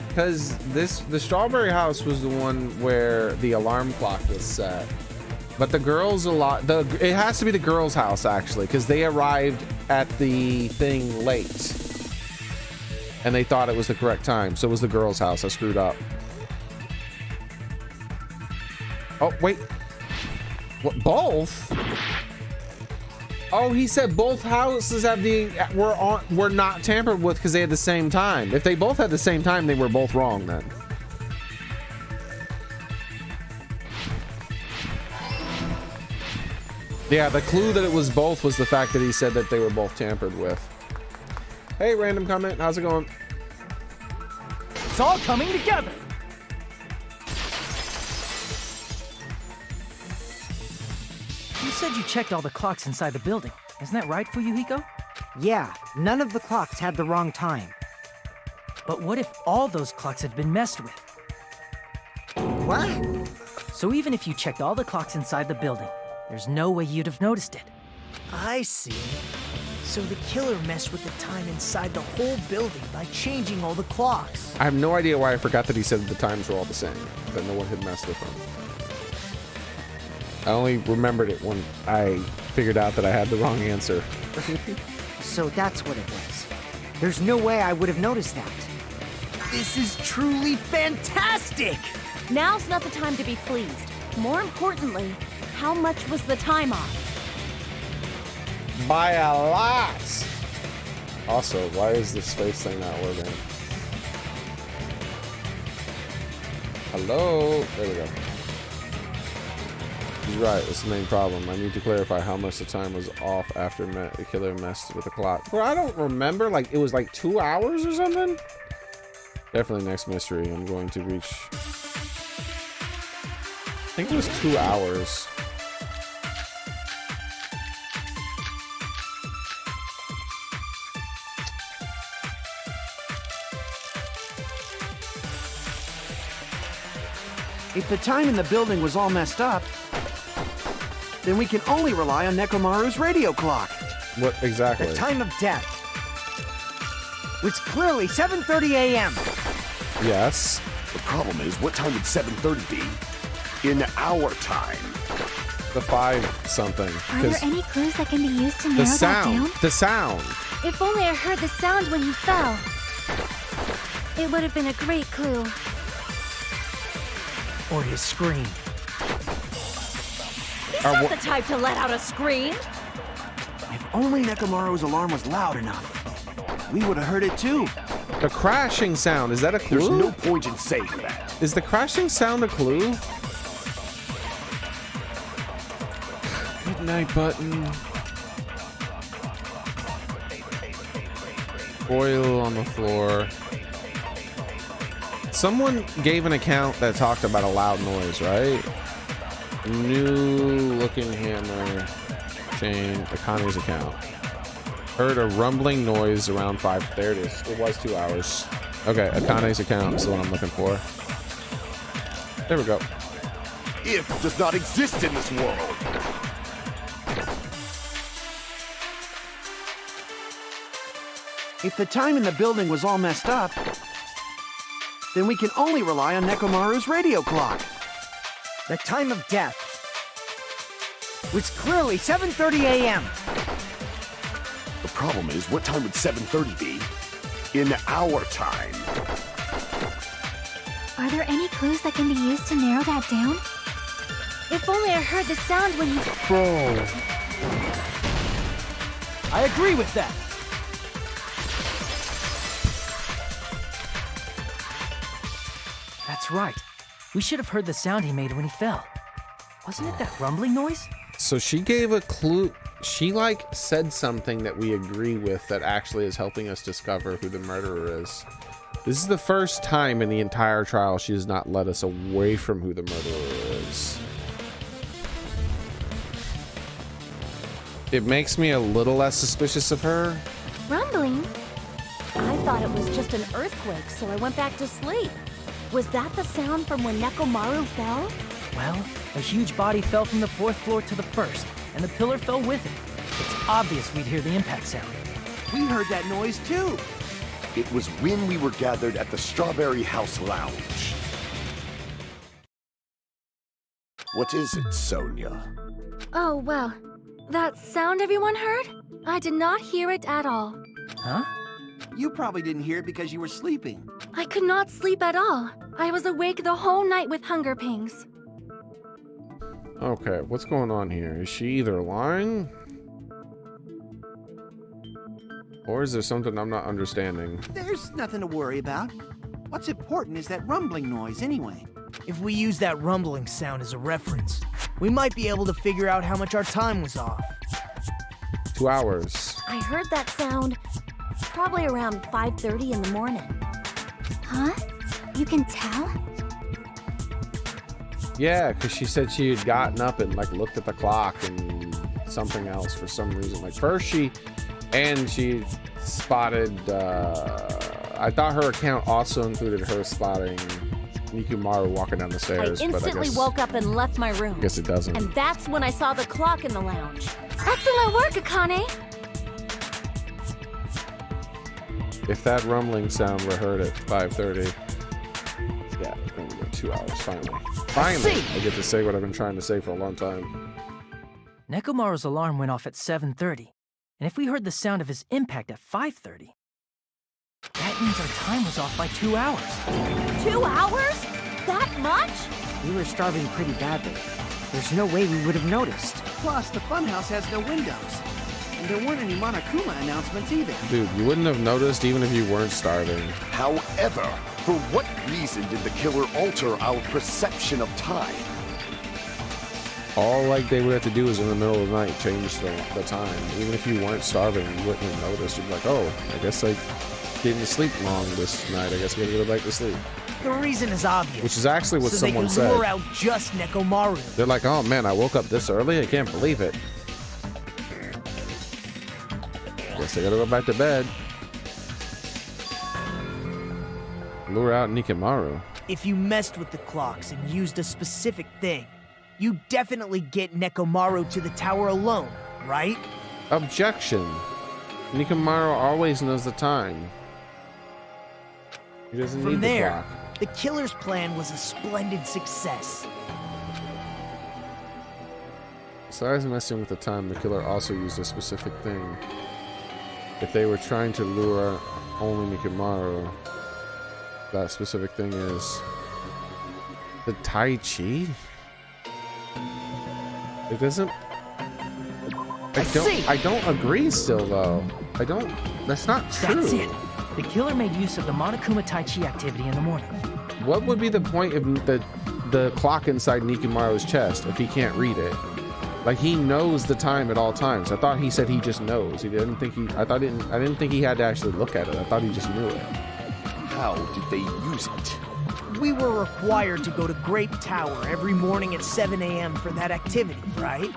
Because the Strawberry House was the one where the alarm clock was set, but the girls it has to be the girls' house actually, because they arrived at the thing late and they thought it was the correct time, so it was the girls' house. I screwed up. Oh wait, what? Both? Oh, he said both houses were not tampered with because they had the same time. If they both had the same time, they were both wrong then. Yeah, the clue that it was both was the fact that he said that they were both tampered with. Hey, random comment. How's it going? It's all coming together. You said you checked all the clocks inside the building. Isn't that right, Fuyuhiko? Yeah, none of the clocks had the wrong time. But what if all those clocks had been messed with? What? So even if you checked all the clocks inside the building, there's no way you'd have noticed it. I see. So the killer messed with the time inside the whole building by changing all the clocks. I have no idea why I forgot that he said that the times were all the same, that no one had messed with them. I only remembered it when I figured out that I had the wrong answer. So that's what it was. There's no way I would have noticed that. This is truly fantastic! Now's not the time to be pleased. More importantly, how much was the time off? By a lot! Also, why is the space thing not working? Hello? There we go. He's right, it's the main problem. I need to clarify how much the time was off after the killer messed with the clock. Well, I don't remember, like, it was like 2 hours or something? Definitely next mystery I'm going to reach. I think it was 2 hours. If the time in the building was all messed up, then we can only rely on Nekomaru's radio clock. What exactly? The time of death. It's clearly 7:30 a.m. Yes. The problem is, what time would 7:30 be in our time? The 5 something. Are there any clues that can be used to narrow that down? The sound. If only I heard the sound when he fell. It would have been a great clue. Or his scream. He's not the type to let out a scream. If only Nekomaru's alarm was loud enough, we would have heard it too. The crashing sound, is that a clue? There's no point in saying that. Is the crashing sound a clue? Night button. Oil on the floor. Someone gave an account that talked about a loud noise, right? New looking hammer. Chain. Akane's account. Heard a rumbling noise around 5. There it is. It was 2 hours. Okay, Akane's account is the one I'm looking for. There we go. If does not exist in this world. If the time in the building was all messed up, then we can only rely on Nekomaru's radio clock. The time of death was clearly 7:30 a.m. The problem is, what time would 7:30 be? In our time. Are there any clues that can be used to narrow that down? If only I heard the sound when he... I agree with that. That's right. We should have heard the sound he made when he fell. Wasn't it that rumbling noise? So she gave a clue. She like said something that we agree with that actually is helping us discover who the murderer is. This is the first time in the entire trial she has not led us away from who the murderer is. It makes me a little less suspicious of her. Rumbling? I thought it was just an earthquake, so I went back to sleep. Was that the sound from when Nekomaru fell? Well, a huge body fell from the 4th floor to the 1st, and the pillar fell with it. It's obvious we'd hear the impact sound. We heard that noise too. It was when we were gathered at the Strawberry House Lounge. What is it, Sonia? Oh, well. That sound everyone heard? I did not hear it at all. Huh? You probably didn't hear it because you were sleeping. I could not sleep at all. I was awake the whole night with hunger pangs. Okay, what's going on here? Is she either lying? Or is there something I'm not understanding? There's nothing to worry about. What's important is that rumbling noise anyway. If we use that rumbling sound as a reference, we might be able to figure out how much our time was off. 2 hours. I heard that sound probably around 5:30 in the morning. Huh? You can tell? Yeah, because she said she had gotten up and like looked at the clock and something else for some reason. Like first she spotted, I thought her account also included her spotting Nikumaru walking down the stairs. I instantly woke up and left my room. I guess it doesn't. And that's when I saw the clock in the lounge. Excellent work, Akane! If that rumbling sound were heard at 5:30, yeah, we're gonna go 2 hours finally. Finally, I get to say what I've been trying to say for a long time. Nekomaru's alarm went off at 7:30, and if we heard the sound of his impact at 5:30, that means our time was off by 2 hours. 2 hours? That much? We were starving pretty badly. There's no way we would have noticed. Plus, the funhouse has no windows. And there weren't any Monokuma announcements either. Dude, you wouldn't have noticed even if you weren't starving. However, for what reason did the killer alter our perception of time? All like they would have to do is in the middle of the night change the time. Even if you weren't starving, you wouldn't have noticed. You'd be like, oh, I guess I didn't sleep long this night. I guess I gotta go back to sleep. The reason is obvious. Which is actually what someone so they can said. lure out just Nekomaru. They're like, oh man, I woke up this early? I can't believe it. Guess I gotta go back to bed. Lure out Nikumaru. If you messed with the clocks and used a specific thing, you definitely get Nekomaru to the tower alone, right? Objection. Nikumaru always knows the time. He doesn't From need there, the clock. the killer's plan was a splendid success. Besides messing with the time, the killer also used a specific thing. If they were trying to lure only Nikumaru, that specific thing is the Tai Chi? It doesn't... I don't agree still, though. That's not true. That's it. The killer made use of the Monokuma Tai Chi activity in the morning. What would be the point of the clock inside Nikumaru's chest if he can't read it? Like, he knows the time at all times. I thought he said he just knows. He didn't think he. I didn't think he had to actually look at it. I thought he just knew it. How did they use it? We were required to go to Grape Tower every morning at 7 a.m. for that activity, right?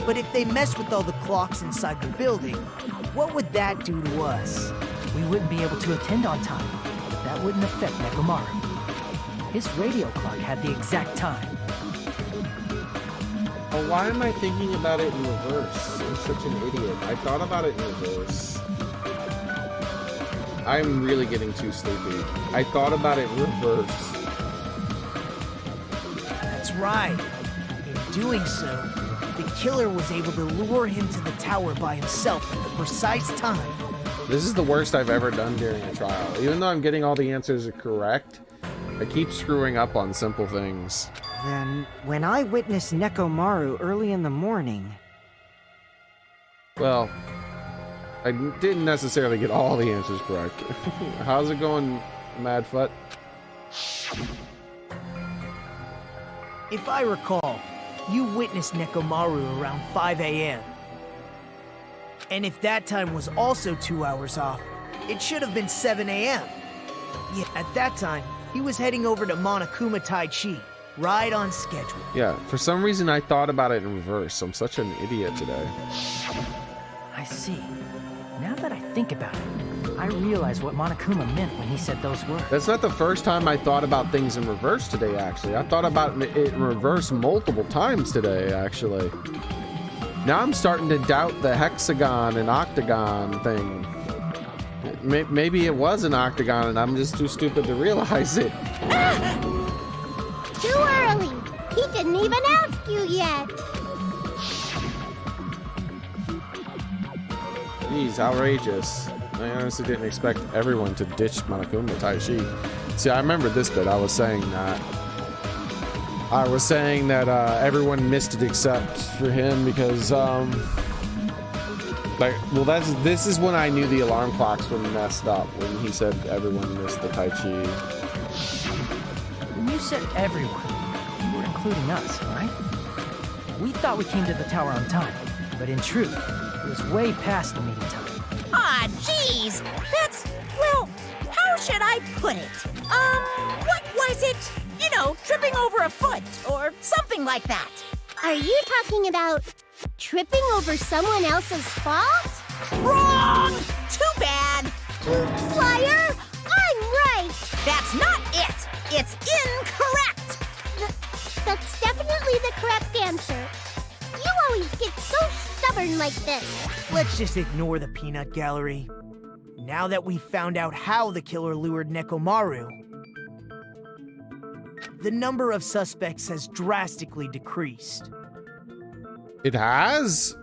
But if they mess with all the clocks inside the building, what would that do to us? We wouldn't be able to attend on time, but that wouldn't affect Nekomaru. His radio clock had the exact time. Oh, why am I thinking about it in reverse? I'm such an idiot. I thought about it in reverse. I'm really getting too sleepy. I thought about it in reverse. That's right. In doing so, the killer was able to lure him to the tower by himself at the precise time. This is the worst I've ever done during a trial. Even though I'm getting all the answers correct, I keep screwing up on simple things. Then, when I witnessed Nekomaru early in the morning... Well, I didn't necessarily get all the answers correct. How's it going, Madfoot? If I recall, you witnessed Nekomaru around 5 a.m. And if that time was also 2 hours off, it should have been 7 a.m. Yeah, at that time, he was heading over to Monokuma Tai Chi, right on schedule. Yeah, for some reason I thought about it in reverse. I'm such an idiot today. I see. Now that I think about it, I realize what Monokuma meant when he said those words. That's not the first time I thought about things in reverse today, actually. I thought about it in reverse multiple times today, actually. Now I'm starting to doubt the hexagon and octagon thing. Maybe it was an octagon and I'm just too stupid to realize it. Too early. He didn't even ask you yet. Jeez, outrageous. I honestly didn't expect everyone to ditch Monokuma Tai Chi. See, I remember this bit. I was saying that everyone missed it except for him because, this is when I knew the alarm clocks were messed up, when he said everyone missed the Tai Chi. When you said everyone, you were including us, right? We thought we came to the tower on time, but in truth, it was way past the meeting time. Aw, jeez! That's, well, how should I put it? What was it? You know, tripping over a foot, or something like that. Are you talking about tripping over someone else's fault? Wrong! Too bad! Liar! I'm right! That's not it! It's incorrect! That's definitely the correct answer. You always get so stubborn like this. Let's just ignore the peanut gallery. Now that we've found out how the killer lured Nekomaru, the number of suspects has drastically decreased. It has?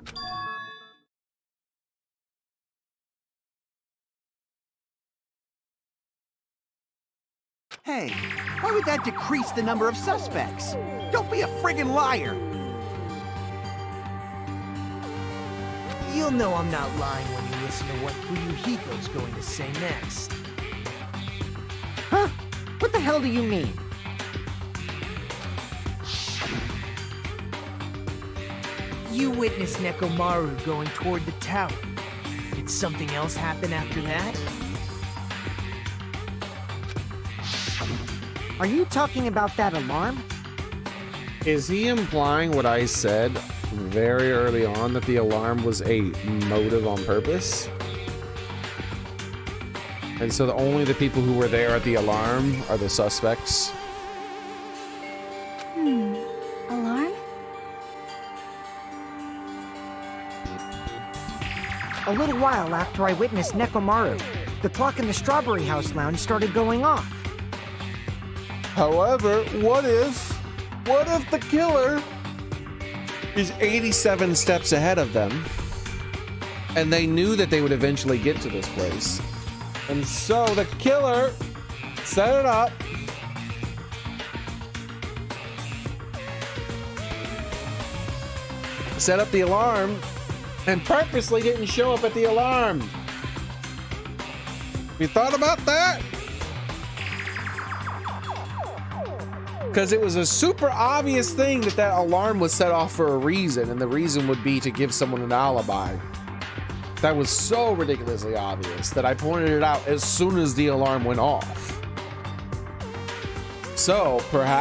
Hey, why would that decrease the number of suspects? Don't be a friggin' liar! You'll know I'm not lying when you listen to what Fuyuhiko's going to say next. Huh? What the hell do you mean? You witnessed Nekomaru going toward the tower. Did something else happen after that? Are you talking about that alarm? Is he implying what I said very early on, that the alarm was a motive on purpose? And so only the people who were there at the alarm are the suspects? Alarm? A little while after I witnessed Nekomaru, the clock in the Strawberry House lounge started going off. However, what if the killer is 87 steps ahead of them, and they knew that they would eventually get to this place, and so the killer set it up, set up the alarm, and purposely didn't show up at the alarm? You thought about that? Because it was a super obvious thing that that alarm was set off for a reason, and the reason would be to give someone an alibi. That was so ridiculously obvious that I pointed it out as soon as the alarm went off. So perhaps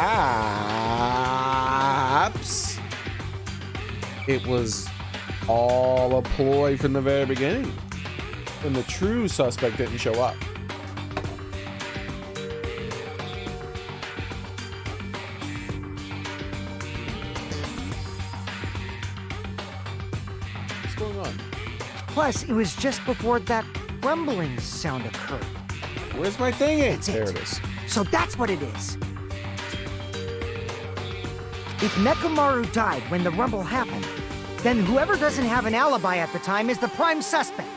it was all a ploy from the very beginning, and the true suspect didn't show up. What's going on? Plus, it was just before that rumbling sound occurred. Where's my thing? There it is. So that's what it is. If Nekomaru died when the rumble happened, then whoever doesn't have an alibi at the time is the prime suspect.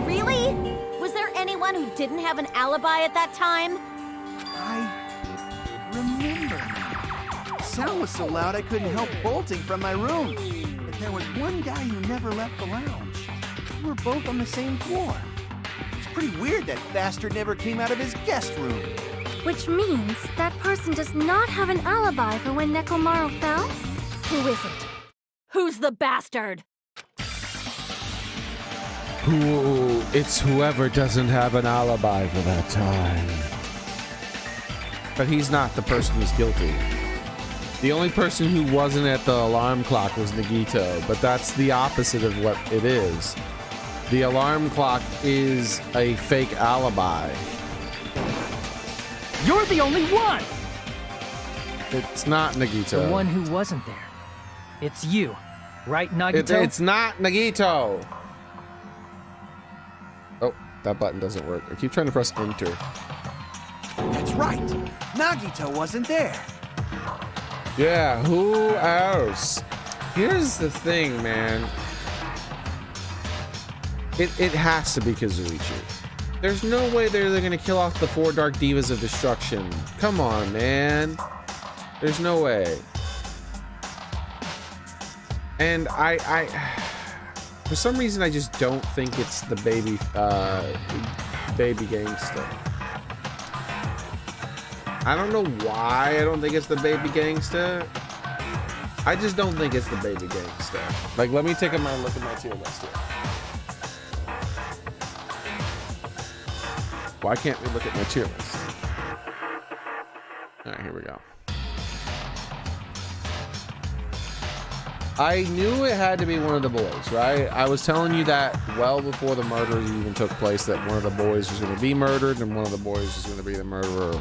Really? Was there anyone who didn't have an alibi at that time? I remember now. The sound was so loud I couldn't help bolting from my room. But there was one guy who never left the lounge. We were both on the same floor. It's pretty weird that bastard never came out of his guest room. Which means that person does not have an alibi for when Nekomaru fell? Who is it? Who's the bastard? It's whoever doesn't have an alibi for that time. But he's not the person who's guilty. The only person who wasn't at the alarm clock was Nagito, but that's the opposite of what it is. The alarm clock is a fake alibi. You're the only one! It's not Nagito. The one who wasn't there. It's you, right, Nagito? It's not Nagito! Oh, that button doesn't work. I keep trying to press enter. That's right. Nagito wasn't there. Yeah, who else? Here's the thing, man. It has to be Kazuichi. There's no way they're gonna kill off the 4 Dark Divas of Destruction. Come on, man. There's no way. And I for some reason I just don't think it's the baby gangsta. I don't know why I don't think it's the baby gangsta. I just don't think it's the baby gangsta. Like, let me take a look at my tier list here. Why can't we look at my tier list? All right, here we go. I knew it had to be one of the boys, right? I was telling you that well before the murder even took place, that one of the boys was going to be murdered and one of the boys was going to be the murderer.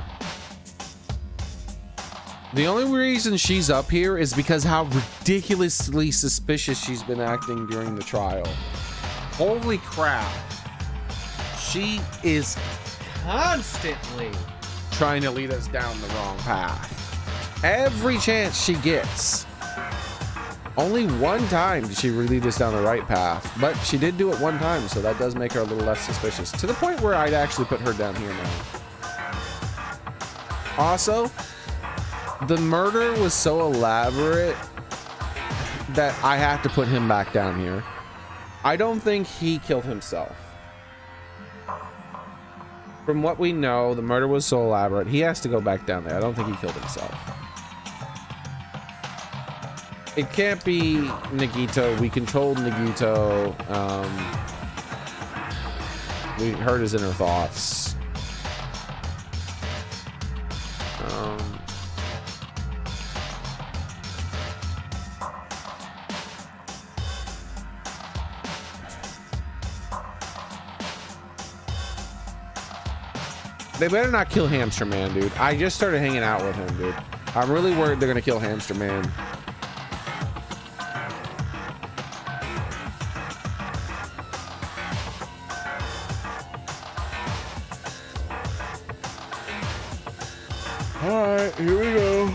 The only reason she's up here is because how ridiculously suspicious she's been acting during the trial. Holy crap. She is constantly trying to lead us down the wrong path. Every chance she gets. Only one time did she lead us down the right path, but she did do it one time, so that does make her a little less suspicious, to the point where I'd actually put her down here now. Also, the murder was so elaborate that I have to put him back down here. I don't think he killed himself. From what we know, the murder was so elaborate, he has to go back down there. I don't think he killed himself. It can't be Nagito. We controlled Nagito. We heard his inner thoughts. They better not kill Hamster Man, dude. I just started hanging out with him, dude. I'm really worried they're gonna kill Hamster Man. Alright, here we go.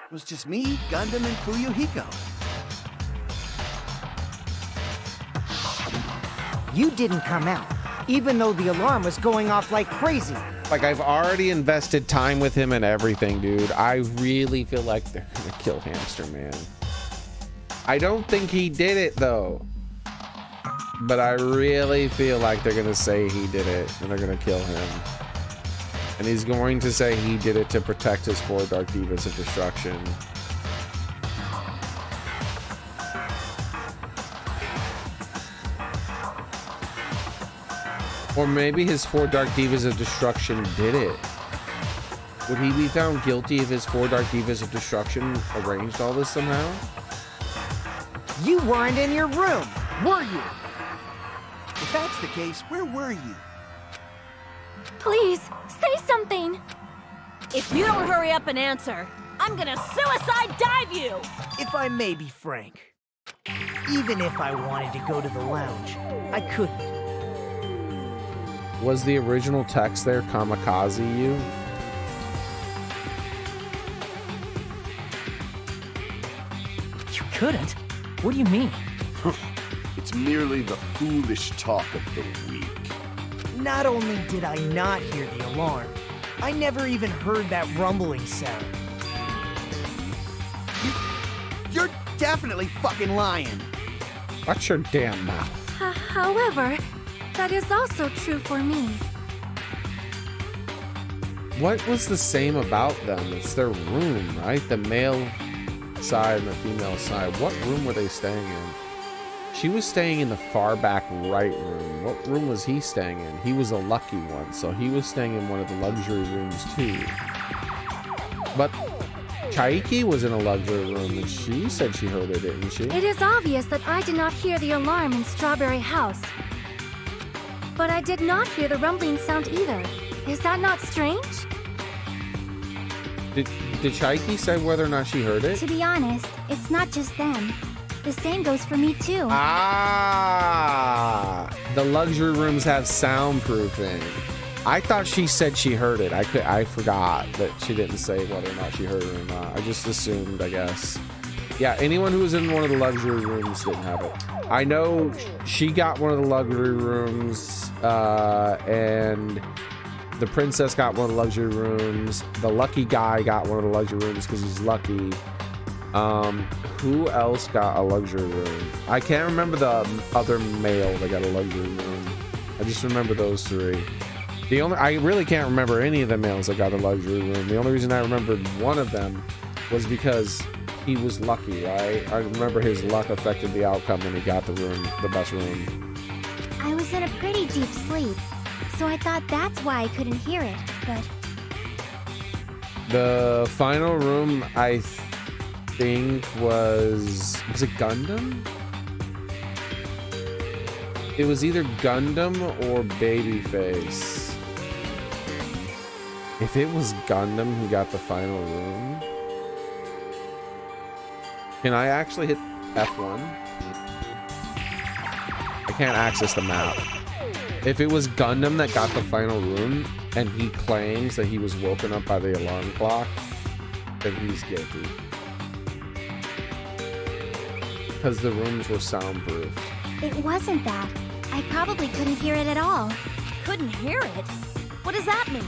It was just me, Gundam, and Fuyuhiko. You didn't come out, even though the alarm was going off like crazy. Like, I've already invested time with him and everything, dude. I really feel like they're gonna kill Hamster Man. I don't think he did it, though. But I really feel like they're gonna say he did it, and they're gonna kill him. And he's going to say he did it to protect his 4 Dark Divas of Destruction. Or maybe his 4 Dark Divas of Destruction did it. Would he be found guilty if his 4 Dark Divas of Destruction arranged all this somehow? You weren't in your room, were you? If that's the case, where were you? Please, say something! If you don't hurry up and answer, I'm gonna suicide dive you! If I may be frank, even if I wanted to go to the lounge, I couldn't. Was the original text there kamikaze you? You couldn't? What do you mean? It's merely the foolish talk of the weak. Not only did I not hear the alarm, I never even heard that rumbling sound. You're definitely fucking lying. Watch your damn mouth. However, that is also true for me. What was the same about them? It's their room, right? The male side and the female side. What room were they staying in? She was staying in the far back right room. What room was he staying in? He was a lucky one, so he was staying in one of the luxury rooms too. But Xearrik was in a luxury room and she said she heard it, didn't she? It is obvious that I did not hear the alarm in Strawberry House. But I did not hear the rumbling sound either. Is that not strange? Did Xearrik say whether or not she heard it? To be honest, it's not just them. The same goes for me too. Ah, the luxury rooms have soundproofing. I thought she said she heard it. I forgot that she didn't say whether or not she heard it or not. I just assumed, I guess. Yeah, anyone who was in one of the luxury rooms didn't have it. I know she got one of the luxury rooms, and the princess got one of the luxury rooms. The lucky guy got one of the luxury rooms because he's lucky. Who else got a luxury room? I can't remember the other male that got a luxury room. I just remember those 3. I really can't remember any of the males that got a luxury room. The only reason I remembered one of them was because he was lucky, right? I remember his luck affected the outcome when he got the room, the best room. I was in a pretty deep sleep, so I thought that's why I couldn't hear it, but... The final room, I think was it Gundam? It was either Gundam or Babyface. If it was Gundam who got the final room, can I actually hit F1? I can't access the map. If it was Gundam that got the final room and he claims that he was woken up by the alarm clock, then he's guilty. Because the rooms were soundproofed. It wasn't that. I probably couldn't hear it at all. Couldn't hear it? What does that mean?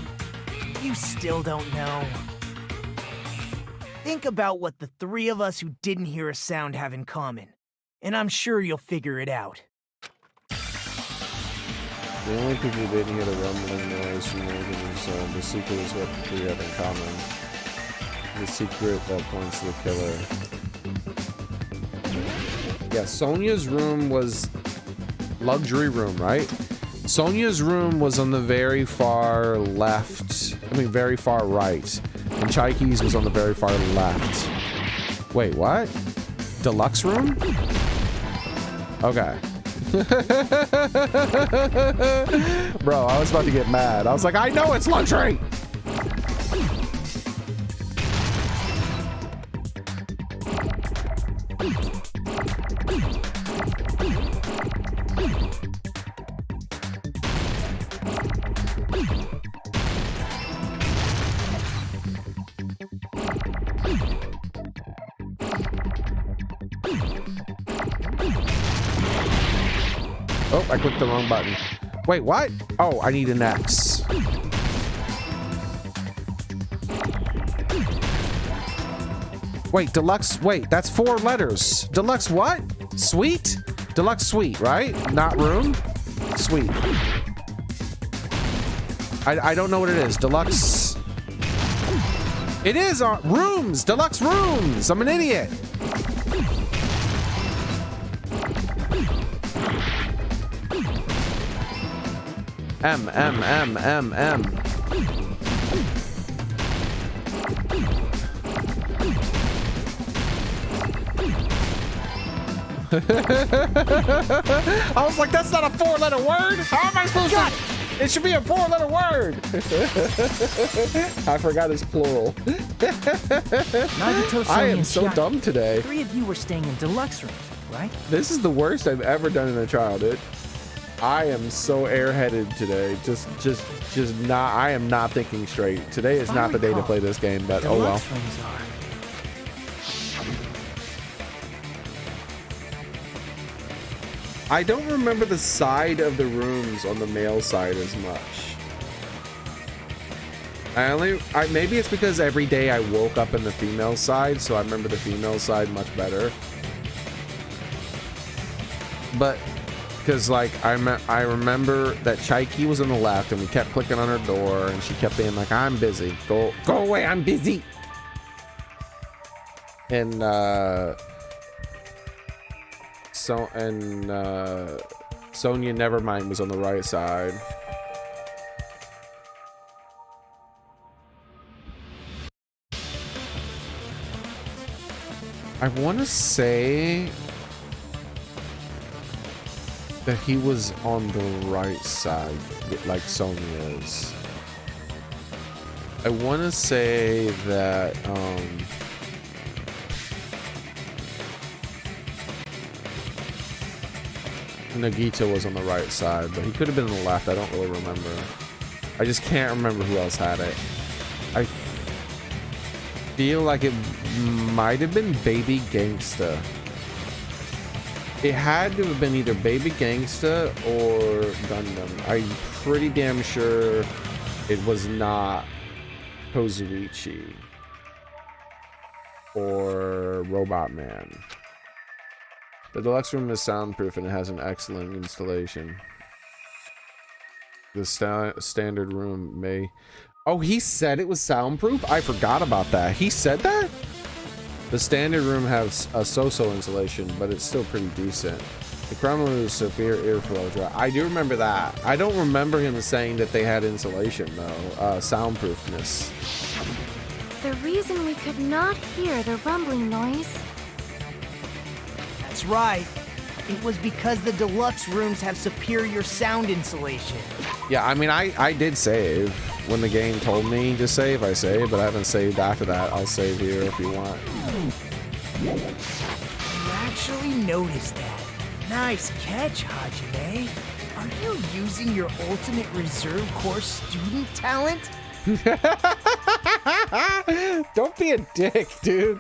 You still don't know. Think about what the 3 of us who didn't hear a sound have in common, and I'm sure you'll figure it out. The only people who didn't hear the rumbling noise from Morgan's the secret is what the 3 have in common. The secret that points to the killer. Yeah, Sonia's room was luxury room, right? Sonia's room was on the very far left. Very far right. And Xearrik's was on the very far left. Wait, what? Deluxe room? Okay. Bro, I was about to get mad. I was like, I know it's luxury! Oh, I clicked the wrong button. Wait, what? Oh, I need an X. Wait, deluxe. Wait, that's 4 letters. Deluxe what? Suite? Deluxe suite, right? Not room? Suite. I don't know what it is. Deluxe. It is rooms. Deluxe rooms. I'm an idiot. M. I was like, that's not a 4-letter word. How am I supposed to? It should be a 4-letter word. I forgot it's plural. Nagito, I am and so Xearrik, dumb today. 3 of you were staying in deluxe rooms, right? This is the worst I've ever done in a trial, dude. I am so airheaded today. Just not. I am not thinking straight. Today is not the day to play this game, but oh well. Rooms are. I don't remember the side of the rooms on the male side as much. Maybe it's because every day I woke up in the female side, so I remember the female side much better. But because like I remember that Chaiki was on the left, and we kept clicking on her door, and she kept being like, "I'm busy. Go away. I'm busy." And Sonia Nevermind was on the right side. I want to say that he was on the right side, like Sonia's. I want to say that Nagito was on the right side, but he could have been on the left. I don't really remember. I just can't remember who else had it. I feel like it might have been Baby Gangsta. It had to have been either Baby Gangsta or Gundam. I'm pretty damn sure it was not Kozuichi or Robot Man. The deluxe room is soundproof and it has an excellent installation. The standard room may... Oh, he said it was soundproof? I forgot about that. He said that? The standard room has a so-so installation, but it's still pretty decent. The Kremlin is severe airflow dry. I do remember that. I don't remember him saying that they had insulation, though. Soundproofness. The reason we could not hear the rumbling noise... That's right. It was because the deluxe rooms have superior sound insulation. Yeah, I mean, I did save. When the game told me to save, I saved, but I haven't saved after that. I'll save here if you want. You actually noticed that. Nice catch, Hajime. Are you using your ultimate reserve corps student talent? Don't be a dick, dude.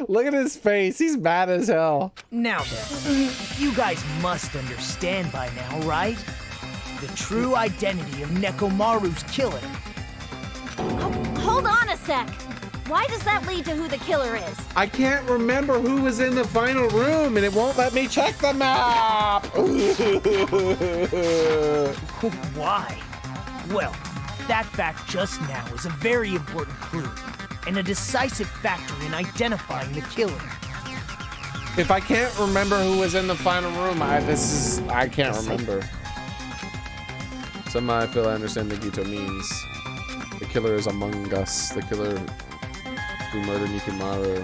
Look at his face. He's mad as hell. Now then, you guys must understand by now, right? The true identity of Nekomaru's killer. Hold on a sec. Why does that lead to who the killer is? I can't remember who was in the final room, and it won't let me check the map. Why? Well, that fact just now is a very important clue, and a decisive factor in identifying the killer. If I can't remember who was in the final room, I can't remember. Somehow I feel I understand what Nagito means. The killer is among us. The killer who murdered Nikimaru.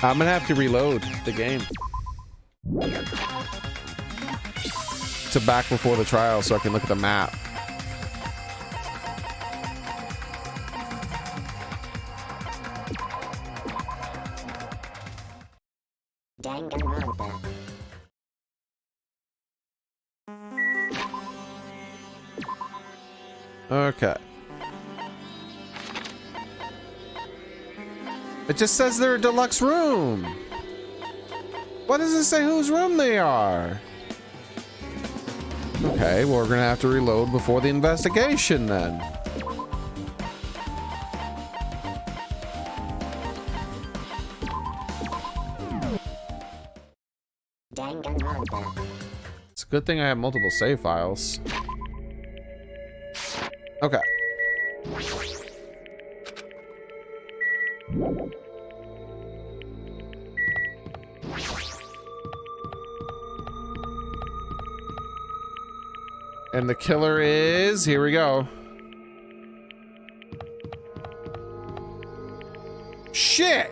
I'm gonna have to reload the game to back before the trial so I can look at the map. Danganronpa. Okay. It just says they're a deluxe room. Why does it say whose room they are? Okay, well, we're gonna have to reload before the investigation then. Danganronpa. It's a good thing I have multiple save files. Okay. And the killer is, here we go. Shit!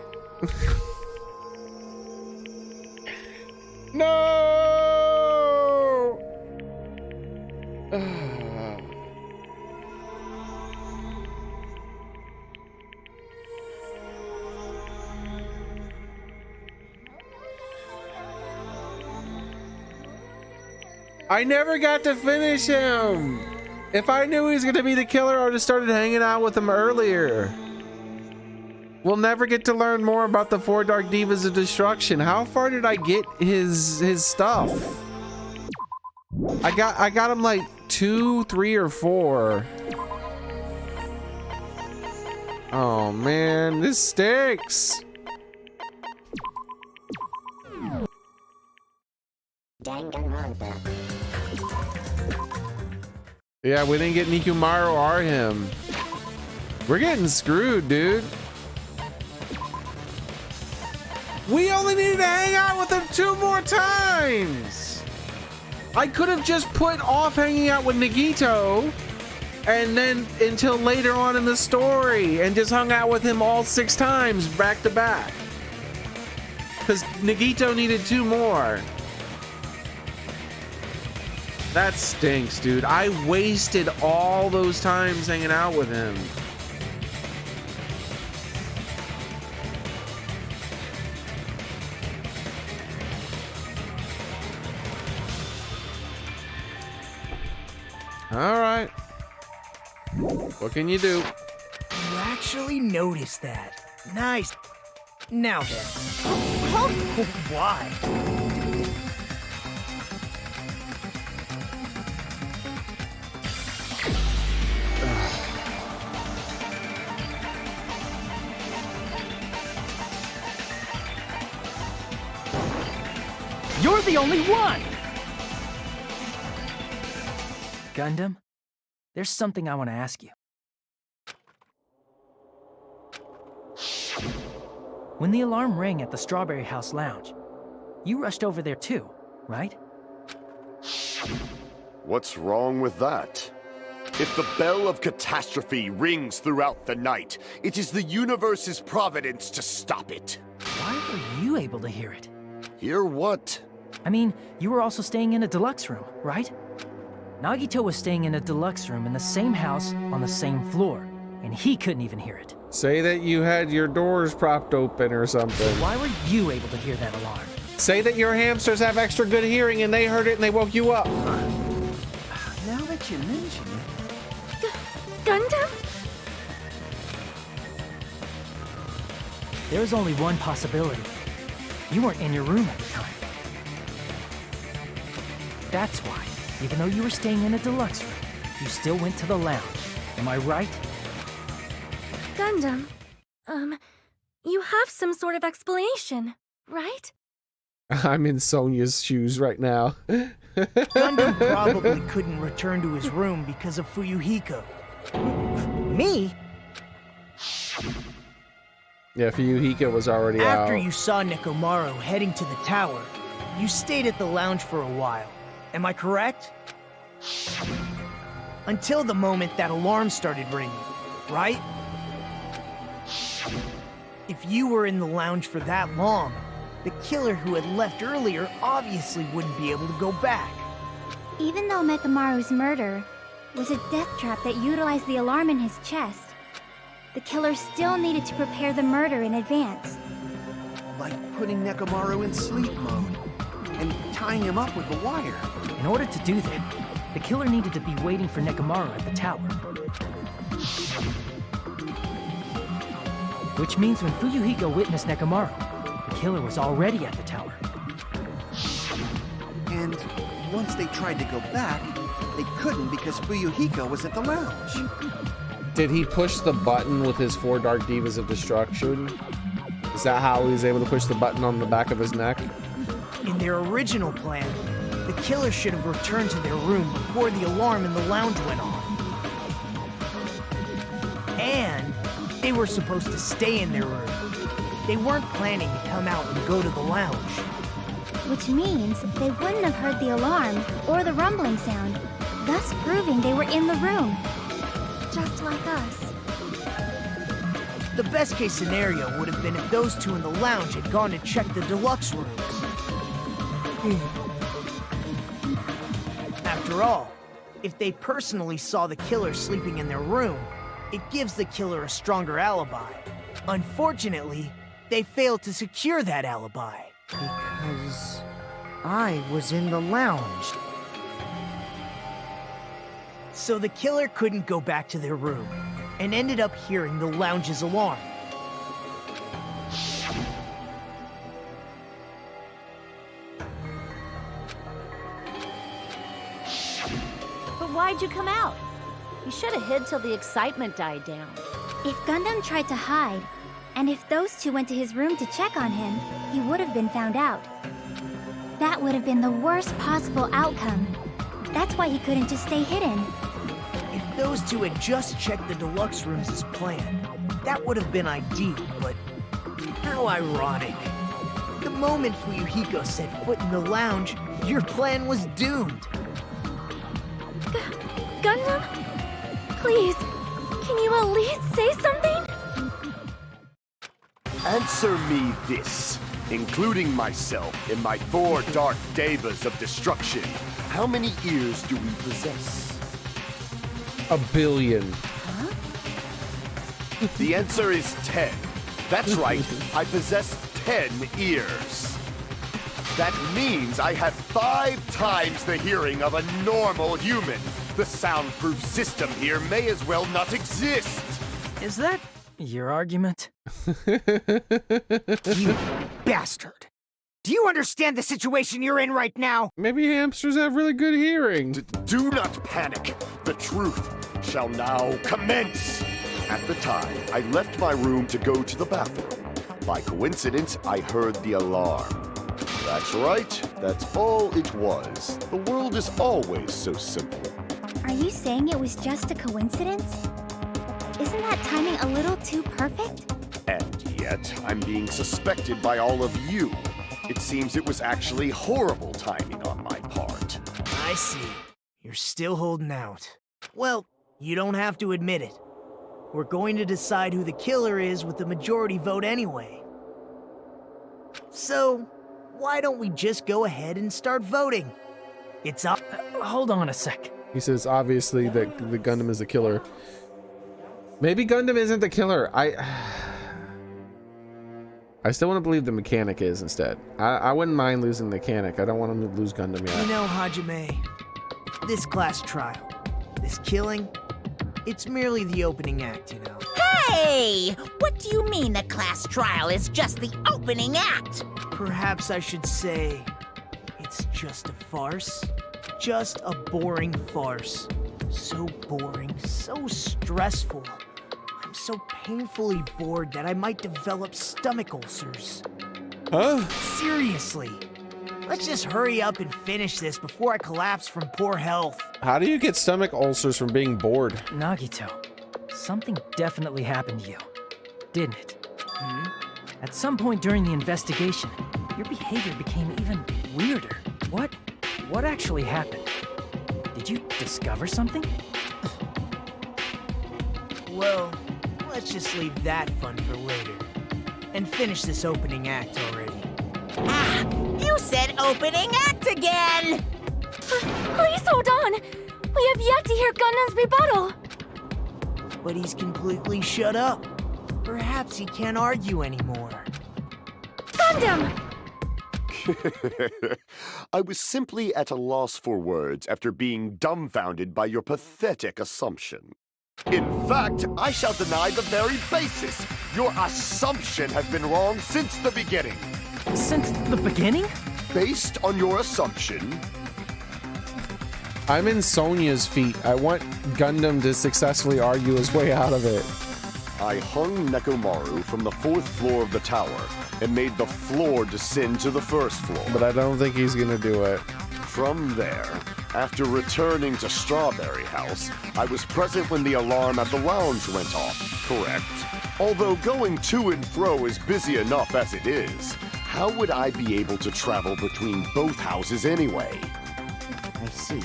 No! I never got to finish him. If I knew he was gonna be the killer, I would have started hanging out with him earlier. We'll never get to learn more about the 4 Dark Divas of Destruction. How far did I get his stuff? I got him like 2, 3, or 4. Oh man, this stinks. Danganronpa. Yeah, we didn't get Nikumaru or him. We're getting screwed, dude. We only needed to hang out with him 2 more times. I could have just put off hanging out with Nagito and then until later on in the story and just hung out with him all 6 times back to back. Because Nagito needed 2 more. That stinks, dude. I wasted all those times hanging out with him. All right. What can you do? You actually noticed that. Nice. Now then. Why? You're the only one! Gundam, there's something I want to ask you. When the alarm rang at the Strawberry House Lounge, you rushed over there too, right? What's wrong with that? If the bell of catastrophe rings throughout the night, it is the universe's providence to stop it. Why were you able to hear it? Hear what? I mean, you were also staying in a deluxe room, right? Nagito was staying in a deluxe room in the same house on the same floor, and he couldn't even hear it. Say that you had your doors propped open or something. Why were you able to hear that alarm? Say that your hamsters have extra good hearing and they heard it and they woke you up. Now that you mention it. Gundam? There's only one possibility. You weren't in your room at the time. That's why, even though you were staying in a deluxe room, you still went to the lounge. Am I right? Gundam, you have some sort of explanation, right? I'm in Sonia's shoes right now. Gundam probably couldn't return to his room because of Fuyuhiko. Me? Yeah, Fuyuhiko was already out. After you saw Nekomaru heading to the tower, you stayed at the lounge for a while. Am I correct? Until the moment that alarm started ringing, right? If you were in the lounge for that long, the killer who had left earlier obviously wouldn't be able to go back. Even though Mekamaru's murder was a death trap that utilized the alarm in his chest, the killer still needed to prepare the murder in advance. Like putting Nekomaru in sleep mode and tying him up with the wire. In order to do that, the killer needed to be waiting for Nekomaru at the tower. Which means when Fuyuhiko witnessed Nekomaru, the killer was already at the tower. And once they tried to go back, they couldn't because Fuyuhiko was at the lounge. Did he push the button with his 4 Dark Divas of Destruction? Is that how he was able to push the button on the back of his neck? In their original plan, the killer should have returned to their room before the alarm in the lounge went off. And they were supposed to stay in their room. They weren't planning to come out and go to the lounge. Which means they wouldn't have heard the alarm or the rumbling sound, thus proving they were in the room. Just like us. The best case scenario would have been if those two in the lounge had gone to check the deluxe rooms. After all, if they personally saw the killer sleeping in their room, it gives the killer a stronger alibi. Unfortunately, they failed to secure that alibi. Because I was in the lounge. So the killer couldn't go back to their room, and ended up hearing the lounge's alarm. But why'd you come out? You should have hid till the excitement died down. If Gundam tried to hide, and if those two went to his room to check on him, he would have been found out. That would have been the worst possible outcome. That's why he couldn't just stay hidden. If those two had just checked the deluxe rooms as planned, that would have been ideal, but how ironic. The moment Fuyuhiko set foot in the lounge, your plan was doomed. Gundam? Please, can you at least say something? Answer me this, including myself in my 4 dark Devas of destruction. How many ears do we possess? 1 billion. Huh? The answer is 10. That's right, I possess 10 ears. That means I have 5 times the hearing of a normal human. The soundproof system here may as well not exist. Is that your argument? You bastard! Do you understand the situation you're in right now? Maybe hamsters have really good hearing. Do not panic. The truth shall now commence. At the time, I left my room to go to the bathroom. By coincidence, I heard the alarm. That's right. That's all it was. The world is always so simple. Are you saying it was just a coincidence? Isn't that timing a little too perfect? And yet, I'm being suspected by all of you. It seems it was actually horrible timing on my part. I see. You're still holding out. Well, you don't have to admit it. We're going to decide who the killer is with the majority vote anyway. So, why don't we just go ahead and start voting? It's up. Hold on a sec. He says obviously that the Gundam is the killer. Maybe Gundam isn't the killer. I still want to believe the mechanic is instead. I wouldn't mind losing the mechanic. I don't want him to lose Gundam yet. You know, Hajime, this class trial, this killing, it's merely the opening act, you know. Hey! What do you mean the class trial is just the opening act? Perhaps I should say it's just a farce. Just a boring farce. So boring, so stressful. I'm so painfully bored that I might develop stomach ulcers. Huh? Seriously. Let's just hurry up and finish this before I collapse from poor health. How do you get stomach ulcers from being bored? Nagito, something definitely happened to you, didn't it? At some point during the investigation, your behavior became even weirder. What actually happened? Did you discover something? Well, let's just leave that fun for later. And finish this opening act already. Ah! You said opening act again! Please hold on! We have yet to hear Gundam's rebuttal! But he's completely shut up. Perhaps he can't argue anymore. Gundam! I was simply at a loss for words after being dumbfounded by your pathetic assumption. In fact, I shall deny the very basis. Your assumption has been wrong since the beginning. Since the beginning? Based on your assumption... I'm in Sonya's feet. I want Gundam to successfully argue his way out of it. I hung Nekomaru from the 4th floor of the tower, and made the floor descend to the first floor. But I don't think he's gonna do it. From there, after returning to Strawberry House, I was present when the alarm at the lounge went off, correct? Although going to and fro is busy enough as it is, how would I be able to travel between both houses anyway? I see.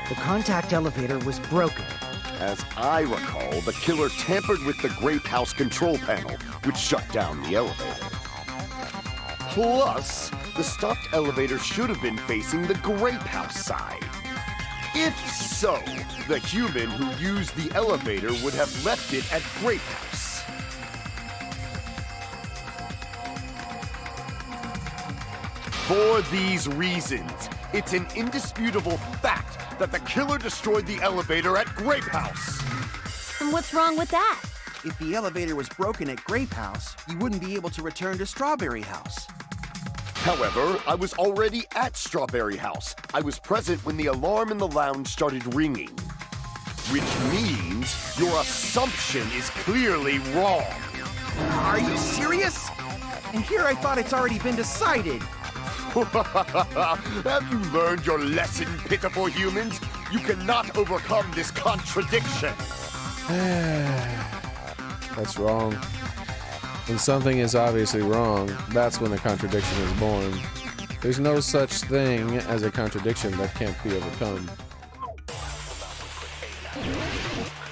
The contact elevator was broken. As I recall, the killer tampered with the Grape House control panel, which shut down the elevator. Plus, the stopped elevator should have been facing the Grape House side. If so, the human who used the elevator would have left it at Grape House. For these reasons, it's an indisputable fact that the killer destroyed the elevator at Grape House. And what's wrong with that? If the elevator was broken at Grape House, you wouldn't be able to return to Strawberry House. However, I was already at Strawberry House. I was present when the alarm in the lounge started ringing. Which means your assumption is clearly wrong. Are you serious? And here I thought it's already been decided. Have you learned your lesson, pitiful humans? You cannot overcome this contradiction. That's wrong. When something is obviously wrong, that's when a contradiction is born. There's no such thing as a contradiction that can't be overcome.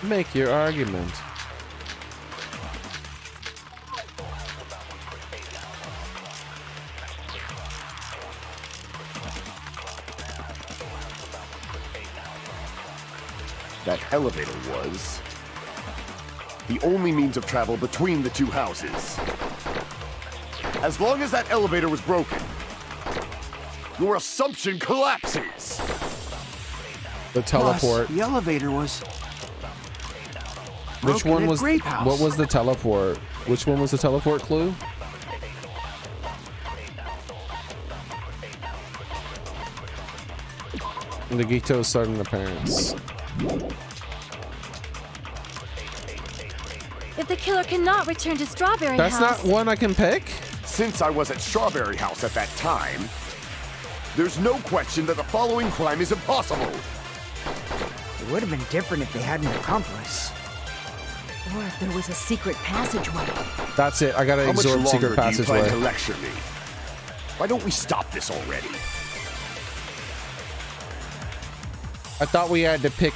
Make your argument. That elevator was the only means of travel between the two houses. As long as that elevator was broken, your assumption collapses. The teleport. Plus, the elevator was Which one was? Grape House. What was the teleport? Which one was the teleport clue? Nagito's sudden appearance. If the killer cannot return to Strawberry That's House... not one I can pick? Since I was at Strawberry House at that time, there's no question that the following crime is impossible. It would have been different if they had an accomplice. Or if there was a secret passageway. That's it. I gotta How much absorb longer secret do you plan passageway. to lecture me? Why don't we stop this already? I thought we had to pick.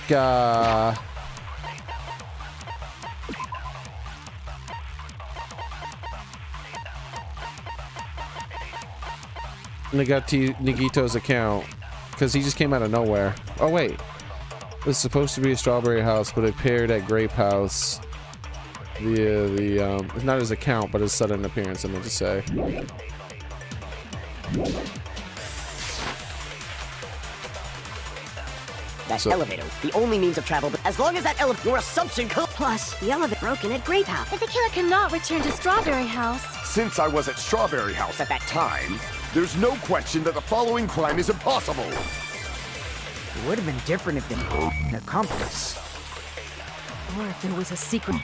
Nagito's account, because he just came out of nowhere. Oh wait, it was supposed to be a Strawberry House, but it appeared at Grape House via the it's not his account, but his sudden appearance. I meant to say. That elevator, the only means of travel, but as long as that elevator, your assumption plus the elevator broken at Grape House. If the killer cannot return to Strawberry House... Since I was at Strawberry House at that time, there's no question that the following crime is impossible. It would have been different if they had an accomplice. Or if there was a secret...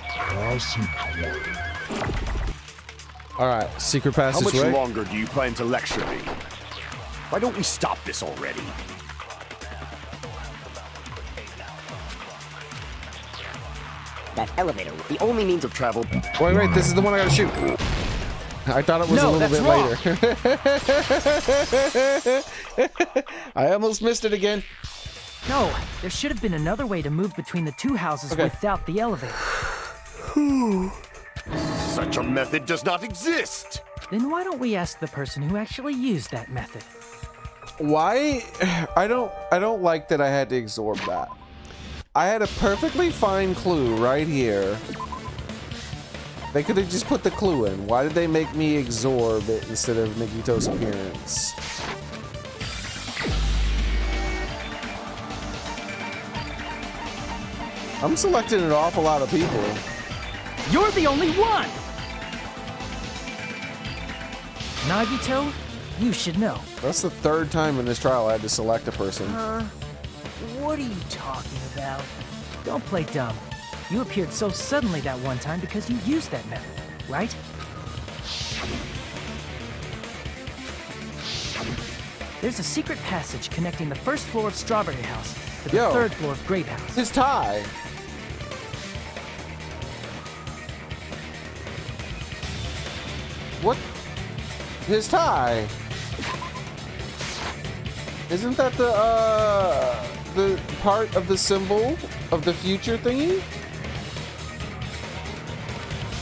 Alright, secret How passageway. much longer do you plan to lecture me? Why don't we stop this already? That elevator, the only means of travel. Wait, this is the one I gotta shoot. I thought it was a little bit later. I almost missed it again. No, there should have been another way to move between the two houses without the elevator. Such a method does not exist. Then why don't we ask the person who actually used that method? Why? I don't like that I had to absorb that. I had a perfectly fine clue right here. They could have just put the clue in. Why did they make me absorb it instead of Nagito's appearance? I'm selecting an awful lot of people. You're the only one! Nagito, you should know. That's the third time in this trial I had to select a person. What are you talking about? Don't play dumb. You appeared so suddenly that one time because you used that method, right? There's a secret passage connecting the first floor of Strawberry House to the Yo. third floor of Grape House. His tie. What? His tie. Isn't that the part of the symbol of the future thingy?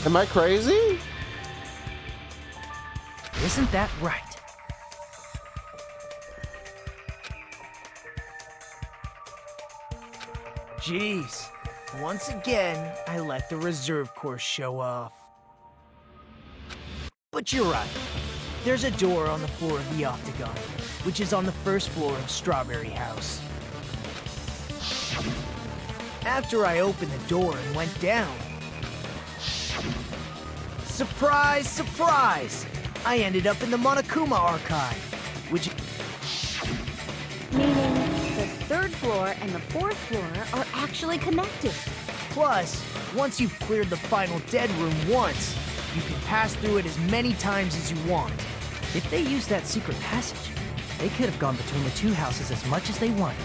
Am I crazy? Isn't that right? Jeez. Once again, I let the reserve course show off. But you're right. There's a door on the floor of the Octagon, which is on the first floor of Strawberry House. After I opened the door and went down, surprise, surprise! I ended up in the Monokuma archive, which... Meaning the third floor and the fourth floor are actually connected. Plus, once you've cleared the final dead room once, you can pass through it as many times as you want. If they used that secret passage, they could have gone between the two houses as much as they wanted.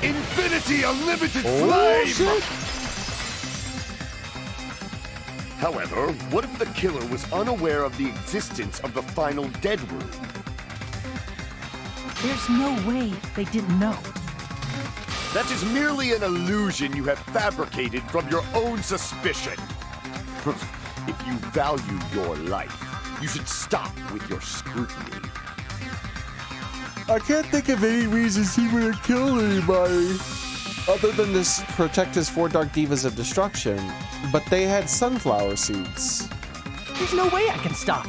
Infinity Unlimited Oh, Flame! shit. However, what if the killer was unaware of the existence of the final dead room? There's no way they didn't know. That is merely an illusion you have fabricated from your own suspicion. If you value your life, you should stop with your scrutiny. I can't think of any reasons he would have killed anybody. Other than this protect his 4 Dark Divas of Destruction. But they had sunflower seeds. There's no way I can stop.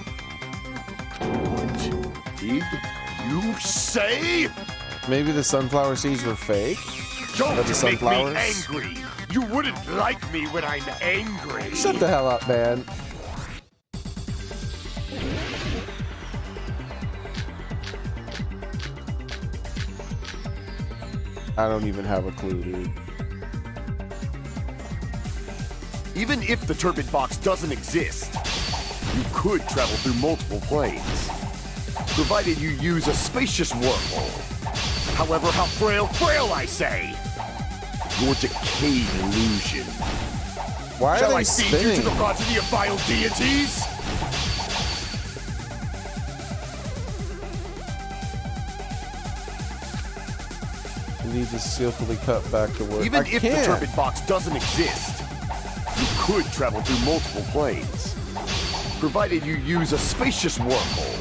What did you say? Maybe the sunflower seeds were fake? Don't Or the make me sunflowers? angry! You wouldn't like me when I'm angry! Shut the hell up, man. I don't even have a clue, dude. Even if the turbid box doesn't exist, you could travel through multiple planes, provided you use a spacious wormhole. However, how frail, I say! Your decayed illusion. Why are Shall they I feed you spinning? to the progeny of vile deities? You need to skillfully cut back the work. Even I if can't. the turbid box doesn't exist, you could travel through multiple planes, provided you use a spacious wormhole.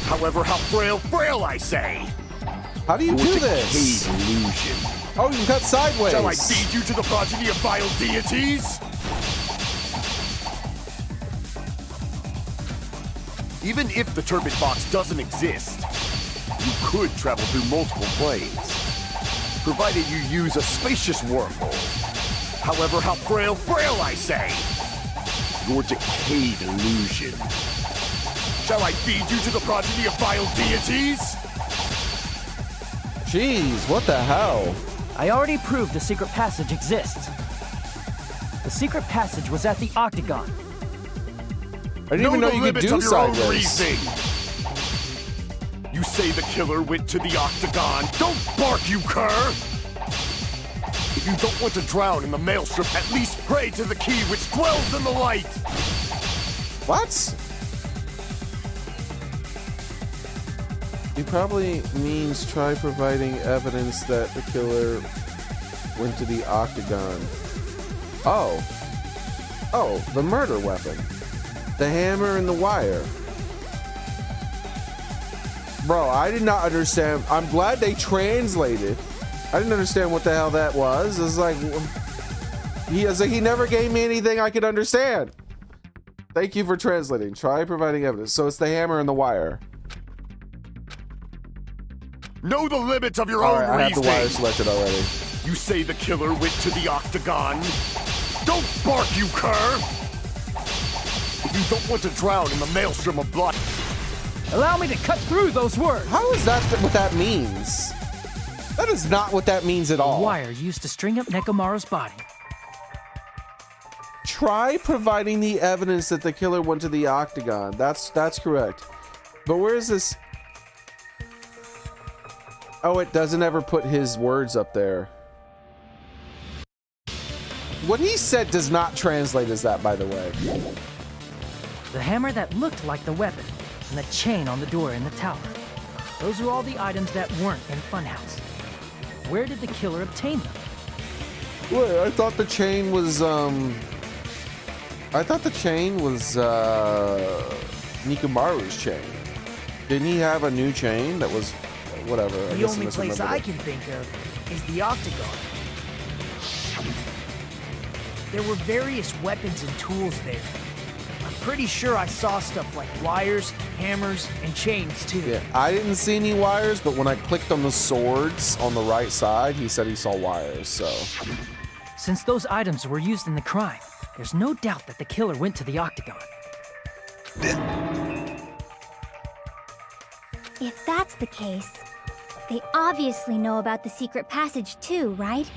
However, how frail, I say! How do you Your do this? decayed illusion. Oh, you can cut sideways. Shall I feed you to the progeny of vile deities? Even if the turbid box doesn't exist, you could travel through multiple planes, provided you use a spacious wormhole. However, how frail, I say! Your decayed illusion. Shall I feed you to the progeny of vile deities? Jeez, what the hell? I already proved the secret passage exists. The secret passage was at the Octagon. I didn't even know the you could limits do of your own sideways. reasoning. You say the killer went to the Octagon. Don't bark, you cur! If you don't want to drown in the maelstrom, at least pray to the key which dwells in the light! What? He probably means try providing evidence that the killer went to the Octagon. Oh. Oh, the murder weapon. The hammer and the wire. Bro, I did not understand. I'm glad they translated. I didn't understand what the hell that was. It's like he never gave me anything I could understand. Thank you for translating. Try providing evidence. So it's the hammer and the wire. Know the limits of your All own right, I have the reasoning. wire selected already. You say the killer went to the Octagon. Don't bark, you cur! If you don't want to drown in the maelstrom of blood. Allow me to cut through those words. How is that what that means? That is not what that means at all. Wire used to string up Nekomaru's body. Try providing the evidence that the killer went to the Octagon. That's correct. But where is this? Oh, it doesn't ever put his words up there. What he said does not translate as that, by the way. The hammer that looked like the weapon, and the chain on the door in the tower. Those are all the items that weren't in Funhouse. Where did the killer obtain them? Wait, I thought the chain was, Nikumaru's chain. Didn't he have a new chain that was, whatever? The only place I can think of is the Octagon. There were various weapons and tools there. I'm pretty sure I saw stuff like wires, hammers, and chains too. Yeah, I didn't see any wires, but when I clicked on the swords on the right side, he said he saw wires, so. Since those items were used in the crime, there's no doubt that the killer went to the Octagon. If that's the case, they obviously know about the secret passage too, right?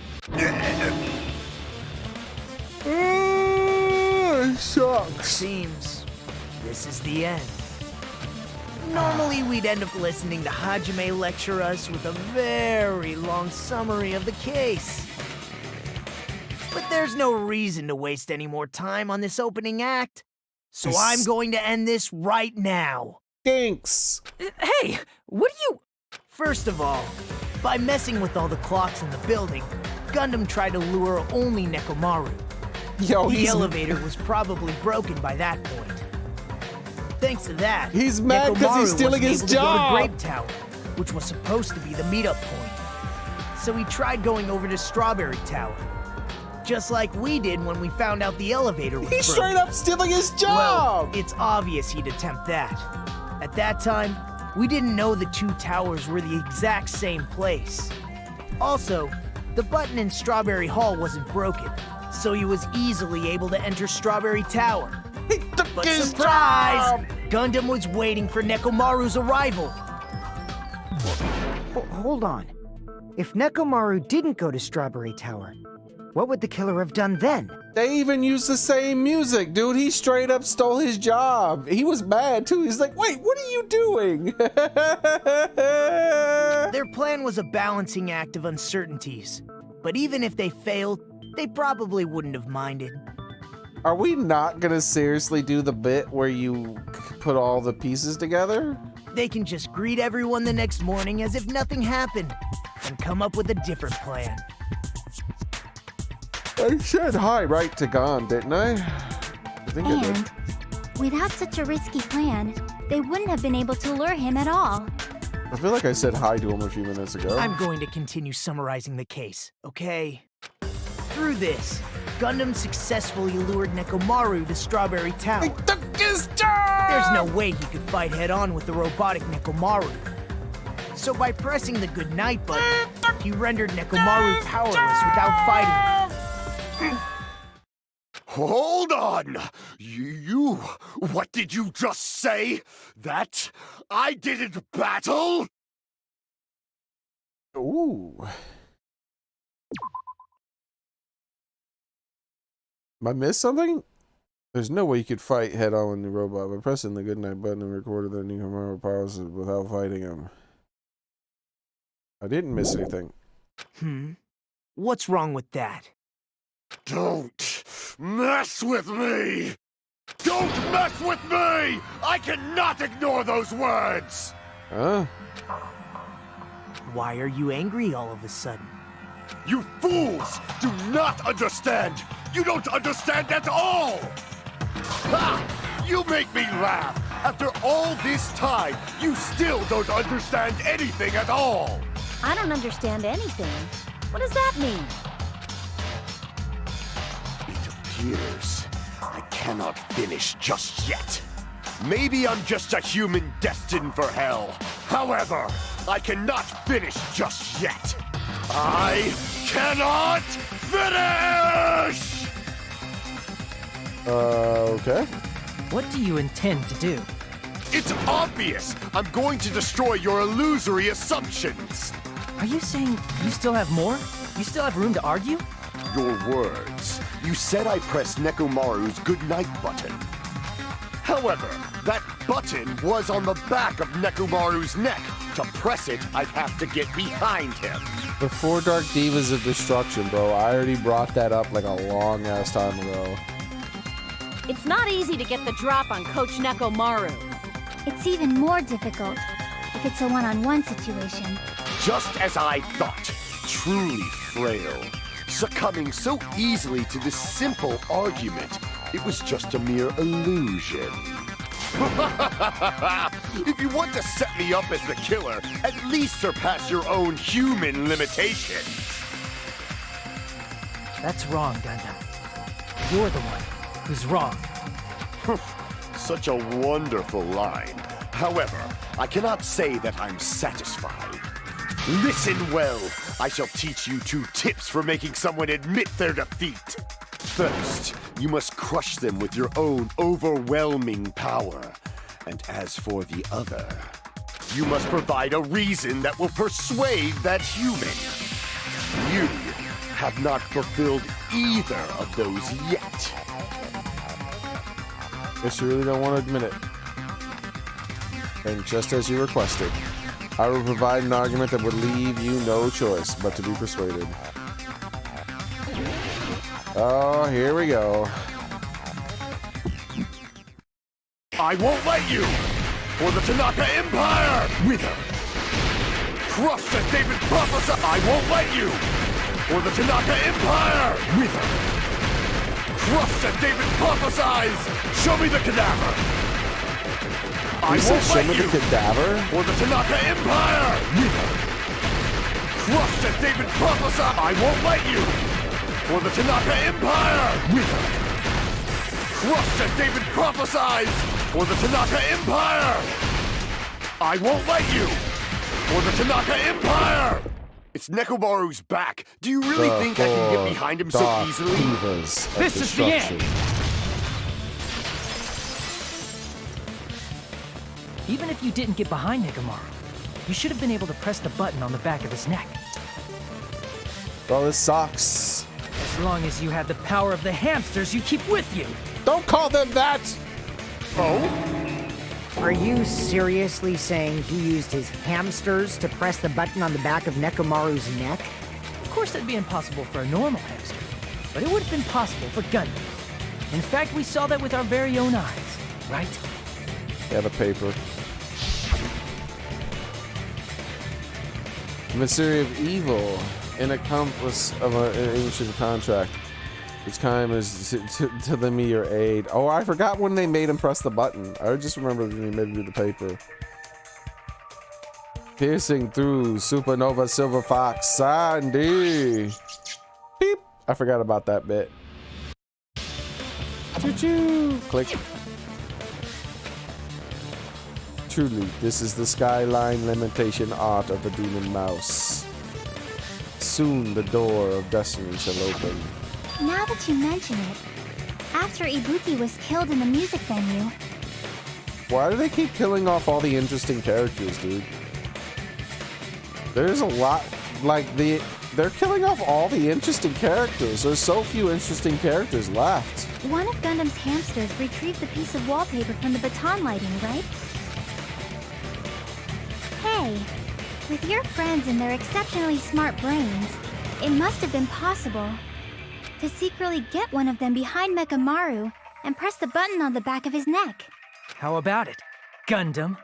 Sucks. Seems this is the end. Normally we'd end up listening to Hajime lecture us with a very long summary of the case. But there's no reason to waste any more time on this opening act. So I'm going to end this right now. Thanks. Hey, what do you... First of all, by messing with all the clocks in the building, Gundam tried to lure only Nekomaru. Yo, the elevator was probably broken by that point. Thanks to that, he's mad because he's stealing his job. To Grape Tower, which was supposed to be the meetup point. So he tried going over to Strawberry Tower, just like we did when we found out the elevator was broken. He's straight up stealing his job. Well, it's obvious he'd attempt that. At that time, we didn't know the two towers were the exact same place. Also, the button in Strawberry Hall wasn't broken, so he was easily able to enter Strawberry Tower. But surprise! Gundam was waiting for Nekomaru's arrival. Hold on. If Nekomaru didn't go to Strawberry Tower, what would the killer have done then? They even used the same music, dude. He straight up stole his job. He was mad too. He's like, wait, what are you doing? Their plan was a balancing act of uncertainties. But even if they failed, they probably wouldn't have minded. Are we not gonna seriously do the bit where you put all the pieces together? They can just greet everyone the next morning as if nothing happened and come up with a different plan. I said hi right to Gon, didn't I? I think I did. Without such a risky plan, they wouldn't have been able to lure him at all. I feel like I said hi to him a few minutes ago. I'm going to continue summarizing the case, okay? Through this, Gundam successfully lured Nekomaru to Strawberry Tower. He took his job! There's no way he could fight head-on with the robotic Nekomaru. So by pressing the goodnight button, he rendered Nekomaru powerless without fighting him. Hold on! You... What did you just say? That I didn't battle? Ooh. Am I missed something? There's no way you could fight head-on with the robot by pressing the goodnight button and recorded that Nekomaru powers without fighting him. I didn't miss anything. What's wrong with that? Don't mess with me! Don't mess with me! I cannot ignore those words! Huh? Why are you angry all of a sudden? You fools do not understand! You don't understand at all! Ha! You make me laugh! After all this time, you still don't understand anything at all! I don't understand anything. What does that mean? It appears I cannot finish just yet. Maybe I'm just a human destined for hell. However, I cannot finish just yet. I cannot finish! Okay. What do you intend to do? It's obvious! I'm going to destroy your illusory assumptions! Are you saying you still have more? You still have room to argue? Your words. You said I pressed Nekomaru's goodnight button. However, that button was on the back of Nekomaru's neck. To press it, I'd have to get behind him. The 4 Dark Divas of Destruction, bro. I already brought that up like a long-ass time ago. It's not easy to get the drop on Coach Nekomaru. It's even more difficult if it's a one-on-one situation. Just as I thought. Truly frail. Succumbing so easily to this simple argument. It was just a mere illusion. If you want to set me up as the killer, at least surpass your own human limitations. That's wrong, Gundam. You're the one who's wrong. Such a wonderful line. However, I cannot say that I'm satisfied. Listen well. I shall teach you 2 tips for making someone admit their defeat. First, you must crush them with your own overwhelming power. And as for the other, you must provide a reason that will persuade that human. You have not fulfilled either of those yet. Guess you really don't want to admit it. And just as you requested, I will provide an argument that would leave you no choice but to be persuaded. Oh, here we go. I won't let you! For the Tanaka Empire! Wither! Crushed as David prophesied! I won't let you! For the Tanaka Empire! Wither! Crushed as David prophesies! Show me the cadaver! I won't show let me you! the cadaver? For the Tanaka Empire! Wither! Crushed as David prophesied! I won't let you! For the Tanaka Empire! Wither! Crushed as David prophesies! For the Tanaka Empire! I won't let you! For the Tanaka Empire! It's Nekomaru's back. Do you really think I can get behind him so easily? This is the end! Even if you didn't get behind Nekomaru, you should have been able to press the button on the back of his neck. Bro, this sucks. As long as you had the power of the hamsters you keep with you. Don't call them that! Oh? Are you seriously saying he used his hamsters to press the button on the back of Nekomaru's neck? Of course that'd be impossible for a normal hamster, but it would have been possible for Gundam. In fact, we saw that with our very own eyes, right? Yeah, the paper. Emissary of evil, an accomplice of an ancient contract. Its time is to lend me your aid. Oh, I forgot when they made him press the button. I just remember when he made me do the paper. Piercing through supernova silver fox Sandy. Beep. I forgot about that bit. Choo-choo. Click. Truly, this is the skyline limitation art of the demon mouse. Soon the door of destiny shall open. Now that you mention it, after Ibuki was killed in the music venue... Why do they keep killing off all the interesting characters, dude? There's a lot, like, they're killing off all the interesting characters. There's so few interesting characters left. One of Gundam's hamsters retrieved the piece of wallpaper from the baton lighting, right? Hey, with your friends and their exceptionally smart brains, it must have been possible to secretly get one of them behind Nekomaru and press the button on the back of his neck. How about it, Gundam?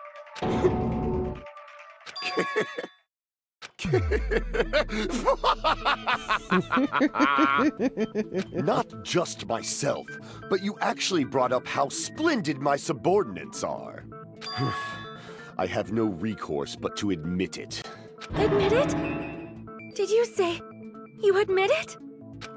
Not just myself, but you actually brought up how splendid my subordinates are. I have no recourse but to admit it. Admit it? Did you say you admit it?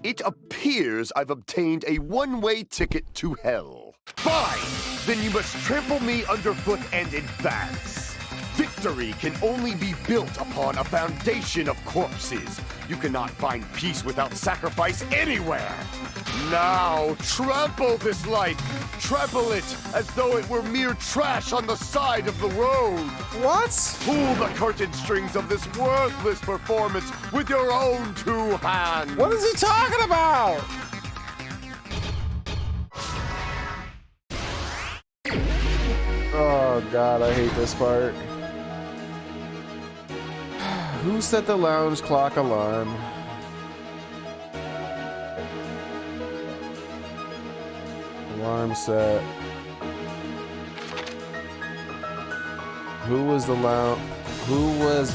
It appears I've obtained a one-way ticket to hell. Fine! Then you must trample me underfoot and advance. Victory can only be built upon a foundation of corpses. You cannot find peace without sacrifice anywhere. Now, trample this life. Trample it as though it were mere trash on the side of the road. What? Pull the curtain strings of this worthless performance with your own 2 hands. What is he talking about? god, I hate this part. Who set the lounge clock alarm? Alarm set. Who was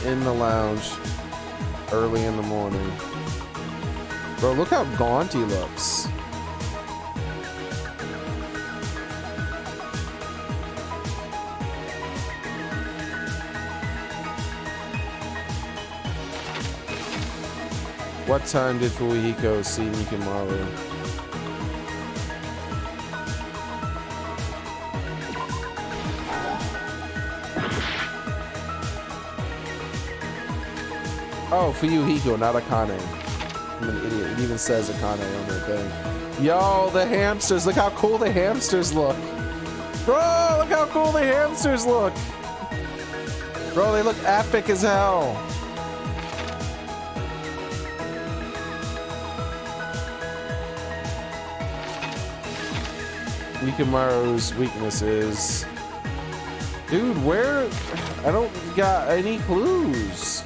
in the lounge early in the morning? Bro, look how gaunt he looks. What time did Fuyuhiko see Nikimaru? Oh, Fuyuhiko, not Akane. I'm an idiot. It even says Akane on the thing. Yo, the hamsters. Look how cool the hamsters look. Bro, look how cool the hamsters look. Bro, they look epic as hell. Nikimaru's weaknesses. Dude, where? I don't got any clues.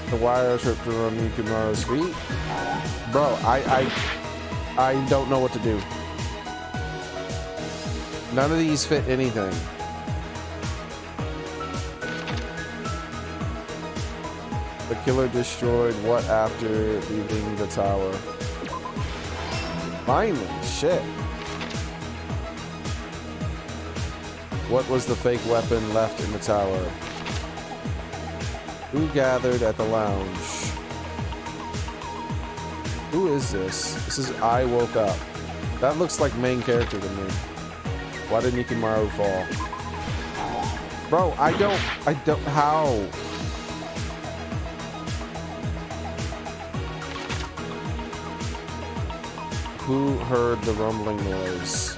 The wires ripped around Nikimaru's feet. Bro, I don't know what to do. None of these fit anything. The killer destroyed what after leaving the tower? Finally, shit. What was the fake weapon left in the tower? Who gathered at the lounge? Who is this? This is I Woke Up. That looks like main character to me. Why did Nikimaru fall? Bro, I don't, how? Who heard the rumbling noise?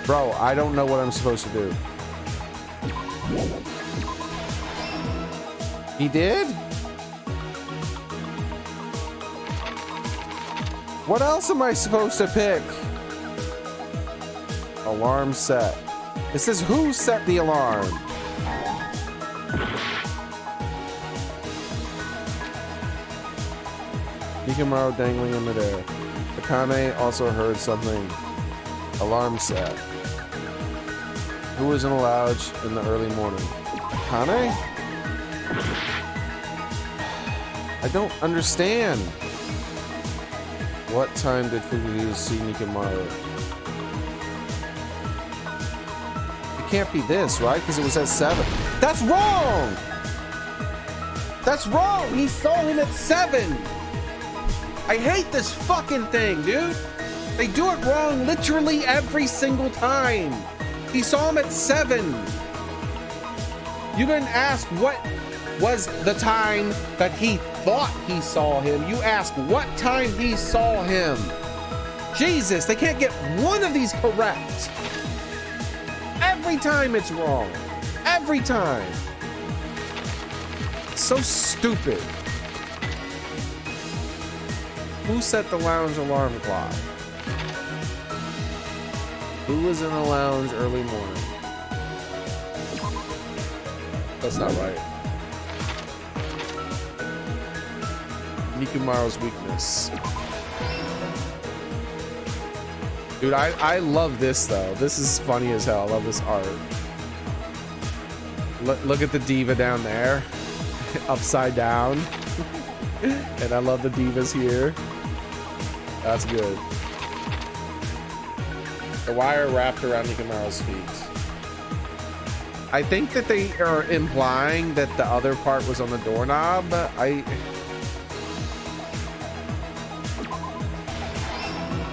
Bro, I don't know what I'm supposed to do. He did? What else am I supposed to pick? Alarm set. It says who set the alarm? Nikimaru dangling in midair. Akane also heard something. Alarm set. Who was in a lounge in the early morning? Akane? I don't understand. What time did Fukuhiko see Nikimaru? It can't be this, right? Because it was at 7. That's wrong! That's wrong! He saw him at 7! I hate this fucking thing, dude! They do it wrong literally every single time! He saw him at 7! You didn't ask what was the time that he thought he saw him. You asked what time he saw him. Jesus, they can't get one of these correct. Every time it's wrong. Every time. So stupid. Who set the lounge alarm clock? Who was in the lounge early morning? That's not right. Nikimaru's weakness. Dude, I love this though. This is funny as hell. I love this art. Look at the diva down there. Upside down. And I love the divas here. That's good. The wire wrapped around Nikimaru's feet. I think that they are implying that the other part was on the doorknob.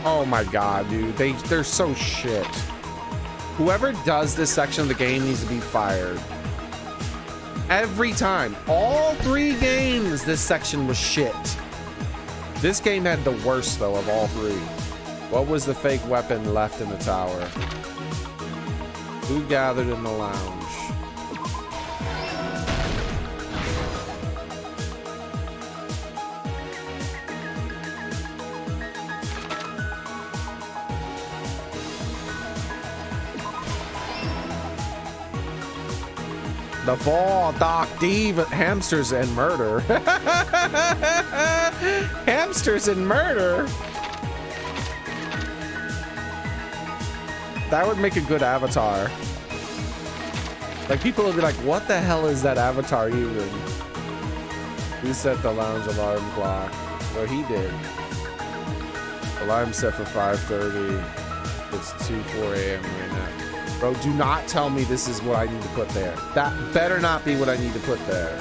Oh my god, dude. They're so shit. Whoever does this section of the game needs to be fired. Every time. All 3 games, this section was shit. This game had the worst, though, of all 3. What was the fake weapon left in the tower? Who gathered in the lounge? The Fall, Doc, Div, Hamsters, and Murder. Hamsters and Murder? That would make a good avatar. Like, people would be like, what the hell is that avatar even? Who set the lounge alarm clock? Well, he did. Alarm set for 5:30. It's 2:04 a.m. right now. Bro, do not tell me this is what I need to put there. That better not be what I need to put there.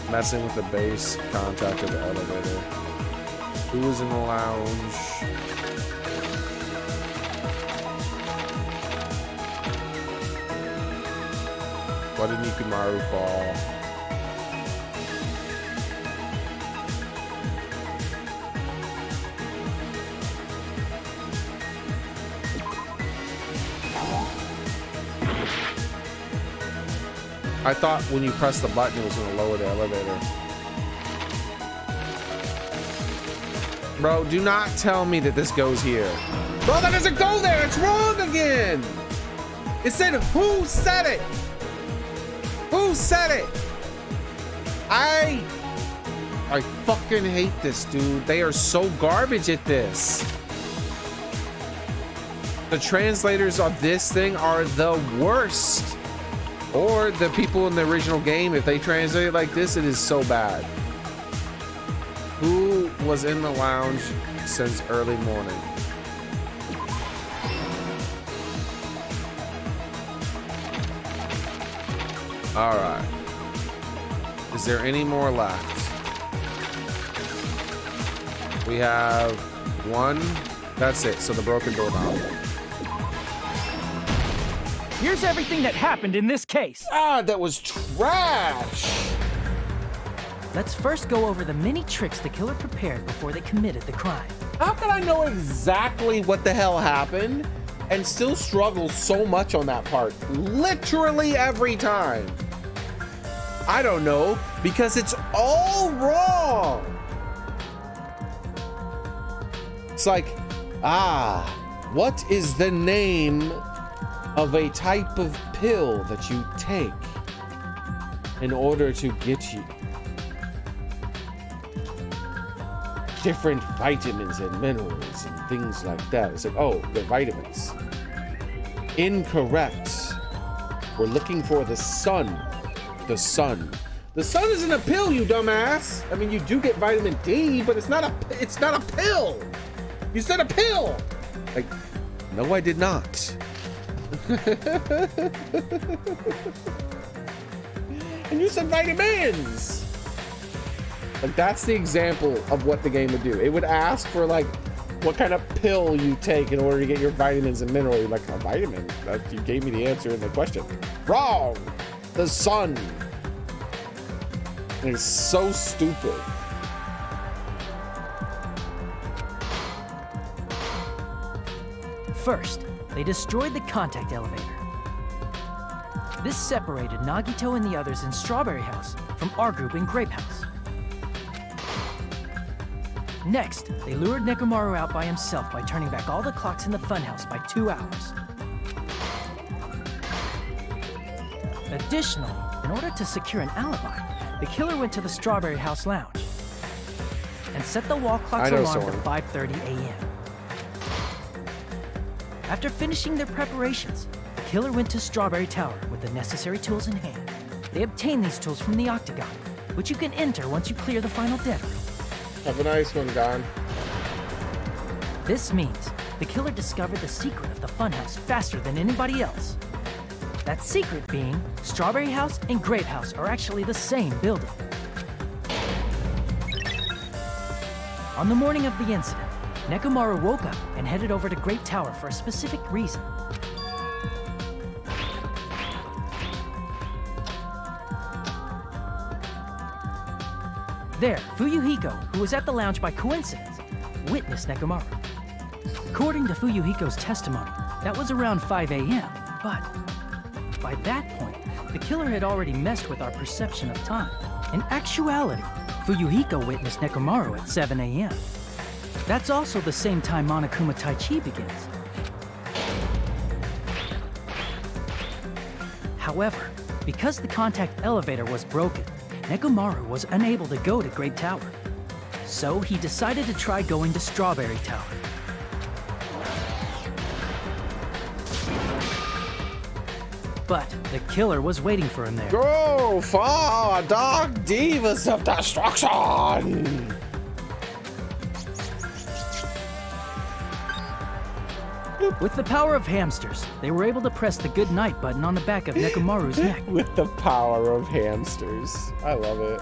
Messing with the base contact of the elevator. Who was in the lounge? What did Nikumaru fall? I thought when you press the button, it was going to lower the elevator. Bro, do not tell me that this goes here. Bro, that doesn't go there. It's wrong again. It said, who said it? Who said it? I fucking hate this, dude. They are so garbage at this. The translators of this thing are the worst. Or the people in the original game, if they translate it like this, it is so bad. Who was in the lounge since early morning? All right. Is there any more left? We have one. That's it. So the broken doorknob. Here's everything that happened in this case. Ah, that was trash. Let's first go over the many tricks the killer prepared before they committed the crime. How can I know exactly what the hell happened and still struggle so much on that part? Literally every time. I don't know, because it's all wrong. It's like, what is the name of a type of pill that you take in order to get you different vitamins and minerals and things like that? It's like, oh, the vitamins. Incorrect. We're looking for the sun. The sun. The sun isn't a pill, you dumbass. I mean, you do get vitamin D, but it's not a pill. You said a pill. Like, no, I did not. And you said vitamins. Like, that's the example of what the game would do. It would ask for, like, what kind of pill you take in order to get your vitamins and minerals. You're like, a vitamin? You gave me the answer in the question. Wrong. The sun. It's so stupid. First, they destroyed the contact elevator. This separated Nagito and the others in Strawberry House from our group in Grape House. Next, they lured Nekomaru out by himself by turning back all the clocks in the funhouse by 2 hours. Additionally, in order to secure an alibi, the killer went to the Strawberry House lounge and set the wall clock's alarm for 5:30 a.m. After finishing their preparations, the killer went to Strawberry Tower with the necessary tools in hand. They obtained these tools from the Octagon, which you can enter once you clear the final dead room. Have a nice one, Don. This means the killer discovered the secret of the funhouse faster than anybody else. That secret being, Strawberry House and Grape House are actually the same building. On the morning of the incident, Nekomaru woke up and headed over to Grape Tower for a specific reason. There, Fuyuhiko, who was at the lounge by coincidence, witnessed Nekomaru. According to Fuyuhiko's testimony, that was around 5 a.m., but by that point, the killer had already messed with our perception of time. In actuality, Fuyuhiko witnessed Nekomaru at 7 a.m. That's also the same time Monokuma Tai Chi begins. However, Because the contact elevator was broken, Nekomaru was unable to go to Grape Tower. So he decided to try going to Strawberry Tower. But the killer was waiting for him there. Go far, dark divas of destruction! With the power of hamsters, they were able to press the good night button on the back of Nekomaru's neck. With the power of hamsters. I love it.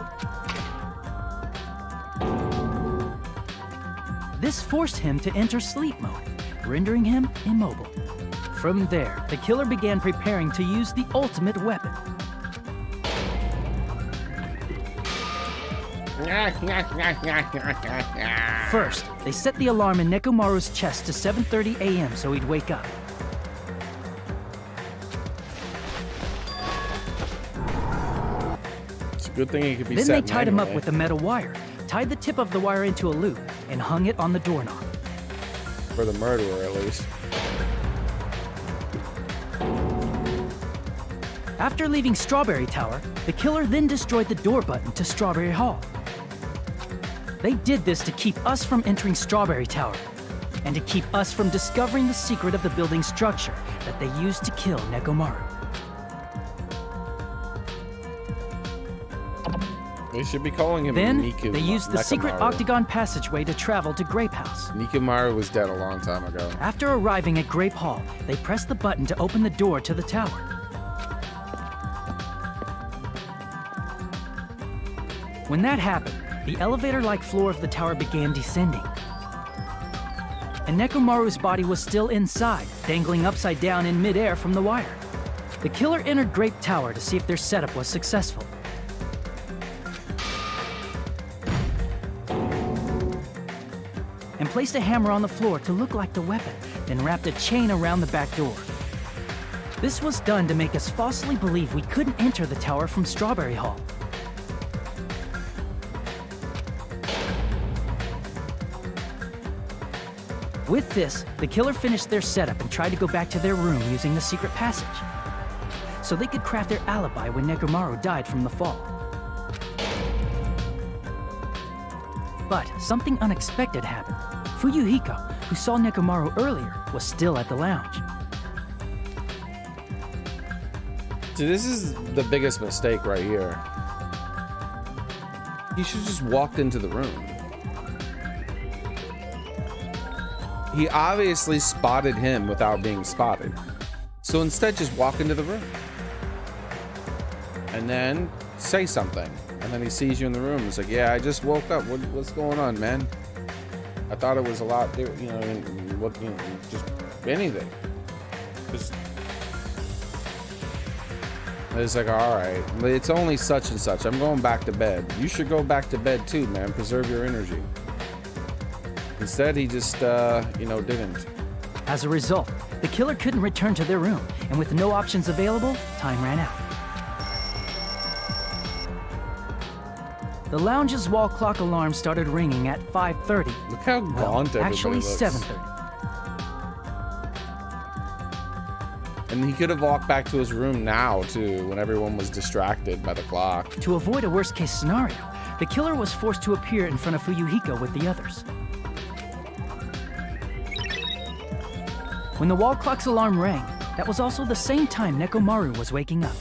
This forced him to enter sleep mode, rendering him immobile. From there, the killer began preparing to use the ultimate weapon. First, they set the alarm in Nekomaru's chest to 7:30 a.m. so he'd wake up. It's a good thing it could be Then set they tied him up manually. with a metal wire, tied the tip of the wire into a loop, and hung it on the doorknob. For the murderer, at least. After leaving Strawberry Tower, the killer then destroyed the door button to Strawberry Hall. They did this to keep us from entering Strawberry Tower, and to keep us from discovering the secret of the building's structure that they used to kill Nekomaru. They should be calling him Then, Niku. they used the secret Nekomaru. octagon passageway to travel to Grape House. Nekomaru was dead a long time ago. After arriving at Grape Hall, they pressed the button to open the door to the tower. When that happened, the elevator-like floor of the tower began descending. And Nekomaru's body was still inside, dangling upside down in midair from the wire. The killer entered Grape Tower to see if their setup was successful. And placed a hammer on the floor to look like the weapon, then wrapped a chain around the back door. This was done to make us falsely believe we couldn't enter the tower from Strawberry Hall. With this, the killer finished their setup and tried to go back to their room using the secret passage, so they could craft their alibi when Nekomaru died from the fall. But something unexpected happened. Fuyuhiko, who saw Nekomaru earlier, was still at the lounge. See, this is the biggest mistake right here. He should just walked into the room. He obviously spotted him without being spotted. So instead, just walk into the room. And then say something. And then he sees you in the room. He's like, yeah, I just woke up. What's going on, man? I thought it was a lot, you know, what, you know, just anything. Just. It's like, all right, it's only such and such. I'm going back to bed. You should go back to bed too, man. Preserve your energy. Instead, he just, you know, didn't. As a result, the killer couldn't return to their room, and with no options available, time ran out. The lounge's wall clock alarm started ringing at 5:30. Look how gaunt everybody actually looks. 7:30. And he could have walked back to his room now, too, when everyone was distracted by the clock. To avoid a worst-case scenario, the killer was forced to appear in front of Fuyuhiko with the others. When the wall clock's alarm rang, that was also the same time Nekomaru was waking up.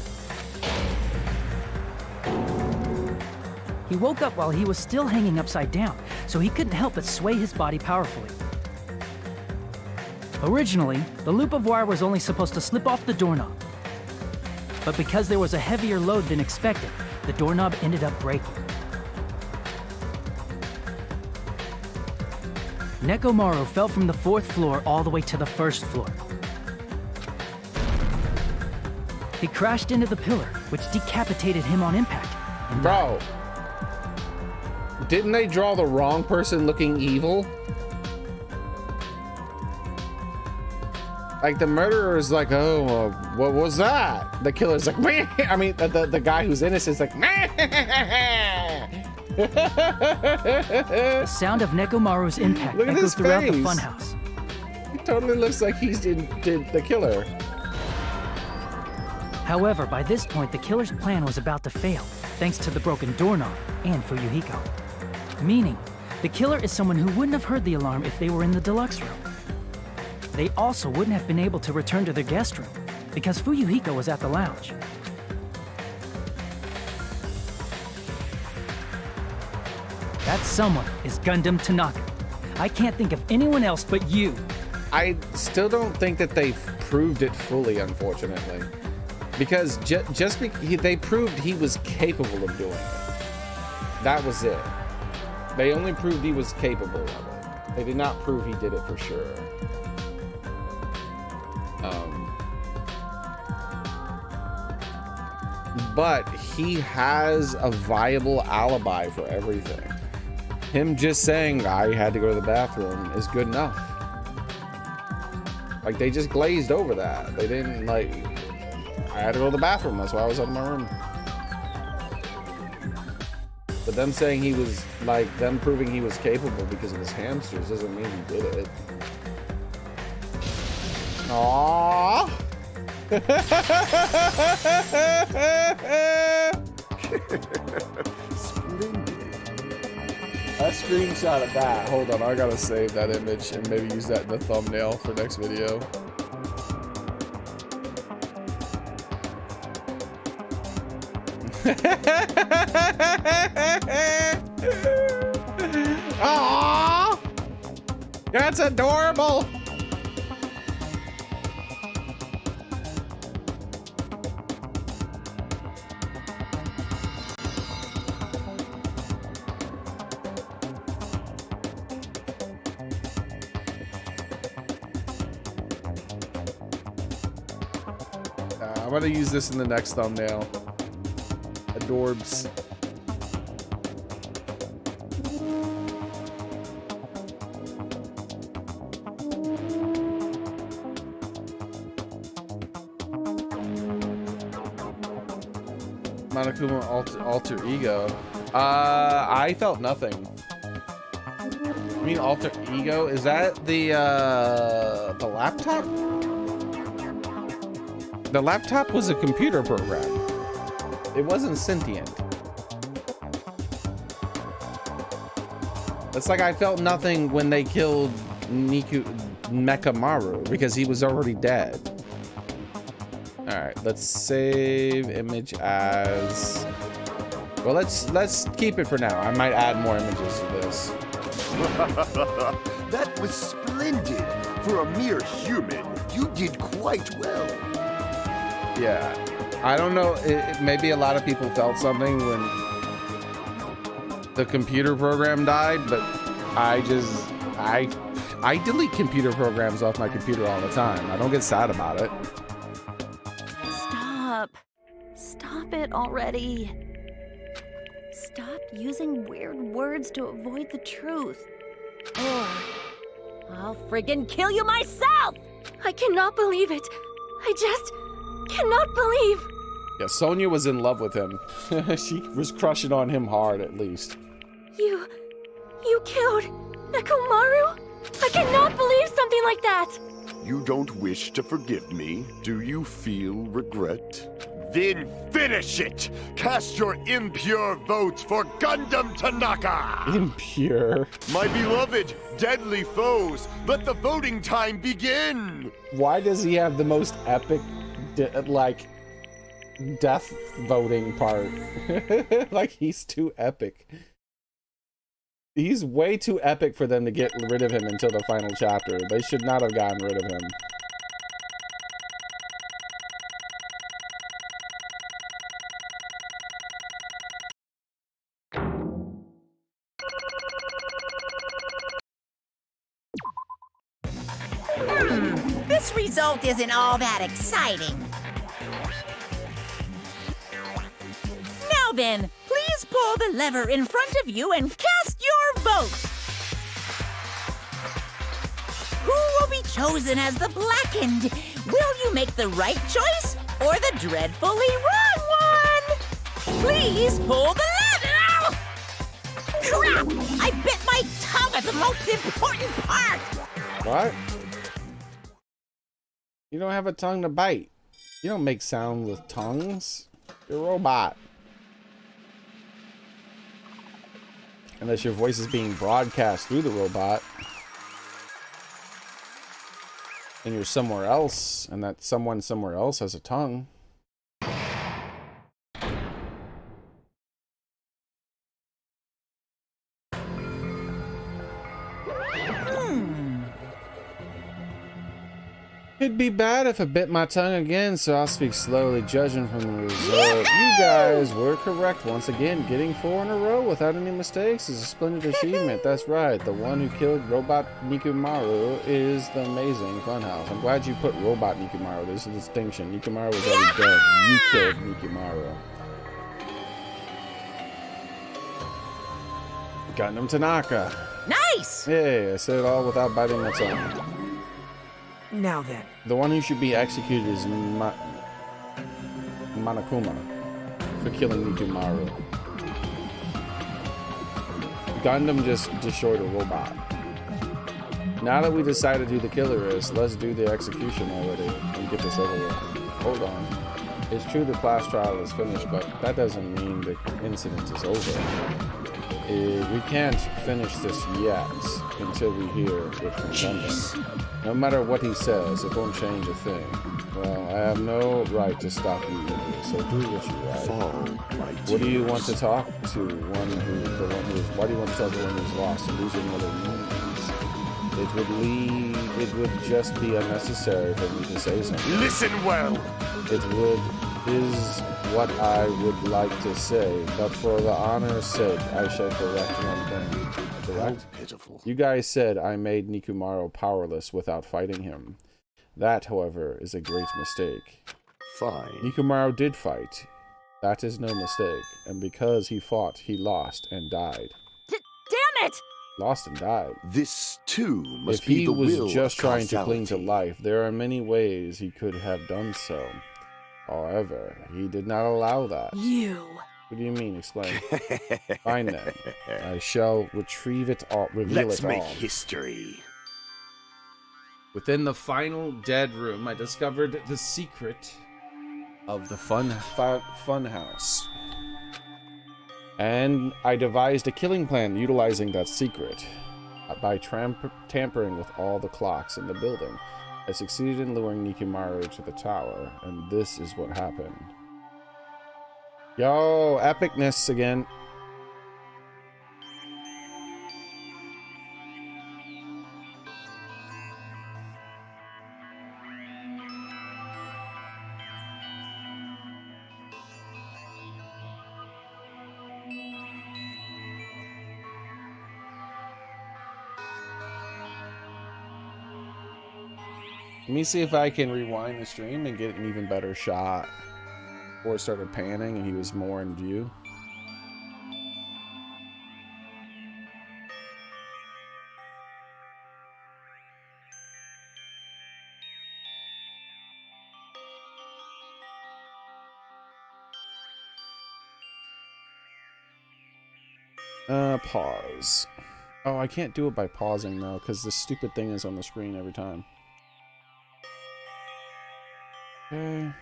He woke up while he was still hanging upside down, so he couldn't help but sway his body powerfully. Originally, the loop of wire was only supposed to slip off the doorknob. But because there was a heavier load than expected, the doorknob ended up breaking. Nekomaru fell from the 4th floor all the way to the 1st floor. He crashed into the pillar, which decapitated him on impact. And Bro, didn't they draw the wrong person looking evil? Like, the murderer is like, oh, what was that? The killer's like, meh. I mean, the guy who's innocent is like, meh. The sound of Nekomaru's impact Look at echoed his throughout the face. funhouse. He totally looks like he's the killer. However, by this point, the killer's plan was about to fail, thanks to the broken doorknob and Fuyuhiko. Meaning, the killer is someone who wouldn't have heard the alarm if they were in the deluxe room. They also wouldn't have been able to return to their guest room, because Fuyuhiko was at the lounge. That someone is Gundam Tanaka. I can't think of anyone else but you. I still don't think that they've proved it fully, unfortunately. Because they proved he was capable of doing it. That was it. They only proved he was capable of it. They did not prove he did it for sure. But he has a viable alibi for everything. Him just saying, I had to go to the bathroom is good enough. Like, they just glazed over that. They didn't, like, I had to go to the bathroom. That's why I was out of my room. But them saying he was, like, them proving he was capable because of his hamsters doesn't mean he did it. Aww. A screenshot of that. Hold on, I gotta save that image and maybe use that in the thumbnail for next video. Aww! That's adorable! I'm gonna use this in the next thumbnail. Adorbs. Monokuma alter ego. I felt nothing. I mean, alter ego? Is that the laptop? The laptop was a computer program. It wasn't sentient. It's like I felt nothing when they killed Mekamaru because he was already dead. All right, let's save image as. Well, let's keep it for now. I might add more images to this. That was splendid. For a mere human, you did quite well. Yeah, I don't know. Maybe a lot of people felt something when the computer program died, but I delete computer programs off my computer all the time. I don't get sad about it. Stop it already. Stop using weird words to avoid the truth. Or I'll friggin' kill you myself! I cannot believe it. I just cannot believe. Yeah, Sonia was in love with him. She was crushing on him hard, at least. You killed Nekomaru? I cannot believe something like that. You don't wish to forgive me? Do you feel regret? Then finish it! Cast your impure votes for Gundam Tanaka! Impure? My beloved, deadly foes, let the voting time begin! Why does he have the most epic, death voting part? Like, he's too epic. He's way too epic for them to get rid of him until the final chapter. They should not have gotten rid of him. This result isn't all that exciting. Now then, please pull the lever in front of you and cast your vote. Who will be chosen as the blackened? Will you make the right choice or the dreadfully wrong one? Please pull the lever! Crap! I bit my tongue at the most important part! What? You don't have a tongue to bite. You don't make sound with tongues. You're a robot. Unless your voice is being broadcast through the robot. And you're somewhere else, and that someone somewhere else has a tongue. It'd be bad if I bit my tongue again, so I'll speak slowly, judging from the result. You guys were correct once again. Getting 4 in a row without any mistakes is a splendid achievement. That's right. The one who killed Robot Nikumaru is the amazing Funhouse. I'm glad you put Robot Nikumaru. There's a distinction. Nikumaru was already dead. You killed Nikumaru. Gundam Tanaka. Nice! Hey, I said it all without biting my tongue. Now then. The one who should be executed is Monokuma for killing Nikumaru. Gundam just destroyed a robot. Now that we decided who the killer is, let's do the execution already and get this over with. Hold on. It's true the class trial is finished, but that doesn't mean the incident is over. We can't finish this yet until we hear it from Gundam. No matter what he says, it won't change a thing. Well, I have no right to stop you, so do what you like. What do you want to talk to why do you want to talk to one who's lost and losing what it means? It would just be unnecessary for me to say something. Listen well! Is what I would like to say, but for the honor's sake, I shall correct one thing. Correct? Pitiful. You guys said I made Nikumaru powerless without fighting him. That, however, is a great mistake. Fine. Nikumaru did fight. That is no mistake. And because he fought, he lost and died. Damn it! Lost and died. This, too, must be the will of If he was just trying to cling to causality. life, there are many ways he could have done so. However, he did not allow that. You. What do you mean? Explain. Fine then. I shall retrieve it all. Let's make all. history. Within the final dead room, I discovered the secret of the fun house. And I devised a killing plan utilizing that secret. By tampering with all the clocks in the building, I succeeded in luring Nikumaru to the tower, and this is what happened. Yo, epicness again. Let me see if I can rewind the stream and get an even better shot. Before it started panning and he was more in view. Pause. Oh, I can't do it by pausing though, because this stupid thing is on the screen every time. Okay.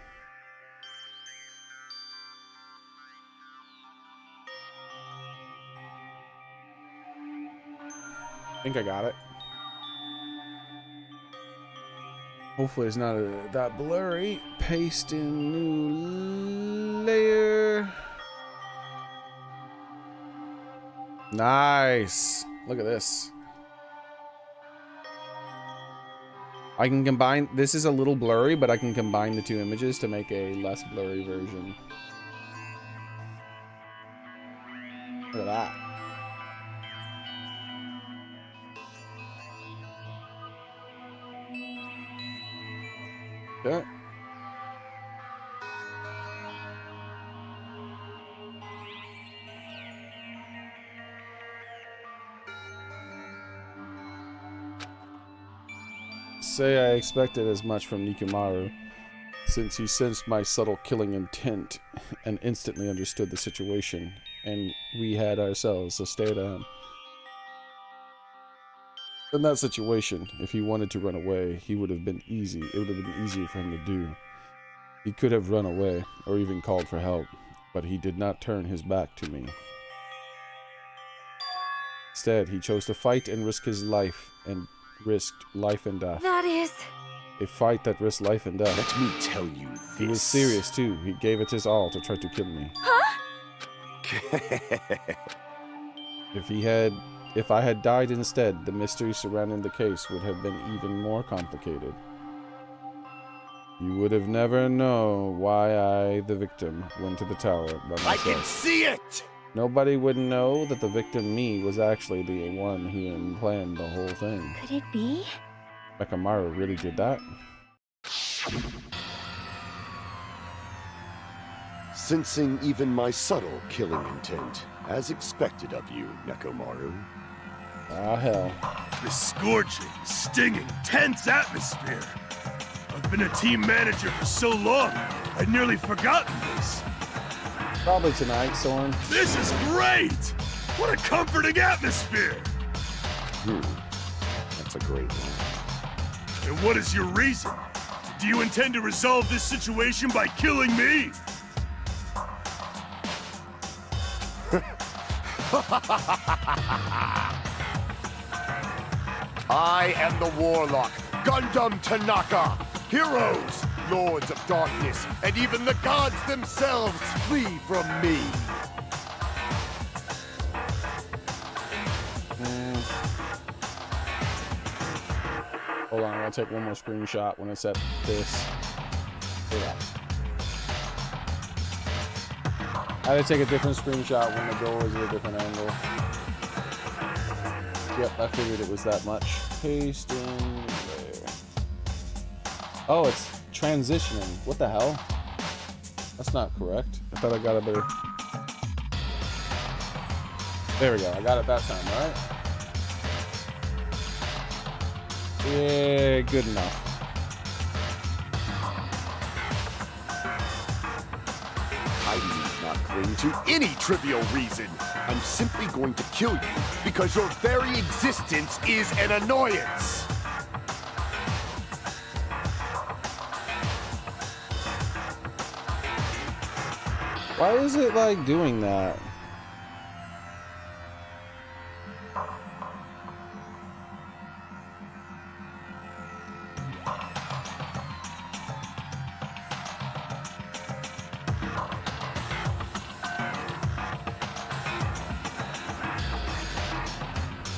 I think I got it. Hopefully it's not that blurry. Paste in new layer. Nice. Look at this. I can combine, this is a little blurry, but I can combine the two images to make a less blurry version. Look at that. Okay. Say I expected as much from Nikumaru, since he sensed my subtle killing intent and instantly understood the situation, and we had ourselves a stay down. In that situation, if he wanted to run away, it would have been easy for him to do. He could have run away or even called for help, but he did not turn his back to me. Instead, he chose to fight and risk his life and risked life and death. That is... A fight that risked life and death. Let me tell you this. He was serious too. He gave it his all to try to kill me. Huh? If I had died instead, the mystery surrounding the case would have been even more complicated. You would have never known why I, the victim, went to the tower by myself. I can see it! Nobody would know that the victim, me, was actually the one who planned the whole thing. Could it be? Nekomaru really did that? Sensing even my subtle killing intent, as expected of you, Nekomaru. Ah, hell. This scorching, stinging, tense atmosphere. I've been a team manager for so long, I'd nearly forgotten this. Probably tonight, Soren. This is great! What a comforting atmosphere! That's a great one. And what is your reason? Do you intend to resolve this situation by killing me? I am the Warlock, Gundam Tanaka. Heroes, Lords of Darkness, and even the gods themselves flee from me. Hold on, I'll take one more screenshot when it's at this. Yeah. I had to take a different screenshot when the door was at a different angle. Yep, I figured it was that much. Paste in there. Oh, it's transitioning. What the hell? That's not correct. I thought I got a better... There we go. I got it that time, right? Yeah, good enough. I need not cling to any trivial reason. I'm simply going to kill you because your very existence is an annoyance. Why is it like doing that?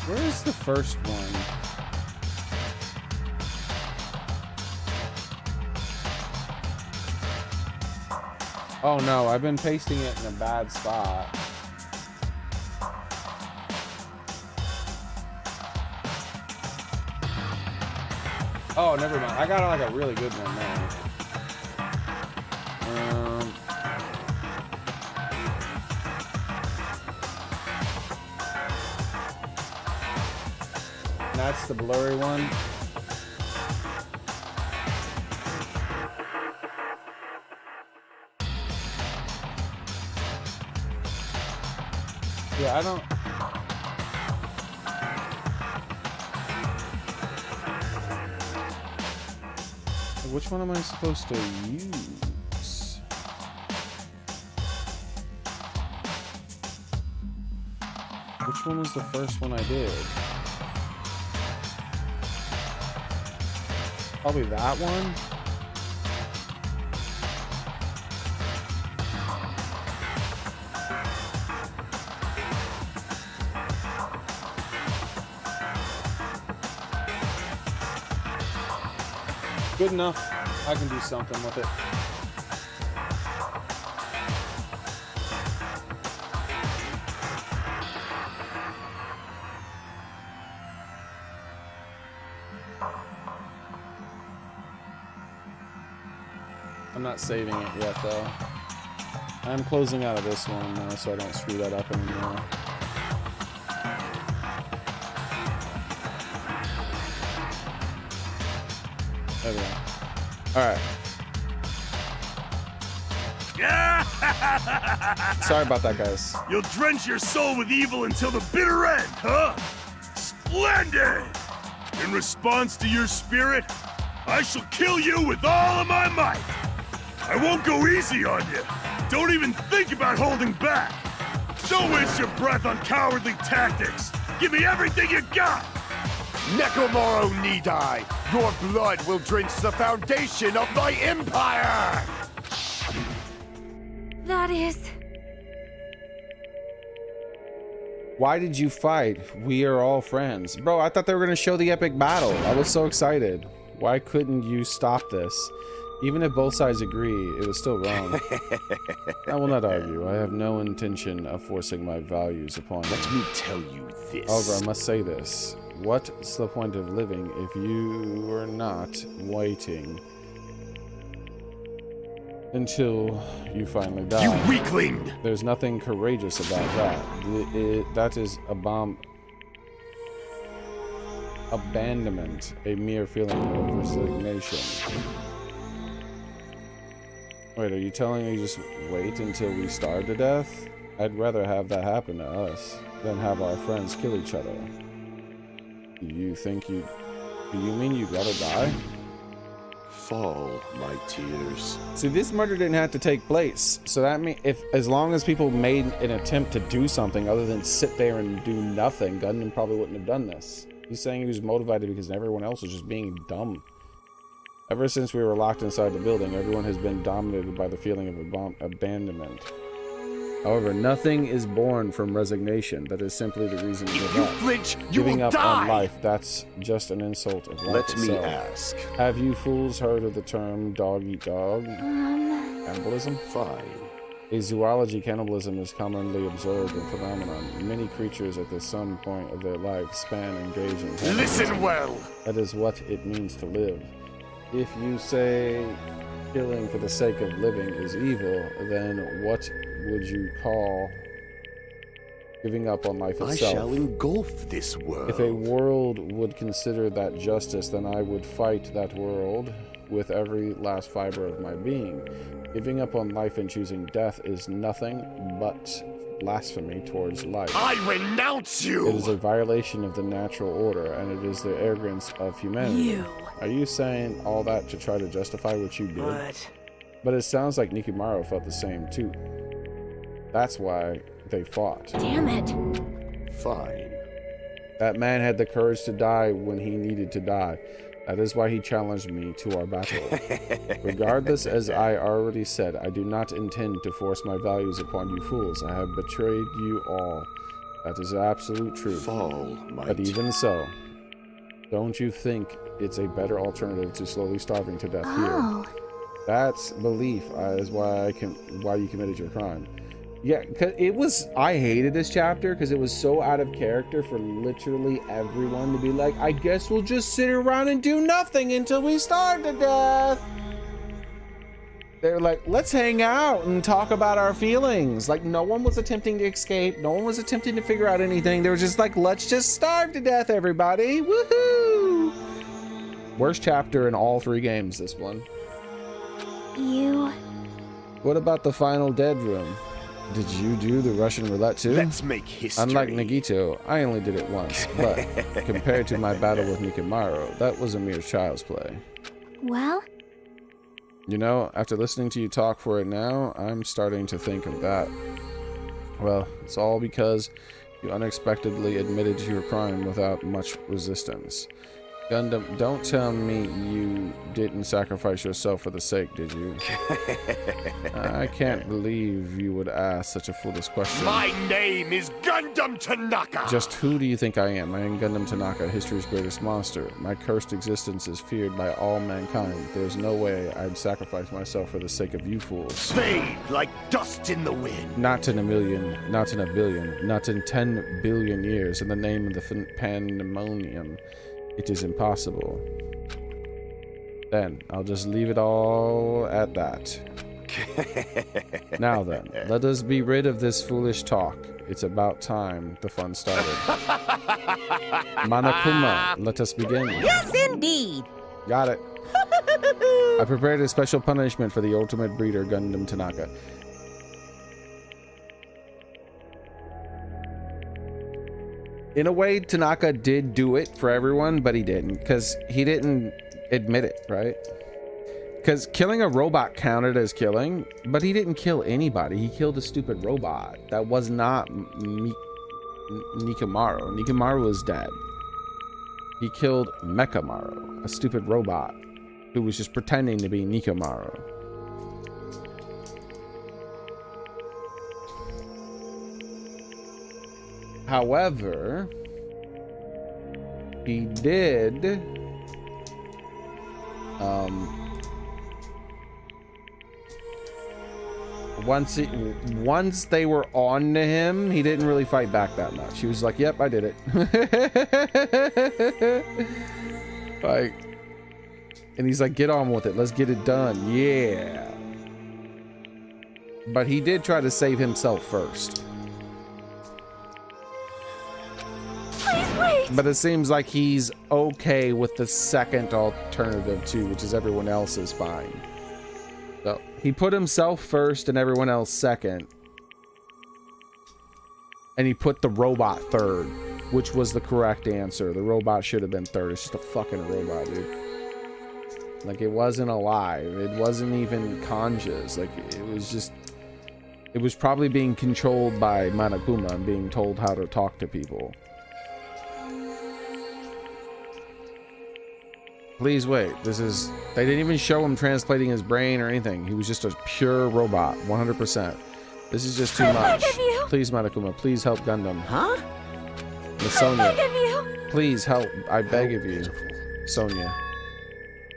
Where's the first one? Oh no, I've been pasting it in a bad spot. Oh, never mind. I got like a really good one now. That's the blurry one. Yeah, I don't... Which one am I supposed to use? Which one was the first one I did? Probably that one. Good enough. I can do something with it. I'm not saving it yet, though. I'm closing out of this one now, so I don't screw that up anymore. There we go. Alright. Sorry about that, guys. You'll drench your soul with evil until the bitter end, huh? Splendid! In response to your spirit, I shall kill you with all of my might! I won't go easy on you. Don't even think about holding back. Don't waste your breath on cowardly tactics. Give me everything you got. Nekomoro Nidai, your blood will drench the foundation of my empire! That is... Why did you fight? We are all friends. Bro, I thought they were going to show the epic battle. I was so excited. Why couldn't you stop this? Even if both sides agree, it was still wrong. I will not argue. I have no intention of forcing my values upon you. Let me tell you this. However, I must say this. What's the point of living if you are not waiting until you finally die? You weakling! There's nothing courageous about that. That is abandonment, a mere feeling of resignation. Wait, are you telling me just wait until we starve to death? I'd rather have that happen to us than have our friends kill each other. Do you mean you gotta die? Fall, my tears. See, this murder didn't have to take place, so that means as long as people made an attempt to do something other than sit there and do nothing, Gundam probably wouldn't have done this. He's saying he was motivated because everyone else was just being dumb. Ever since we were locked inside the building, everyone has been dominated by the feeling of abandonment. However, nothing is born from resignation. That is simply the reason to give up. Flinch, Giving up on life, that's just an insult of life Let me itself. ask. Have you fools heard of the term dog-eat-dog? Cannibalism? Fine. A zoology, cannibalism is commonly observed in phenomenon. Many creatures at some point of their lifespan engage in cannibalism. Listen well! That is what it means to live. If you say killing for the sake of living is evil, then what would you call giving up on life itself? I shall engulf this world. If a world would consider that justice, then I would fight that world with every last fiber of my being. Giving up on life and choosing death is nothing but blasphemy towards life. I renounce you! It is a violation of the natural order, and it is the arrogance of humanity. Are you saying all that to try to justify what you did? What? But it sounds like Nikimaru felt the same too. That's why they fought. Damn it. Fine. That man had the courage to die when he needed to die. That is why he challenged me to our battle. Regardless, as I already said, I do not intend to force my values upon you fools. I have betrayed you all. That is absolute truth. Fall, but even so, don't you think it's a better alternative to slowly starving to death here? That's belief is why you committed your crime. Yeah, cause I hated this chapter because it was so out of character for literally everyone to be like, I guess we'll just sit around and do nothing until we starve to death. They're like, let's hang out and talk about our feelings. Like, no one was attempting to escape. No one was attempting to figure out anything. They were just like, let's just starve to death, everybody. Woohoo! Worst chapter in all 3 games, this one. What about the final dead room? Did you do the Russian roulette too? Let's make history. Unlike Nagito, I only did it once, but compared to my battle with Nikimaru, that was a mere child's play. Well? You know, after listening to you talk for it now, I'm starting to think of that. Well, it's all because you unexpectedly admitted to your crime without much resistance. Gundam, don't tell me you didn't sacrifice yourself for the sake, did you? I can't believe you would ask such a foolish question. My name is Gundam Tanaka! Just who do you think I am? I am Gundam Tanaka, history's greatest monster. My cursed existence is feared by all mankind. There's no way I'd sacrifice myself for the sake of you fools. Fade like dust in the wind. Not in a million, not in a billion, not in 10 billion years. In the name of the pandemonium, it is impossible. Then, I'll just leave it all at that. Now then, let us be rid of this foolish talk. It's about time the fun started. Monokuma, let us begin. Yes, indeed. Got it. I prepared a special punishment for the ultimate breeder, Gundam Tanaka. In a way, Tanaka did do it for everyone, but he didn't, because he didn't admit it, right? Because killing a robot counted as killing, but he didn't kill anybody. He killed a stupid robot. That was not Nikamaru. Nikamaru was dead. He killed Mechamaru, a stupid robot who was just pretending to be Nikamaru. However, he did once they were on to him, he didn't really fight back that much. He was like, "Yep, I did it." Like, and he's like, "Get on with it. Let's get it done." Yeah. But he did try to save himself first. But it seems like he's okay with the second alternative too, which is everyone else is fine. So he put himself first and everyone else second. And he put the robot third, which was the correct answer. The robot should have been third. It's just a fucking robot, dude. Like, it wasn't alive. It wasn't even conscious. Like, it was just... It was probably being controlled by Monokuma and being told how to talk to people. Please wait. This is... They didn't even show him translating his brain or anything. He was just a pure robot, 100%. This is just too much. Please, Monokuma, please help Gundam. Huh? Sonia, I beg of you. please help. I beg of you, Sonia.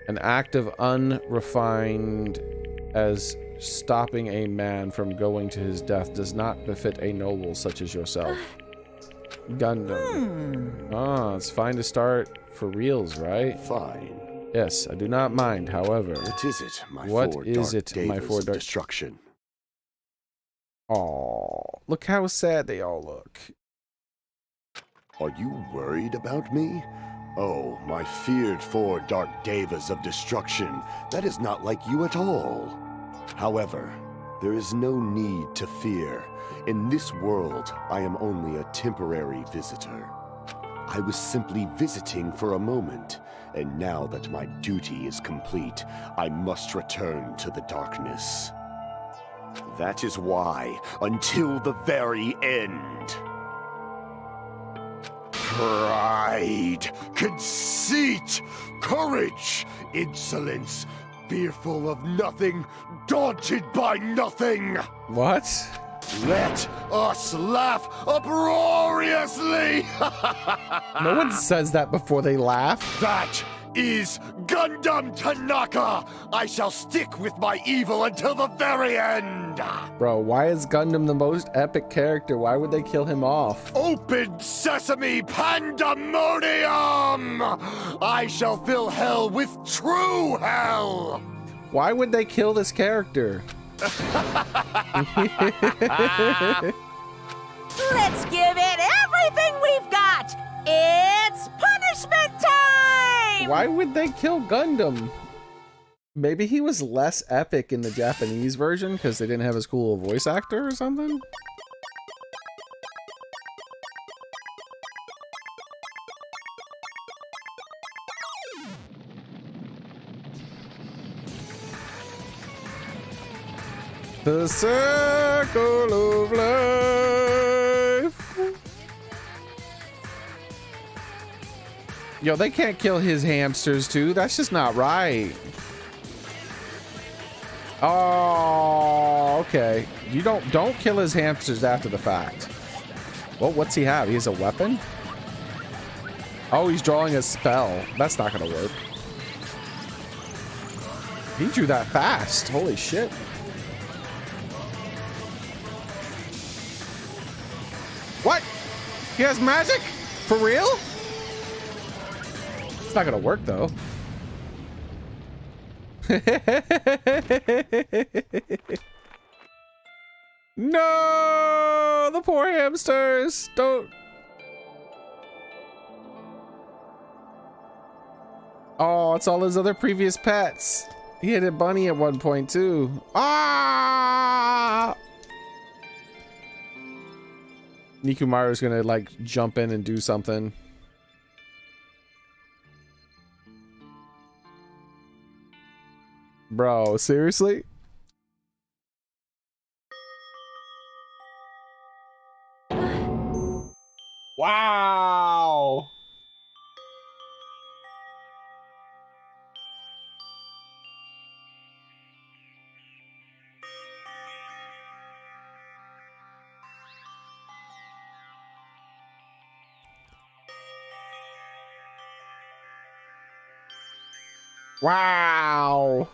An act of unrefined as stopping a man from going to his death does not befit a noble such as yourself. Gundam. Ah, it's fine to start for reals, right? Fine. Yes, I do not mind, however. What is it, my What four is dark it, my Devas four of dark... destruction? Aw, look how sad they all look. Are you worried about me? Oh, my feared four dark Devas of destruction. That is not like you at all. However, there is no need to fear. In this world, I am only a temporary visitor. I was simply visiting for a moment, and now that my duty is complete, I must return to the darkness. That is why, until the very end, pride, conceit, courage, insolence, fearful of nothing, daunted by nothing. What? Let us laugh uproariously! No one says that before they laugh. That is Gundam Tanaka! I shall stick with my evil until the very end! Bro, why is Gundam the most epic character? Why would they kill him off? Open sesame pandemonium! I shall fill hell with true hell! Why would they kill this character? Let's give it everything we've got! It's punishment time! Why would they kill Gundam? Maybe he was less epic in the Japanese version because they didn't have as cool a voice actor or something? The circle of life. Yo, they can't kill his hamsters too. That's just not right. Oh, okay. You don't kill his hamsters after the fact. Well, what's he have? He has a weapon? Oh, he's drawing a spell. That's not gonna work. He drew that fast. Holy shit. What? He has magic? For real? It's not gonna work though. No, the poor hamsters. Don't. Oh, it's all his other previous pets. He had a bunny at one point too. Ah! Nikumaru's gonna like jump in and do something. Bro, seriously? Wow. Wow.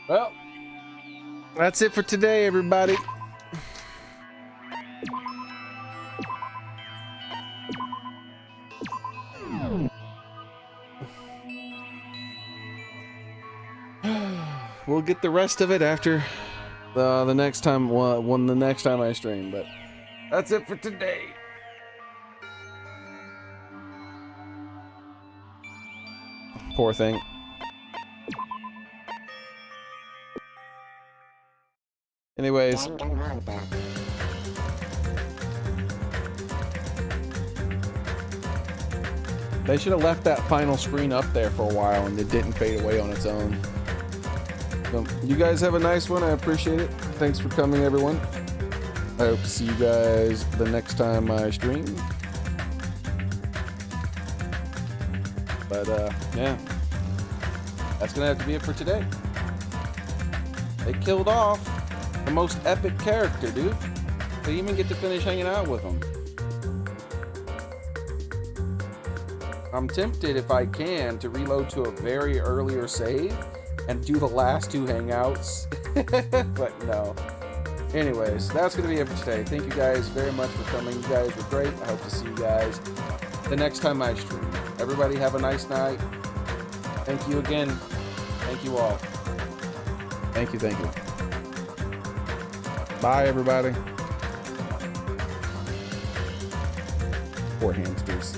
Well, that's it for today, everybody. We'll get the rest of it after the next time when the next time I stream, but that's it for today. Poor thing. Anyways, they should have left that final screen up there for a while and it didn't fade away on its own. So, you guys have a nice one. I appreciate it. Thanks for coming, everyone. I hope to see you guys the next time I stream. But, yeah. That's gonna have to be it for today. They killed off the most epic character, dude. They even get to finish hanging out with him. I'm tempted, if I can, to reload to a very earlier save and do the last two hangouts. But no. Anyways, that's going to be it for today. Thank you guys very much for coming. You guys were great. I hope to see you guys the next time I stream. Everybody have a nice night. Thank you again. Thank you all. Thank you, thank you. Bye, everybody. Poor hamsters.